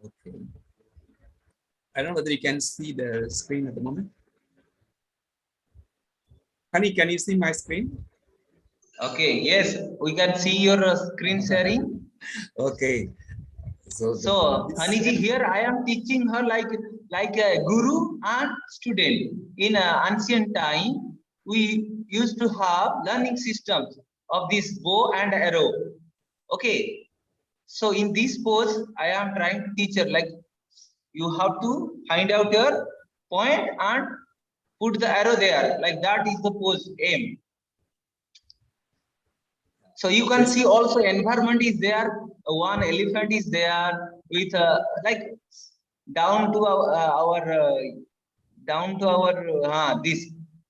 Okay. I don't know whether you can see the screen at the moment. Honey, can you see my screen? Okay, yes, we can see your screen sharing. Okay. So Haniji, here I am teaching her like a guru and student. In ancient time, we used to have learning systems of this bow and arrow. Okay, so in this pose, I am trying to teach her like you have to find out your point and put the arrow there. Like that is the pose aim. So you can see also environment is there. One elephant is there with like down to our this.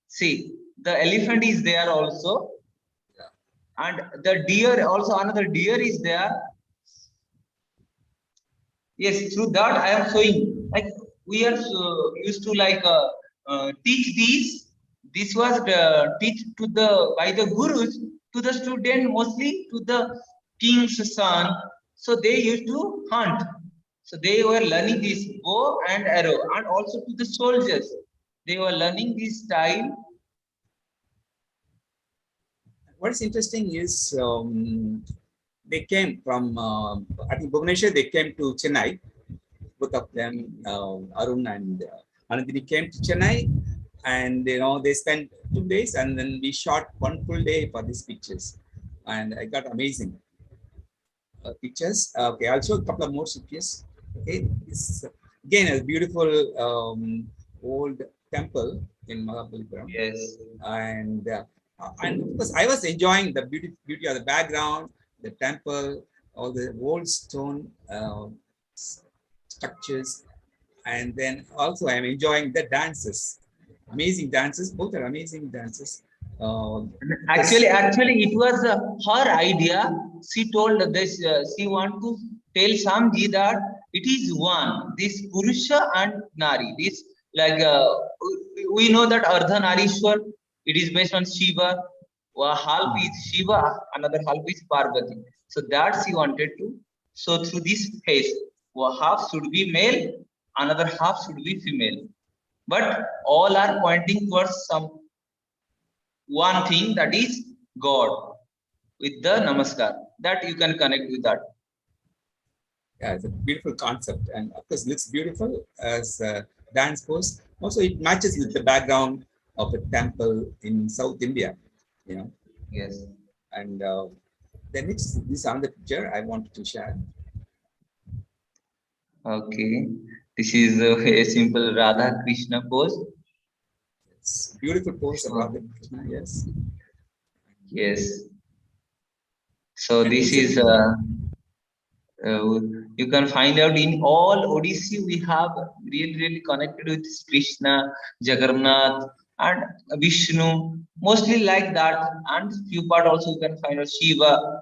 See, the elephant is there also, and the deer also. Another deer is there. Yes, through that I am showing. Like we are used to like teach these. This was teach to the by the gurus to the student, mostly to the king's son. So they used to hunt. So they were learning this bow and arrow, and also to the soldiers. They were learning this style. What is interesting is they came from, I think, Bhubaneswar, they came to Chennai. Both of them, Arun and Anandini, came to Chennai, and they spent 2 days, and then we shot one full day for these pictures, and I got amazing pictures. Okay, I'll show a couple of more pictures. Okay, this again a beautiful old temple in Mahabalipuram. Yes, and because I was enjoying the beauty of the background, the temple, all the old stone structures, and then also I'm enjoying the dances, amazing dances. Both are amazing dances. Actually, it was her idea. She told this. She want to tell Samji that it is one. This Purusha and Nari. This like we know that Ardhanarishwar. It is based on Shiva. Half is Shiva, another half is Parvati. So that she wanted to. So through this phase, half should be male, another half should be female. But all are pointing towards some one thing, that is God, with the namaskar, that you can connect with that. Yeah, it's a beautiful concept, and of course, it looks beautiful as a dance pose. Also, it matches with the background of a temple in South India, Yes. And then this is another picture I wanted to share. Okay, this is a simple Radha Krishna pose. It's beautiful pose of Radha Krishna. Yes. Yes. So this is you can find out in all Odissi we have really connected with Krishna, Jagannath, and Vishnu, mostly like that, and few part also you can find out Shiva.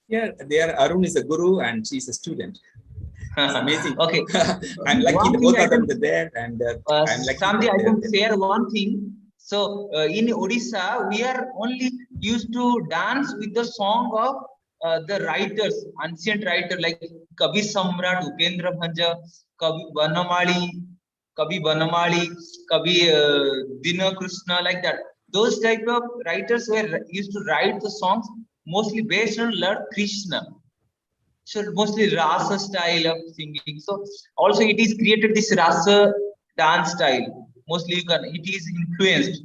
Yeah, there Arun is a guru and she's a student. It's amazing. Okay. I'm lucky One the thing both I of them can- are there, and I'm lucky. Samji, I can share one thing. So in Odisha, we are only used to dance with the song of the writers, ancient writers like Kavi Samrat, Upendra Bhanja, Kavi Banamali, Kavi Dina Krishna, like that. Those type of writers were used to write the songs mostly based on Lord Krishna. So mostly rasa style of singing. So also it is created this rasa dance style. Mostly it is influenced.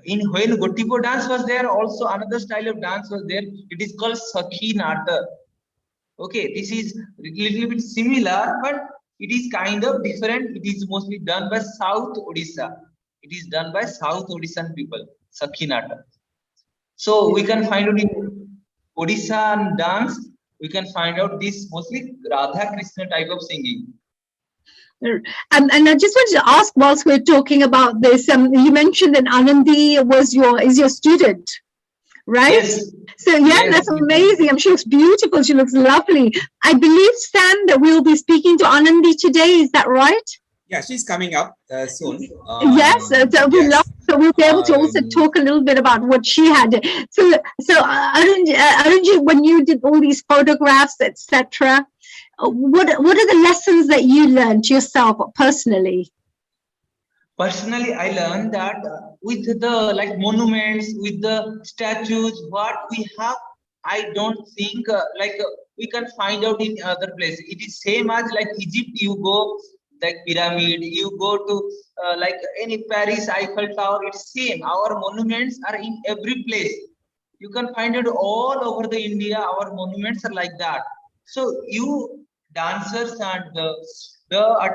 In when Gotipo dance was there, also another style of dance was there. It is called Sakhi Nata. Okay, this is little bit similar, but it is kind of different. It is mostly done by South Odisha. It is done by South Odishan people, Sakhi Nata. So we can find out in Odisha dance, we can find out this mostly Radha Krishna type of singing. And I just wanted to ask, whilst we're talking about this, you mentioned that Anandi is your student, right? Yes. So yeah, Yes. that's amazing. She looks beautiful. She looks lovely. I believe, Sam, that we'll be speaking to Anandi today. Is that right? Yeah, she's coming up soon. Yes, so we'll be able to also talk a little bit about what she had. So Arunji, when you did all these photographs, etc., what are the lessons that you learned yourself personally? Personally, I learned that with the monuments, with the statues, what we have, I don't think we can find out in other places. It is same as like Egypt. You go like pyramid, you go to any Paris Eiffel Tower. It's same. Our monuments are in every place. You can find it all over the India. Our monuments are like that. So you dancers and the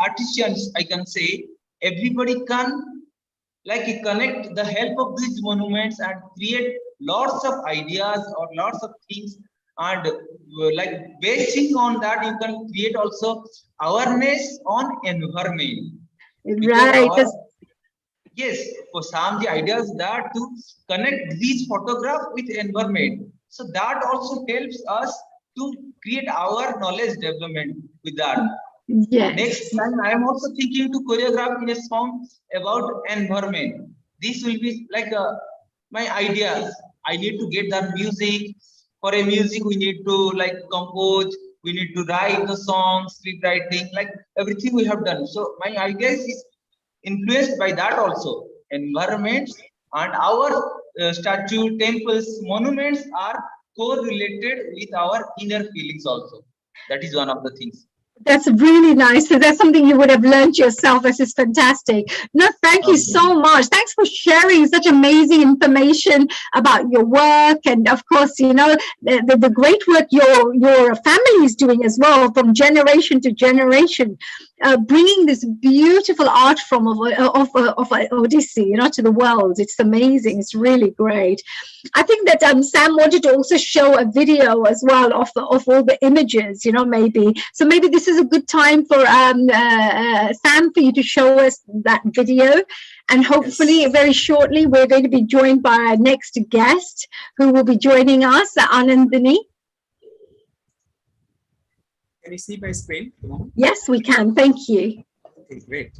artisans, I can say, everybody can connect the help of these monuments and create lots of ideas or lots of things, and basing on that you can create also awareness on environment. Right. Yes, for some the idea is that to connect these photograph with environment. So that also helps us to create our knowledge development with that. Yes. Next time, I am also thinking to choreograph in a song about environment. This will be like my ideas. I need to get that music. For a music, we need to like compose. We need to write the songs, script writing, like everything we have done. So my ideas is influenced by that also. Environments and our statue, temples, monuments are correlated with our inner feelings also. That is one of the things. That's really nice. So that's something you would have learned yourself. This is fantastic. No, thank you so much. Thanks for sharing such amazing information about your work. And of course, you know, the great work your family is doing as well, from generation to generation, bringing this beautiful art form of Odyssey, you know, to the world. It's amazing. It's really great. I think that Sam wanted to also show a video as well of all the images, you know, maybe. So maybe this is a good time for Sam, for you to show us that video. And hopefully very shortly, we're going to be joined by our next guest who will be joining us, Anandini. Can you see my screen? Yes, we can. Thank you. Okay, great.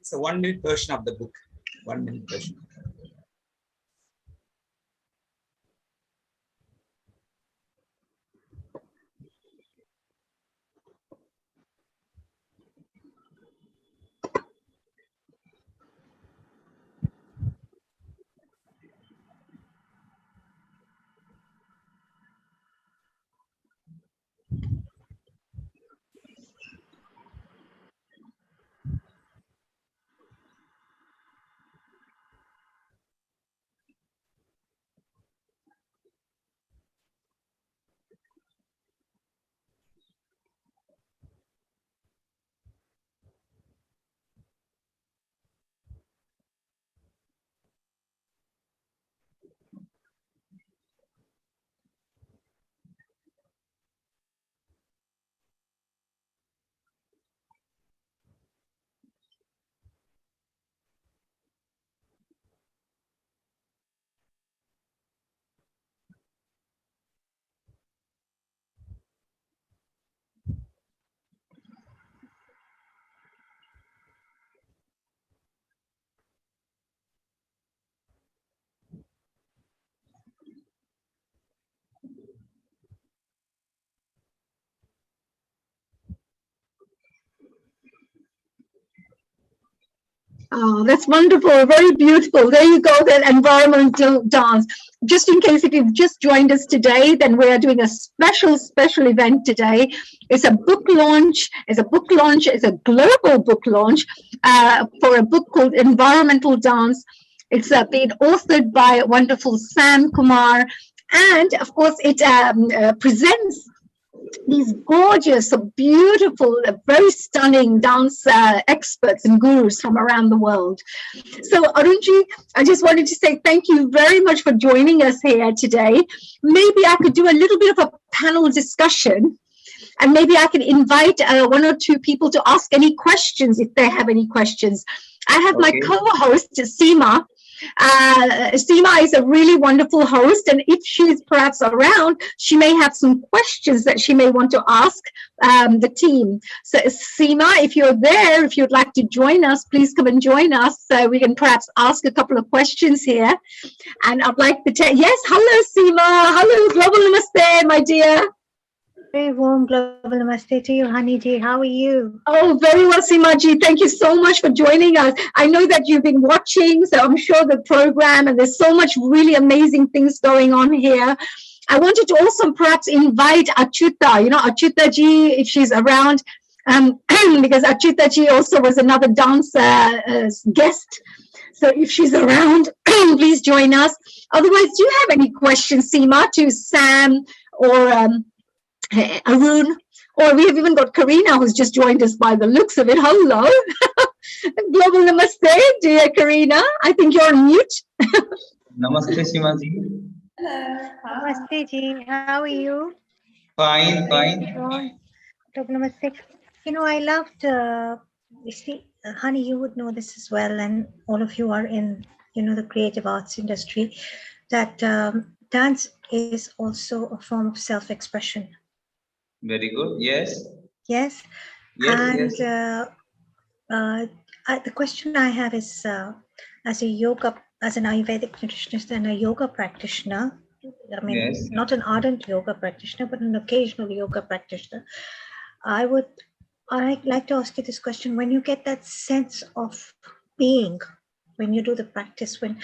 It's a 1-minute version of the book. 1-minute version. Oh, that's wonderful. Very beautiful. There you go, that environmental dance. Just in case if you've just joined us today, then we are doing a special event today. It's a book launch. It's a global book launch for a book called Environmental Dance. It's been authored by wonderful Sam Kumar. And of course, it presents these gorgeous, beautiful, very stunning dance experts and gurus from around the world. So Arunji, I just wanted to say thank you very much for joining us here today. Maybe I could do a little bit of a panel discussion, and maybe I can invite 1 or 2 people to ask any questions if they have any questions. I have my co-host, Seema. Seema is a really wonderful host, and if she's perhaps around, she may have some questions that she may want to ask the team. So Seema, if you're there, if you'd like to join us, please come and join us so we can perhaps ask a couple of questions here. And I'd like to tell, yes, hello Seema, hello, Global Namaste, my dear. Very warm global namaste to you, Hani ji. How are you? Oh, very well, Seema ji. Thank you so much for joining us. I know that you've been watching, so I'm sure the program, and there's so much really amazing things going on here. I wanted to also perhaps invite Achyuta, you know, Achyuta ji, if she's around, because Achyuta ji also was another dance guest. So if she's around, please join us. Otherwise, do you have any questions, Seema, to Sam or Arun, or we have even got Karina who's just joined us by the looks of it. Hello. Global Namaste, dear Karina. I think you're on mute. Namaste, Seema ji. Namaste ji. How are you? Fine. Global namaste. You know, I loved, you see, Hani, you would know this as well, and all of you are in, you know, the creative arts industry, that dance is also a form of self-expression. Very good. Yes. Yes. Yes. And Yes. the question I have is, as an Ayurvedic nutritionist and a yoga practitioner, I mean, Yes. not an ardent yoga practitioner, but an occasional yoga practitioner, I'd like to ask you this question. When you get that sense of being, when you do the practice, when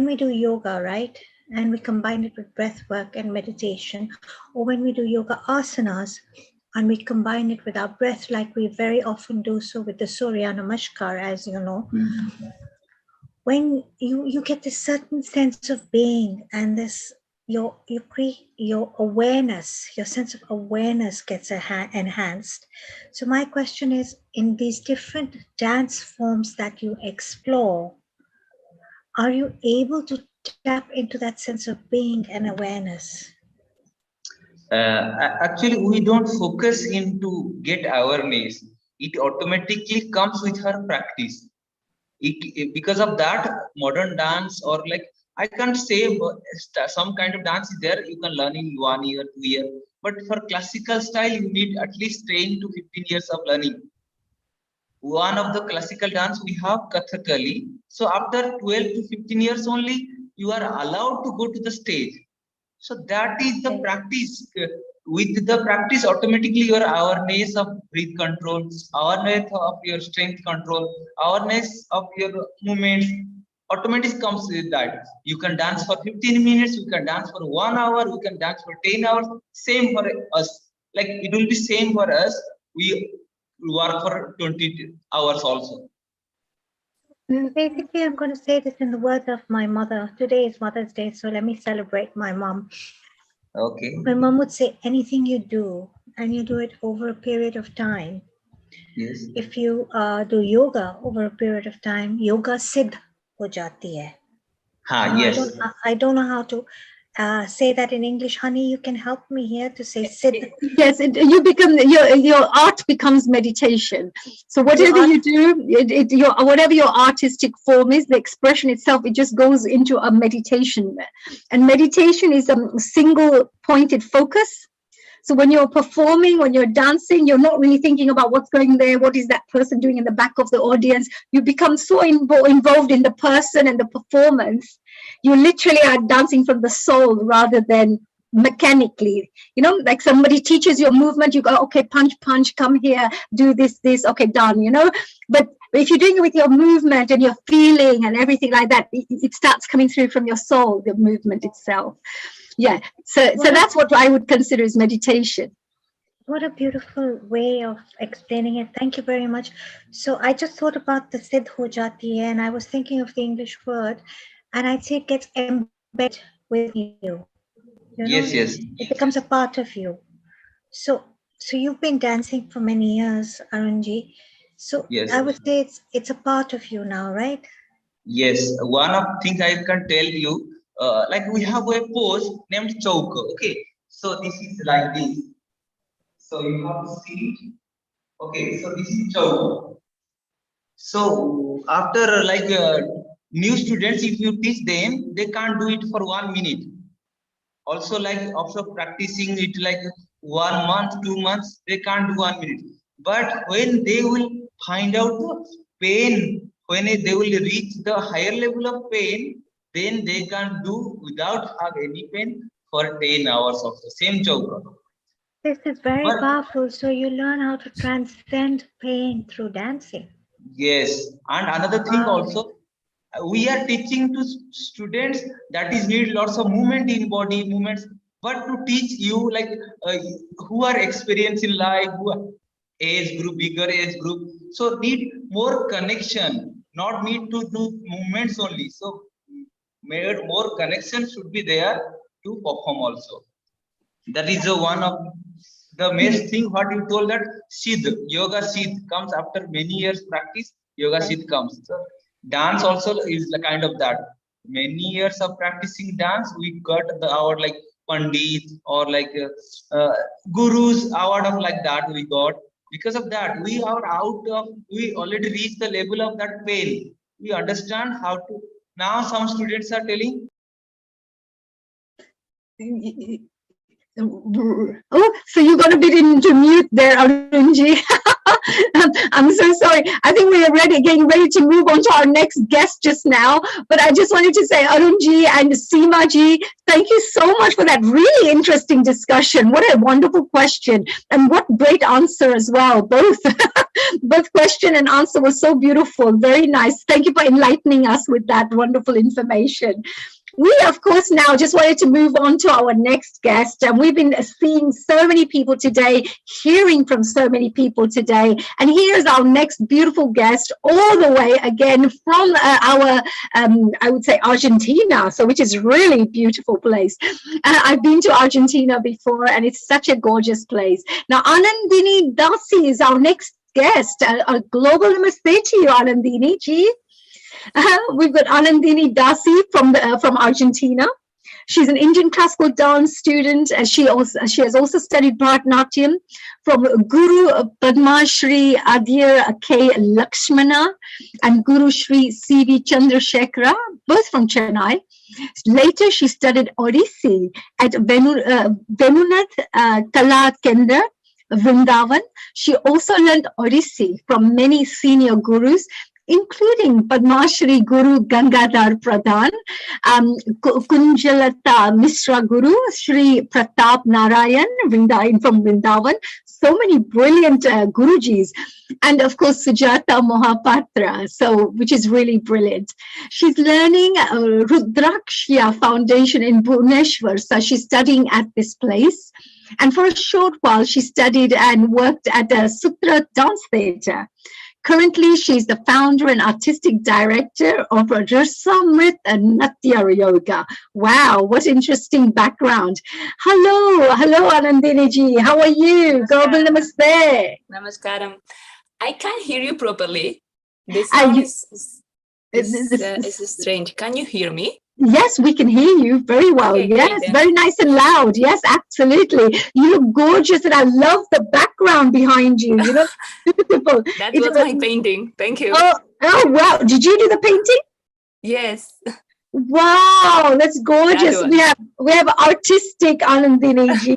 we do yoga, right? And we combine it with breath work and meditation, or when we do yoga asanas, and we combine it with our breath, like we very often do so with the Surya Namaskar, as you know. When you get this certain sense of being, and this your awareness, your sense of awareness gets enhanced. So my question is, in these different dance forms that you explore, are you able to tap into that sense of being and awareness? Actually, we don't focus into get awareness. It automatically comes with her practice. Because of that, modern dance, or like, I can't say some kind of dance is there you can learn in 1 year, 2 years, but for classical style you need at least 10 to 15 years of learning. One of the classical dance we have Kathakali. So after 12 to 15 years only you are allowed to go to the stage. So that is the practice. With the practice, automatically your awareness of breath control, awareness of your strength control, awareness of your movements, automatically comes with that. You can dance for 15 minutes, you can dance for 1 hour, you can dance for 10 hours. Same for us. Like it will be same for us. We work for 20 hours also. Basically, I'm going to say this in the words of my mother. Today is Mother's Day, so let me celebrate my mom. Okay. My mom would say, anything you do, and you do it over a period of time. Yes. If you do yoga over a period of time, yoga siddh ho jati hai. Yes. I don't know how to say that in English. Honey, you can help me here to say siddh. Yes, you become your art becomes meditation. So whatever you do, whatever your artistic form is, the expression itself, it just goes into a meditation. And meditation is a single pointed focus. So when you're performing, when you're dancing, you're not really thinking about what's going there, what is that person doing in the back of the audience. You become so involved in the person and the performance. You literally are dancing from the soul rather than mechanically. You know, like somebody teaches you a movement, you go, okay, punch, come here, do this, okay, done, you know. But if you're doing it with your movement and your feeling and everything like that, it starts coming through from your soul, the movement itself. Yeah, so that's what I would consider as meditation. What a beautiful way of explaining it. Thank you very much. So I just thought about the siddh ho jati hai, and I was thinking of the English word, and I'd say it gets embedded with you. Yes, yes. It becomes a part of you. So you've been dancing for many years, Arunji. So yes. I would say it's a part of you now, right? Yes, one of things I can tell you, like we have a pose named Chauka. Okay, so this is like this. So you have to see. Okay, so this is Chauka. So after like new students, if you teach them, they can't do it for 1 minute. Also, like after practicing it like 1 month, 2 months, they can't do 1 minute. But when they will find out the pain, when they will reach the higher level of pain, then they can do without have any pain for 10 hours of the same chauka. This is very powerful. So you learn how to transcend pain through dancing. Yes, and another thing also, we are teaching to students that is need lots of movement in body movements, but to teach you like who are experienced in life, who are age group, bigger age group, so need more connection, not need to do movements only. So more connection should be there to perform also. That is one of the main thing what you told, that siddh, yoga siddh comes after many years practice, yoga siddh comes. So dance also is the kind of that. Many years of practicing dance, we got the award like Pandit or like Guru's award of like that we got. Because of that, we are we already reached the level of that pain. We understand how to. Now some students are telling, Oh, so you got a bit into mute there, Arunji. I'm so sorry. I think we are getting ready to move on to our next guest just now. But I just wanted to say, Arunji and Seema ji, thank you so much for that really interesting discussion. What a wonderful question, and what great answer as well. Both, both question and answer was so beautiful. Very nice. Thank you for enlightening us with that wonderful information. We, of course, now just wanted to move on to our next guest. And we've been seeing so many people today, hearing from so many people today. And here's our next beautiful guest, all the way again from I would say, Argentina, so which is really beautiful place. I've been to Argentina before, and it's such a gorgeous place. Now, Anandini Dasi is our next guest. A global namaste to you, Anandini ji. We've got Anandini Dasi from Argentina. She's an Indian classical dance student, and she has also studied Bharatnatyam from Guru Padma Shri Adhir K. Lakshmana and Guru Shri C.V. Chandrasekhara, both from Chennai. Later, she studied Odissi at Venunath Kala Kendra, Vrindavan. She also learned Odissi from many senior gurus, including Padma Shri Guru Gangadhar Pradhan, Kunjalata Mishra Guru, Shri Pratap Narayan from Vrindavan. So many brilliant Gurujis. And of course, Sujata Mohapatra, which is really brilliant. She's learning Rudrakshya Foundation in Bhubaneswar, so she's studying at this place. And for a short while, she studied and worked at a Sutra Dance Theatre. Currently, she's the founder and artistic director of Rasamrit Natya Yoga. Wow, what interesting background. Hello, Anandini ji. How are you? Global Namaste. Namaskaram. I can't hear you properly. This sound is strange. Can you hear me? Yes, we can hear you very well. Okay, yes, very nice and loud. Yes, absolutely. You look gorgeous, and I love the background behind you. You know, beautiful. That was my painting. Thank you. Oh, wow. Did you do the painting? Yes. Wow, that's gorgeous. We have artistic Anandini ji.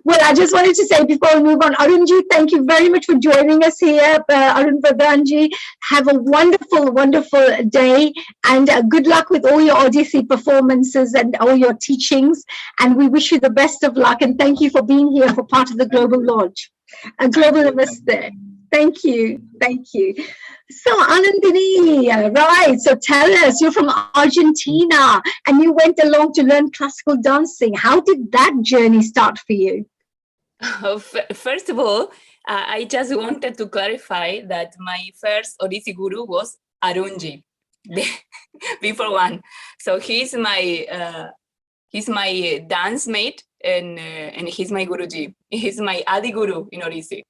Well, I just wanted to say before we move on, Arun ji, thank you very much for joining us here. Arun Pradhan ji, have a wonderful, wonderful day, and good luck with all your Odissi performances and all your teachings. And we wish you the best of luck, and thank you for being here for part of the Global Lodge. Global Namaste. Thank you. Thank you. So, Anandini, right. So tell us, you're from Argentina and you went along to learn classical dancing. How did that journey start for you? First of all, I just wanted to clarify that my first Odissi guru was Arunji, before one. So he's my dance mate, and he's my Guruji. He's my Adi Guru in Odissi.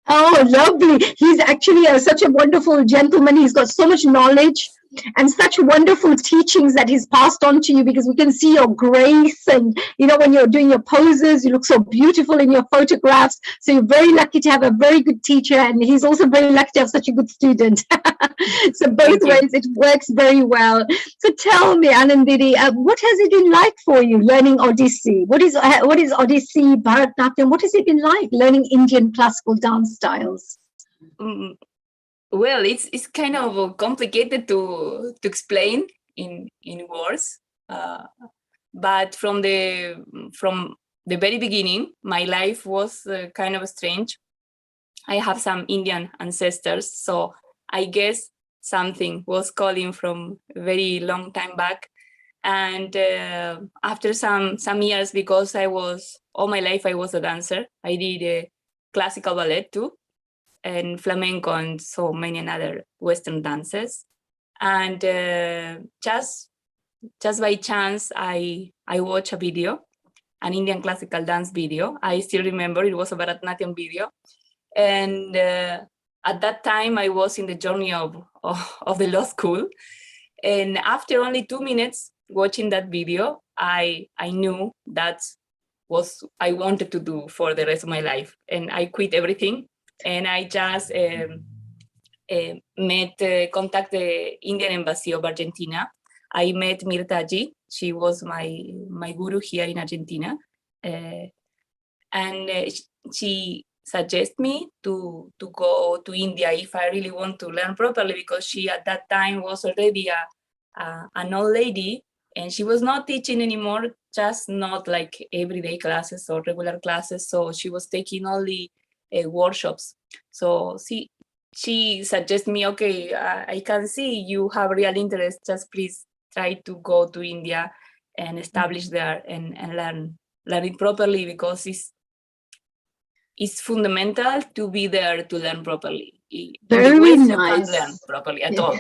Oh, lovely. He's actually such a wonderful gentleman. He's got so much knowledge and such wonderful teachings that he's passed on to you, because we can see your grace, and you know, when you're doing your poses, you look so beautiful in your photographs. So you're very lucky to have a very good teacher, and he's also very lucky to have such a good student. So both ways it works very well. So tell me, Anandini, what has it been like for you learning Odissi? What is Odissi, Bharatnatyam? What has it been like learning Indian classical dance styles? Well, it's kind of complicated to explain in words, but from the very beginning, my life was kind of strange. I have some Indian ancestors, so I guess something was calling from a very long time back. And after some years, because all my life I was a dancer, I did classical ballet too, and flamenco, and so many other Western dances. And just by chance, I watched a video, an Indian classical dance video. I still remember it was a Bharatnatyam video. And at that time, I was in the journey of the law school. And after only 2 minutes watching that video, I knew that was I wanted to do for the rest of my life. And I quit everything. And I just contact the Indian Embassy of Argentina I met Mirtaji. She was my guru here in Argentina. And she suggested me to go to India if I really want to learn properly, because she at that time was already an old lady, and she was not teaching anymore, just not like everyday classes or regular classes. So she was taking only workshops. So she suggested me, okay, I can see you have real interest, just please try to go to India and establish there and learn it properly, because it's fundamental to be there to learn properly. Very You nice. can't learn properly at all.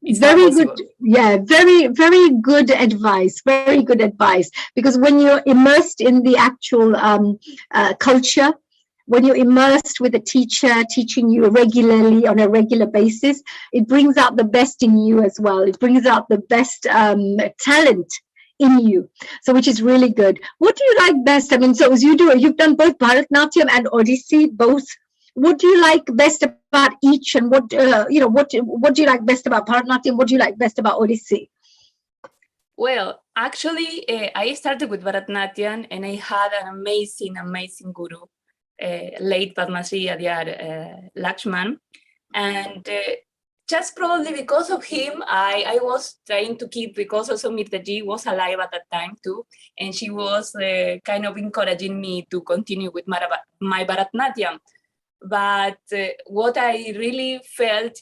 It's Very not possible. good. Yeah, very, very good advice. Very good advice. Because when you're immersed in the actual culture, when you're immersed with a teacher teaching you regularly on a regular basis, it brings out the best in you as well. It brings out the best talent in you. So, which is really good. What do you like best? I mean, so as you've done both Bharatnatyam and Odissi, both. What do you like best about each, and what do you like best about Bharatnatyam? What do you like best about Odissi? Well, actually, I started with Bharatnatyam, and I had an amazing guru, late Padma Shri Adyar Lakshman. And just probably because of him, I was trying to keep, because also Mirtaji was alive at that time too, and she was kind of encouraging me to continue with my Bharatnatyam. But what I really felt,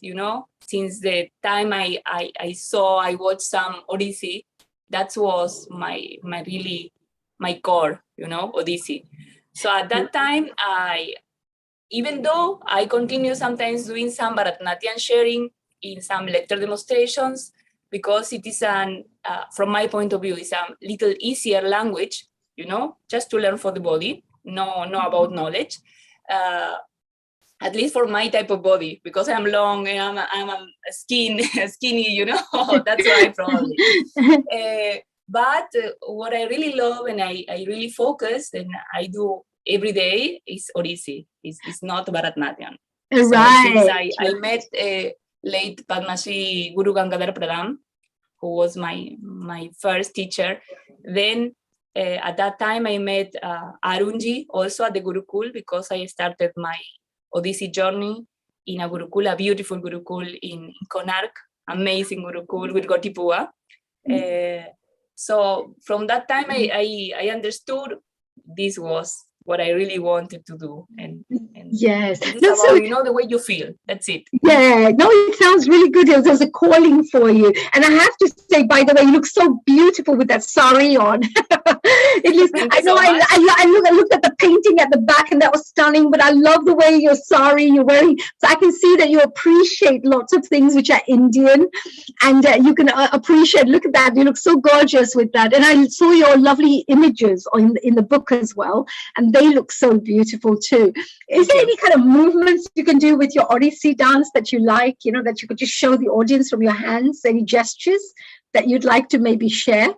since the time I watched some Odissi, that was my core, Odissi. So at that time, even though I continue sometimes doing some Bharatnatyam sharing in some lecture demonstrations, because it is from my point of view, it's a little easier language, just to learn for the body, no about knowledge. At least for my type of body, because I'm long and I'm skinny, that's why probably. But what I really love and I really focus and I do every day is Odissi. It's not Bharatnatyam. Right. So since I met late Padma Shri Guru Gangadhar Pradhan, who was my first teacher, then at that time I met Arunji also at the Gurukul, because I started my Odissi journey in a Gurukul, a beautiful Gurukul in Konark, amazing Gurukul with Gotipua. So from that time, I understood this was what I really wanted to do. And yes, it's about, the way you feel. That's it. Yeah, no, it sounds really good. There's a calling for you. And I have to say, by the way, you look so beautiful with that sari on. I know I looked at the painting at the back and that was stunning, but I love the way your sari you're wearing. So I can see that you appreciate lots of things which are Indian, and you can appreciate, look at that, you look so gorgeous with that. And I saw your lovely images in the book as well, and they look so beautiful too. Is there any kind of movements you can do with your Odissi dance that you like, that you could just show the audience from your hands, any gestures that you'd like to maybe share?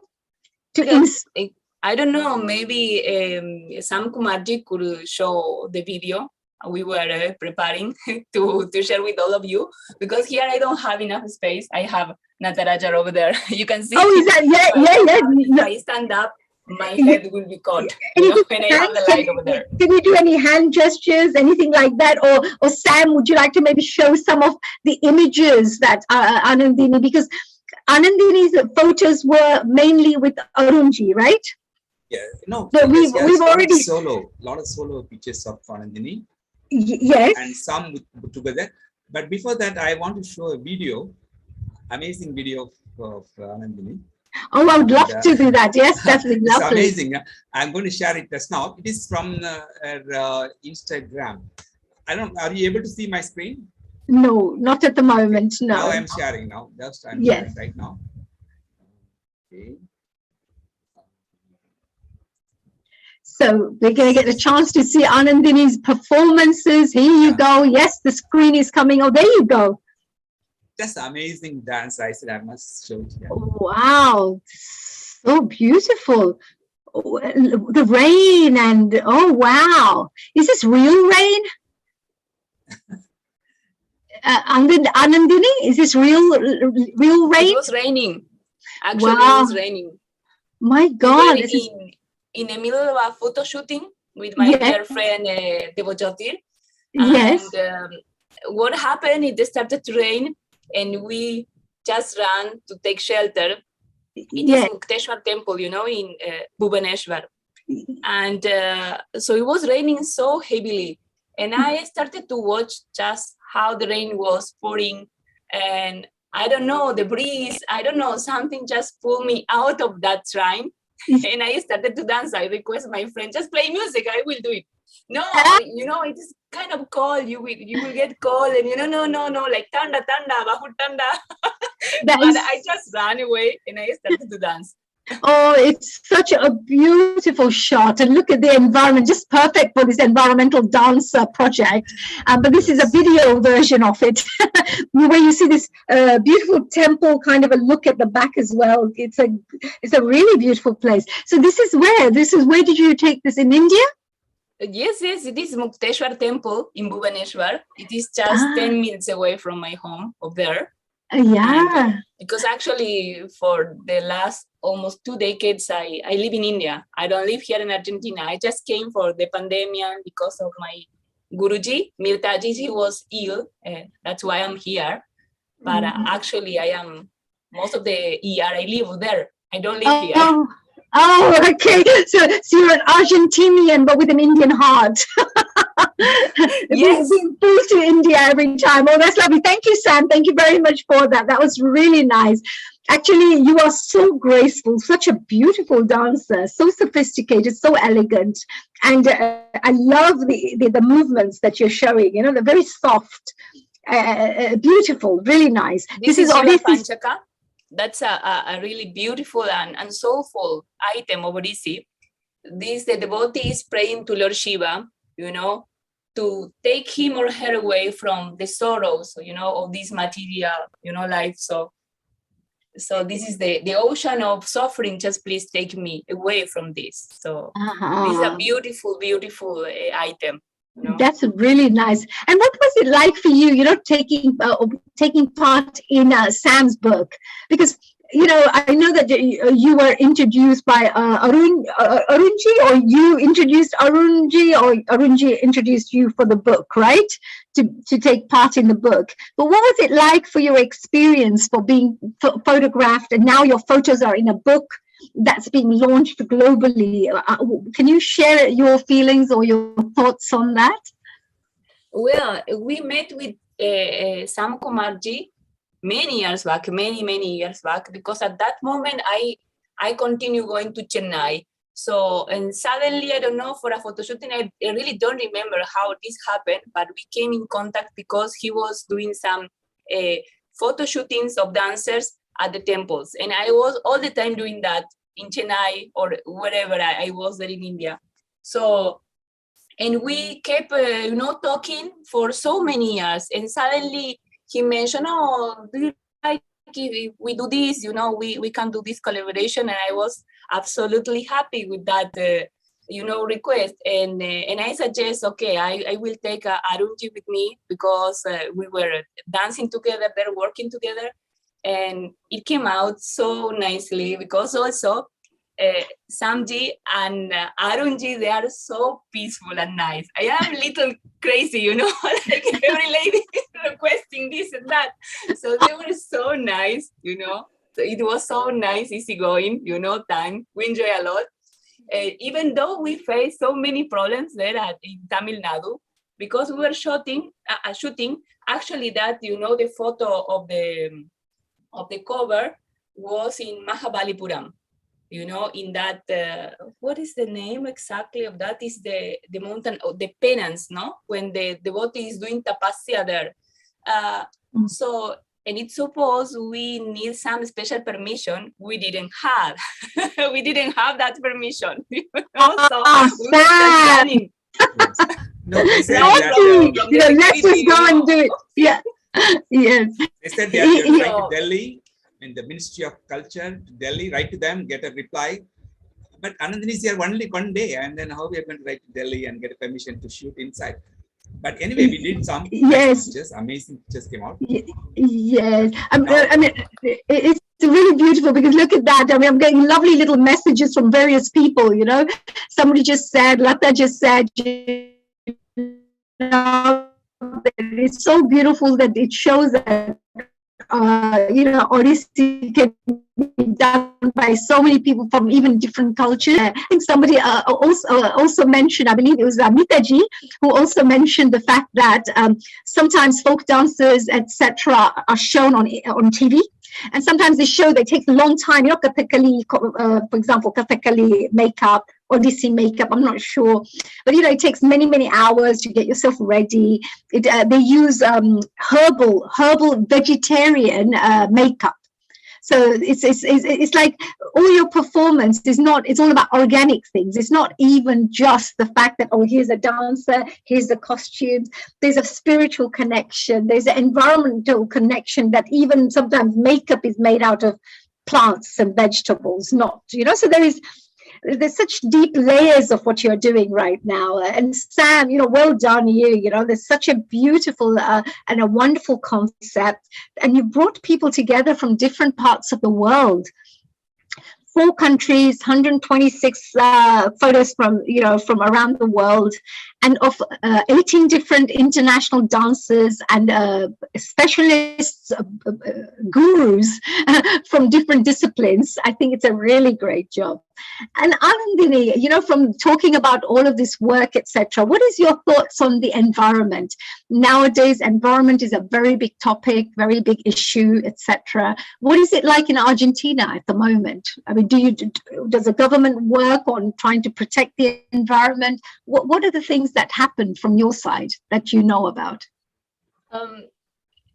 I don't know, maybe Sam Kumarji could show the video we were preparing to share with all of you, because here I don't have enough space. I have Nataraja over there. You can see. Oh, is that? Yeah. If I stand up, my head will be caught. When I have the light over there. Can you do any hand gestures, anything like that? Or Sam, would you like to maybe show some of the images that Anandini, because Anandini's photos were mainly with Arunji, right? Yeah, no. So we've already a lot of solo pictures of Anandini. Yes. And some together. But before that, I want to show a video, amazing video of Anandini. Oh, I would love to do that. Yes, definitely. It's lovely. amazing. I'm going to share it just now. It is from Instagram. Are you able to see my screen? No, not at the moment. No. Now I'm sharing now. I'm yes. sharing right now. Okay. So we're going to get a chance to see Anandini's performances. Here you go. Yes, the screen is coming. Oh, there you go. Just amazing dance. I said I must show it. Yeah. Wow, so beautiful. Oh, the rain and oh wow, is this real rain? Anandini, is this real rain? It was raining. Actually, Wow. it was raining. My We God. were in the middle of a photo shooting with my Yes. dear friend Devojyotir. Yes. And what happened, it started to rain and we just ran to take shelter. It is Mukteshwar temple, you know, in Bhubaneswar. And so it was raining so heavily. And I started to watch just how the rain was pouring. And I don't know, the breeze, I don't know, something just pulled me out of that shrine. And I started to dance. I request my friend, just play music, I will do it. No, you know, it is kind of cold. You will get cold, and you know, no, like tanda, bahut tanda. But I just ran away and I started to dance. Oh, it's such a beautiful shot. And look at the environment, just perfect for this environmental dance project. But this is a video version of it, where you see this beautiful temple, kind of a look at the back as well. It's a really beautiful place. So this is where did you take this, in India? Yes, it is Mukteshwar temple in Bhubaneswar. It is just 10 minutes away from my home up there. Yeah. And, because actually for the last almost 2 decades, I live in India. I don't live here in Argentina. I just came for the pandemic because of my Guruji, Mirtaji, he was ill. That's why I'm here. But actually I am, most of the year I live there. I don't live here. Oh, okay. So you're an Argentinian, but with an Indian heart. Yes. Being pulled to India every time. Oh, that's lovely. Thank you, Sam. Thank you very much for that. That was really nice. Actually, you are so graceful, such a beautiful dancer, so sophisticated, so elegant. And I love the movements that you're showing. You know, they're very soft, beautiful, really nice. This is Panchaka. That's a really beautiful and soulful item of Odissi. The devotee is praying to Lord Shiva, you know, to take him or her away from the sorrows, you know, of this material, you know, life. So this is the ocean of suffering. Just please take me away from this. So this is a beautiful, beautiful item. You know? That's really nice. And what was it like for you, you know, taking part in Sam's book? Because, you know, I know that you were introduced by Arunji, or you introduced Arunji, or Arunji introduced you for the book, right? To take part in the book. But what was it like for your experience for being photographed, and now your photos are in a book that's being launched globally? Can you share your feelings or your thoughts on that? Well, we met with Sam Kumarji many years back, many years back, because at that moment I continued going to Chennai. So, and suddenly, I don't know, for a photo shooting, I really don't remember how this happened, but we came in contact because he was doing some photo shootings of dancers at the temples. And I was all the time doing that in Chennai or wherever I was there in India. So, and we kept, you know, talking for so many years. And suddenly he mentioned, oh, do you like if we do this, you know, we can do this collaboration. And I was absolutely happy with that, you know, request. And I suggest, okay, I will take Arunji with me, because we were dancing together, they're working together. And it came out so nicely, because also Samji and Arunji, they are so peaceful and nice. I am a little crazy, you know, like every lady requesting this and that. So they were so nice, you know. So it was so nice, easygoing, you know, time. We enjoy a lot. Even though we faced so many problems there in Tamil Nadu, because we were shooting, actually that, you know, the photo of the cover was in Mahabalipuram, you know, in that, what is the name exactly of that? Is the mountain of the penance, no? When the devotee is doing tapasya there. So, and it's supposed we need some special permission. We didn't have. We didn't have that permission. You know? So we were just running. No, they said let's just go and do it. Yeah. Yes. They said they are going to Delhi, in the Ministry of Culture to Delhi, write to them, get a reply. But Anandini is here only one day, and then how we are going to write to Delhi and get a permission to shoot inside? But anyway, we did some pictures, amazing pictures came out. Yes, I mean, it's really beautiful because look at that. I mean, I'm getting lovely little messages from various people, you know. Somebody just said, Lata just said, you know, it's so beautiful that it shows that, you know, Odyssey can be done by so many people from even different cultures. I think somebody also mentioned, I believe it was Mitaji, who also mentioned the fact that sometimes folk dancers, etc., are shown on TV. And sometimes they take a long time, you know, Kathakali, for example, Kathakali makeup, Odissi makeup, I'm not sure. But, you know, it takes many, many hours to get yourself ready. They use herbal vegetarian makeup. So it's like all your performance is not, it's all about organic things. It's not even just the fact that, oh, here's a dancer, here's the costumes. There's a spiritual connection. There's an environmental connection that even sometimes makeup is made out of plants and vegetables, not, you know, so there's such deep layers of what you're doing right now. And Sam, you know, well done you know, there's such a beautiful and a wonderful concept. And you brought people together from different parts of the world. 4 countries, 126 photos from, you know, from around the world, and of 18 different international dancers and specialists, gurus from different disciplines. I think it's a really great job. And Anandini, you know, from talking about all of this work, etc., what is your thoughts on the environment? Nowadays, environment is a very big topic, very big issue, etc. What is it like in Argentina at the moment? I mean, does the government work on trying to protect the environment? What are the things that happen from your side that you know about?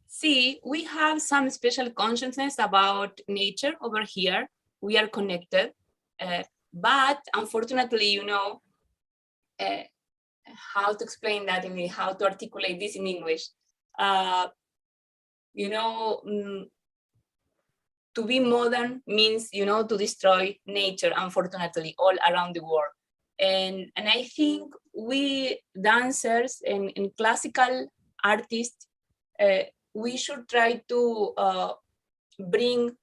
See, we have some special consciousness about nature over here. We are connected. But unfortunately, you know, how to explain that in how to articulate this in English. You know, to be modern means, you know, to destroy nature, unfortunately, all around the world. And I think we dancers and classical artists, we should try to bring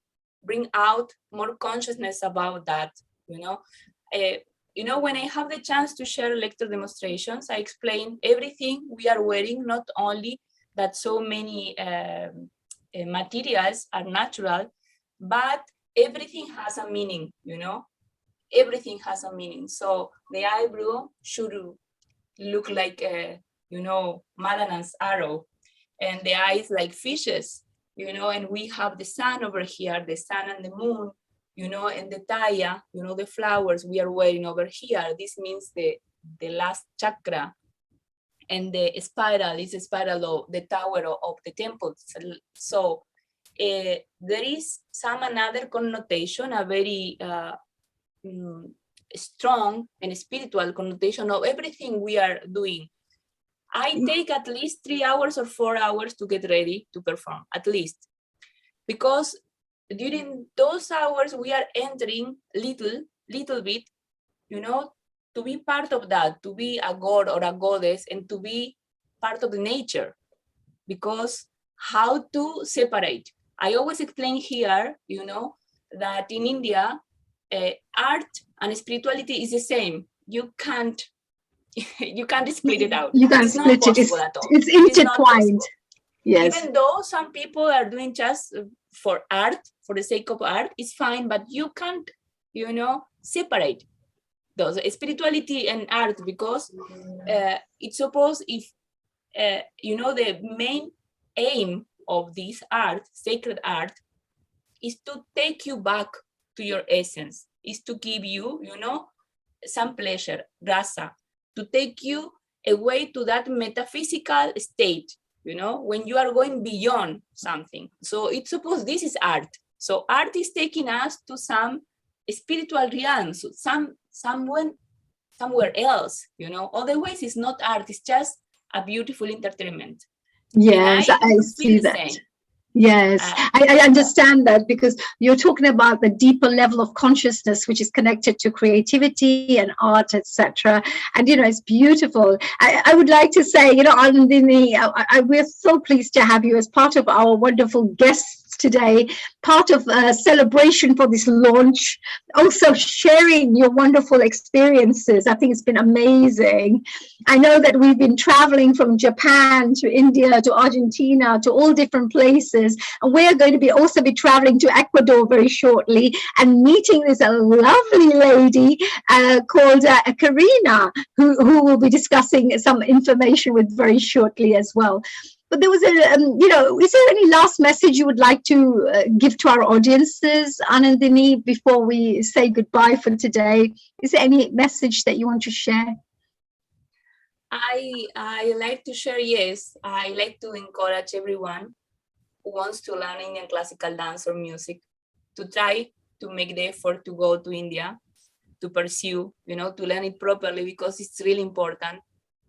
out more consciousness about that, you know. You know, when I have the chance to share lecture demonstrations, I explain everything we are wearing, not only that so many materials are natural, but everything has a meaning, you know. Everything has a meaning. So the eyebrow should look like, you know, Madanan's arrow, and the eyes like fishes, you know, and we have the sun over here, the sun and the moon, you know, and the taya, you know, the flowers we are wearing over here. This means the last chakra. And the spiral is a spiral of the tower of the temple. So there is some another connotation, a very strong and spiritual connotation of everything we are doing. I take at least 3 hours or 4 hours to get ready to perform, at least. Because during those hours, we are entering little bit, you know, to be part of that, to be a god or a goddess, and to be part of the nature. Because how to separate? I always explain here, you know, that in India, art and spirituality is the same. You can't split it out. You can't it's split not it. possible at all. It's intertwined. Yes. Even though some people are doing just for art, for the sake of art, it's fine, but you can't, you know, separate those spirituality and art, because it's supposed, if you know, the main aim of this art, sacred art, is to take you back to your essence, is to give you, you know, some pleasure, rasa, to take you away to that metaphysical state, you know, when you are going beyond something. So it's supposed this is art. So art is taking us to some spiritual realms, somewhere else, you know. Otherwise, it's not art, it's just a beautiful entertainment. Yes, I see that. Yes, I understand that, because you're talking about the deeper level of consciousness, which is connected to creativity and art, etc. And, you know, it's beautiful. I would like to say, you know, Anandini, we're so pleased to have you as part of our wonderful guest guests today, part of a celebration for this launch, also sharing your wonderful experiences. I think it's been amazing. I know that we've been traveling from Japan to India to Argentina to all different places, and we're going to also be traveling to Ecuador very shortly and meeting this lovely lady called Karina, who will be discussing some information with very shortly as well. But there was is there any last message you would like to give to our audiences, Anandini, before we say goodbye for today? Is there any message that you want to share? I like to share, yes. I like to encourage everyone who wants to learn Indian classical dance or music to try to make the effort to go to India, to pursue, to learn it properly, because it's really important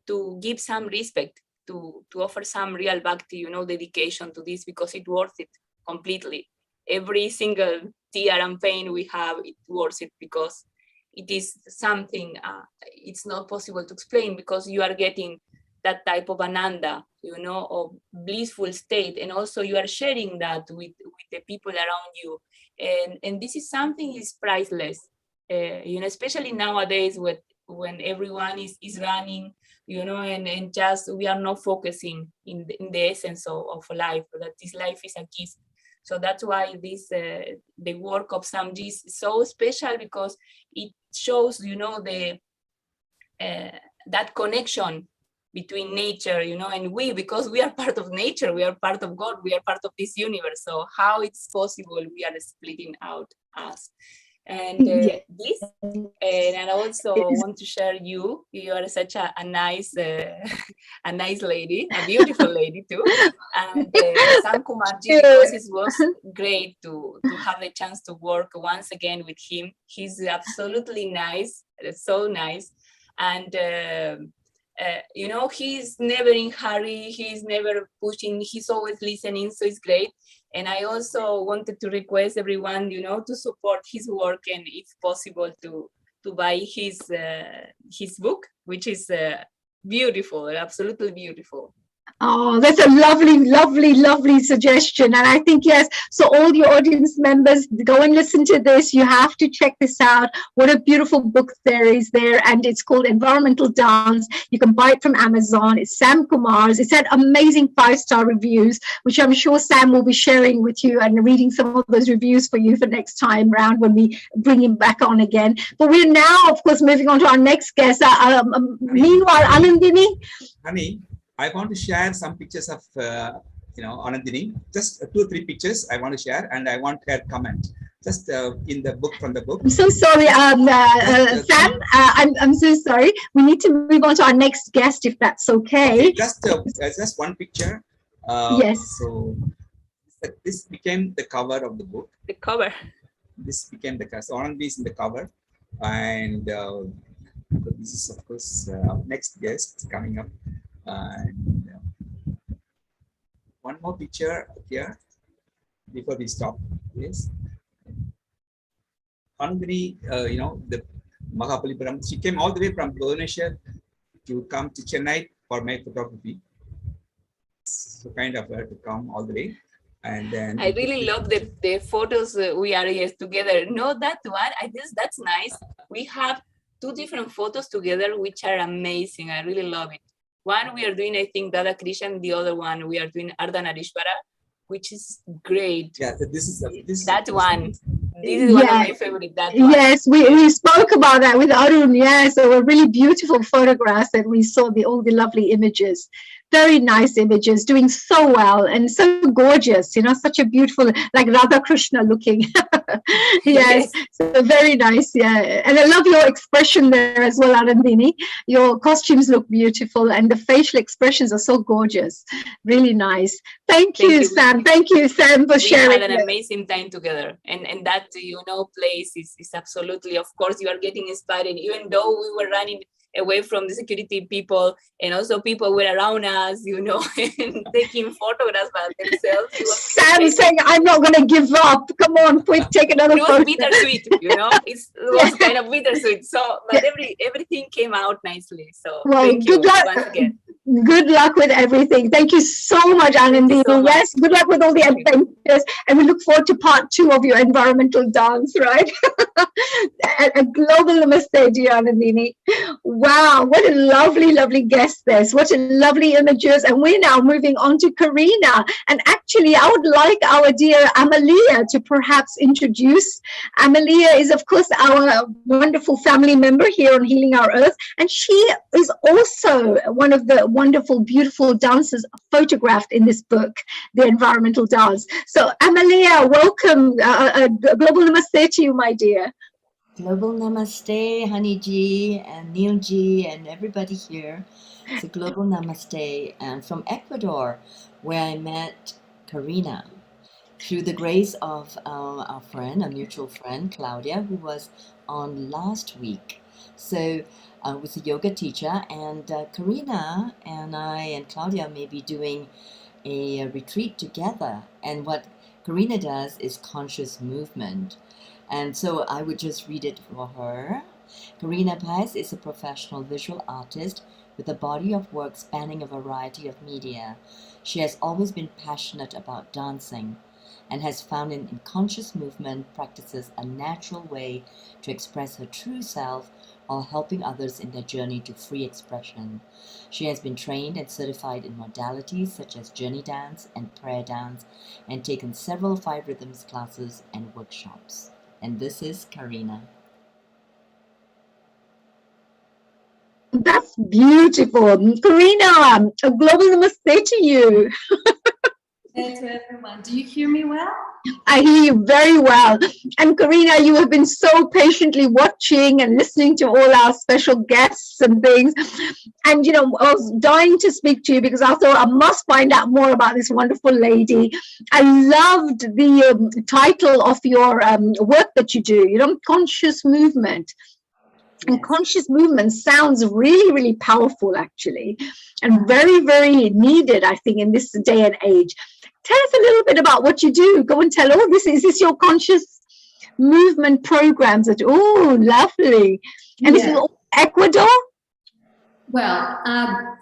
to give some respect, to offer some real bhakti, dedication to this, because it's worth it completely. Every single tear and pain we have, it's worth it, because it is something, it's not possible to explain, because you are getting that type of ananda, of blissful state, and also you are sharing that with the people around you. And this is something is priceless, especially nowadays when everyone is running, and just we are not focusing in the essence of life, that this life is a gift. So that's why this the work of Samji is so special, because it shows, that connection between nature, and we, because we are part of nature, we are part of God, we are part of this universe. So how it's possible we are splitting out us? And this, and I also want to share you are such a nice a nice lady, a beautiful lady too. And Sam Kumarji, because it was great to have the chance to work once again with him. He's absolutely nice, so nice. And he's never in hurry, he's never pushing, he's always listening, so it's great. And I also wanted to request everyone, to support his work, and if possible to buy his book, which is beautiful, absolutely beautiful. Oh, that's a lovely, lovely, lovely suggestion. And I think, yes, so all your audience members, go and listen to this. You have to check this out. What a beautiful book there is there. And it's called Environmental Dance. You can buy it from Amazon. It's Sam Kumar's. It's had amazing 5-star reviews, which I'm sure Sam will be sharing with you and reading some of those reviews for you for next time round when we bring him back on again. But we're now, of course, moving on to our next guest. Meanwhile, Anandini. Honey, I want to share some pictures of, Anandini. Just 2 or 3 pictures I want to share, and I want her comment. Just in the book, from the book. I'm so sorry, Sam. I'm so sorry. We need to move on to our next guest, if that's okay. Just one picture. Yes. So this became the cover of the book. The cover. This became the cover. So Anandini is in the cover, and this is, of course, next guest coming up. And one more picture here before we stop. Yes, Anandini, the Mahabalipuram, she came all the way from Indonesia to come to Chennai for my photography. So kind of her to come all the way. And then I really love the photos we are together. No, that one, that's nice. We have 2 different photos together, which are amazing. I really love it. One we are doing, I think, Dada Krishan. The other one we are doing Ardhanarishwara, which is great. Yeah, so this is that one. This is one of my favorite. That one. Yes, we spoke about that with Arun. Yes, there were really beautiful photographs, and we saw all the lovely images. Very nice images, doing so well and so gorgeous. Such a beautiful, like Radha Krishna looking. Yes, so very nice. Yeah, and I love your expression there as well, Anandini. Your costumes look beautiful, and the facial expressions are so gorgeous. Really nice. Thank you, Sam. Thank you, Sam, for sharing. We had an amazing time together, and that place is absolutely. Of course, you are getting inspired, even though we were running away from the security people, and also people were around us, and taking photographs by themselves. Sam saying, "I'm not going to give up. Come on, quick, take another photo." It was bittersweet, it was kind of bittersweet. So, but everything came out nicely. So, well, thank you good luck. once again. Good luck with everything. Thank you so much, Anandini. So much. Yes, good luck with all the adventures. And we look forward to part 2 of your environmental dance, right? A global namaste, dear Anandini. Wow, what a lovely, lovely guest this. What a lovely images. And we're now moving on to Karina. And actually, I would like our dear Amalia to perhaps introduce. Amalia is, of course, our wonderful family member here on Healing Our Earth. And she is also one of the wonderful, beautiful dancers photographed in this book, The Environmental Dance. So, Amalia, welcome. Global namaste to you, my dear. Global namaste, Honey Ji and Neil Ji and everybody here. It's a global namaste, and from Ecuador, where I met Karina through the grace of our friend, a mutual friend, Claudia, who was on last week. So I was a yoga teacher, and Karina and I and Claudia may be doing a retreat together. And what Karina does is conscious movement. And so I would just read it for her. Karina Pais is a professional visual artist with a body of work spanning a variety of media. She has always been passionate about dancing and has found in conscious movement practices a natural way to express her true self while helping others in their journey to free expression. She has been trained and certified in modalities such as journey dance and prayer dance and taken several 5 rhythms classes and workshops. And this is Karina. That's beautiful. Karina, a global namaste to you. Hey to everyone. Do you hear me well? I hear you very well. And Karina, you have been so patiently watching and listening to all our special guests and things. And, I was dying to speak to you because I thought I must find out more about this wonderful lady. I loved the title of your work that you do, conscious movement. And conscious movement sounds really, really powerful, actually, and very, very needed, I think, in this day and age. Tell us a little bit about what you do. Go and tell, is this your conscious movement programs? Oh, lovely. And this is all Ecuador? Well,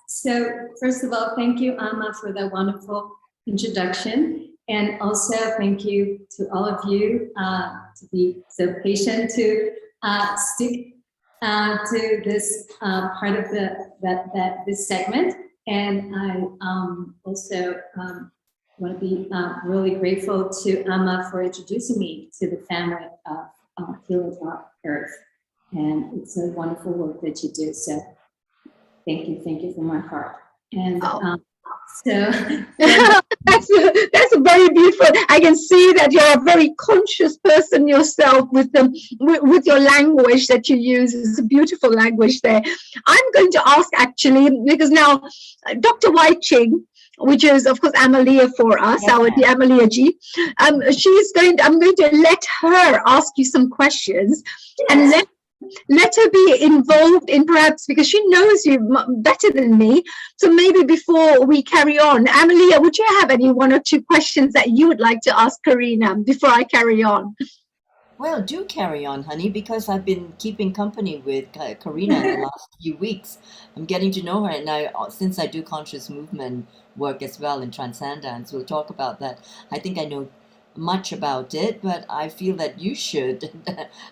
so first of all, thank you, Amma, for that wonderful introduction. And also thank you to all of you to be so patient to stick to this part of this segment. And I also want to be really grateful to Amma for introducing me to the family of Healing Our Earth. And it's a wonderful work that you do. So thank you from my heart. And so that's very beautiful. I can see that you're a very conscious person yourself with your language that you use. It's a beautiful language there. I'm going to ask actually, because now Dr. Wai Ching, which is of course Amalia for us, our dear Amalia Ji, I'm going to let her ask you some questions and let her be involved in, perhaps because she knows you better than me. So maybe before we carry on, Amalia, would you have any 1 or 2 questions that you would like to ask Karina before I carry on? Well, do carry on, honey, because I've been keeping company with Karina in the last few weeks. I'm getting to know her, and now since I do conscious movement work as well in Transcendence, we'll talk about that. I think I know much about it, but I feel that you should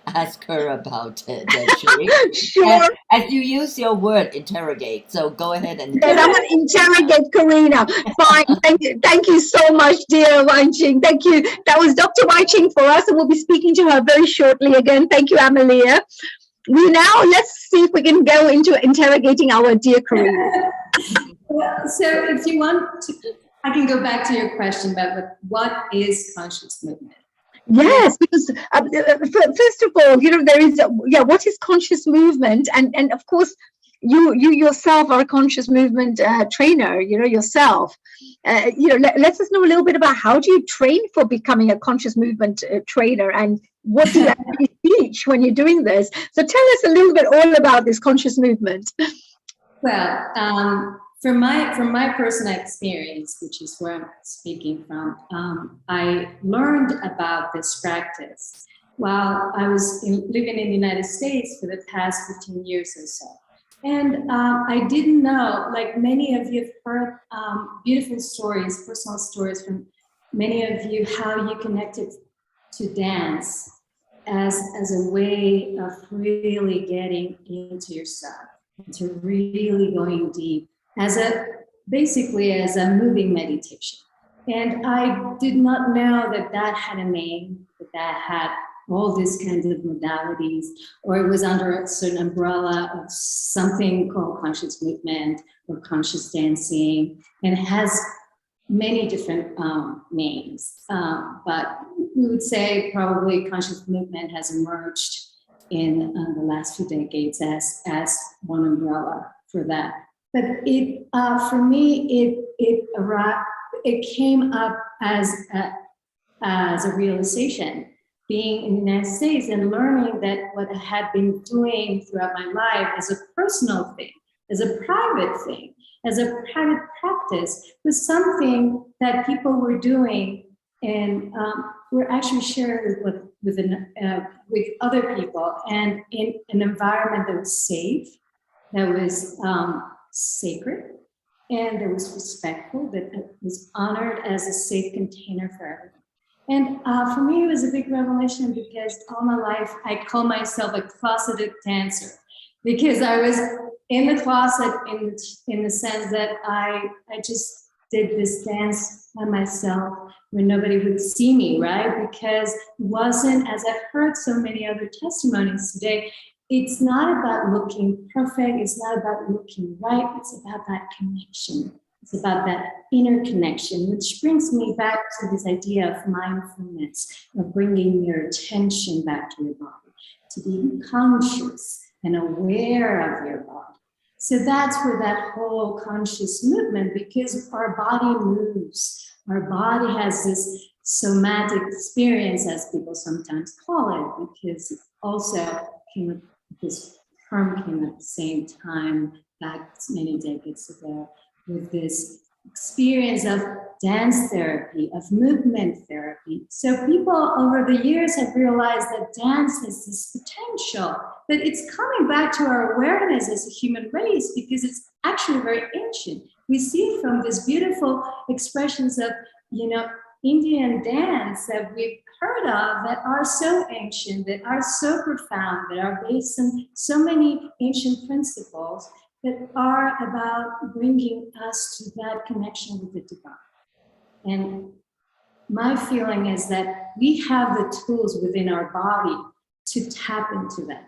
ask her about it, actually. Sure. As you use your word, interrogate. So go ahead and Yes, I'm going to interrogate Karina. Fine. Thank you so much, dear Wai Ching. Thank you. That was Dr. Wai Ching for us, and we'll be speaking to her very shortly again. Thank you, Amalia. Let's see if we can go into interrogating our dear Karina. So if you want to, I can go back to your question about what is conscious movement. Yes, because first of all, there is what is conscious movement, and of course, you yourself are a conscious movement trainer. Yourself. Let us know a little bit about how do you train for becoming a conscious movement trainer, and what do you actually teach when you're doing this? So tell us a little bit all about this conscious movement. Well. From my personal experience, which is where I'm speaking from, I learned about this practice while I was living in the United States for the past 15 years or so. And I didn't know, like many of you have heard beautiful stories, personal stories from many of you, how you connected to dance as a way of really getting into yourself, to really going deep, basically as a moving meditation. And I did not know that had a name, that had all these kinds of modalities, or it was under a certain umbrella of something called conscious movement or conscious dancing, and it has many different names. But we would say probably conscious movement has emerged in the last few decades as one umbrella for that. But it, for me, it came up as a realization, being in the United States and learning that what I had been doing throughout my life as a personal thing, as a private thing, as a private practice, was something that people were doing and were actually sharing with other people, and in an environment that was safe, that was sacred, and that was respectful, that was honored as a safe container for everyone. And for me, it was a big revelation because all my life, I call myself a closeted dancer, because I was in the closet in the sense that I just did this dance by myself when nobody would see me, right? Because it wasn't, as I've heard so many other testimonies today, it's not about looking perfect, it's not about looking right, it's about that connection. It's about that inner connection, which brings me back to this idea of mindfulness, of bringing your attention back to your body, to be conscious and aware of your body. So that's where that whole conscious movement, because our body moves, our body has this somatic experience, as people sometimes call it, because it also this term came at the same time back many decades ago, with this experience of dance therapy, of movement therapy. So people over the years have realized that dance has this potential, but it's coming back to our awareness as a human race, because it's actually very ancient. We see it from these beautiful expressions of, Indian dance that we've heard of, that are so ancient, that are so profound, that are based on so many ancient principles, that are about bringing us to that connection with the divine. And my feeling is that we have the tools within our body to tap into that.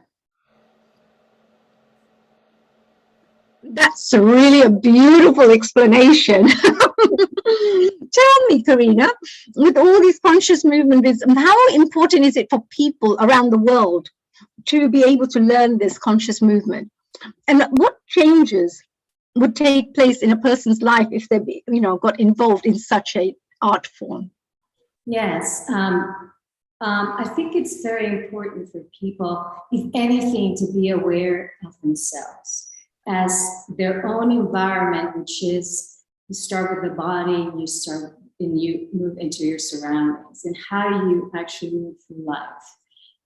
That's really a beautiful explanation. Tell me, Karina, with all these conscious movements, how important is it for people around the world to be able to learn this conscious movement? And what changes would take place in a person's life if they, got involved in such an art form? Yes, I think it's very important for people, if anything, to be aware of themselves as their own environment, which is, you start with the body, you move into your surroundings and how you actually move through life.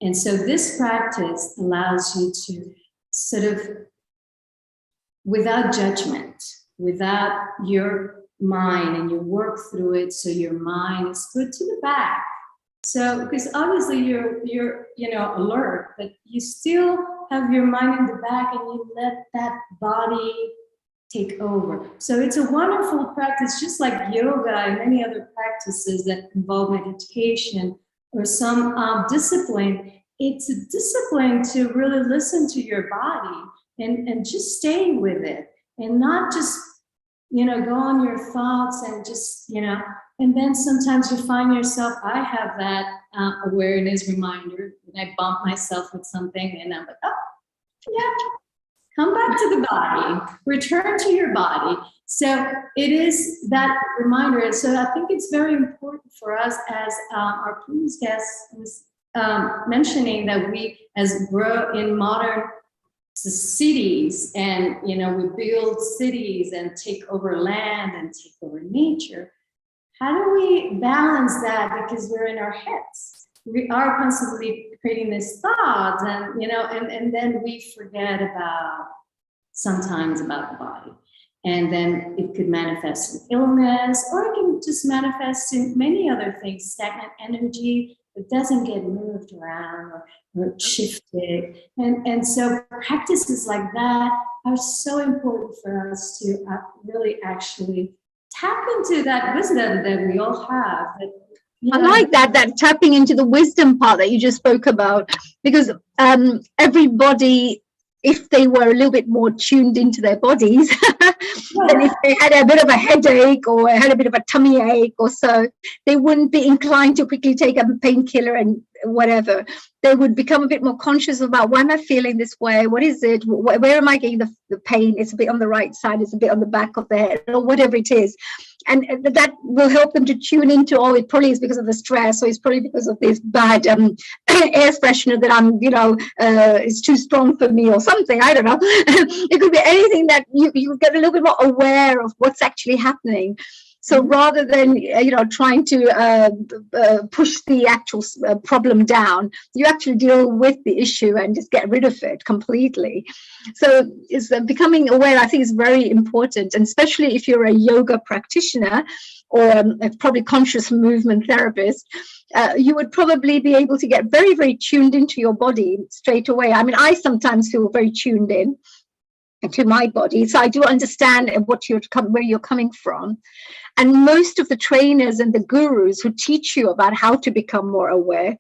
And so this practice allows you to sort of, without judgment, without your mind, and you work through it so your mind is put to the back. So, because obviously you're alert, but you still have your mind in the back, and you let that body take over. So it's a wonderful practice, just like yoga and many other practices that involve meditation or some discipline. It's a discipline to really listen to your body and just stay with it, and not just, go on your thoughts and just, and then sometimes you find yourself, I have that awareness reminder when I bump myself with something, and I'm like, oh, yeah, come back to the body, return to your body. So it is that reminder. And so I think it's very important for us, as our previous guest was mentioning, that we, as grow in modern cities, and we build cities and take over land and take over nature. How do we balance that? Because we're in our heads. We are constantly creating these thoughts, and and then we forget about sometimes about the body. And then it could manifest in illness, or it can just manifest in many other things, stagnant energy that doesn't get moved around or shifted. And so practices like that are so important for us to really actually tap into that wisdom that we all have. I like that tapping into the wisdom part that you just spoke about, because everybody, if they were a little bit more tuned into their bodies, then if they had a bit of a headache or had a bit of a tummy ache or so, they wouldn't be inclined to quickly take a painkiller and whatever. They would become a bit more conscious about, why am I feeling this way? What is it? Where am I getting the pain? It's a bit on the right side, it's a bit on the back of the head, or whatever it is. And that will help them to tune into, oh, it probably is because of the stress, or it's probably because of this bad air freshener that I'm, is too strong for me or something. I don't know. It could be anything that you get a little bit more aware of what's actually happening. So rather than, trying to push the actual problem down, you actually deal with the issue and just get rid of it completely. So it's becoming aware, I think, is very important, and especially if you're a yoga practitioner or probably conscious movement therapist, you would probably be able to get very, very tuned into your body straight away. I mean, I sometimes feel very tuned in to my body, so I do understand where you're coming from. And most of the trainers and the gurus who teach you about how to become more aware,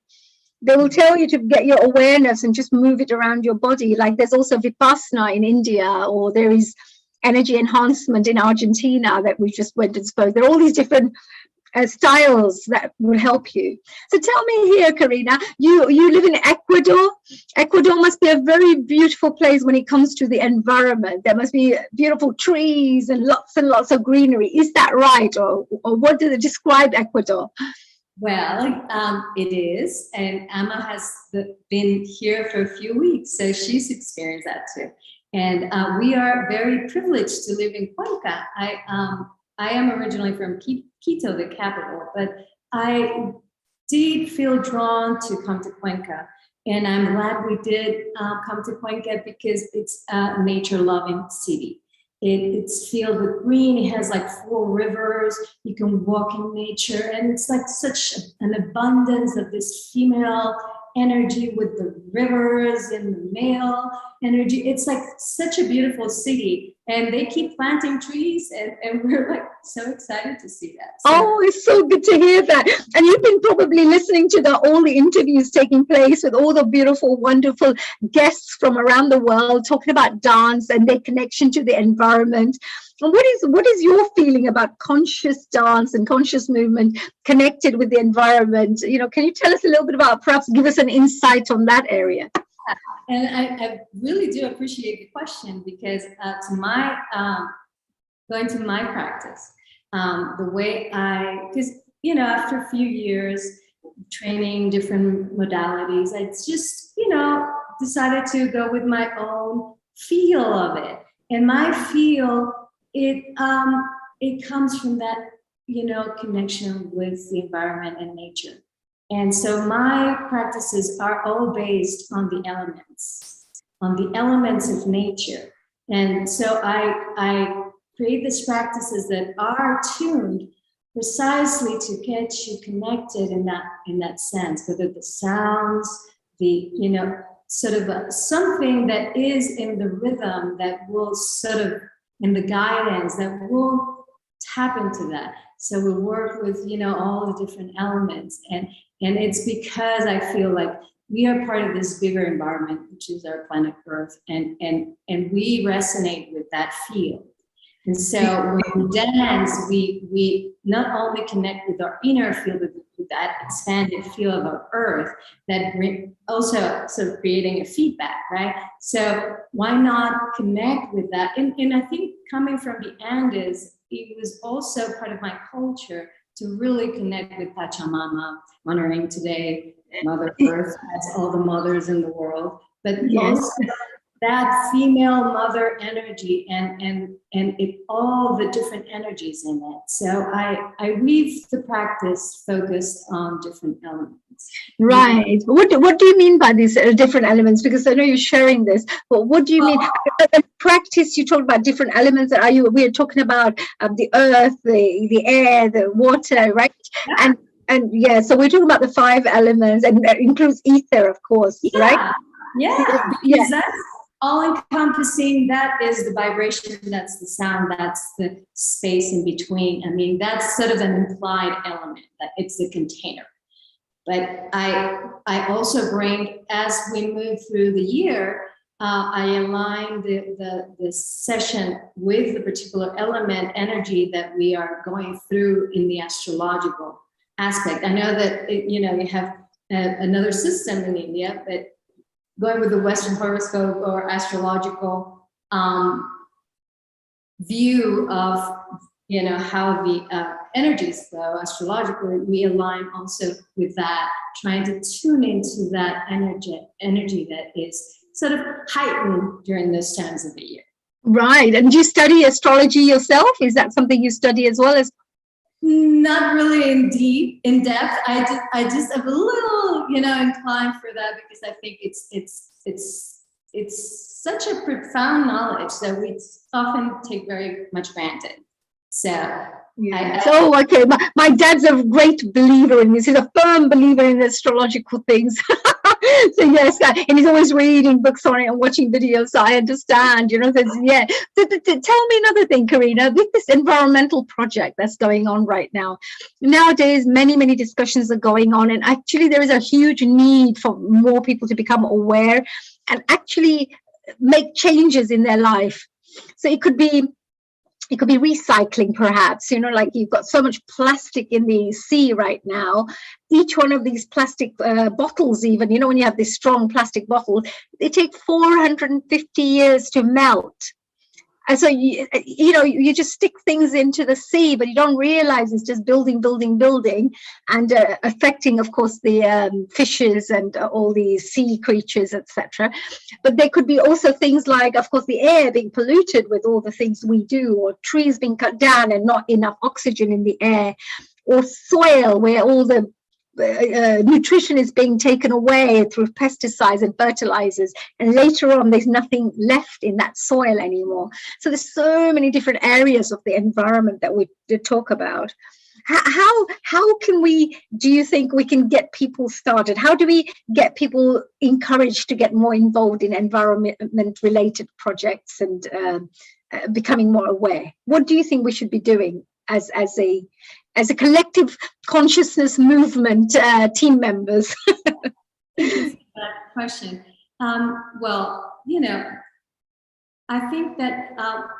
they will tell you to get your awareness and just move it around your body. Like there's also Vipassana in India, or there is energy enhancement in Argentina that we just went and spoke. There are all these different styles that will help you. So tell me here, Karina, you live in Ecuador. Ecuador must be a very beautiful place when it comes to the environment. There must be beautiful trees and lots of greenery. Is that right? Or what do they describe Ecuador? Well, it is. And Amma has been here for a few weeks, so she's experienced that too. And we are very privileged to live in Cuenca. I am originally from Quito, the capital, but I did feel drawn to come to Cuenca. And I'm glad we did come to Cuenca, because it's a nature-loving city. It's filled with green. It has like 4 rivers. You can walk in nature, and it's like such an abundance of this female energy with the rivers and the male energy. It's like such a beautiful city, and they keep planting trees, and we're like so excited to see that. So, oh, it's so good to hear that. And you've been probably listening to all the interviews taking place with all the beautiful, wonderful guests from around the world talking about dance and their connection to the environment. And what is your feeling about conscious dance and conscious movement connected with the environment? Can you tell us a little bit about, perhaps give us an insight on that area? And I really do appreciate the question, because going to my practice, the way because after a few years training different modalities, I just decided to go with my own feel of it. And my feel, it comes from that connection with the environment and nature. And so my practices are all based on the elements of nature. And so I create these practices that are tuned precisely to get you connected in that sense, whether the sounds, the sort of something that is in the rhythm that will sort of, in the guidance that will tap into that. So we work with all the different elements, and it's because I feel like we are part of this bigger environment, which is our planet Earth, and we resonate with that field. And so when we dance, we not only connect with our inner field, with that expanded field of our Earth, that also sort of creating a feedback, right? So why not connect with that? And I think coming from the Andes, it was also part of my culture to really connect with Pachamama, honoring today Mother Earth as all the mothers in the world, but Yes. also that female mother energy and it, all the different energies in it. So I weave the practice focused on different elements. Right. What do you mean by these different elements? Because I know you're sharing this, but what do you mean? Practice, you talk about different elements. We are talking about the earth, the air, the water, right? Yeah. And yeah, so we're talking about the 5 elements, and that includes ether, of course, right? Yeah, because that's all encompassing. That is the vibration, that's the sound, that's the space in between. I mean, that's sort of an implied element, that it's the container. But I also bring, as we move through the year, I align the session with the particular element energy that we are going through in the astrological aspect. I know that you have another system in India, but going with the Western horoscope or astrological view of how the energies flow astrologically, we align also with that, trying to tune into that energy that is sort of heightened during those times of the year. Right. And do you study astrology yourself? Is that something you study as well as? Not really in depth. I just am a little, inclined for that, because I think it's such a profound knowledge that we often take very much granted. So yeah. Okay. My dad's a great believer in this. He's a firm believer in astrological things. So yes, and he's always reading books on it and watching videos. So I understand, yeah. Tell me another thing, Karina, with this environmental project that's going on right now. Nowadays, many discussions are going on, and actually there is a huge need for more people to become aware and actually make changes in their life. So it could be recycling, perhaps, like you've got so much plastic in the sea right now. Each one of these plastic bottles, even, when you have this strong plastic bottle, they take 450 years to melt. And so, you just stick things into the sea, but you don't realize it's just building, and affecting, of course, the fishes and all the sea creatures, etc. But there could be also things like, of course, the air being polluted with all the things we do, or trees being cut down and not enough oxygen in the air, or soil where all the nutrition is being taken away through pesticides and fertilizers, and later on there's nothing left in that soil anymore. So there's so many different areas of the environment that we did talk about. How can we, do you think we can get people started? How do we get people encouraged to get more involved in environment related projects and becoming more aware? What do you think we should be doing as a collective consciousness movement, team members? Thank you for that question. Well, I think that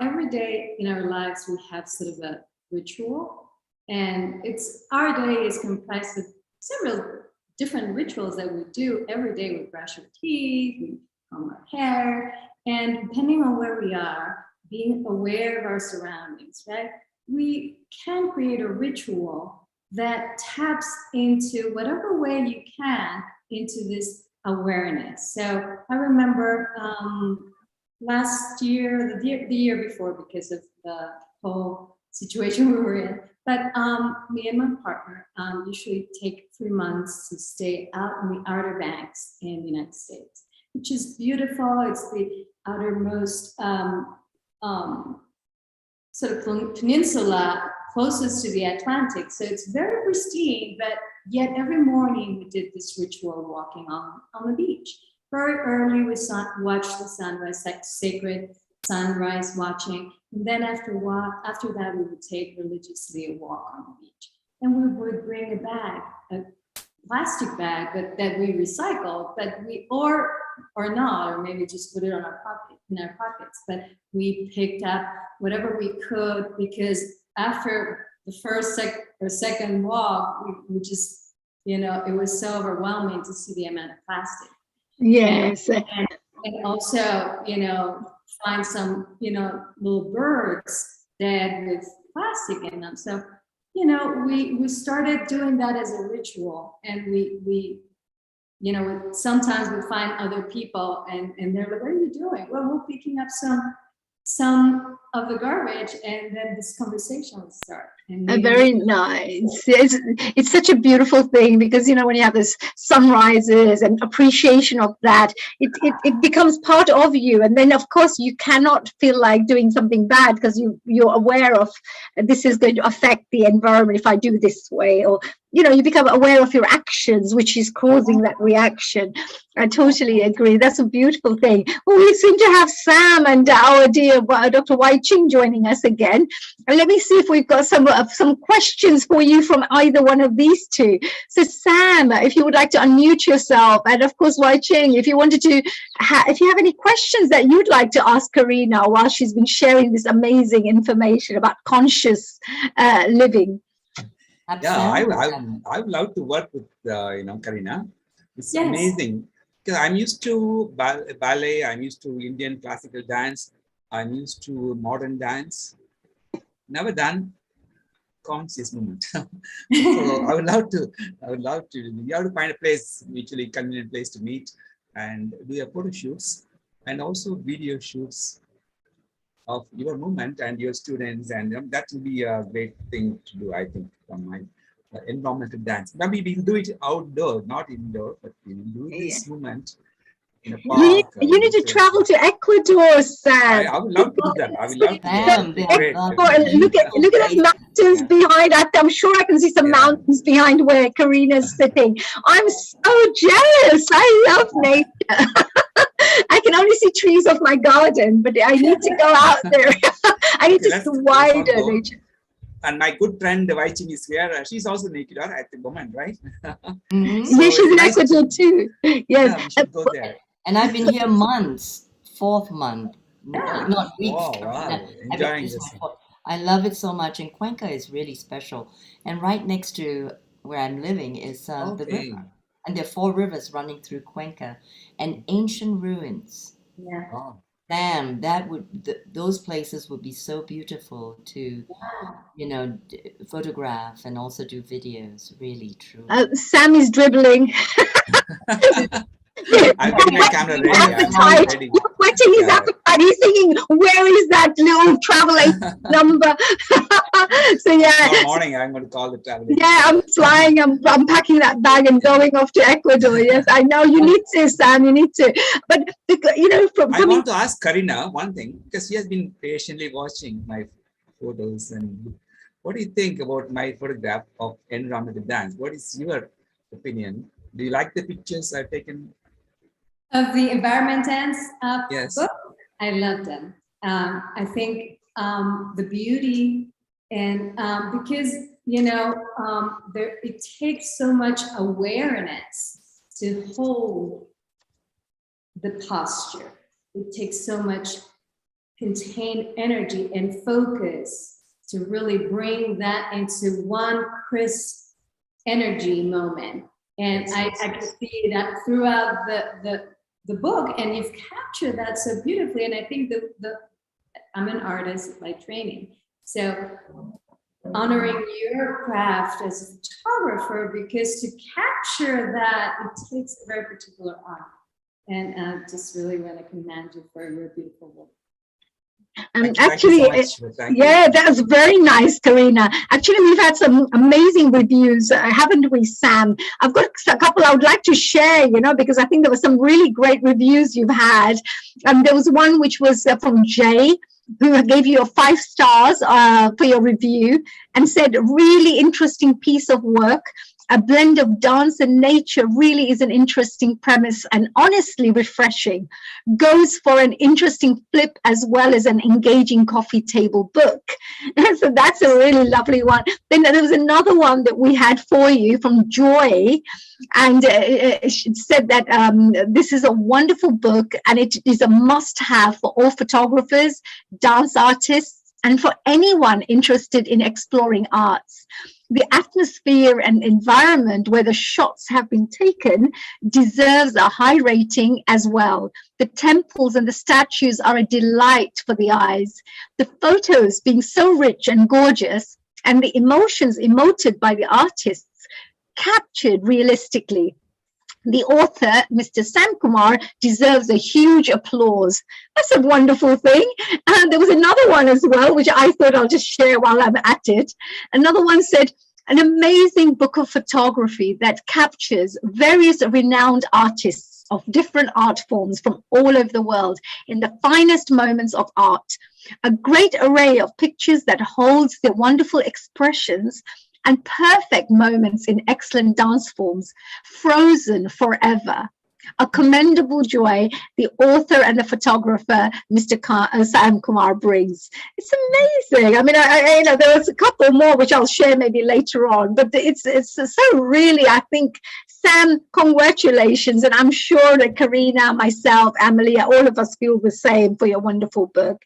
every day in our lives we have sort of a ritual, and our day is comprised of several different rituals that we do every day. We brush our teeth, we comb our hair, and depending on where we are, being aware of our surroundings, right? We can create a ritual that taps into whatever way you can into this awareness. So I remember last year, the year before, because of the whole situation we were in, but me and my partner usually take 3 months to stay out in the Outer Banks in the United States, which is beautiful. It's the outermost sort of peninsula closest to the Atlantic. So it's very pristine, but yet every morning we did this ritual walking on the beach. Very early, we watched the sunrise, like sacred sunrise watching. And then after that, we would take religiously a walk on the beach. And we would bring a bag, a plastic bag that we recycled, but or not, or maybe just put it in our pockets. But we picked up whatever we could, because after the first or second walk, we just, it was so overwhelming to see the amount of plastic. Yes. And also, find some, little birds dead with plastic in them. So, we started doing that as a ritual, and we sometimes we find other people and they're like, what are you doing? Well, we're picking up some of the garbage, and then this conversation will start. And very nice. It's such a beautiful thing because, when you have this sunrises and appreciation of that, it becomes part of you. And then, of course, you cannot feel like doing something bad because you're aware of this is going to affect the environment if I do this way, or you become aware of your actions, which is causing that reaction. I totally agree. That's a beautiful thing. Well, we seem to have Sam and our dear Dr. Wai Ching joining us again. And let me see if we've got some questions for you from either one of these two. So Sam, if you would like to unmute yourself, and of course Wai Ching, if you wanted to, if you have any questions that you'd like to ask Karina while she's been sharing this amazing information about conscious living. Yeah, I would love to work with Karina. It's amazing because I'm used to ballet. I'm used to Indian classical dance. I'm used to modern dance. Never done conscious movement. So I would love to. You have to find a place, mutually convenient place to meet, and do your photo shoots and also video shoots of your movement and your students, and that will be a great thing to do, I think, from my environmental dance. Maybe we'll do it outdoor, not indoor, but we'll do this movement in a park. You need to travel to Ecuador, Sam. I would love to do that. I would love to do that. Look at the mountains behind us. I'm sure I can see some mountains behind where Karina's sitting. I'm so jealous. I love nature. I can only see trees off my garden, but I need to go out there. I need to see wider nature. And my good friend Wai Ching is here. She's also naked at the moment, right? Yeah, she's in Ecuador too. Yes. Yeah, we should go there. And I've been here months, 4th month, not weeks. Wow. Enjoying this. I love it so much. And Cuenca is really special. And right next to where I'm living is the river. And there are 4 rivers running through Cuenca and ancient ruins. Yeah. Oh. Damn, those places would be so beautiful to, photograph and also do videos. Really, truly. Sam is dribbling. I'm getting my camera ready. You're wetting his appetite. He's thinking, where is that little travel number? So Tomorrow morning, I'm going to call the travel. Yeah, I'm flying. I'm packing that bag and going off to Ecuador. Yes, I know you need to, Sam. You need to. But I want to ask Karina one thing because she has been patiently watching my photos. And what do you think about my photograph of environmental dance? What is your opinion? Do you like the pictures I've taken? Of the environment dance book? I love them. I think the beauty and because, it takes so much awareness to hold the posture. It takes so much contained energy and focus to really bring that into one crisp energy moment. And I can see that throughout the book, and you've captured that so beautifully. And I think I'm an artist by training, so honoring your craft as a photographer, because to capture that, it takes a very particular art. And just really want to commend you for your beautiful work. Actually, that was very nice, Karina. Actually, we've had some amazing reviews, haven't we, Sam? I've got a couple I would like to share, because I think there were some really great reviews you've had. There was one which was from Jay, who gave you 5 stars for your review and said, really interesting piece of work. A blend of dance and nature really is an interesting premise and honestly refreshing. Goes for an interesting flip as well as an engaging coffee table book. So that's a really lovely one. Then there was another one that we had for you from Joy, and it said that this is a wonderful book and it is a must-have for all photographers, dance artists, and for anyone interested in exploring arts. The atmosphere and environment where the shots have been taken deserves a high rating as well. The temples and the statues are a delight for the eyes. The photos being so rich and gorgeous, and the emotions emoted by the artists captured realistically. The author, Mr. Sam Kumar, deserves a huge applause. That's a wonderful thing. And there was another one as well, which I thought I'll just share while I'm at it. Another one said, an amazing book of photography that captures various renowned artists of different art forms from all over the world in the finest moments of art. A great array of pictures that holds the wonderful expressions and perfect moments in excellent dance forms, frozen forever. A commendable joy the author and the photographer, Mr. Sam Kumar, brings. It's amazing. I mean, I there was a couple more which I'll share maybe later on, but it's so really, I think, Sam, congratulations. And I'm sure that Karina, myself, Amalia, all of us feel the same for your wonderful book.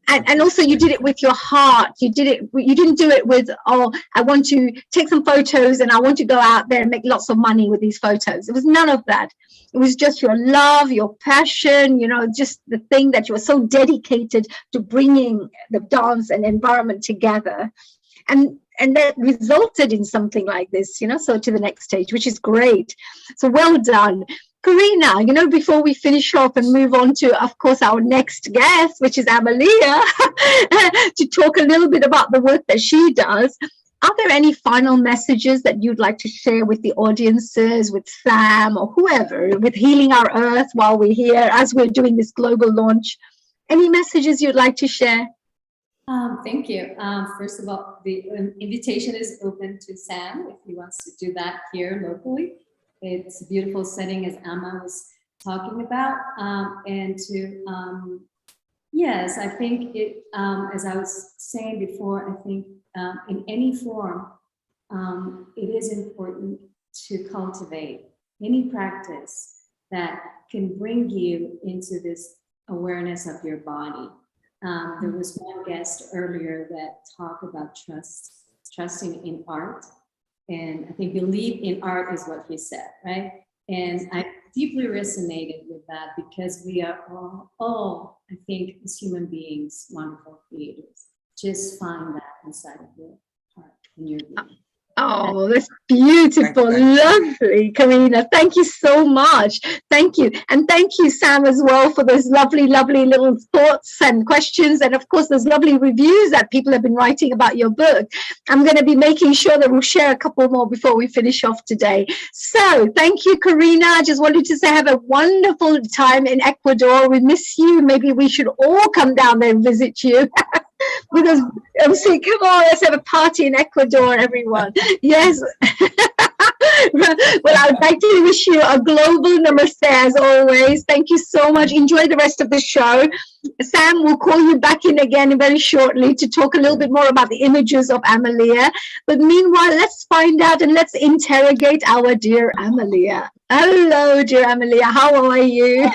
And also you did it with your heart. You didn't do it with, oh, I want to take some photos and I want to go out there and make lots of money with these photos. It was none of that. It was just your love, your passion, just the thing that you were so dedicated to bringing the dance and environment together. And that resulted in something like this, so to the next stage, which is great. So well done. Karina, before we finish off and move on to, of course, our next guest, which is Amalia, to talk a little bit about the work that she does, are there any final messages that you'd like to share with the audiences, with Sam or whoever, with Healing Our Earth while we're here, as we're doing this global launch? Any messages you'd like to share? Thank you. First of all, the invitation is open to Sam if he wants to do that here locally. It's a beautiful setting, as Amma was talking about. And to, yes, I think it, as I was saying before, I think in any form, it is important to cultivate any practice that can bring you into this awareness of your body. There was one guest earlier that talked about trusting in art. And I think believe in art is what he said, right? And I deeply resonated with that because we are all, I think, as human beings, wonderful creators. Just find that inside of your heart and your being. Oh, that's beautiful. Lovely, Karina. Thank you so much. Thank you. And thank you, Sam, as well, for those lovely, lovely little thoughts and questions. And of course, those lovely reviews that people have been writing about your book. I'm going to be making sure that we'll share a couple more before we finish off today. So thank you, Karina. I just wanted to say have a wonderful time in Ecuador. We miss you. Maybe we should all come down there and visit you. Because I'm saying, come on, let's have a party in Ecuador, everyone. Yes. Well, I would like to wish you a global namaste as always. Thank you so much. Enjoy the rest of the show. Sam will call you back in again very shortly to talk a little bit more about the images of Amalia. But meanwhile, let's find out and let's interrogate our dear Amalia. Hello, dear Amalia. How are you?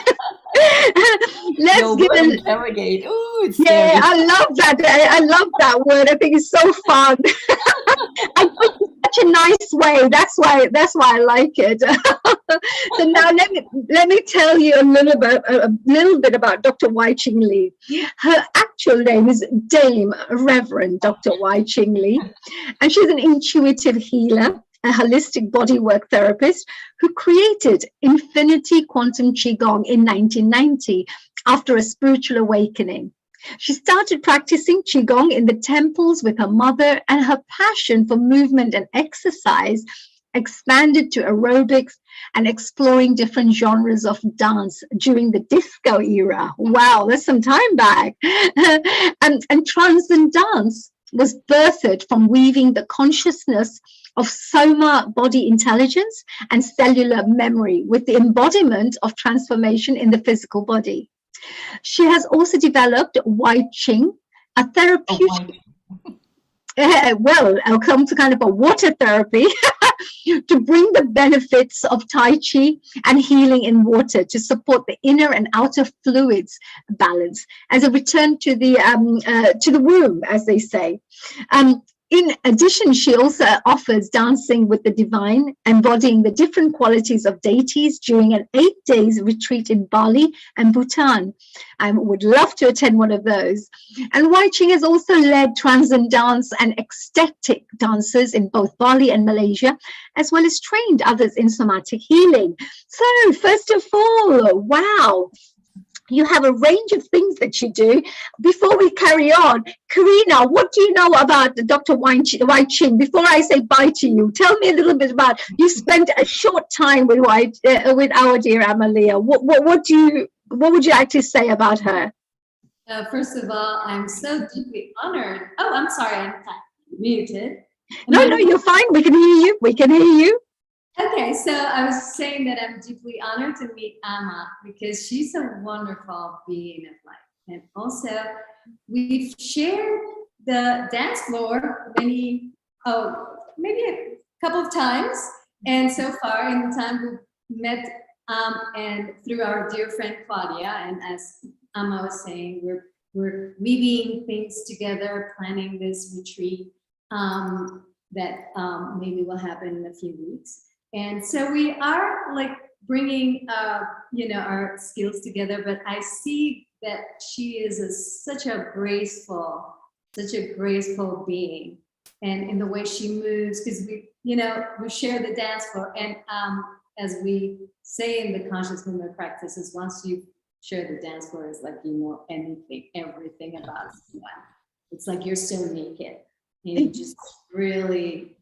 Let's give an interrogate. Ooh, it's yeah, scary. I love that. I love that word. I think it's so fun. I put it in such a nice way. That's why I like it. So now let me tell you a little bit about Dr. Wai Ching Lee. Her actual name is Dame Reverend Dr. Wai Ching Lee, and she's an intuitive healer, a holistic bodywork therapist who created Infinity Quantum Qigong in 1990 after a spiritual awakening. She started practicing Qigong in the temples with her mother, and her passion for movement and exercise expanded to aerobics and exploring different genres of dance during the disco era. Wow, that's some time back. and transcendent dance was birthed from weaving the consciousness of soma body intelligence and cellular memory with the embodiment of transformation in the physical body. She has also developed Wai Ching, a therapeutic, I'll come to kind of a water therapy to bring the benefits of Tai Chi and healing in water to support the inner and outer fluids balance as a return to the womb, as they say. In addition, she also offers dancing with the divine, embodying the different qualities of deities during an 8 days retreat in Bali and Bhutan. I would love to attend one of those. And Wai Ching has also led transcend dance and ecstatic dancers in both Bali and Malaysia, as well as trained others in somatic healing. So first of all, wow, you have a range of things that you do. Before we carry on, Karina, what do you know about Dr. Wai Ching? Before I say bye to you, tell me a little bit about, you spent a short time with our dear Amalia. What would you like to say about her? First of all, I'm so deeply honored. Oh, I'm sorry, I'm muted. No, you're fine. We can hear you. Okay, so I was saying that I'm deeply honored to meet Amma because she's a wonderful being of light. And also, we've shared the dance floor maybe a couple of times. And so far, in the time we've met and through our dear friend Claudia, and as Amma was saying, we're weaving things together, planning this retreat that maybe will happen in a few weeks. And so we are like bringing, our skills together, but I see that she is such a graceful being, and in the way she moves, because we share the dance floor, and as we say in the conscious movement practices, once you share the dance floor, it's like everything about someone. It's like you're so naked, and you just really,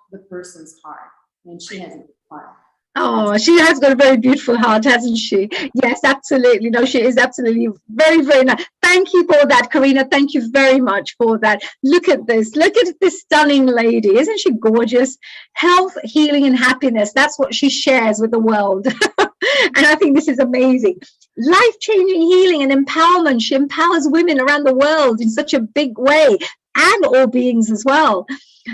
the person's heart, and she has a good heart. Oh, she has got a very beautiful heart, hasn't she? Yes, absolutely. No, she is absolutely very, very nice. Thank you for that, Karina. Thank you very much for that. Look at this. Look at this stunning lady. Isn't she gorgeous? Health, healing, and happiness. That's what she shares with the world. And I think this is amazing. Life-changing healing and empowerment. She empowers women around the world in such a big way, and all beings as well.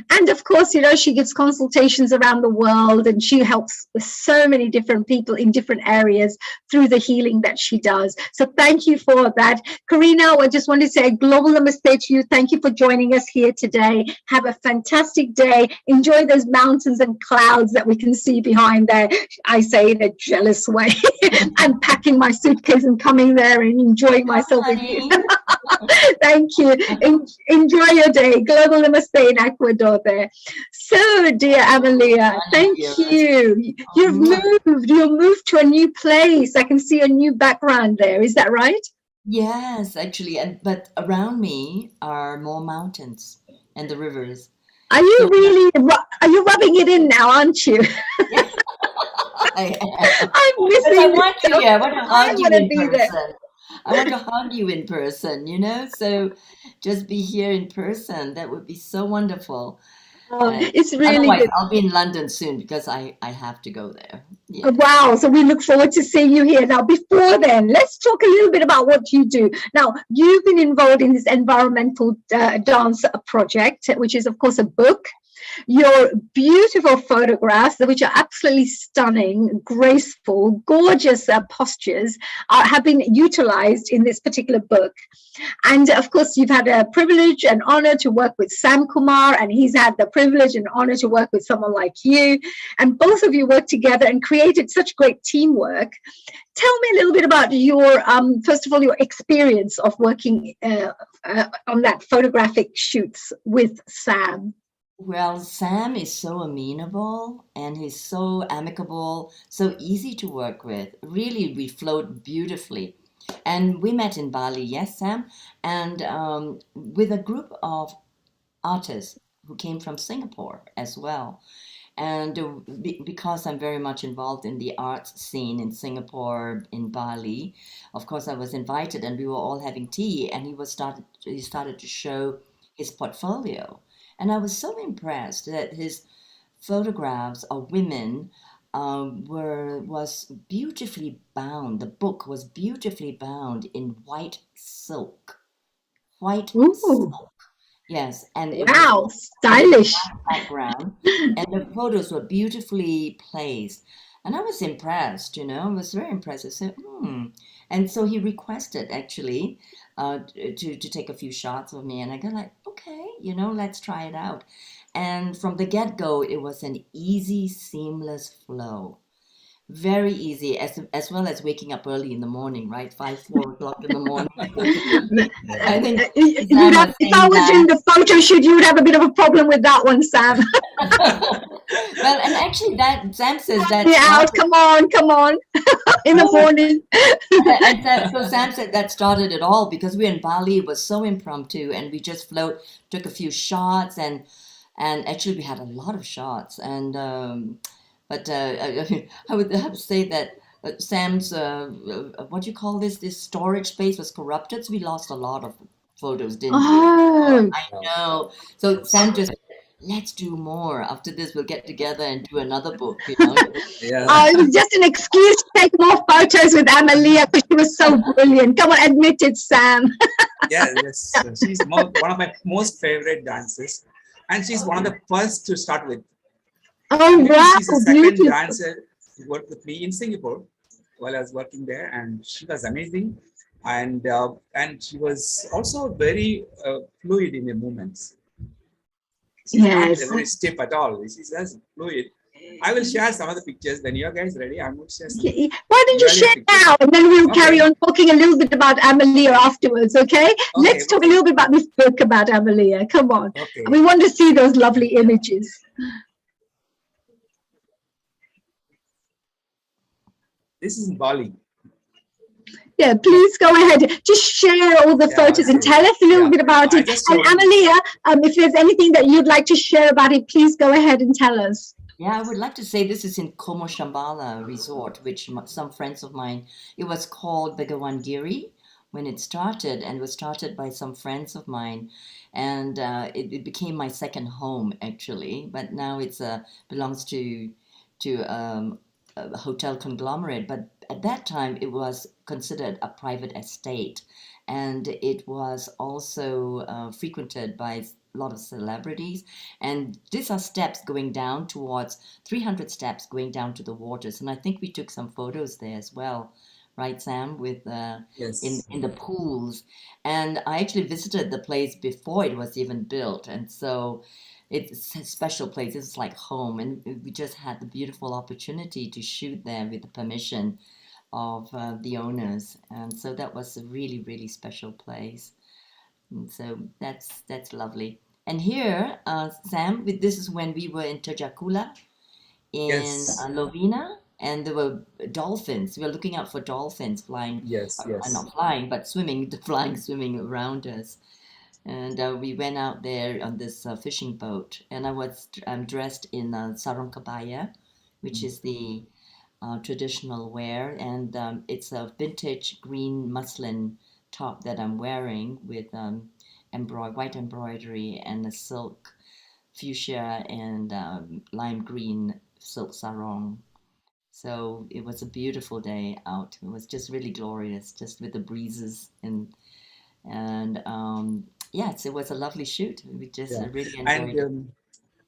And of course, she gives consultations around the world, and she helps so many different people in different areas through the healing that she does. So thank you for that. Karina, I just want to say a global namaste to you. Thank you for joining us here today. Have a fantastic day. Enjoy those mountains and clouds that we can see behind there. I say in a jealous way. I'm packing my suitcase and coming there and enjoying myself with you. Thank you. Enjoy your day. Global namaste in Ecuador there. So, dear Amalia, thank you. You've moved to a new place. I can see a new background there. Is that right? Yes, actually, but around me are more mountains and the rivers. Are you are you rubbing it in now, aren't you? I'm missing I want to hug you in person. There. I want to hug you in person, so just be here in person. That would be so wonderful. It's really otherwise good. I'll be in London soon because I have to go there. Yeah. Wow. So we look forward to seeing you here. Now, before then, let's talk a little bit about what you do. Now, you've been involved in this environmental dance project, which is, of course, a book. Your beautiful photographs, which are absolutely stunning, graceful, gorgeous postures, have been utilized in this particular book. And of course, you've had a privilege and honor to work with Sam Kumar, and he's had the privilege and honor to work with someone like you. And both of you worked together and created such great teamwork. Tell me a little bit about your, first of all, your experience of working on that photographic shoots with Sam. Well, Sam is so amenable, and he's so amicable, so easy to work with. Really, we flowed beautifully. And we met in Bali, yes, Sam, and with a group of artists who came from Singapore as well. And because I'm very much involved in the arts scene in Singapore, in Bali, of course I was invited, and we were all having tea, and he started to show his portfolio. And I was so impressed that his photographs of women was beautifully bound. The book was beautifully bound in white silk. Silk. Yes, and it was stylish background, and the photos were beautifully placed. And I was impressed, I was very impressed. I said, And so he requested actually to take a few shots of me, and I got like, okay, let's try it out. And from the get-go, it was an easy, seamless flow. Very easy, as well as waking up early in the morning, right? 4 o'clock in the morning. I think if I was doing the photo shoot, you would have a bit of a problem with that one, Sam. Well, and actually, that Sam says that. Yeah, come on, in the morning. And so Sam said that started it all, because we were in Bali. It was so impromptu, and we just took a few shots, and actually we had a lot of shots, and but I would have to say that Sam's what do you call this storage space was corrupted, so we lost a lot of photos, didn't we? Oh. I know. So Sam just, let's do more. After this, we'll get together and do another book. Yeah. It was just an excuse to take more photos with Amalia, because she was so brilliant. Come on, admit it, Sam. Yes. She's one of my most favorite dancers, and she's one of the first to start with. Oh, wow. She's the second dancer who worked with me in Singapore while I was working there, and she was amazing. And she was also very fluid in her movements. She's not very stiff at all. She's just fluid. I will share some of the pictures when you guys ready. I'm going to share some. Why don't you share now, and then we'll carry on talking a little bit about Amalia afterwards, okay? Let's talk a little bit about this book about Amalia. Come on. We want to see those lovely images. This is in Bali. Yeah, please go ahead. Just share all the photos and tell us a little bit about it. And Amalia, if there's anything that you'd like to share about it, please go ahead and tell us. Yeah, I would like to say this is in Como Shambhala Resort, which some friends of mine, it was called Begawandiri when it started, and was started by some friends of mine. And it became my second home, actually. But now it's belongs to a hotel conglomerate, but at that time it was considered a private estate, and it was also frequented by a lot of celebrities. And these are steps going down towards 300 steps going down to the waters, and I think we took some photos there as well, right, Sam, with in the pools. And I actually visited the place before it was even built, and so it's a special place. It's like home, and we just had the beautiful opportunity to shoot there with the permission of the owners, and so that was a really, really special place. And so that's lovely. And here, Sam, this is when we were in Tajakula in Lovina, and there were dolphins. We were looking out for dolphins flying. Not flying, but swimming around us. And we went out there on this fishing boat, and I'm dressed in sarong kabaya, which is the traditional wear, and it's a vintage green muslin top that I'm wearing with white embroidery and a silk fuchsia and lime green silk sarong. So it was a beautiful day out. It was just really glorious, just with the breezes and yes, it was a lovely shoot. We just really enjoyed it.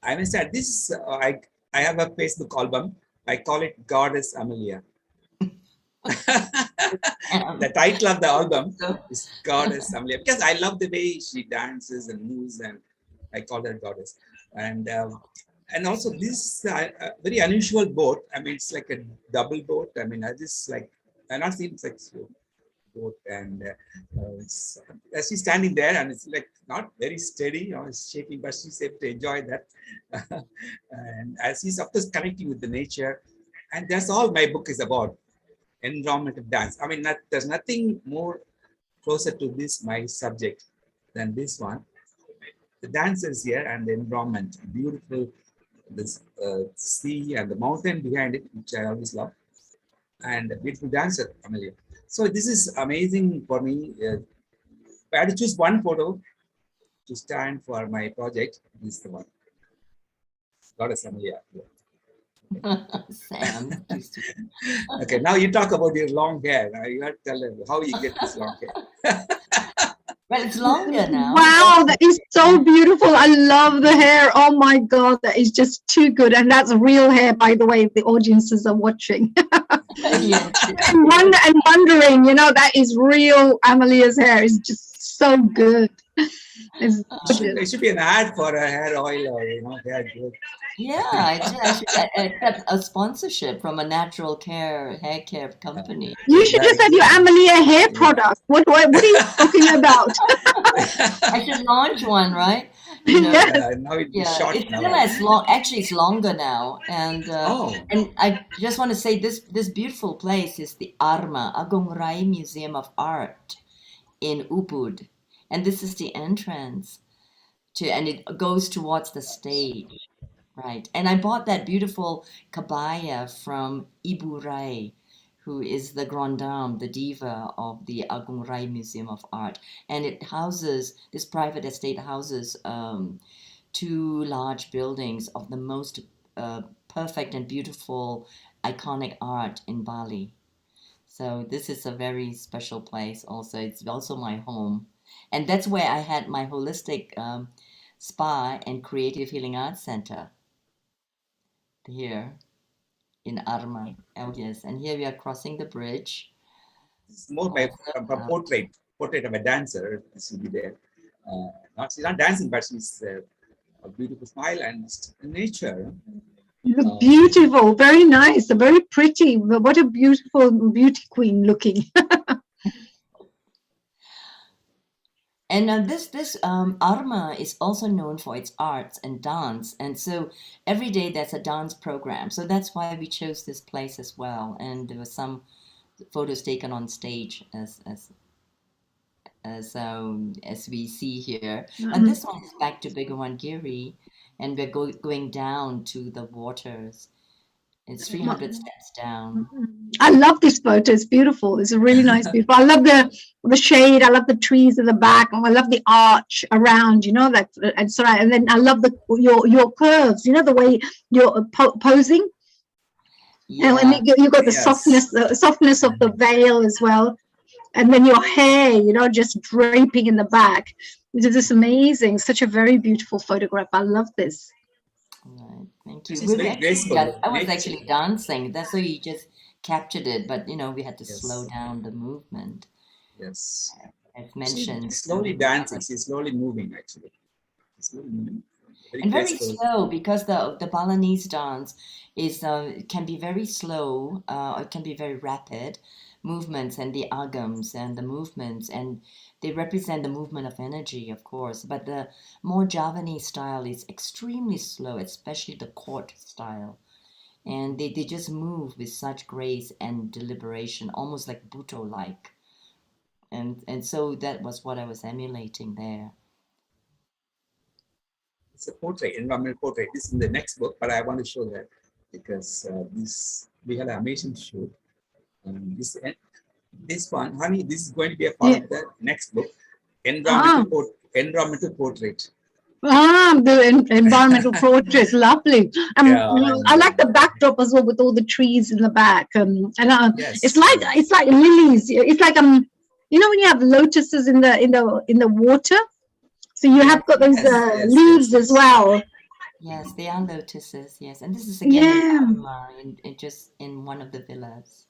I must add this. I have a Facebook album. I call it Goddess Amalia. The title of the album is Goddess Amalia, because I love the way she dances and moves, and I call her Goddess. And also this very unusual boat. I mean, it's like a double boat. I mean, I've not seen such boat, and she's standing there, and it's like not very steady, it's shaking, but she's able to enjoy that. And as she's of course connecting with the nature, and that's all my book is about, environmental dance. I mean, there's nothing more closer to this my subject than this one. The dancers here and the environment, beautiful, this sea and the mountain behind it, which I always love, and a beautiful dancer, Amalia. So this is amazing for me. I had to choose one photo to stand for my project. This is the one. Goddess Amalia. Sam. Okay, now you talk about your long hair. Now you have to tell them how you get this long hair. Well, it's longer now. Wow, that is so beautiful. I love the hair. Oh my God, that is just too good. And that's real hair, by the way, if the audiences are watching. And wondering, that is real. Amalia's hair is just so good. It's It should be an ad for a hair oil or hair growth. Yeah, I should accept a sponsorship from a natural hair care company. You should just have your Amalia hair product. What are you talking about? I should launch one, right? Now Yeah, short it's now. still as long. Actually, it's longer now. And Oh. and I just want to say this beautiful place is the Arma Agung Rai Museum of Art in Ubud, and this is the entrance and it goes towards the stage, right? And I bought that beautiful kabaya from Ibu Rai, who is the Grand Dame, the diva of the Agung Rai Museum of Art, and it houses this private estate houses. Two large buildings of the most perfect and beautiful iconic art in Bali. So this is a very special place also. It's also my home. And that's where I had my holistic spa and creative healing arts center here in Arma. Oh yes, and here we are crossing the bridge. It's more by a portrait of a dancer. This will be there. She's not dancing, but she's a beautiful smile and nature. You look beautiful, very nice, very pretty. What a beautiful beauty queen looking. And this Arma is also known for its arts and dance, and so every day there's a dance program. So that's why we chose this place as well. And there were some photos taken on stage as we see here. But this one is back to Bigawangiri, and we're going down to the waters. It's 300 steps down. I love this photo. It's beautiful. It's a really nice, beautiful. I love the shade. I love the trees in the back. I love the arch around. And then I love your curves. The way you're posing. Yeah. And you got the softness of the veil as well, and then your hair, just draping in the back. It's just amazing. Such a very beautiful photograph. I love this. Right, thank you. I was actually dancing. That's why you just captured it, but we had to slow down the movement. Yes. As mentioned. She's slowly dancing. She's slowly moving, actually. Slowly moving. Very slow, because the Balinese dance can be very slow, or it can be very rapid movements, and the agams and the movements, and they represent the movement of energy, of course. But the more Javanese style is extremely slow, especially the court style. And they just move with such grace and deliberation, almost like Bhutto-like. And so that was what I was emulating there. It's a portrait, environmental portrait. This is in the next book, but I want to show that because we had an amazing shoot. This one, honey, this is going to be a part of the next book, environmental portrait. The environmental portrait, lovely. I like the backdrop as well, with all the trees in the back. Yes. It's like lilies. It's like when you have lotuses in the water. So you have got those leaves as well. Yes, they are lotuses. Yes, and this is again in one of the villas.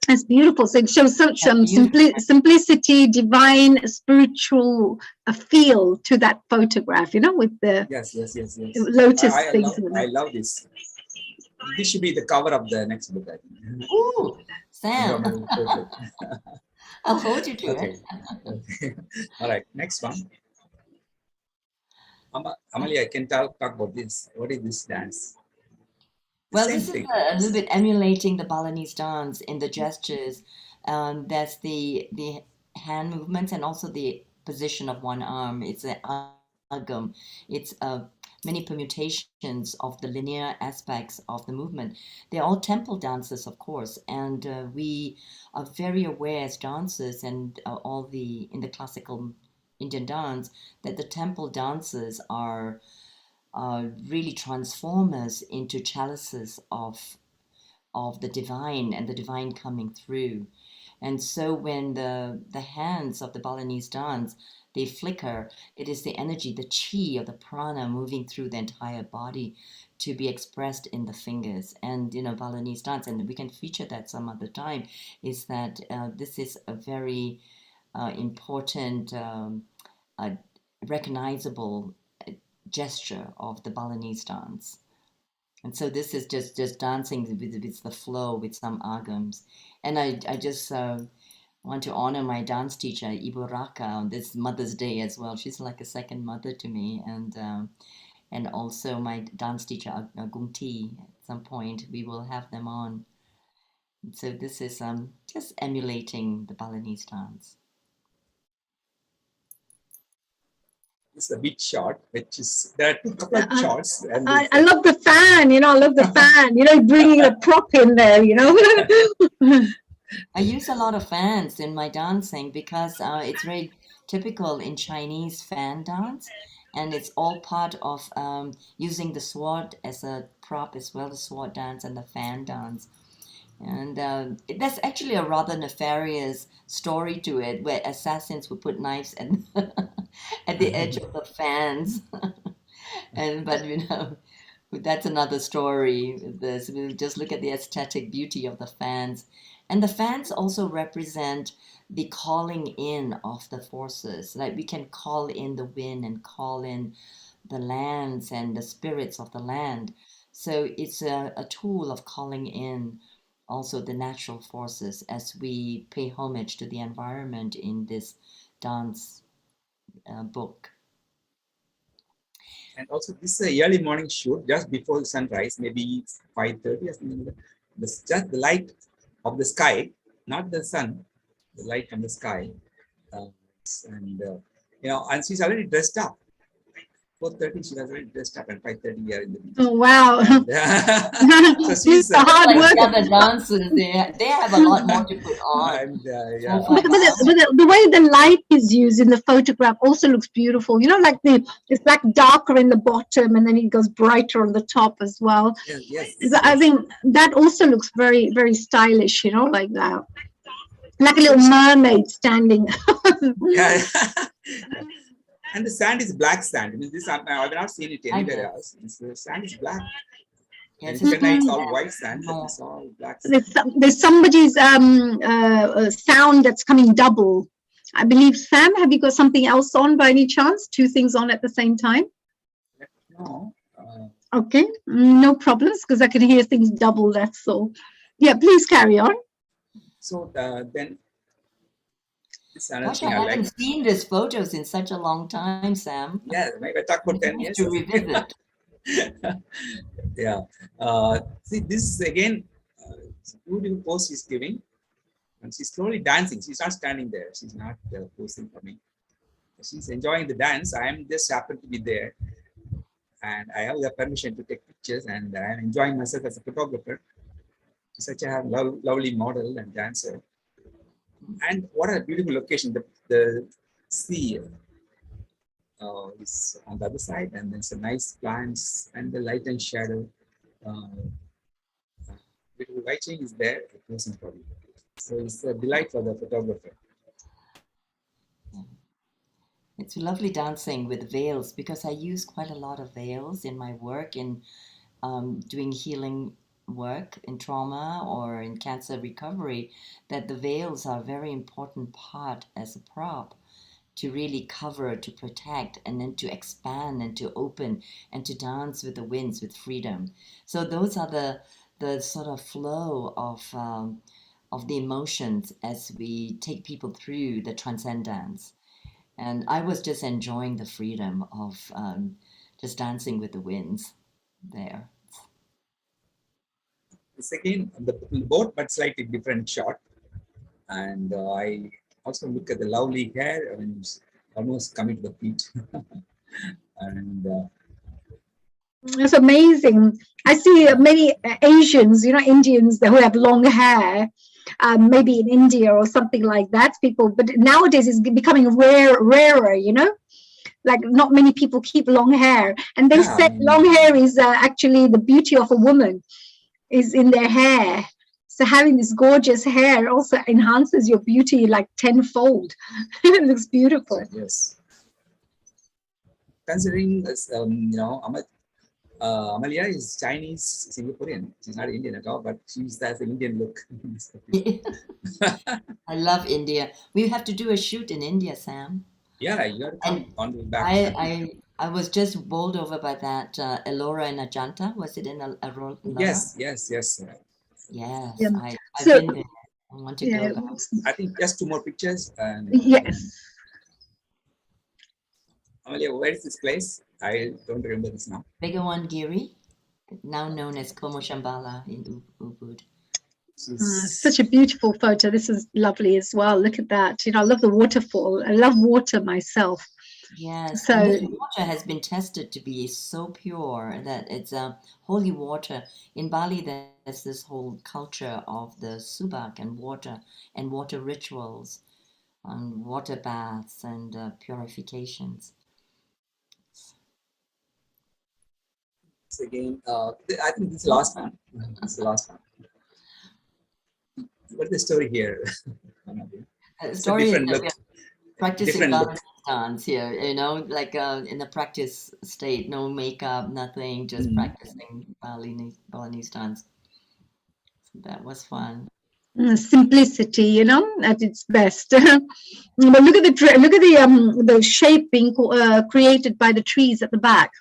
It's beautiful. So it shows such simplicity, divine, spiritual feel to that photograph. With the lotus things. I love this. This should be the cover of the next book, I think. Ooh, Sam. I'll hold you to it. All right, next one. Amalia, I can talk about this. What is this dance? Well, this is a little bit emulating the Balinese dance in the gestures. That's the hand movements and also the position of one arm. It's an agam. It's many permutations of the linear aspects of the movement. They're all temple dances, of course, and we are very aware as dancers and in the classical Indian dance that the temple dances are really transformers into chalices of the divine and the divine coming through. And so when the hands of the Balinese dance, they flicker, it is the energy, the chi of the prana moving through the entire body to be expressed in the fingers. And Balinese dance, and we can feature that some other time, is that this is a very important, recognizable gesture of the Balinese dance. And so this is just dancing with the flow, with some agams. And I just want to honor my dance teacher, Ibu Raka, on this Mother's Day as well. She's like a second mother to me. And also my dance teacher, Gumti. At some point, we will have them on. So this is just emulating the Balinese dance. It's a bit short, which is there are a couple of shots. And I love the fan, I love the fan, bringing a prop in there, I use a lot of fans in my dancing because it's very typical in Chinese fan dance, and it's all part of using the sword as a prop as well, the sword dance and the fan dance. And there's actually a rather nefarious story to it, where assassins would put knives at the edge of the fans. But that's another story. We'll just look at the aesthetic beauty of the fans. And the fans also represent the calling in of the forces. Like we can call in the wind and call in the lands and the spirits of the land. So it's a tool of calling in also the natural forces as we pay homage to the environment in this dance book. And also, this is a early morning shoot just before the sunrise, maybe 5:30 or something like that. Just the light of the sky, not the sun, the light from the sky. And she's already dressed up. 4:30, she was already dressed up, and 5:30 here in the beach. Oh, wow. So she's hard work. The other dancers, they have a lot more to put on. But the way the light is used in the photograph also looks beautiful. Like it's like darker in the bottom and then it goes brighter on the top as well. Yes. I think that also looks very, very stylish, like that. Like a little mermaid standing. Yeah. And the sand is black sand. I mean, I've not seen it anywhere else. The sand is black. Yes, it's all white sand, but it's all black sand. There's somebody's sound that's coming double. I believe, Sam, have you got something else on by any chance? Two things on at the same time? No. Okay, no problems, because I can hear things double, that's all. Yeah, please carry on. So then, Gosh, I haven't seen these photos in such a long time, Sam. Yeah, maybe I talk about 10 years. To revisit. Yeah. See, this again, beautiful pose she's giving. And she's slowly dancing. She's not standing there. She's not posing for me. She's enjoying the dance. I am just happen to be there. And I have the permission to take pictures, and I am enjoying myself as a photographer. She's such a lovely model and dancer. And what a beautiful location. The sea is on the other side, and there's a nice plants and the light and shadow. Beautiful lighting is there. So it's a delight for the photographer. It's lovely dancing with veils, because I use quite a lot of veils in my work in doing healing work in trauma or in cancer recovery, that the veils are a very important part as a prop to really cover, to protect, and then to expand and to open and to dance with the winds with freedom. So those are the sort of flow of the emotions as we take people through the transcendence. And I was just enjoying the freedom of just dancing with the winds there. It's again the boat, but slightly different shot. And I also look at the lovely hair, and it's almost coming to the feet. And it's amazing. I see many Asians, Indians who have long hair, maybe in India or something like that. People, but nowadays it's becoming rarer. Like not many people keep long hair, and they said long hair is actually the beauty of a woman is in their hair. So having this gorgeous hair also enhances your beauty like tenfold. It looks beautiful. Yes. Considering, Amalia is Chinese Singaporean. She's not Indian at all, but she has an Indian look. I love India. We have to do a shoot in India, Sam. Yeah, you got to come on the way back. I was just bowled over by that Elora in Ajanta. Was it in Elora? Yes. Yes, Yeah. I've So- been there. I want to Yeah. go back. I think just 2 more pictures. And Yes. Amalia, where is this place? I don't remember this now. Begawangiri, now known as Como Shambhala in Ubud. Such a beautiful photo. This is lovely as well. Look at that. You know, I love the waterfall. I love water myself. Yes, So- and this water has been tested to be so pure that it's holy water. In Bali, there's this whole culture of the subak and water rituals, and water baths and purifications. So again, I think this is the last one. This is the last one. What's the story here? The story is that look. we're practicing Different look. Balinese dance here, you know, like in a practice state, no makeup, nothing, just practicing Balinese dance. So that was fun. Simplicity, you know, at its best. But look at the shape being created by the trees at the back.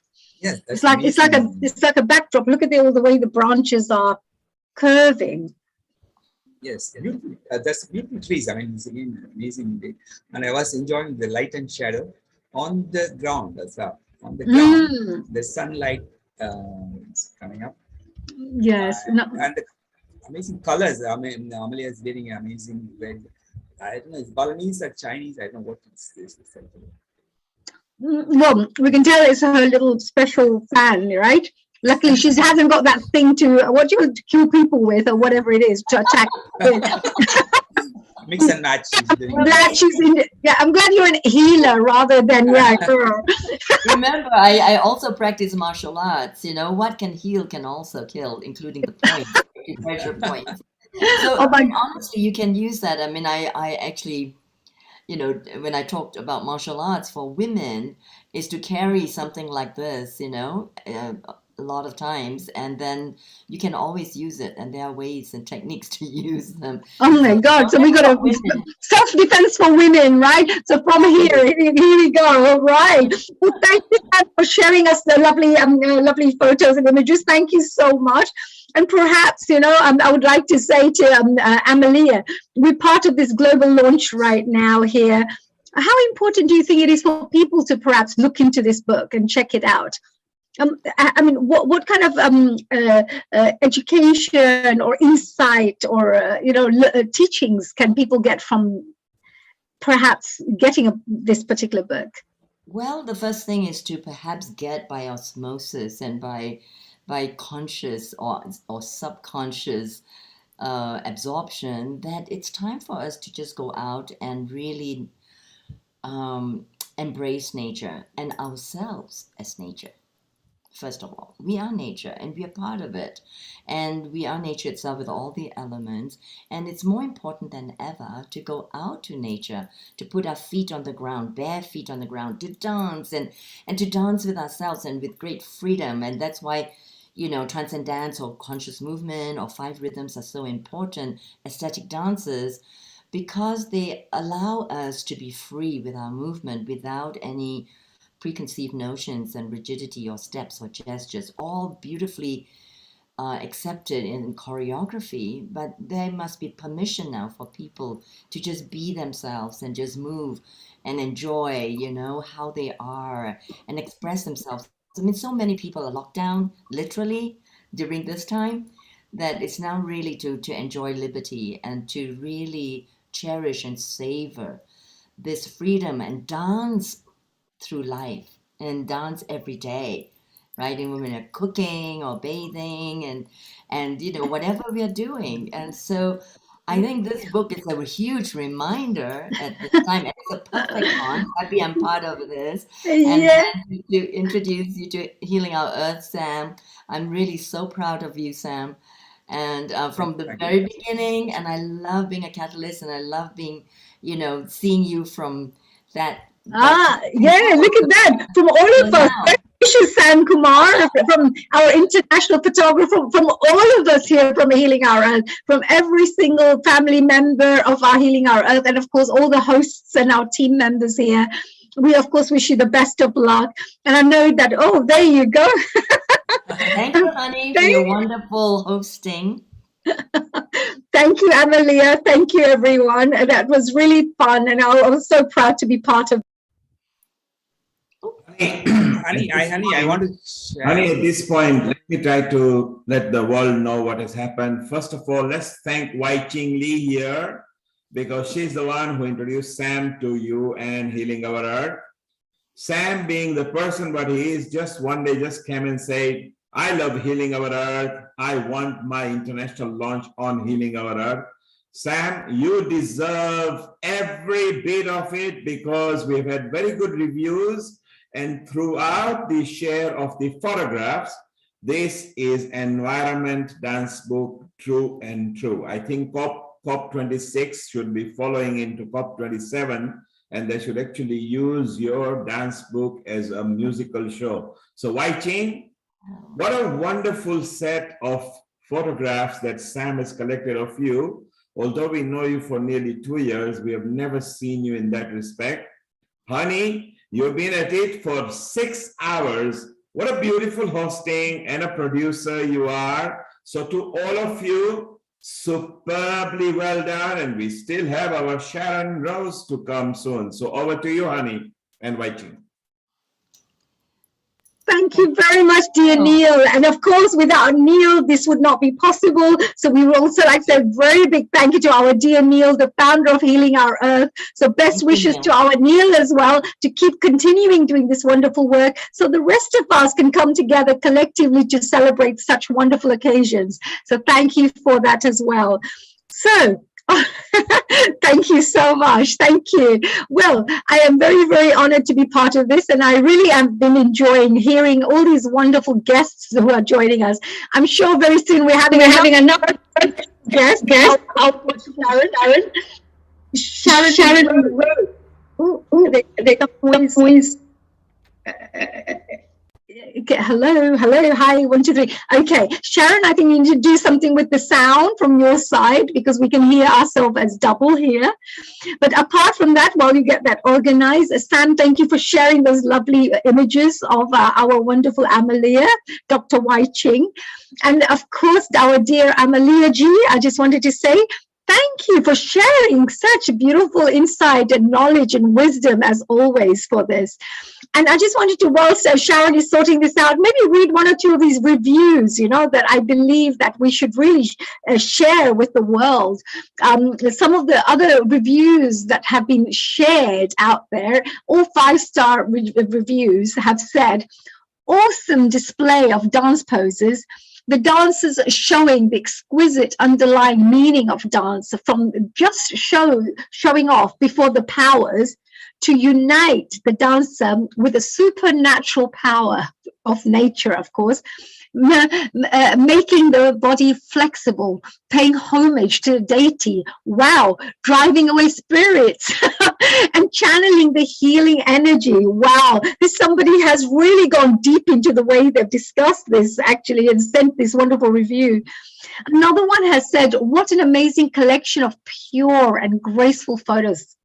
Yes, It's like a backdrop. Look at all the way the branches are curving. Yes, beautiful. That's beautiful trees. I mean, it's again amazing. And I was enjoying the light and shadow on the ground as well. On the ground, the sunlight is coming up. Yes. And the amazing colors. I mean, Amalia is wearing amazing red. I don't know, it's Balinese or Chinese. I don't know what it's this. Well, we can tell it's her little special fan, right? Luckily, she hasn't got that thing to kill people with or whatever it is to attack. Mix and match. I'm glad she's in. Yeah, I'm glad you're an healer rather than Remember, I also practice martial arts. You know, what can heal can also kill, including the points, treasure points. So honestly, you can use that. I mean, I actually, you know, when I talked about martial arts for women, is to carry something like this, you know, a lot of times, and then you can always use it, and there are ways and techniques to use them. Oh my God! So we got a self-defense for women, right? So from here we go. All right. Well, thank you for sharing us the lovely photos and images. Thank you so much. And perhaps, you know, I would like to say to Amalia, we're part of this global launch right now here. How important do you think it is for people to perhaps look into this book and check it out? I mean, what kind of education or insight or teachings can people get from perhaps getting this particular book? Well, the first thing is to perhaps get by osmosis and by conscious or subconscious absorption that it's time for us to just go out and really embrace nature and ourselves as nature. First of all, we are nature and we are part of it. And we are nature itself with all the elements. And it's more important than ever to go out to nature, to put our feet on the ground, bare feet on the ground, to dance and to dance with ourselves and with great freedom. And that's why, you know, transcendence or conscious movement or 5 rhythms are so important, aesthetic dances, because they allow us to be free with our movement without any preconceived notions and rigidity or steps or gestures, all beautifully accepted in choreography, but there must be permission now for people to just be themselves and just move and enjoy, you know, how they are and express themselves. I mean, so many people are locked down literally during this time that it's now really to enjoy liberty and to really cherish and savor this freedom and dance through life and dance every day, right? And women are cooking or bathing and you know, whatever we are doing. And so I think this book is a huge reminder at this time. And it's a perfect one. Happy I'm part of this. And then to introduce you to Healing Our Earth, Sam. I'm really so proud of you, Sam. And from the very beginning, and I love being a catalyst and I love being, you know, seeing you from that Yeah, look at that. From all of us, Sam Kumar, from our international photographer, from all of us here from Healing Our Earth, from every single family member of our Healing Our Earth, and of course, all the hosts and our team members here. We, of course, wish you the best of luck. And I know that, oh, there you go. Thank you, honey, for your wonderful hosting. Thank you, Amalia. Thank you, everyone. And that was really fun. And I was so proud to be part of. Honey, I want to share. Honey, at this point, let me try to let the world know what has happened. First of all, let's thank Wai Ching Lee here, because she's the one who introduced Sam to you and Healing Our Earth. Sam, being the person what he is, just one day just came and said, I love Healing Our Earth. I want my international launch on Healing Our Earth. Sam, you deserve every bit of it, because we've had very good reviews. And throughout the share of the photographs, this is environment dance book true and true. I think COP26 should be following into COP27, and they should actually use your dance book as a musical show. So Wai Ching, what a wonderful set of photographs that Sam has collected of you. Although we know you for nearly 2 years, we have never seen you in that respect. Honey, you've been at it for 6 hours. What a beautiful hosting and a producer you are. So to all of you, superbly well done. And we still have our Sharon Rose to come soon. So over to you, honey, and Wai Ching. Thank you very much, dear Neil. And of course, without Neil, this would not be possible. So we would also like to say a very big thank you to our dear Neil, the founder of Healing Our Earth. So best wishes to our Neil as well, to keep continuing doing this wonderful work, so the rest of us can come together collectively to celebrate such wonderful occasions. So thank you for that as well. So thank you so much. Thank you. Well, I am very, very honored to be part of this, and I really have been enjoying hearing all these wonderful guests who are joining us. I'm sure very soon we're having another guest. Sharon. They got voice. Okay, hello, hi, 1, 2, 3. Okay, Sharon, I think you need to do something with the sound from your side, because we can hear ourselves as double here. But apart from that, while you get that organized, Sam, thank you for sharing those lovely images of our wonderful Amalia, Dr. Wai Ching. And of course, our dear Amalia Ji, I just wanted to say, thank you for sharing such beautiful insight and knowledge and wisdom, as always, for this. And I just wanted to, whilst Sharon is sorting this out, maybe read 1 or 2 of these reviews, that I believe that we should really share with the world. Some of the other reviews that have been shared out there, all 5-star reviews, have said, awesome display of dance poses. The dancers showing the exquisite underlying meaning of dance, from just showing off before the powers to unite the dancer with the supernatural power of nature, of course, making the body flexible, paying homage to the deity, wow, driving away spirits and channeling the healing energy. Wow, somebody has really gone deep into the way they've discussed this, actually, and sent this wonderful review. Another one has said, what an amazing collection of pure and graceful photos.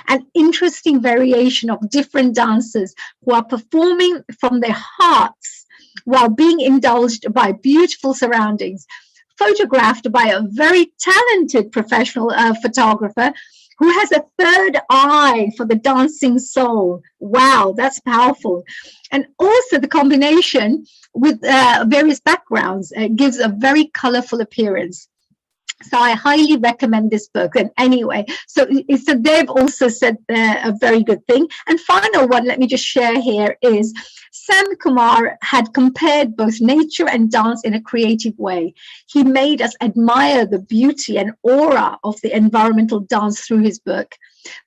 An interesting variation of different dancers who are performing from their hearts while being indulged by beautiful surroundings, photographed by a very talented professional photographer who has a third eye for the dancing soul. Wow, that's powerful. And also the combination with various backgrounds gives a very colorful appearance. So I highly recommend this book. And anyway, so they've also said a very good thing. And final one, let me just share here, is Sam Kumar had compared both nature and dance in a creative way. He made us admire the beauty and aura of the environmental dance through his book.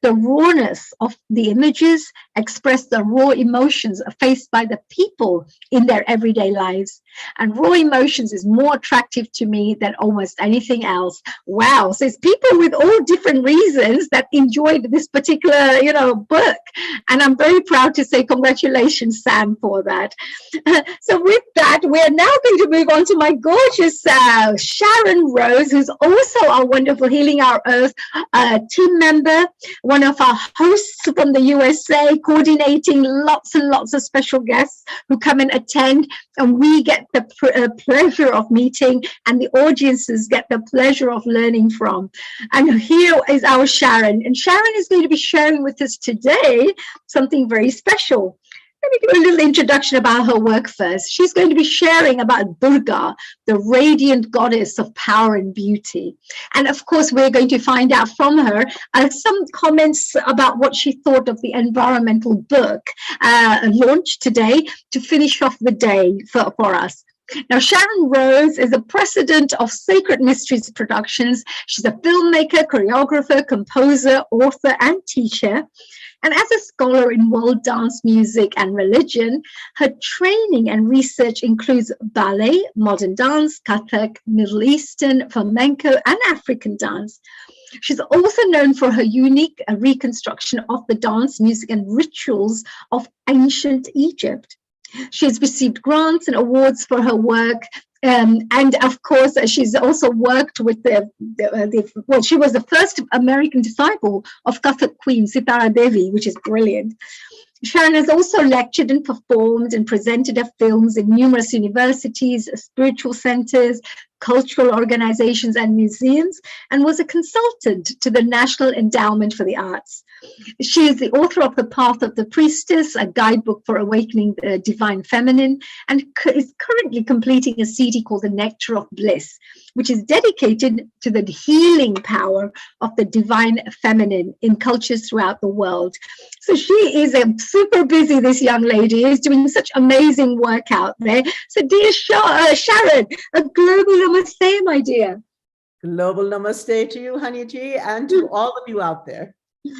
The rawness of the images express the raw emotions faced by the people in their everyday lives. And raw emotions is more attractive to me than almost anything else. Wow. So it's people with all different reasons that enjoyed this particular, book. And I'm very proud to say congratulations, Sam, for that. So with that, we're now going to move on to my gorgeous Sharon Rose, who's also our wonderful Healing Our Earth team member, one of our hosts from the USA, coordinating lots and lots of special guests who come and attend, and we get the pleasure of meeting, and the audiences get the pleasure of learning from. And here is our Sharon, and Sharon is going to be sharing with us today something very special. Let me do a little introduction about her work first. She's going to be sharing about Durga, the radiant goddess of power and beauty. And of course, we're going to find out from her some comments about what she thought of the environmental book launched today to finish off the day for us. Now, Sharon Rose is the president of Sacred Mysteries Productions. She's a filmmaker, choreographer, composer, author, and teacher. And as a scholar in world dance music and religion, her training and research includes ballet, modern dance, Kathak, Middle Eastern, flamenco, and African dance. She's also known for her unique reconstruction of the dance, music, and rituals of ancient Egypt. She has received grants and awards for her work. And of course, she's also worked with she was the first American disciple of Kathak Queen Sitara Devi, which is brilliant. Sharon has also lectured and performed and presented her films in numerous universities, spiritual centers, cultural organizations, and museums, and was a consultant to the National Endowment for the Arts. She is the author of The Path of the Priestess, a guidebook for awakening the divine feminine, and is currently completing a CD called The Nectar of Bliss, which is dedicated to the healing power of the divine feminine in cultures throughout the world. So she is super busy, this young lady, is doing such amazing work out there. So dear Sharon, a global namaste, my dear. Global namaste to you, Hani Ji, and to all of you out there.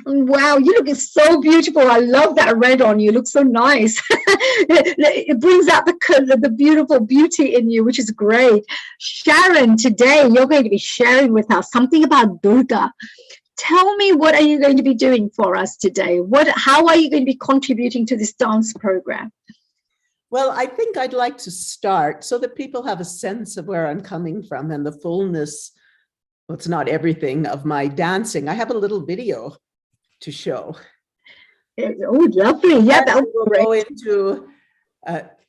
Wow, you look so beautiful. I love that red on you. You look so nice. It brings out the beautiful beauty in you, which is great. Sharon, today you're going to be sharing with us something about Durga. Tell me, what are you going to be doing for us today? How are you going to be contributing to this dance program? Well, I think I'd like to start so that people have a sense of where I'm coming from and the fullness, well, it's not everything, of my dancing. I have a little video to show. Oh, lovely. Yeah, that will go into,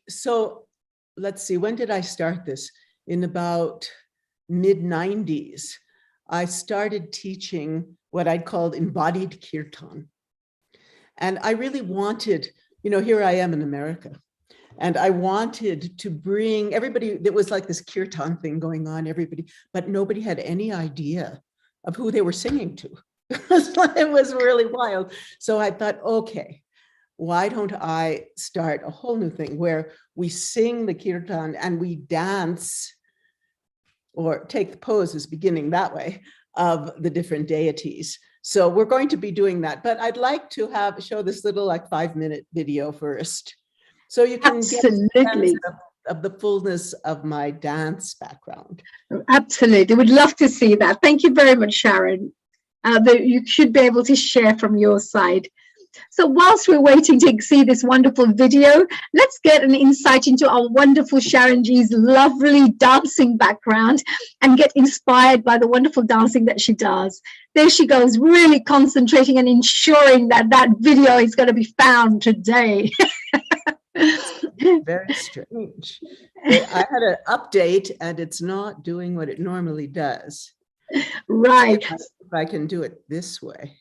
so let's see, when did I start this? In about mid-90s. I started teaching what I'd called embodied kirtan. And I really wanted, here I am in America, and I wanted to bring everybody, there was like this kirtan thing going on, everybody, but nobody had any idea of who they were singing to. It was really wild. So I thought, okay, why don't I start a whole new thing where we sing the kirtan and we dance or take the poses beginning that way of the different deities. So we're going to be doing that, but I'd like to show this little 5-minute video first. So you can get a sense of the fullness of my dance background. Absolutely. Would love to see that. Thank you very much, Sharon. You should be able to share from your side. So whilst we're waiting to see this wonderful video, let's get an insight into our wonderful Sharon G's lovely dancing background and get inspired by the wonderful dancing that she does. There she goes, really concentrating and ensuring that that video is going to be found today. Very strange. I had an update and it's not doing what it normally does. Right. If I can do it this way.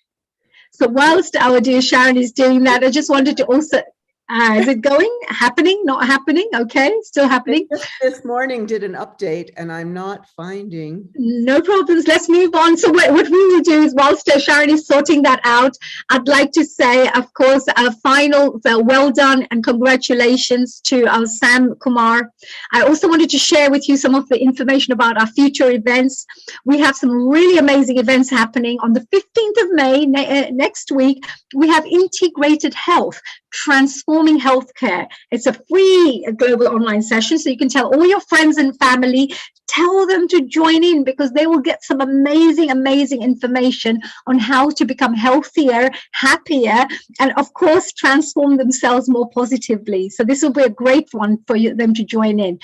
So whilst our dear Sharon is doing that, I just wanted to also, Is it going? Happening? Not happening? Okay, still happening. This morning did an update and I'm not finding. No problems. Let's move on. So what we will do is, whilst Sharon is sorting that out, I'd like to say, of course, a final well done and congratulations to our Sam Kumar. I also wanted to share with you some of the information about our future events. We have some really amazing events happening on the 15th of May next week. We have Integrated Health, Transforming Healthcare. It's a free global online session, so you can tell all your friends and family, tell them to join in, because they will get some amazing information on how to become healthier, happier, and of course transform themselves more positively. So this will be a great one for them to join in.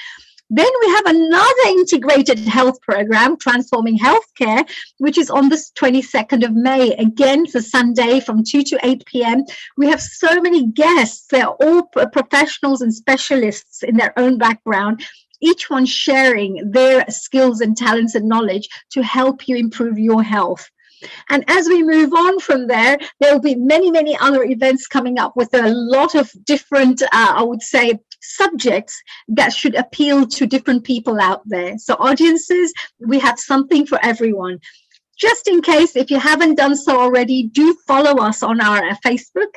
Then we have another integrated health program, Transforming Healthcare, which is on the 22nd of May. Again, it's a Sunday from 2 to 8 p.m. We have so many guests. They're all professionals and specialists in their own background, each one sharing their skills and talents and knowledge to help you improve your health. And as we move on from there, there will be many other events coming up with a lot of different, I would say, subjects that should appeal to different people out there. So audiences, we have something for everyone. Just in case, if you haven't done so already, do follow us on our Facebook,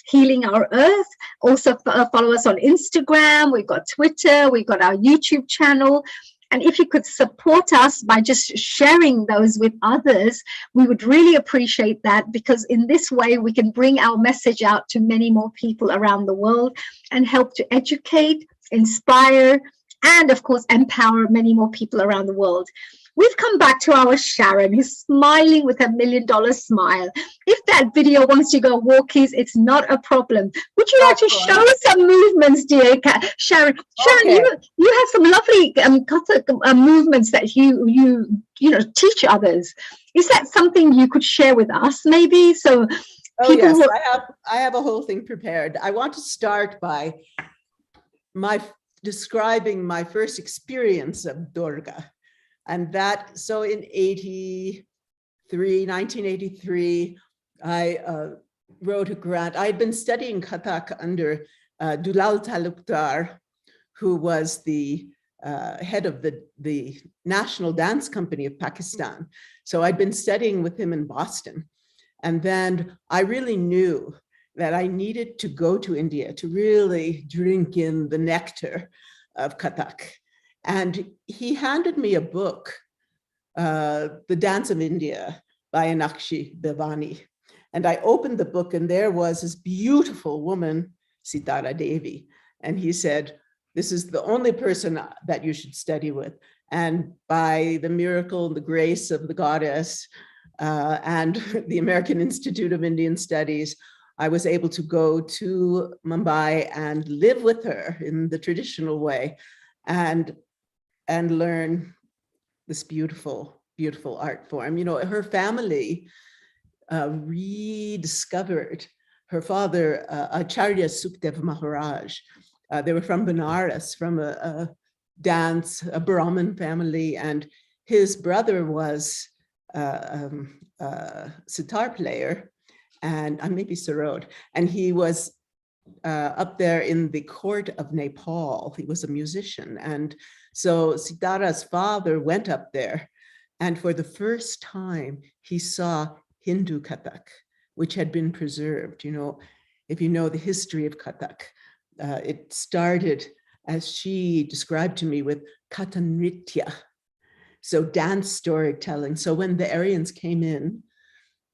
Healing Our Earth. Also follow us on Instagram. We've got Twitter. We've got our YouTube channel. And if you could support us by just sharing those with others, we would really appreciate that, because in this way we can bring our message out to many more people around the world and help to educate, inspire, and of course, empower many more people around the world. We've come back to our Sharon, who's smiling with a $1 million smile. If that video wants to go walkies, it's not a problem. Would you like to show us some movements, dear Sharon? Sharon, Okay. you have some lovely movements that you teach others. Is that something you could share with us, maybe? So Yes, I have a whole thing prepared. I want to start by describing my first experience of Durga. And that, so in 1983, I wrote a grant. I had been studying Kathak under Dulal Talukdar, who was the head of the National Dance Company of Pakistan. So I'd been studying with him in Boston. And then I really knew that I needed to go to India to really drink in the nectar of Kathak. And he handed me a book, The Dance of India by Anakshi Bhavani. And I opened the book and there was this beautiful woman, Sitara Devi. And he said, this is the only person that you should study with. And by the miracle and the grace of the goddess and the American Institute of Indian Studies, I was able to go to Mumbai and live with her in the traditional way and learn this beautiful, beautiful art form. You know, her family rediscovered her father, Acharya Sukhdev Maharaj. They were from Benares, from a Brahmin family, and his brother was a sitar player, and maybe sarod, and he was up there in the court of Nepal. He was a musician, and so Sitara's father went up there, and for the first time he saw Hindu Kathak, which had been preserved. You know, if you know the history of Kathak, it started, as she described to me, with Kathanritya, so dance storytelling. So when the Aryans came in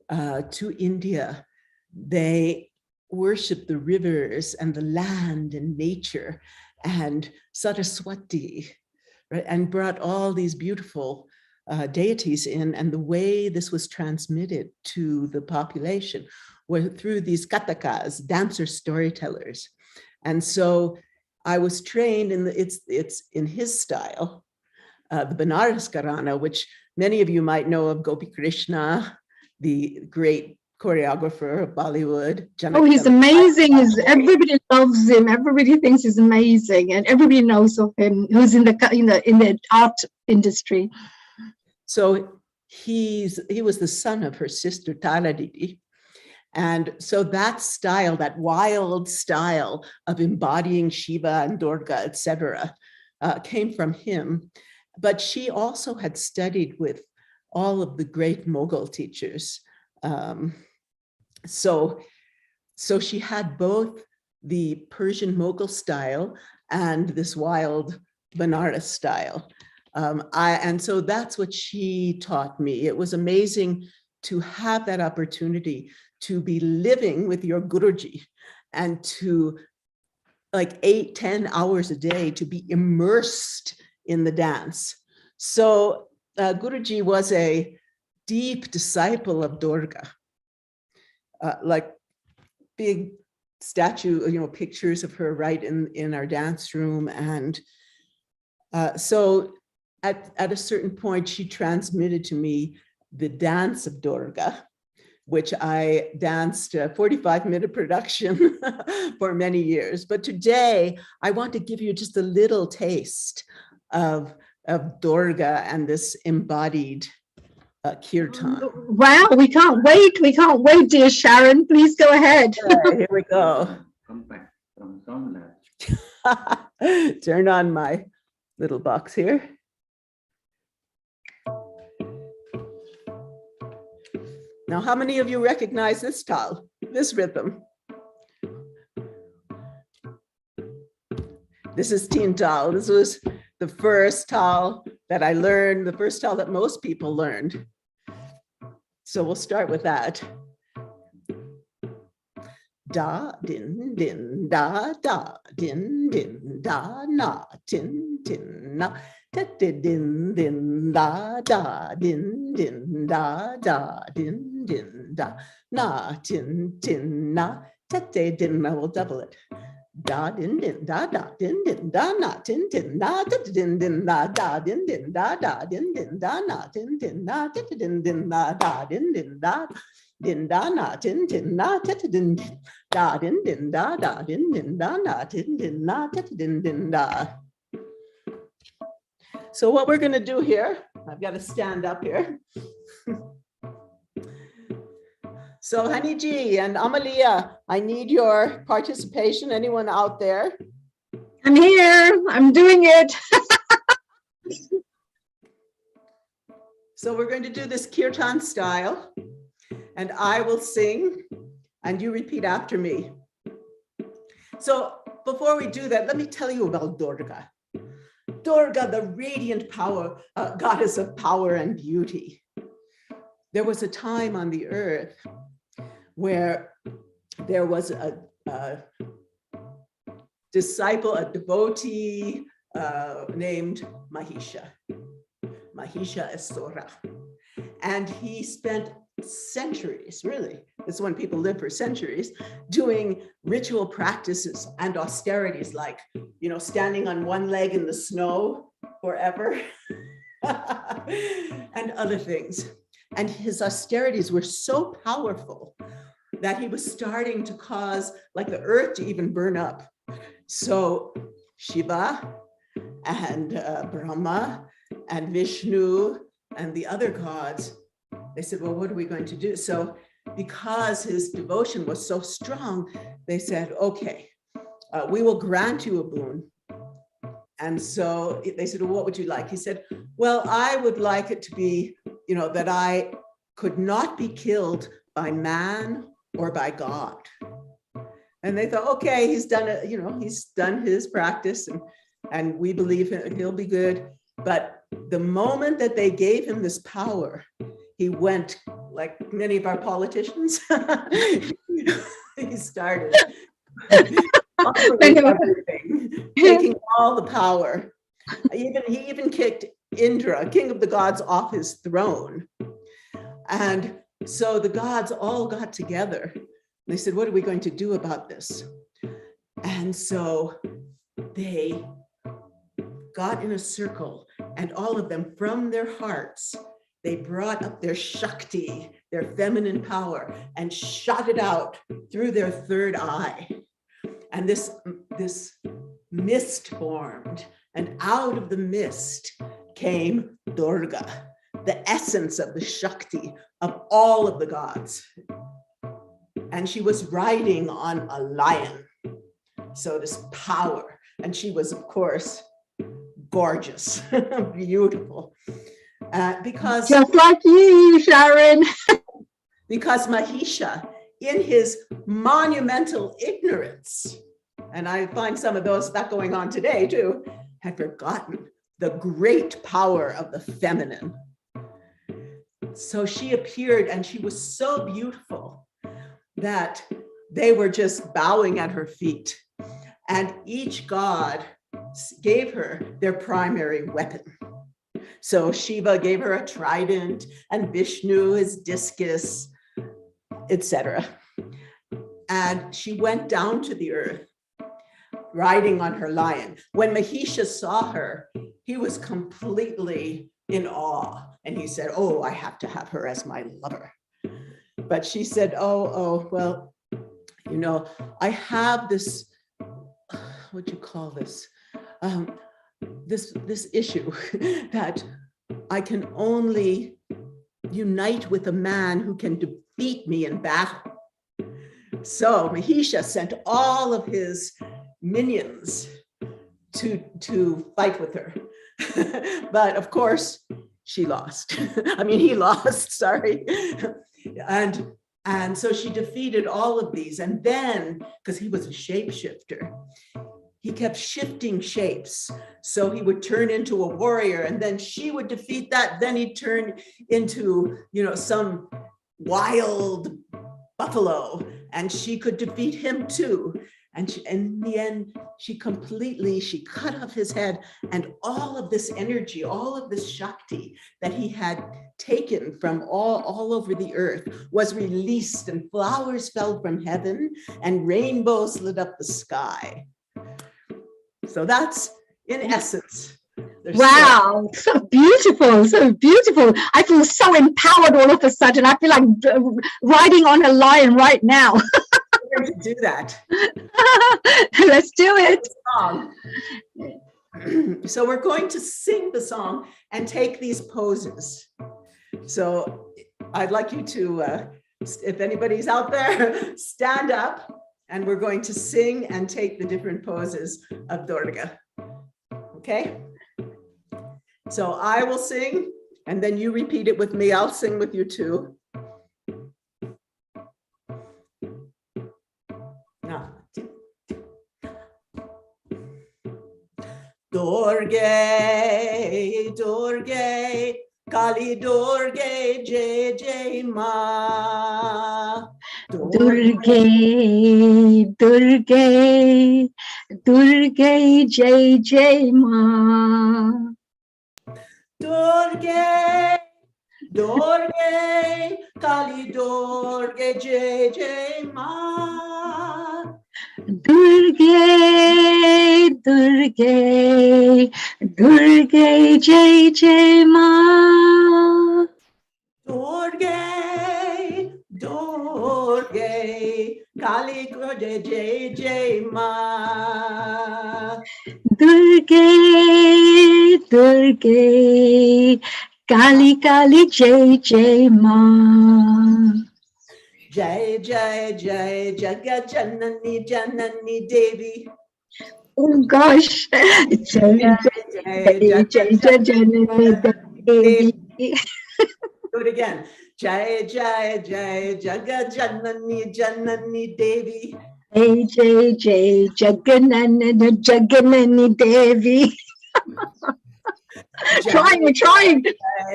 to India, they worshiped the rivers and the land and nature and Saraswati, right? And brought all these beautiful deities in. And the way this was transmitted to the population were through these katakas, dancer storytellers. And so I was trained in it's in his style, the Banaras Gharana, which many of you might know of, Gopi Krishna, the great choreographer of Bollywood. Oh, he's amazing. Everybody loves him. Everybody thinks he's amazing, and everybody knows of him who's in the art industry. So he was the son of her sister Tara Didi, And so that style, that wild style of embodying Shiva and Durga, etc., came from him. But she also had studied with all of the great Mughal teachers. So she had both the Persian Mughal style and this wild Banaras style. And so that's what she taught me. It was amazing to have that opportunity to be living with your Guruji and to, like 8-10 hours a day, to be immersed in the dance. So Guruji was a deep disciple of Durga, like big statue, pictures of her right in our dance room. And so at a certain point, she transmitted to me the dance of Durga, which I danced a 45-minute production for many years. But today, I want to give you just a little taste of Durga and this embodied kirtan. Wow, we can't wait. We can't wait, dear Sharon. Please go ahead. Okay, here we go. Turn on my little box here. Now, how many of you recognize this tal, this rhythm? This is Teen Tal. This was the first tal that I learned, the first tal that most people learned. So we'll start with that. Da, din, din, da, da, din, din, da, na, tin, tin, na. Din din da da din din da da din din da na tin tin na tete din. I will double it. Da din din da da din din da na tin tin na tete din din da da din din da da din din da na tin tin na tete din din da da din din da din da na tin tin na tete din da din din da da din din da na tin tin na tete din din da. So what we're going to do here, I've got to stand up here. So Hani Ji and Amalia, I need your participation. Anyone out there? I'm here. I'm doing it. So we're going to do this kirtan style, and I will sing, and you repeat after me. So before we do that, let me tell you about Durga. Durga, the radiant power, goddess of power and beauty. There was a time on the earth where there was a disciple, a devotee named Mahisha Asura. And he spent centuries, really, this is when people live for centuries, doing ritual practices and austerities like, standing on one leg in the snow forever and other things. And his austerities were so powerful that he was starting to cause like the earth to even burn up. So Shiva and Brahma and Vishnu and the other gods, they said, well, what are we going to do? So because his devotion was so strong, they said, okay, we will grant you a boon. And so they said, well, what would you like? He said, well, I would like it to be, that I could not be killed by man or by God. And they thought, okay, he's done it, he's done his practice and we believe he'll be good. But the moment that they gave him this power, he went, like many of our politicians, he started everything, taking all the power. He even kicked Indra, king of the gods, off his throne. And so the gods all got together. They said, what are we going to do about this? And so they got in a circle, and all of them from their hearts, they brought up their Shakti, their feminine power, and shot it out through their third eye. And this mist formed, and out of the mist came Durga, the essence of the Shakti of all of the gods. and she was riding on a lion. So this power, and she was, of course, gorgeous, beautiful, because just like you, Sharon. Because Mahisha, in his monumental ignorance, and I find some of that going on today too, had forgotten the great power of the feminine. So she appeared, and she was so beautiful that they were just bowing at her feet, and each god gave her their primary weapon. So Shiva gave her a trident, and Vishnu his discus, etc. And she went down to the earth, riding on her lion. When Mahisha saw her, he was completely in awe, and he said, "Oh, I have to have her as my lover." But she said, "Oh, well, you know, I have this, what do you call this? This issue that I can only unite with a man who can defeat me in battle." So Mahisha sent all of his minions to fight with her. But of course, she lost. I mean, he lost, sorry. And so she defeated all of these. And then, because he was a shapeshifter, he kept shifting shapes. So he would turn into a warrior, and then she would defeat that. Then he'd turn into, some wild buffalo, and she could defeat him too. And in the end, she cut off his head, and all of this energy, all of this Shakti that he had taken from all over the earth was released, and flowers fell from heaven, and rainbows lit up the sky. So that's, in essence, wow, so beautiful, so beautiful. I feel so empowered all of a sudden. I feel like riding on a lion right now. We're going to do that. Let's do it. So we're going to sing the song and take these poses. So I'd like you to, if anybody's out there, stand up, and we're going to sing and take the different poses of Durga. Okay? So I will sing, and then you repeat it with me. I'll sing with you too. Now. Durga, Durga, Kali Durga, Jai Jai Ma. Durga, Durga, Durga, Jai Jai Ma. Durga, Durga, Kali Durga, Jai Jai Ma. Durga, Durga, Durga, Jai Jai Ma. Durga, Durga, Kali Durga, Jai Jai Ma. Durga, Durga, Kali Kali Jai Jai Ma. Jai Jai Jai Jagat Janani Janani Devi. Oh gosh. Jai Jai Jai Jai Janani Devi. Do it again. Jai Jai Jai Jagat Janani Janani Devi. Jai Jai Jai Jaganani Devi. Trying.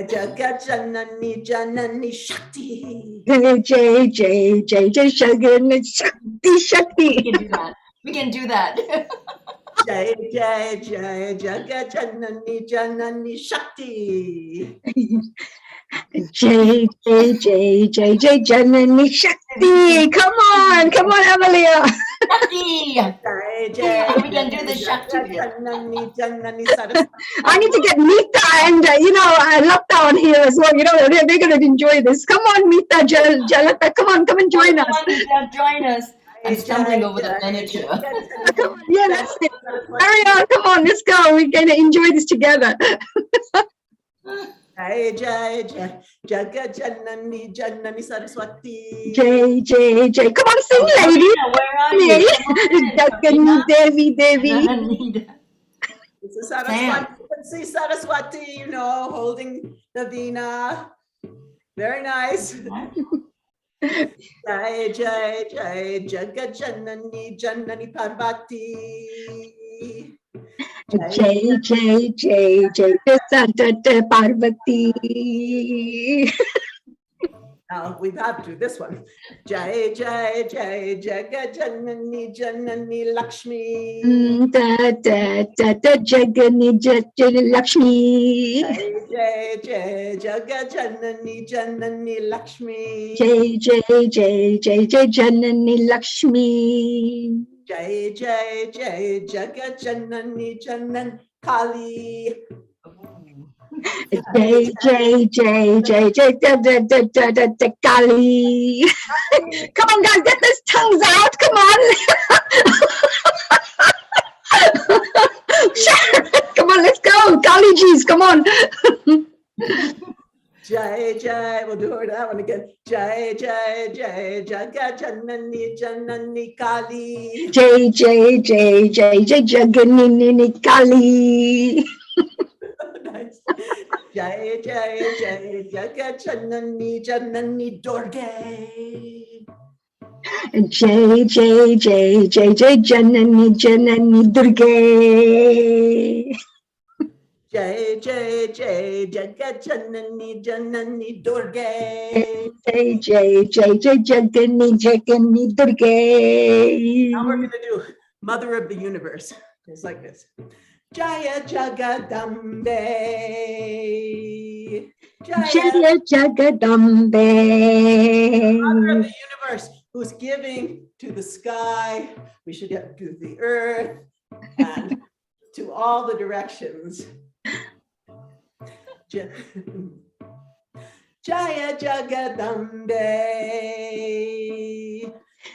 Jagat Janani Janani Shakti. Jai Jai Jaganani Shakti. We can do that. Jai Jai Jai Jagat Janani Janani Shakti. Jai Janani Shakti. Come on, Amalia. Shakti. We can do the Shakti. I need to get Meeta and Lapta on here as well. They're going to enjoy this. Come on, Meeta, Jalata. Come on, join us. Join us. I'm stumbling over the furniture. Come on, yeah, that's it. Carry on. Come on, let's go. We're going to enjoy this together. Jai Jai Jai Jagat Janani Janani Saraswati. Jai, Jai, Jai. Come on, sing, lady. Where are you? Come on in, Jagani Devi, Devi. It's a Saraswati. You can see Saraswati, you know, holding the veena. Very nice. Jai Jai Jai Jagat Janani Janani Parvati. Jai, Jai, Jai, Jai, Santa Parvati. Now we have to this one. Jai Jai Jai Jagat Janani Janani Lakshmi. Da da da da Jagani Jagani Lakshmi. Jai Jai Jai Jagat Janani Janani Lakshmi. Jai Jai Jai Jai Jai Janani Lakshmi. Jai Jai Jai Jagat Janani Janan Kali. Jai Jai Jai Jai Jai da da da da da da Kali. Come on, guys, get those tongues out. Come on. Come on, let's go. Kali G's, come on. Jai Jai, we'll do that one again. Jai Jai Jai Jagat Janani Janani Kali. Jai Jai Jai Jai Jai Jaganini Kali. Nice. Jai Jai Jai Jagat Janani Janani Durga. Jai Jai Jai Jai Jai Janani Janani Durga. Jai Jai Jai Jagat Janani Janani Durga. Jai Jai Jai Jai Jagani Jagani Durga. Now we're going to do Mother of the Universe. It's like this. Jaya Jagadambe. Jaya Jagadambe. Mother of the universe who's giving to the sky. We should get to the earth and to all the directions. Jaya Jagadambe.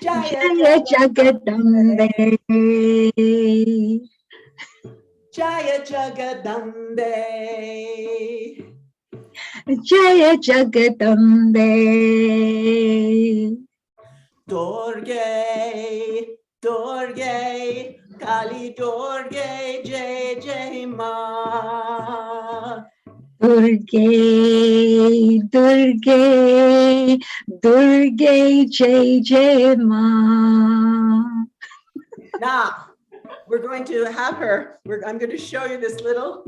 Jaya Jagadambe. Jaya Jagadambe. Jaya Jagadambe. Durga, Durga, Kali Durga, Jai Jai Ma. Durga, Durga, Durga, Jai Jai Ma. Now, we're going to have her, I'm going to show you this little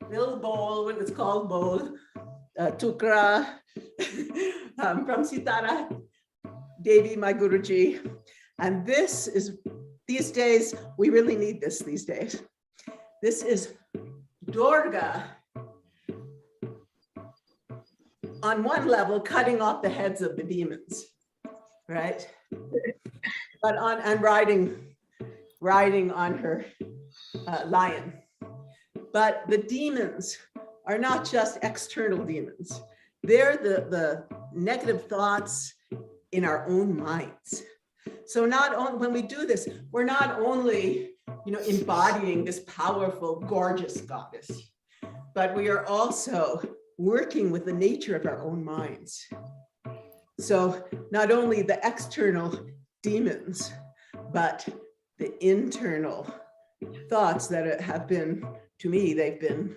bowl, what it's called bowl, tukra, from Sitara Devi, my Guruji. And this is, these days, we really need this these days. This is Durga, on one level, cutting off the heads of the demons, right? But and riding on her lion. But the demons are not just external demons. They're the negative thoughts in our own minds. So not only when we do this, we're not only, embodying this powerful, gorgeous goddess, but we are also working with the nature of our own minds. So not only the external demons, but the internal thoughts that have been, to me, they've been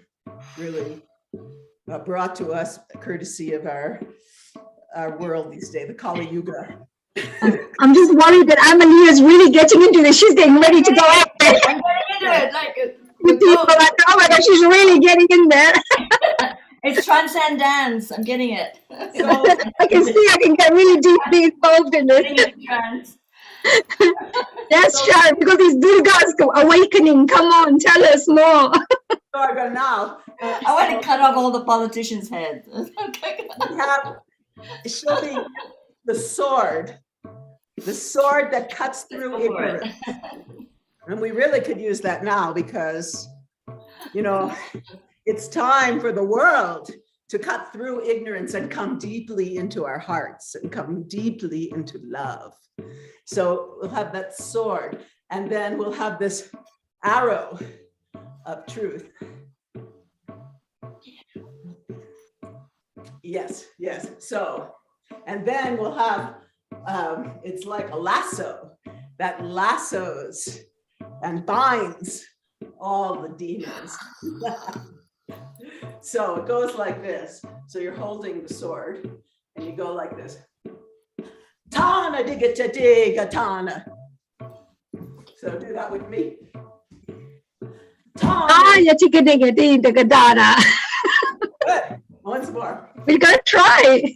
really brought to us courtesy of our world these days, the Kali Yuga. I'm just worried that Amalie is really getting into this. She's getting ready to go out there. I'm getting into it, like oh my God, she's really getting in there. It's transcendence. I'm getting it. So I can see I can get really deeply involved in it. Yes, sure, because these Durgas awakening. Come on, tell us more. Now, I want to cut off all the politicians' heads. We have showing the sword that cuts through ignorance. And we really could use that now because, it's time for the world to cut through ignorance and come deeply into our hearts and come deeply into love. So we'll have that sword, and then we'll have this arrow of truth. Yes, yes. So, and then we'll have, it's like a lasso that lassos and binds all the demons. So it goes like this. So you're holding the sword and you go like this. Tana digga digga tana. So do that with me. Tana digga digga digga tana. Good. Once more. We're gonna try.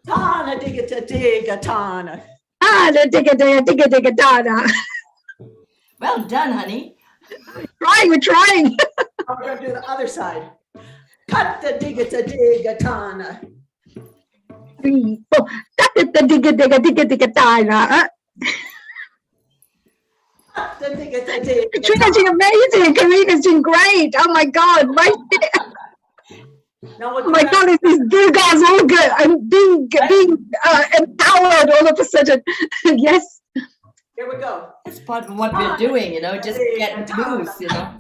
Tana digga digga tana. Tana digga digga digga digga tana. Well done, honey. We're trying. Now we're going to do the other side. Cut the digga tana. 3, 4. Digga digga digga digga tana. Cut the digga Katrina's doing amazing. Karina's doing great. Oh my God. Oh my God, these Durgas all good. I'm being empowered all of a sudden. Yes. Here we go. It's part of what we're doing, you know, just get loose, you know.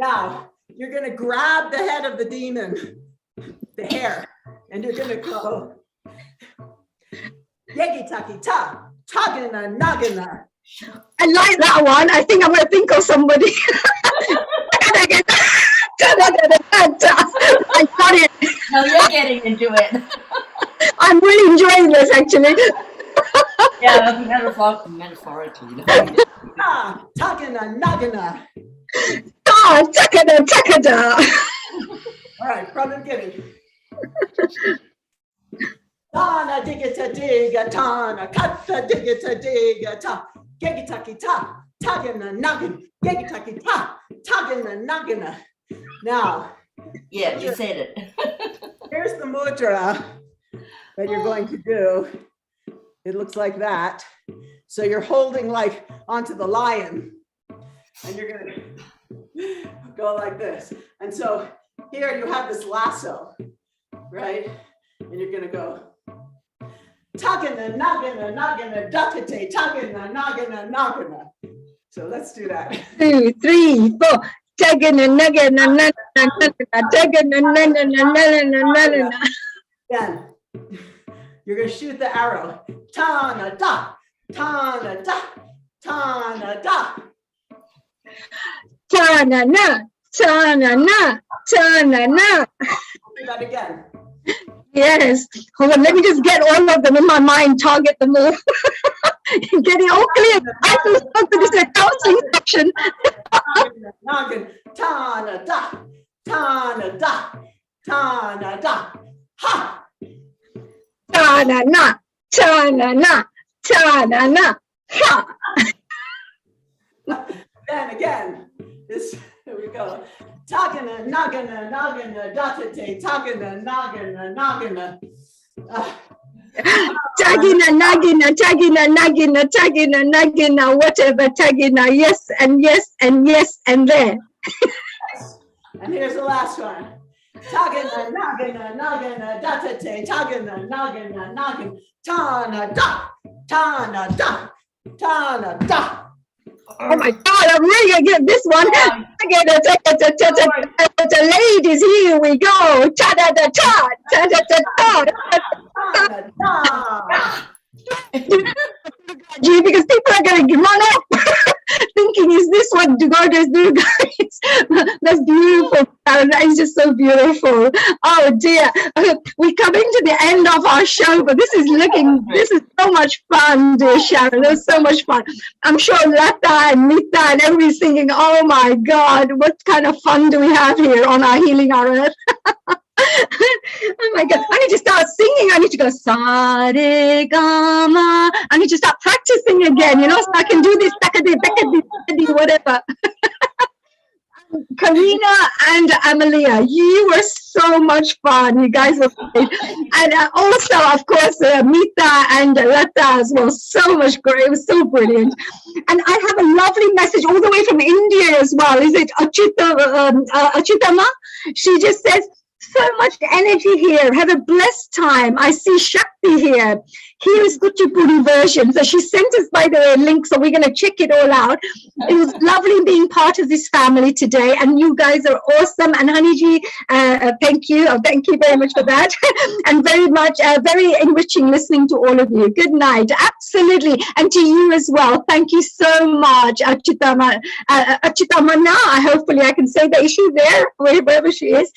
Now, you're going to grab the head of the demon, the hair, and you're going to go, Yegi taki ta, tagina nagina. I like that one. I think I'm going to think of somebody. I got it. No, you're getting into it. I'm really enjoying this, actually. Yeah, metaphorically. Tagina nagina. Takada. All right, from the beginning. Tana digita diga tana, kata digita diga ta, gegitaki ta, tagina nagin, gegitaki ta, tagina nagina. Now, yeah, you said it. Here's the mudra that you're going to do. It looks like that. So you're holding like onto the lion, and you're going to go like this. And so here you have this lasso, right? And you're going to go. Tagina, nagina, nagina, dakate, tagina, nagina, nagina. So let's do that. 2, 3, 4. Tagina, nagina, nagina, tagina, nagina, nagina. Then you're going to shoot the arrow. Tana da, tana da, tana da. Tana na, tana na, tana na. Do that again. Yes. Hold on, let me just get all of them in my mind, target them all. Get it all clear. I feel so good. This is a counseling section. Tana da, tana da, tana da. Ha! Tana na, tana na, tana na. Ha! Then again, here we go. Tagina, nagina, nagina, datate, tagina, nagina, nagina. Tagina, nagina, tagina, nagina, tagina, nagina, whatever, tagina, yes, and yes, and yes, and there. And here's the last one. Tagina, nagina, nagina, datate, tagina, nagina, nagina, tana da, tana da, tana da. Oh my God, I'm really gonna get this one. The ladies, here we go. Ta da da ta, ta da da ta. Because people are gonna run up thinking, is this what God is doing, guys? That's beautiful. That is just so beautiful. Oh dear, we're coming to the end of our show, but this is so much fun, dear Sharon. It was so much fun. I'm sure Lata and Mita and everybody's thinking, oh my God, what kind of fun do we have here on our Healing Our Earth? Oh my God, I need to start singing. I need to go sa re ga ma. I need to start practicing again, you know, so I can do this whatever. Karina and Amalia, you were so much fun. You guys were great. And also, of course, Mita and Lata as well. So much great. It was so brilliant. And I have a lovely message all the way from India as well. Is it Achitama? She just says, so much energy here. Have a blessed time. I see Shakti here. here is Kuchipudi version. So she sent us, by the way, a link, so we're going to check it all out. It was lovely being part of this family today, and you guys are awesome. And Haniji, thank you. Thank you very much for that. And very enriching listening to all of you. Good night. Absolutely. And to you as well. Thank you so much, Achitamana. Hopefully I can say that. Is she there? Wherever she is.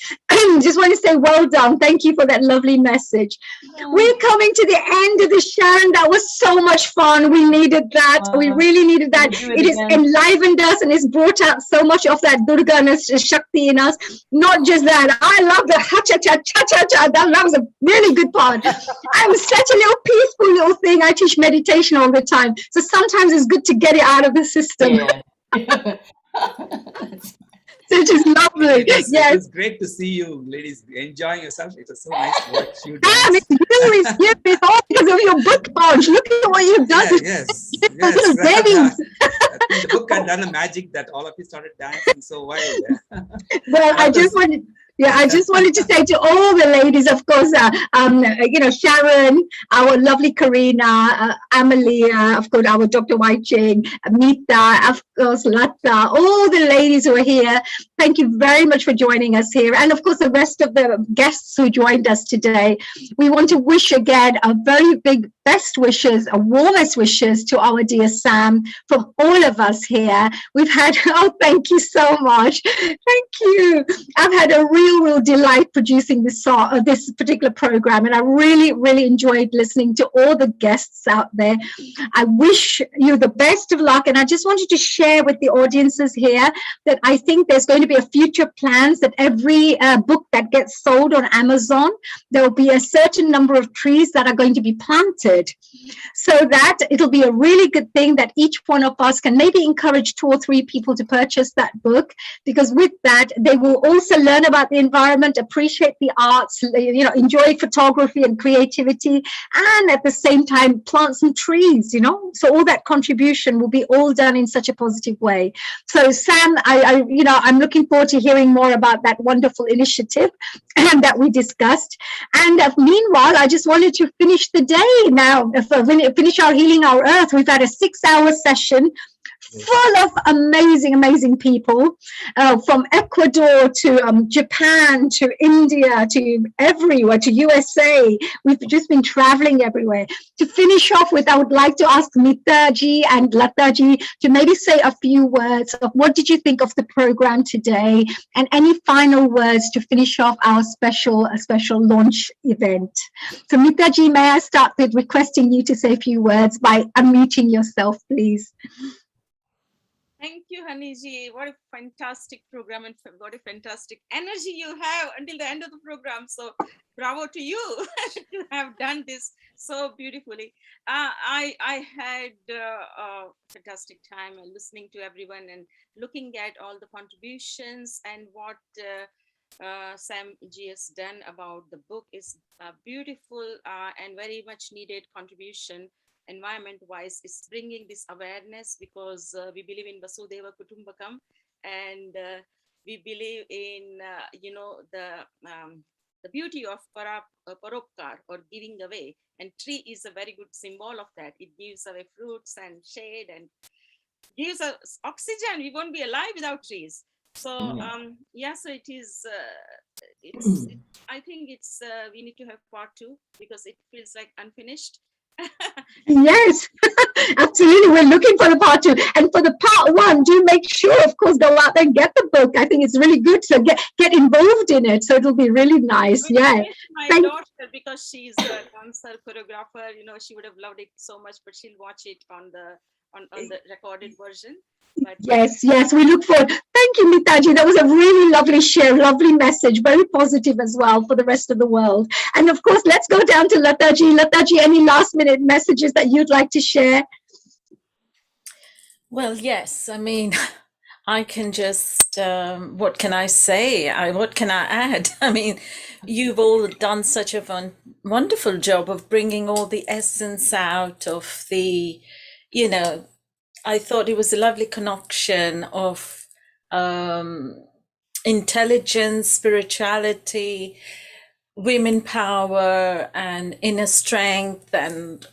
Just want to say well done. Thank you for that lovely message. We're coming to the end of the Sharon. That was so much fun. We needed that. We really needed that. It has enlivened us and it's brought out so much of that Durga-ness, Shakti in us. Not just that. I love the ha-cha-cha-cha-cha-cha. That was a really good part. I'm such a little peaceful little thing. I teach meditation all the time. So sometimes it's good to get it out of the system. Yeah. Which is lovely. It was great to see you ladies enjoying yourself. It was so nice to watch you dance. It's all because of your book launch. Look at what you've done. Yes. Babies. I think the book had done a magic that all of you started dancing so wild. Well, I just wanted to say to all the ladies, of course, Sharon, our lovely Karina, Amalia, of course, our Dr. Wai-Ching, Mita, of course, Lata, all the ladies who are here. Thank you very much for joining us here. And of course, the rest of the guests who joined us today. We want to wish again a very big best wishes, warmest wishes to our dear Sam from all of us here. We've had, thank you so much. Thank you. I've had a real delight producing this particular program, and I really enjoyed listening to all the guests out there. I wish you the best of luck, and I just wanted to share with the audiences here that I think there's going to be a future plans that every book that gets sold on Amazon, there will be a certain number of trees that are going to be planted, so that it'll be a really good thing that each one of us can maybe encourage 2 or 3 people to purchase that book, because with that they will also learn about the environment, appreciate the arts, enjoy photography and creativity, and at the same time plant some trees, so all that contribution will be all done in such a positive way. So Sam, I'm looking forward to hearing more about that wonderful initiative that we discussed. And meanwhile, I just wanted to finish the day now, finish our Healing Our Earth. We've had a 6-hour session full of amazing people, from Ecuador to Japan to India to everywhere, to USA. We've just been traveling everywhere. To finish off with, I would like to ask Mitaji and Lataji to maybe say a few words of what did you think of the program today, and any final words to finish off our special launch event. So Mitaji, may I start with requesting you to say a few words by unmuting yourself, please. Thank you, Haniji. What a fantastic program, and what a fantastic energy you have until the end of the program. So bravo to you to have done this so beautifully. I had a fantastic time listening to everyone and looking at all the contributions, and what Sam G has done about the book is beautiful and very much needed contribution. Environment wise, is bringing this awareness, because we believe in Vasudhaiva Kutumbakam, and we believe in the beauty of paropkar, or giving away, and tree is a very good symbol of that. It gives away fruits and shade and gives us oxygen. We won't be alive without trees. So so it is I think it's we need to have part 2, because it feels like unfinished. Yes, absolutely. We're looking for the part 2, and for the part 1, do make sure, of course, go out there and get the book. I think it's really good to get involved in it, so it'll be really nice. Yeah, my daughter, because she's a dancer, choreographer, she would have loved it so much, but she'll watch it on the recorded version. But yes, we look forward. Thank you, Mitaji. That was a really lovely share, lovely message, very positive as well for the rest of the world. And of course, let's go down to Lataji. Lataji, any last minute messages that you'd like to share? Well, yes. I mean, I can just, what can I say? What can I add? I mean, you've all done such a wonderful job of bringing all the essence out of the, I thought it was a lovely connection of intelligence, spirituality, women power and inner strength, and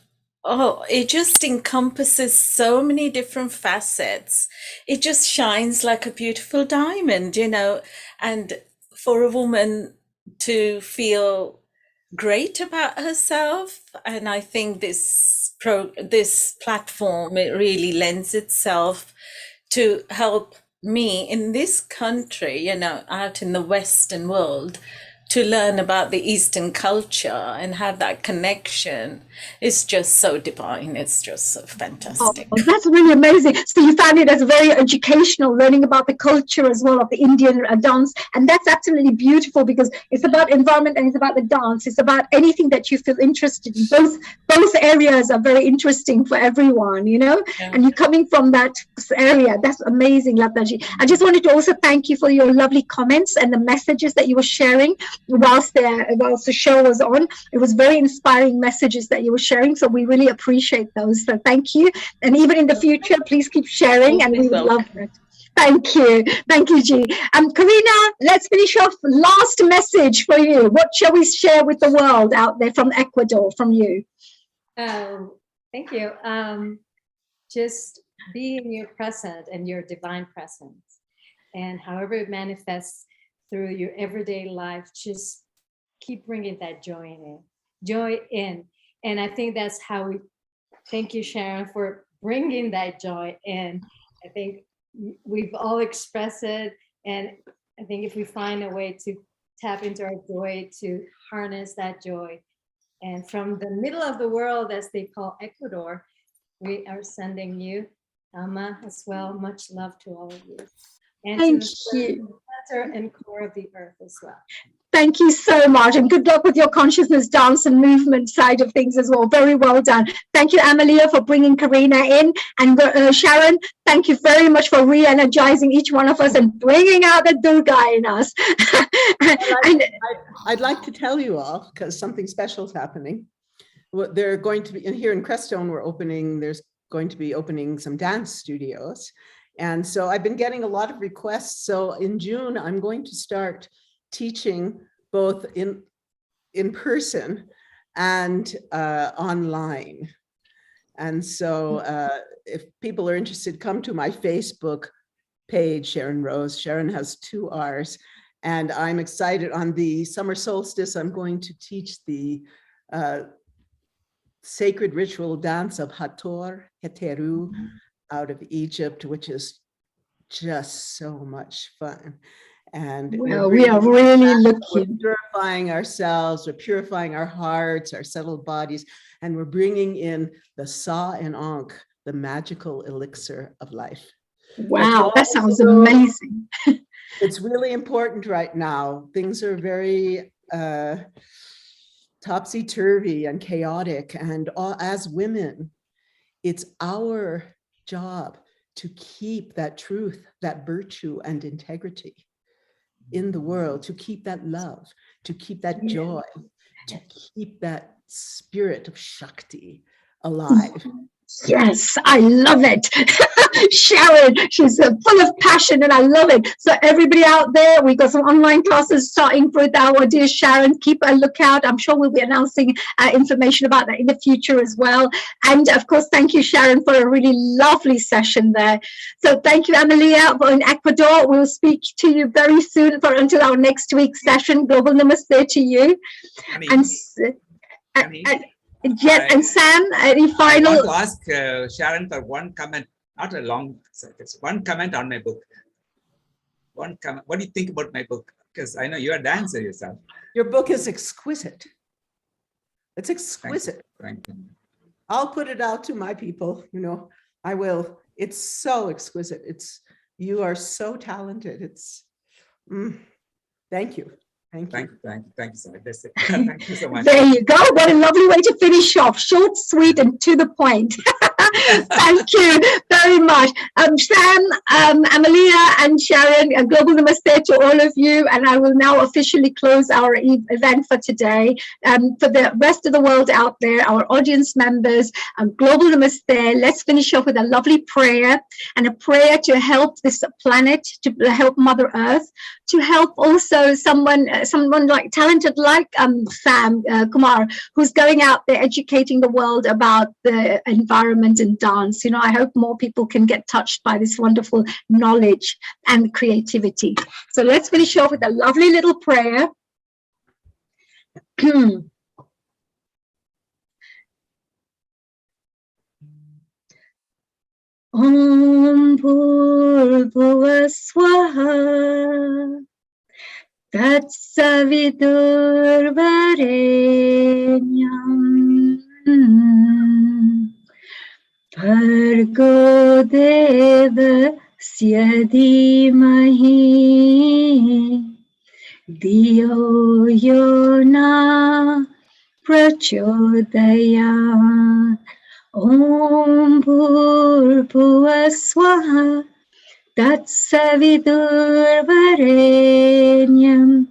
it just encompasses so many different facets. It just shines like a beautiful diamond, and for a woman to feel great about herself. And I think this platform, it really lends itself to help me in this country, out in the Western world, to learn about the Eastern culture and have that connection. It's just so divine. It's just so fantastic. Oh, that's really amazing. So you found it as very educational, learning about the culture as well of the Indian dance. And that's absolutely beautiful, because it's about environment and it's about the dance. It's about anything that you feel interested in. Both areas are very interesting for everyone, Yeah. And you're coming from that area. That's amazing, Latnaji. I just wanted to also thank you for your lovely comments and the messages that you were sharing whilst the show was on. It was very inspiring messages that you were sharing, so we really appreciate those. So thank you, and even in the future, please keep sharing, and we would love it. Thank you, G. Karina, let's finish off. Last message for you. What shall we share with the world out there from Ecuador, from you? Thank you. Just be in your present and your divine presence, and however it manifests through your everyday life, just keep bringing that joy in. And I think that's how we, thank you, Sharon, for bringing that joy in. I think we've all expressed it. And I think if we find a way to tap into our joy, to harness that joy. And from the middle of the world, as they call Ecuador, we are sending you, Amma, as well. Much love to all of you. And thank to you. the center and core of the earth as well. Thank you so much, and good luck with your consciousness dance and movement side of things as well. Very well done. Thank you, Amalia, for bringing Karina in, and Sharon, thank you very much for re-energizing each one of us and bringing out the Durga in us. I'd like to tell you all, because something special is happening. They're going to be, here in Crestone, there's going to be opening some dance studios. And so I've been getting a lot of requests. So in June, I'm going to start teaching both in person and online. And so if people are interested, come to my Facebook page, Sharon Rose. Sharon has 2 R's. And I'm excited. On the summer solstice, I'm going to teach the sacred ritual dance of Hator, Heteru, out of Egypt, which is just so much fun. And well, we are really looking. We're purifying ourselves, we're purifying our hearts, our settled bodies, and we're bringing in the Sa and Ankh, the magical elixir of life. Wow, that sounds amazing. It's really important right now. Things are very topsy-turvy and chaotic, and as women, it's our job to keep that truth, that virtue and integrity in the world, to keep that love, to keep that joy, to keep that spirit of Shakti alive. Yes, I love it. Sharon, she's full of passion and I love it. So everybody out there, we got some online classes starting with our dear Sharon. Keep a lookout. I'm sure we'll be announcing information about that in the future as well. And of course, thank you, Sharon, for a really lovely session there. So thank you, Amalia, in Ecuador. We'll speak to you very soon until our next week's session. Global Namaste to you. Yes, and Sam, any final? I want to ask Sharon for one comment, not a long sentence, one comment on my book. One comment. What do you think about my book? Because I know you're a dancer yourself. Your book is exquisite. It's exquisite. Thank you. I'll put it out to my people, I will. It's so exquisite. You are so talented. Thank you. Thank you. Thank you so much. That's it. Thank you so much. There you go. What a lovely way to finish off. Short, sweet, and to the point. Thank you very much. Sam, Amalia, and Sharon, a global namaste to all of you. And I will now officially close our event for today. For the rest of the world out there, our audience members, global namaste. Let's finish off with a lovely prayer, and a prayer to help this planet, to help Mother Earth, to help also someone like talented like Sam Kumar, who's going out there educating the world about the environment and dance. You know, I hope more people can get touched by this wonderful knowledge and creativity. So let's finish off with a lovely little prayer. Om Bhurrbhuva Swaha Tatsavidurvarenyam Bhargo Devasya Dhimahi Dhiyo Yona Prachodayat. Om Bhurrbhuva Swaha Tatsavidurvarenyam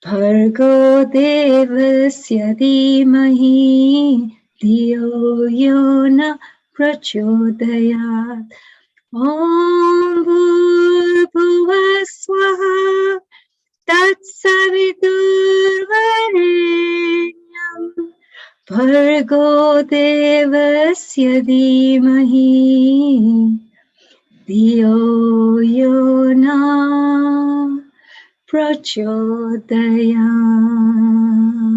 Bhargo Devasya Dhimahi Dhiyo Yona Prachodayat. Om Bhurrbhuva Swaha Tatsavidurvarenyam Bhargo Devasya Dhimahi Dhiyo Yona Prachodayat.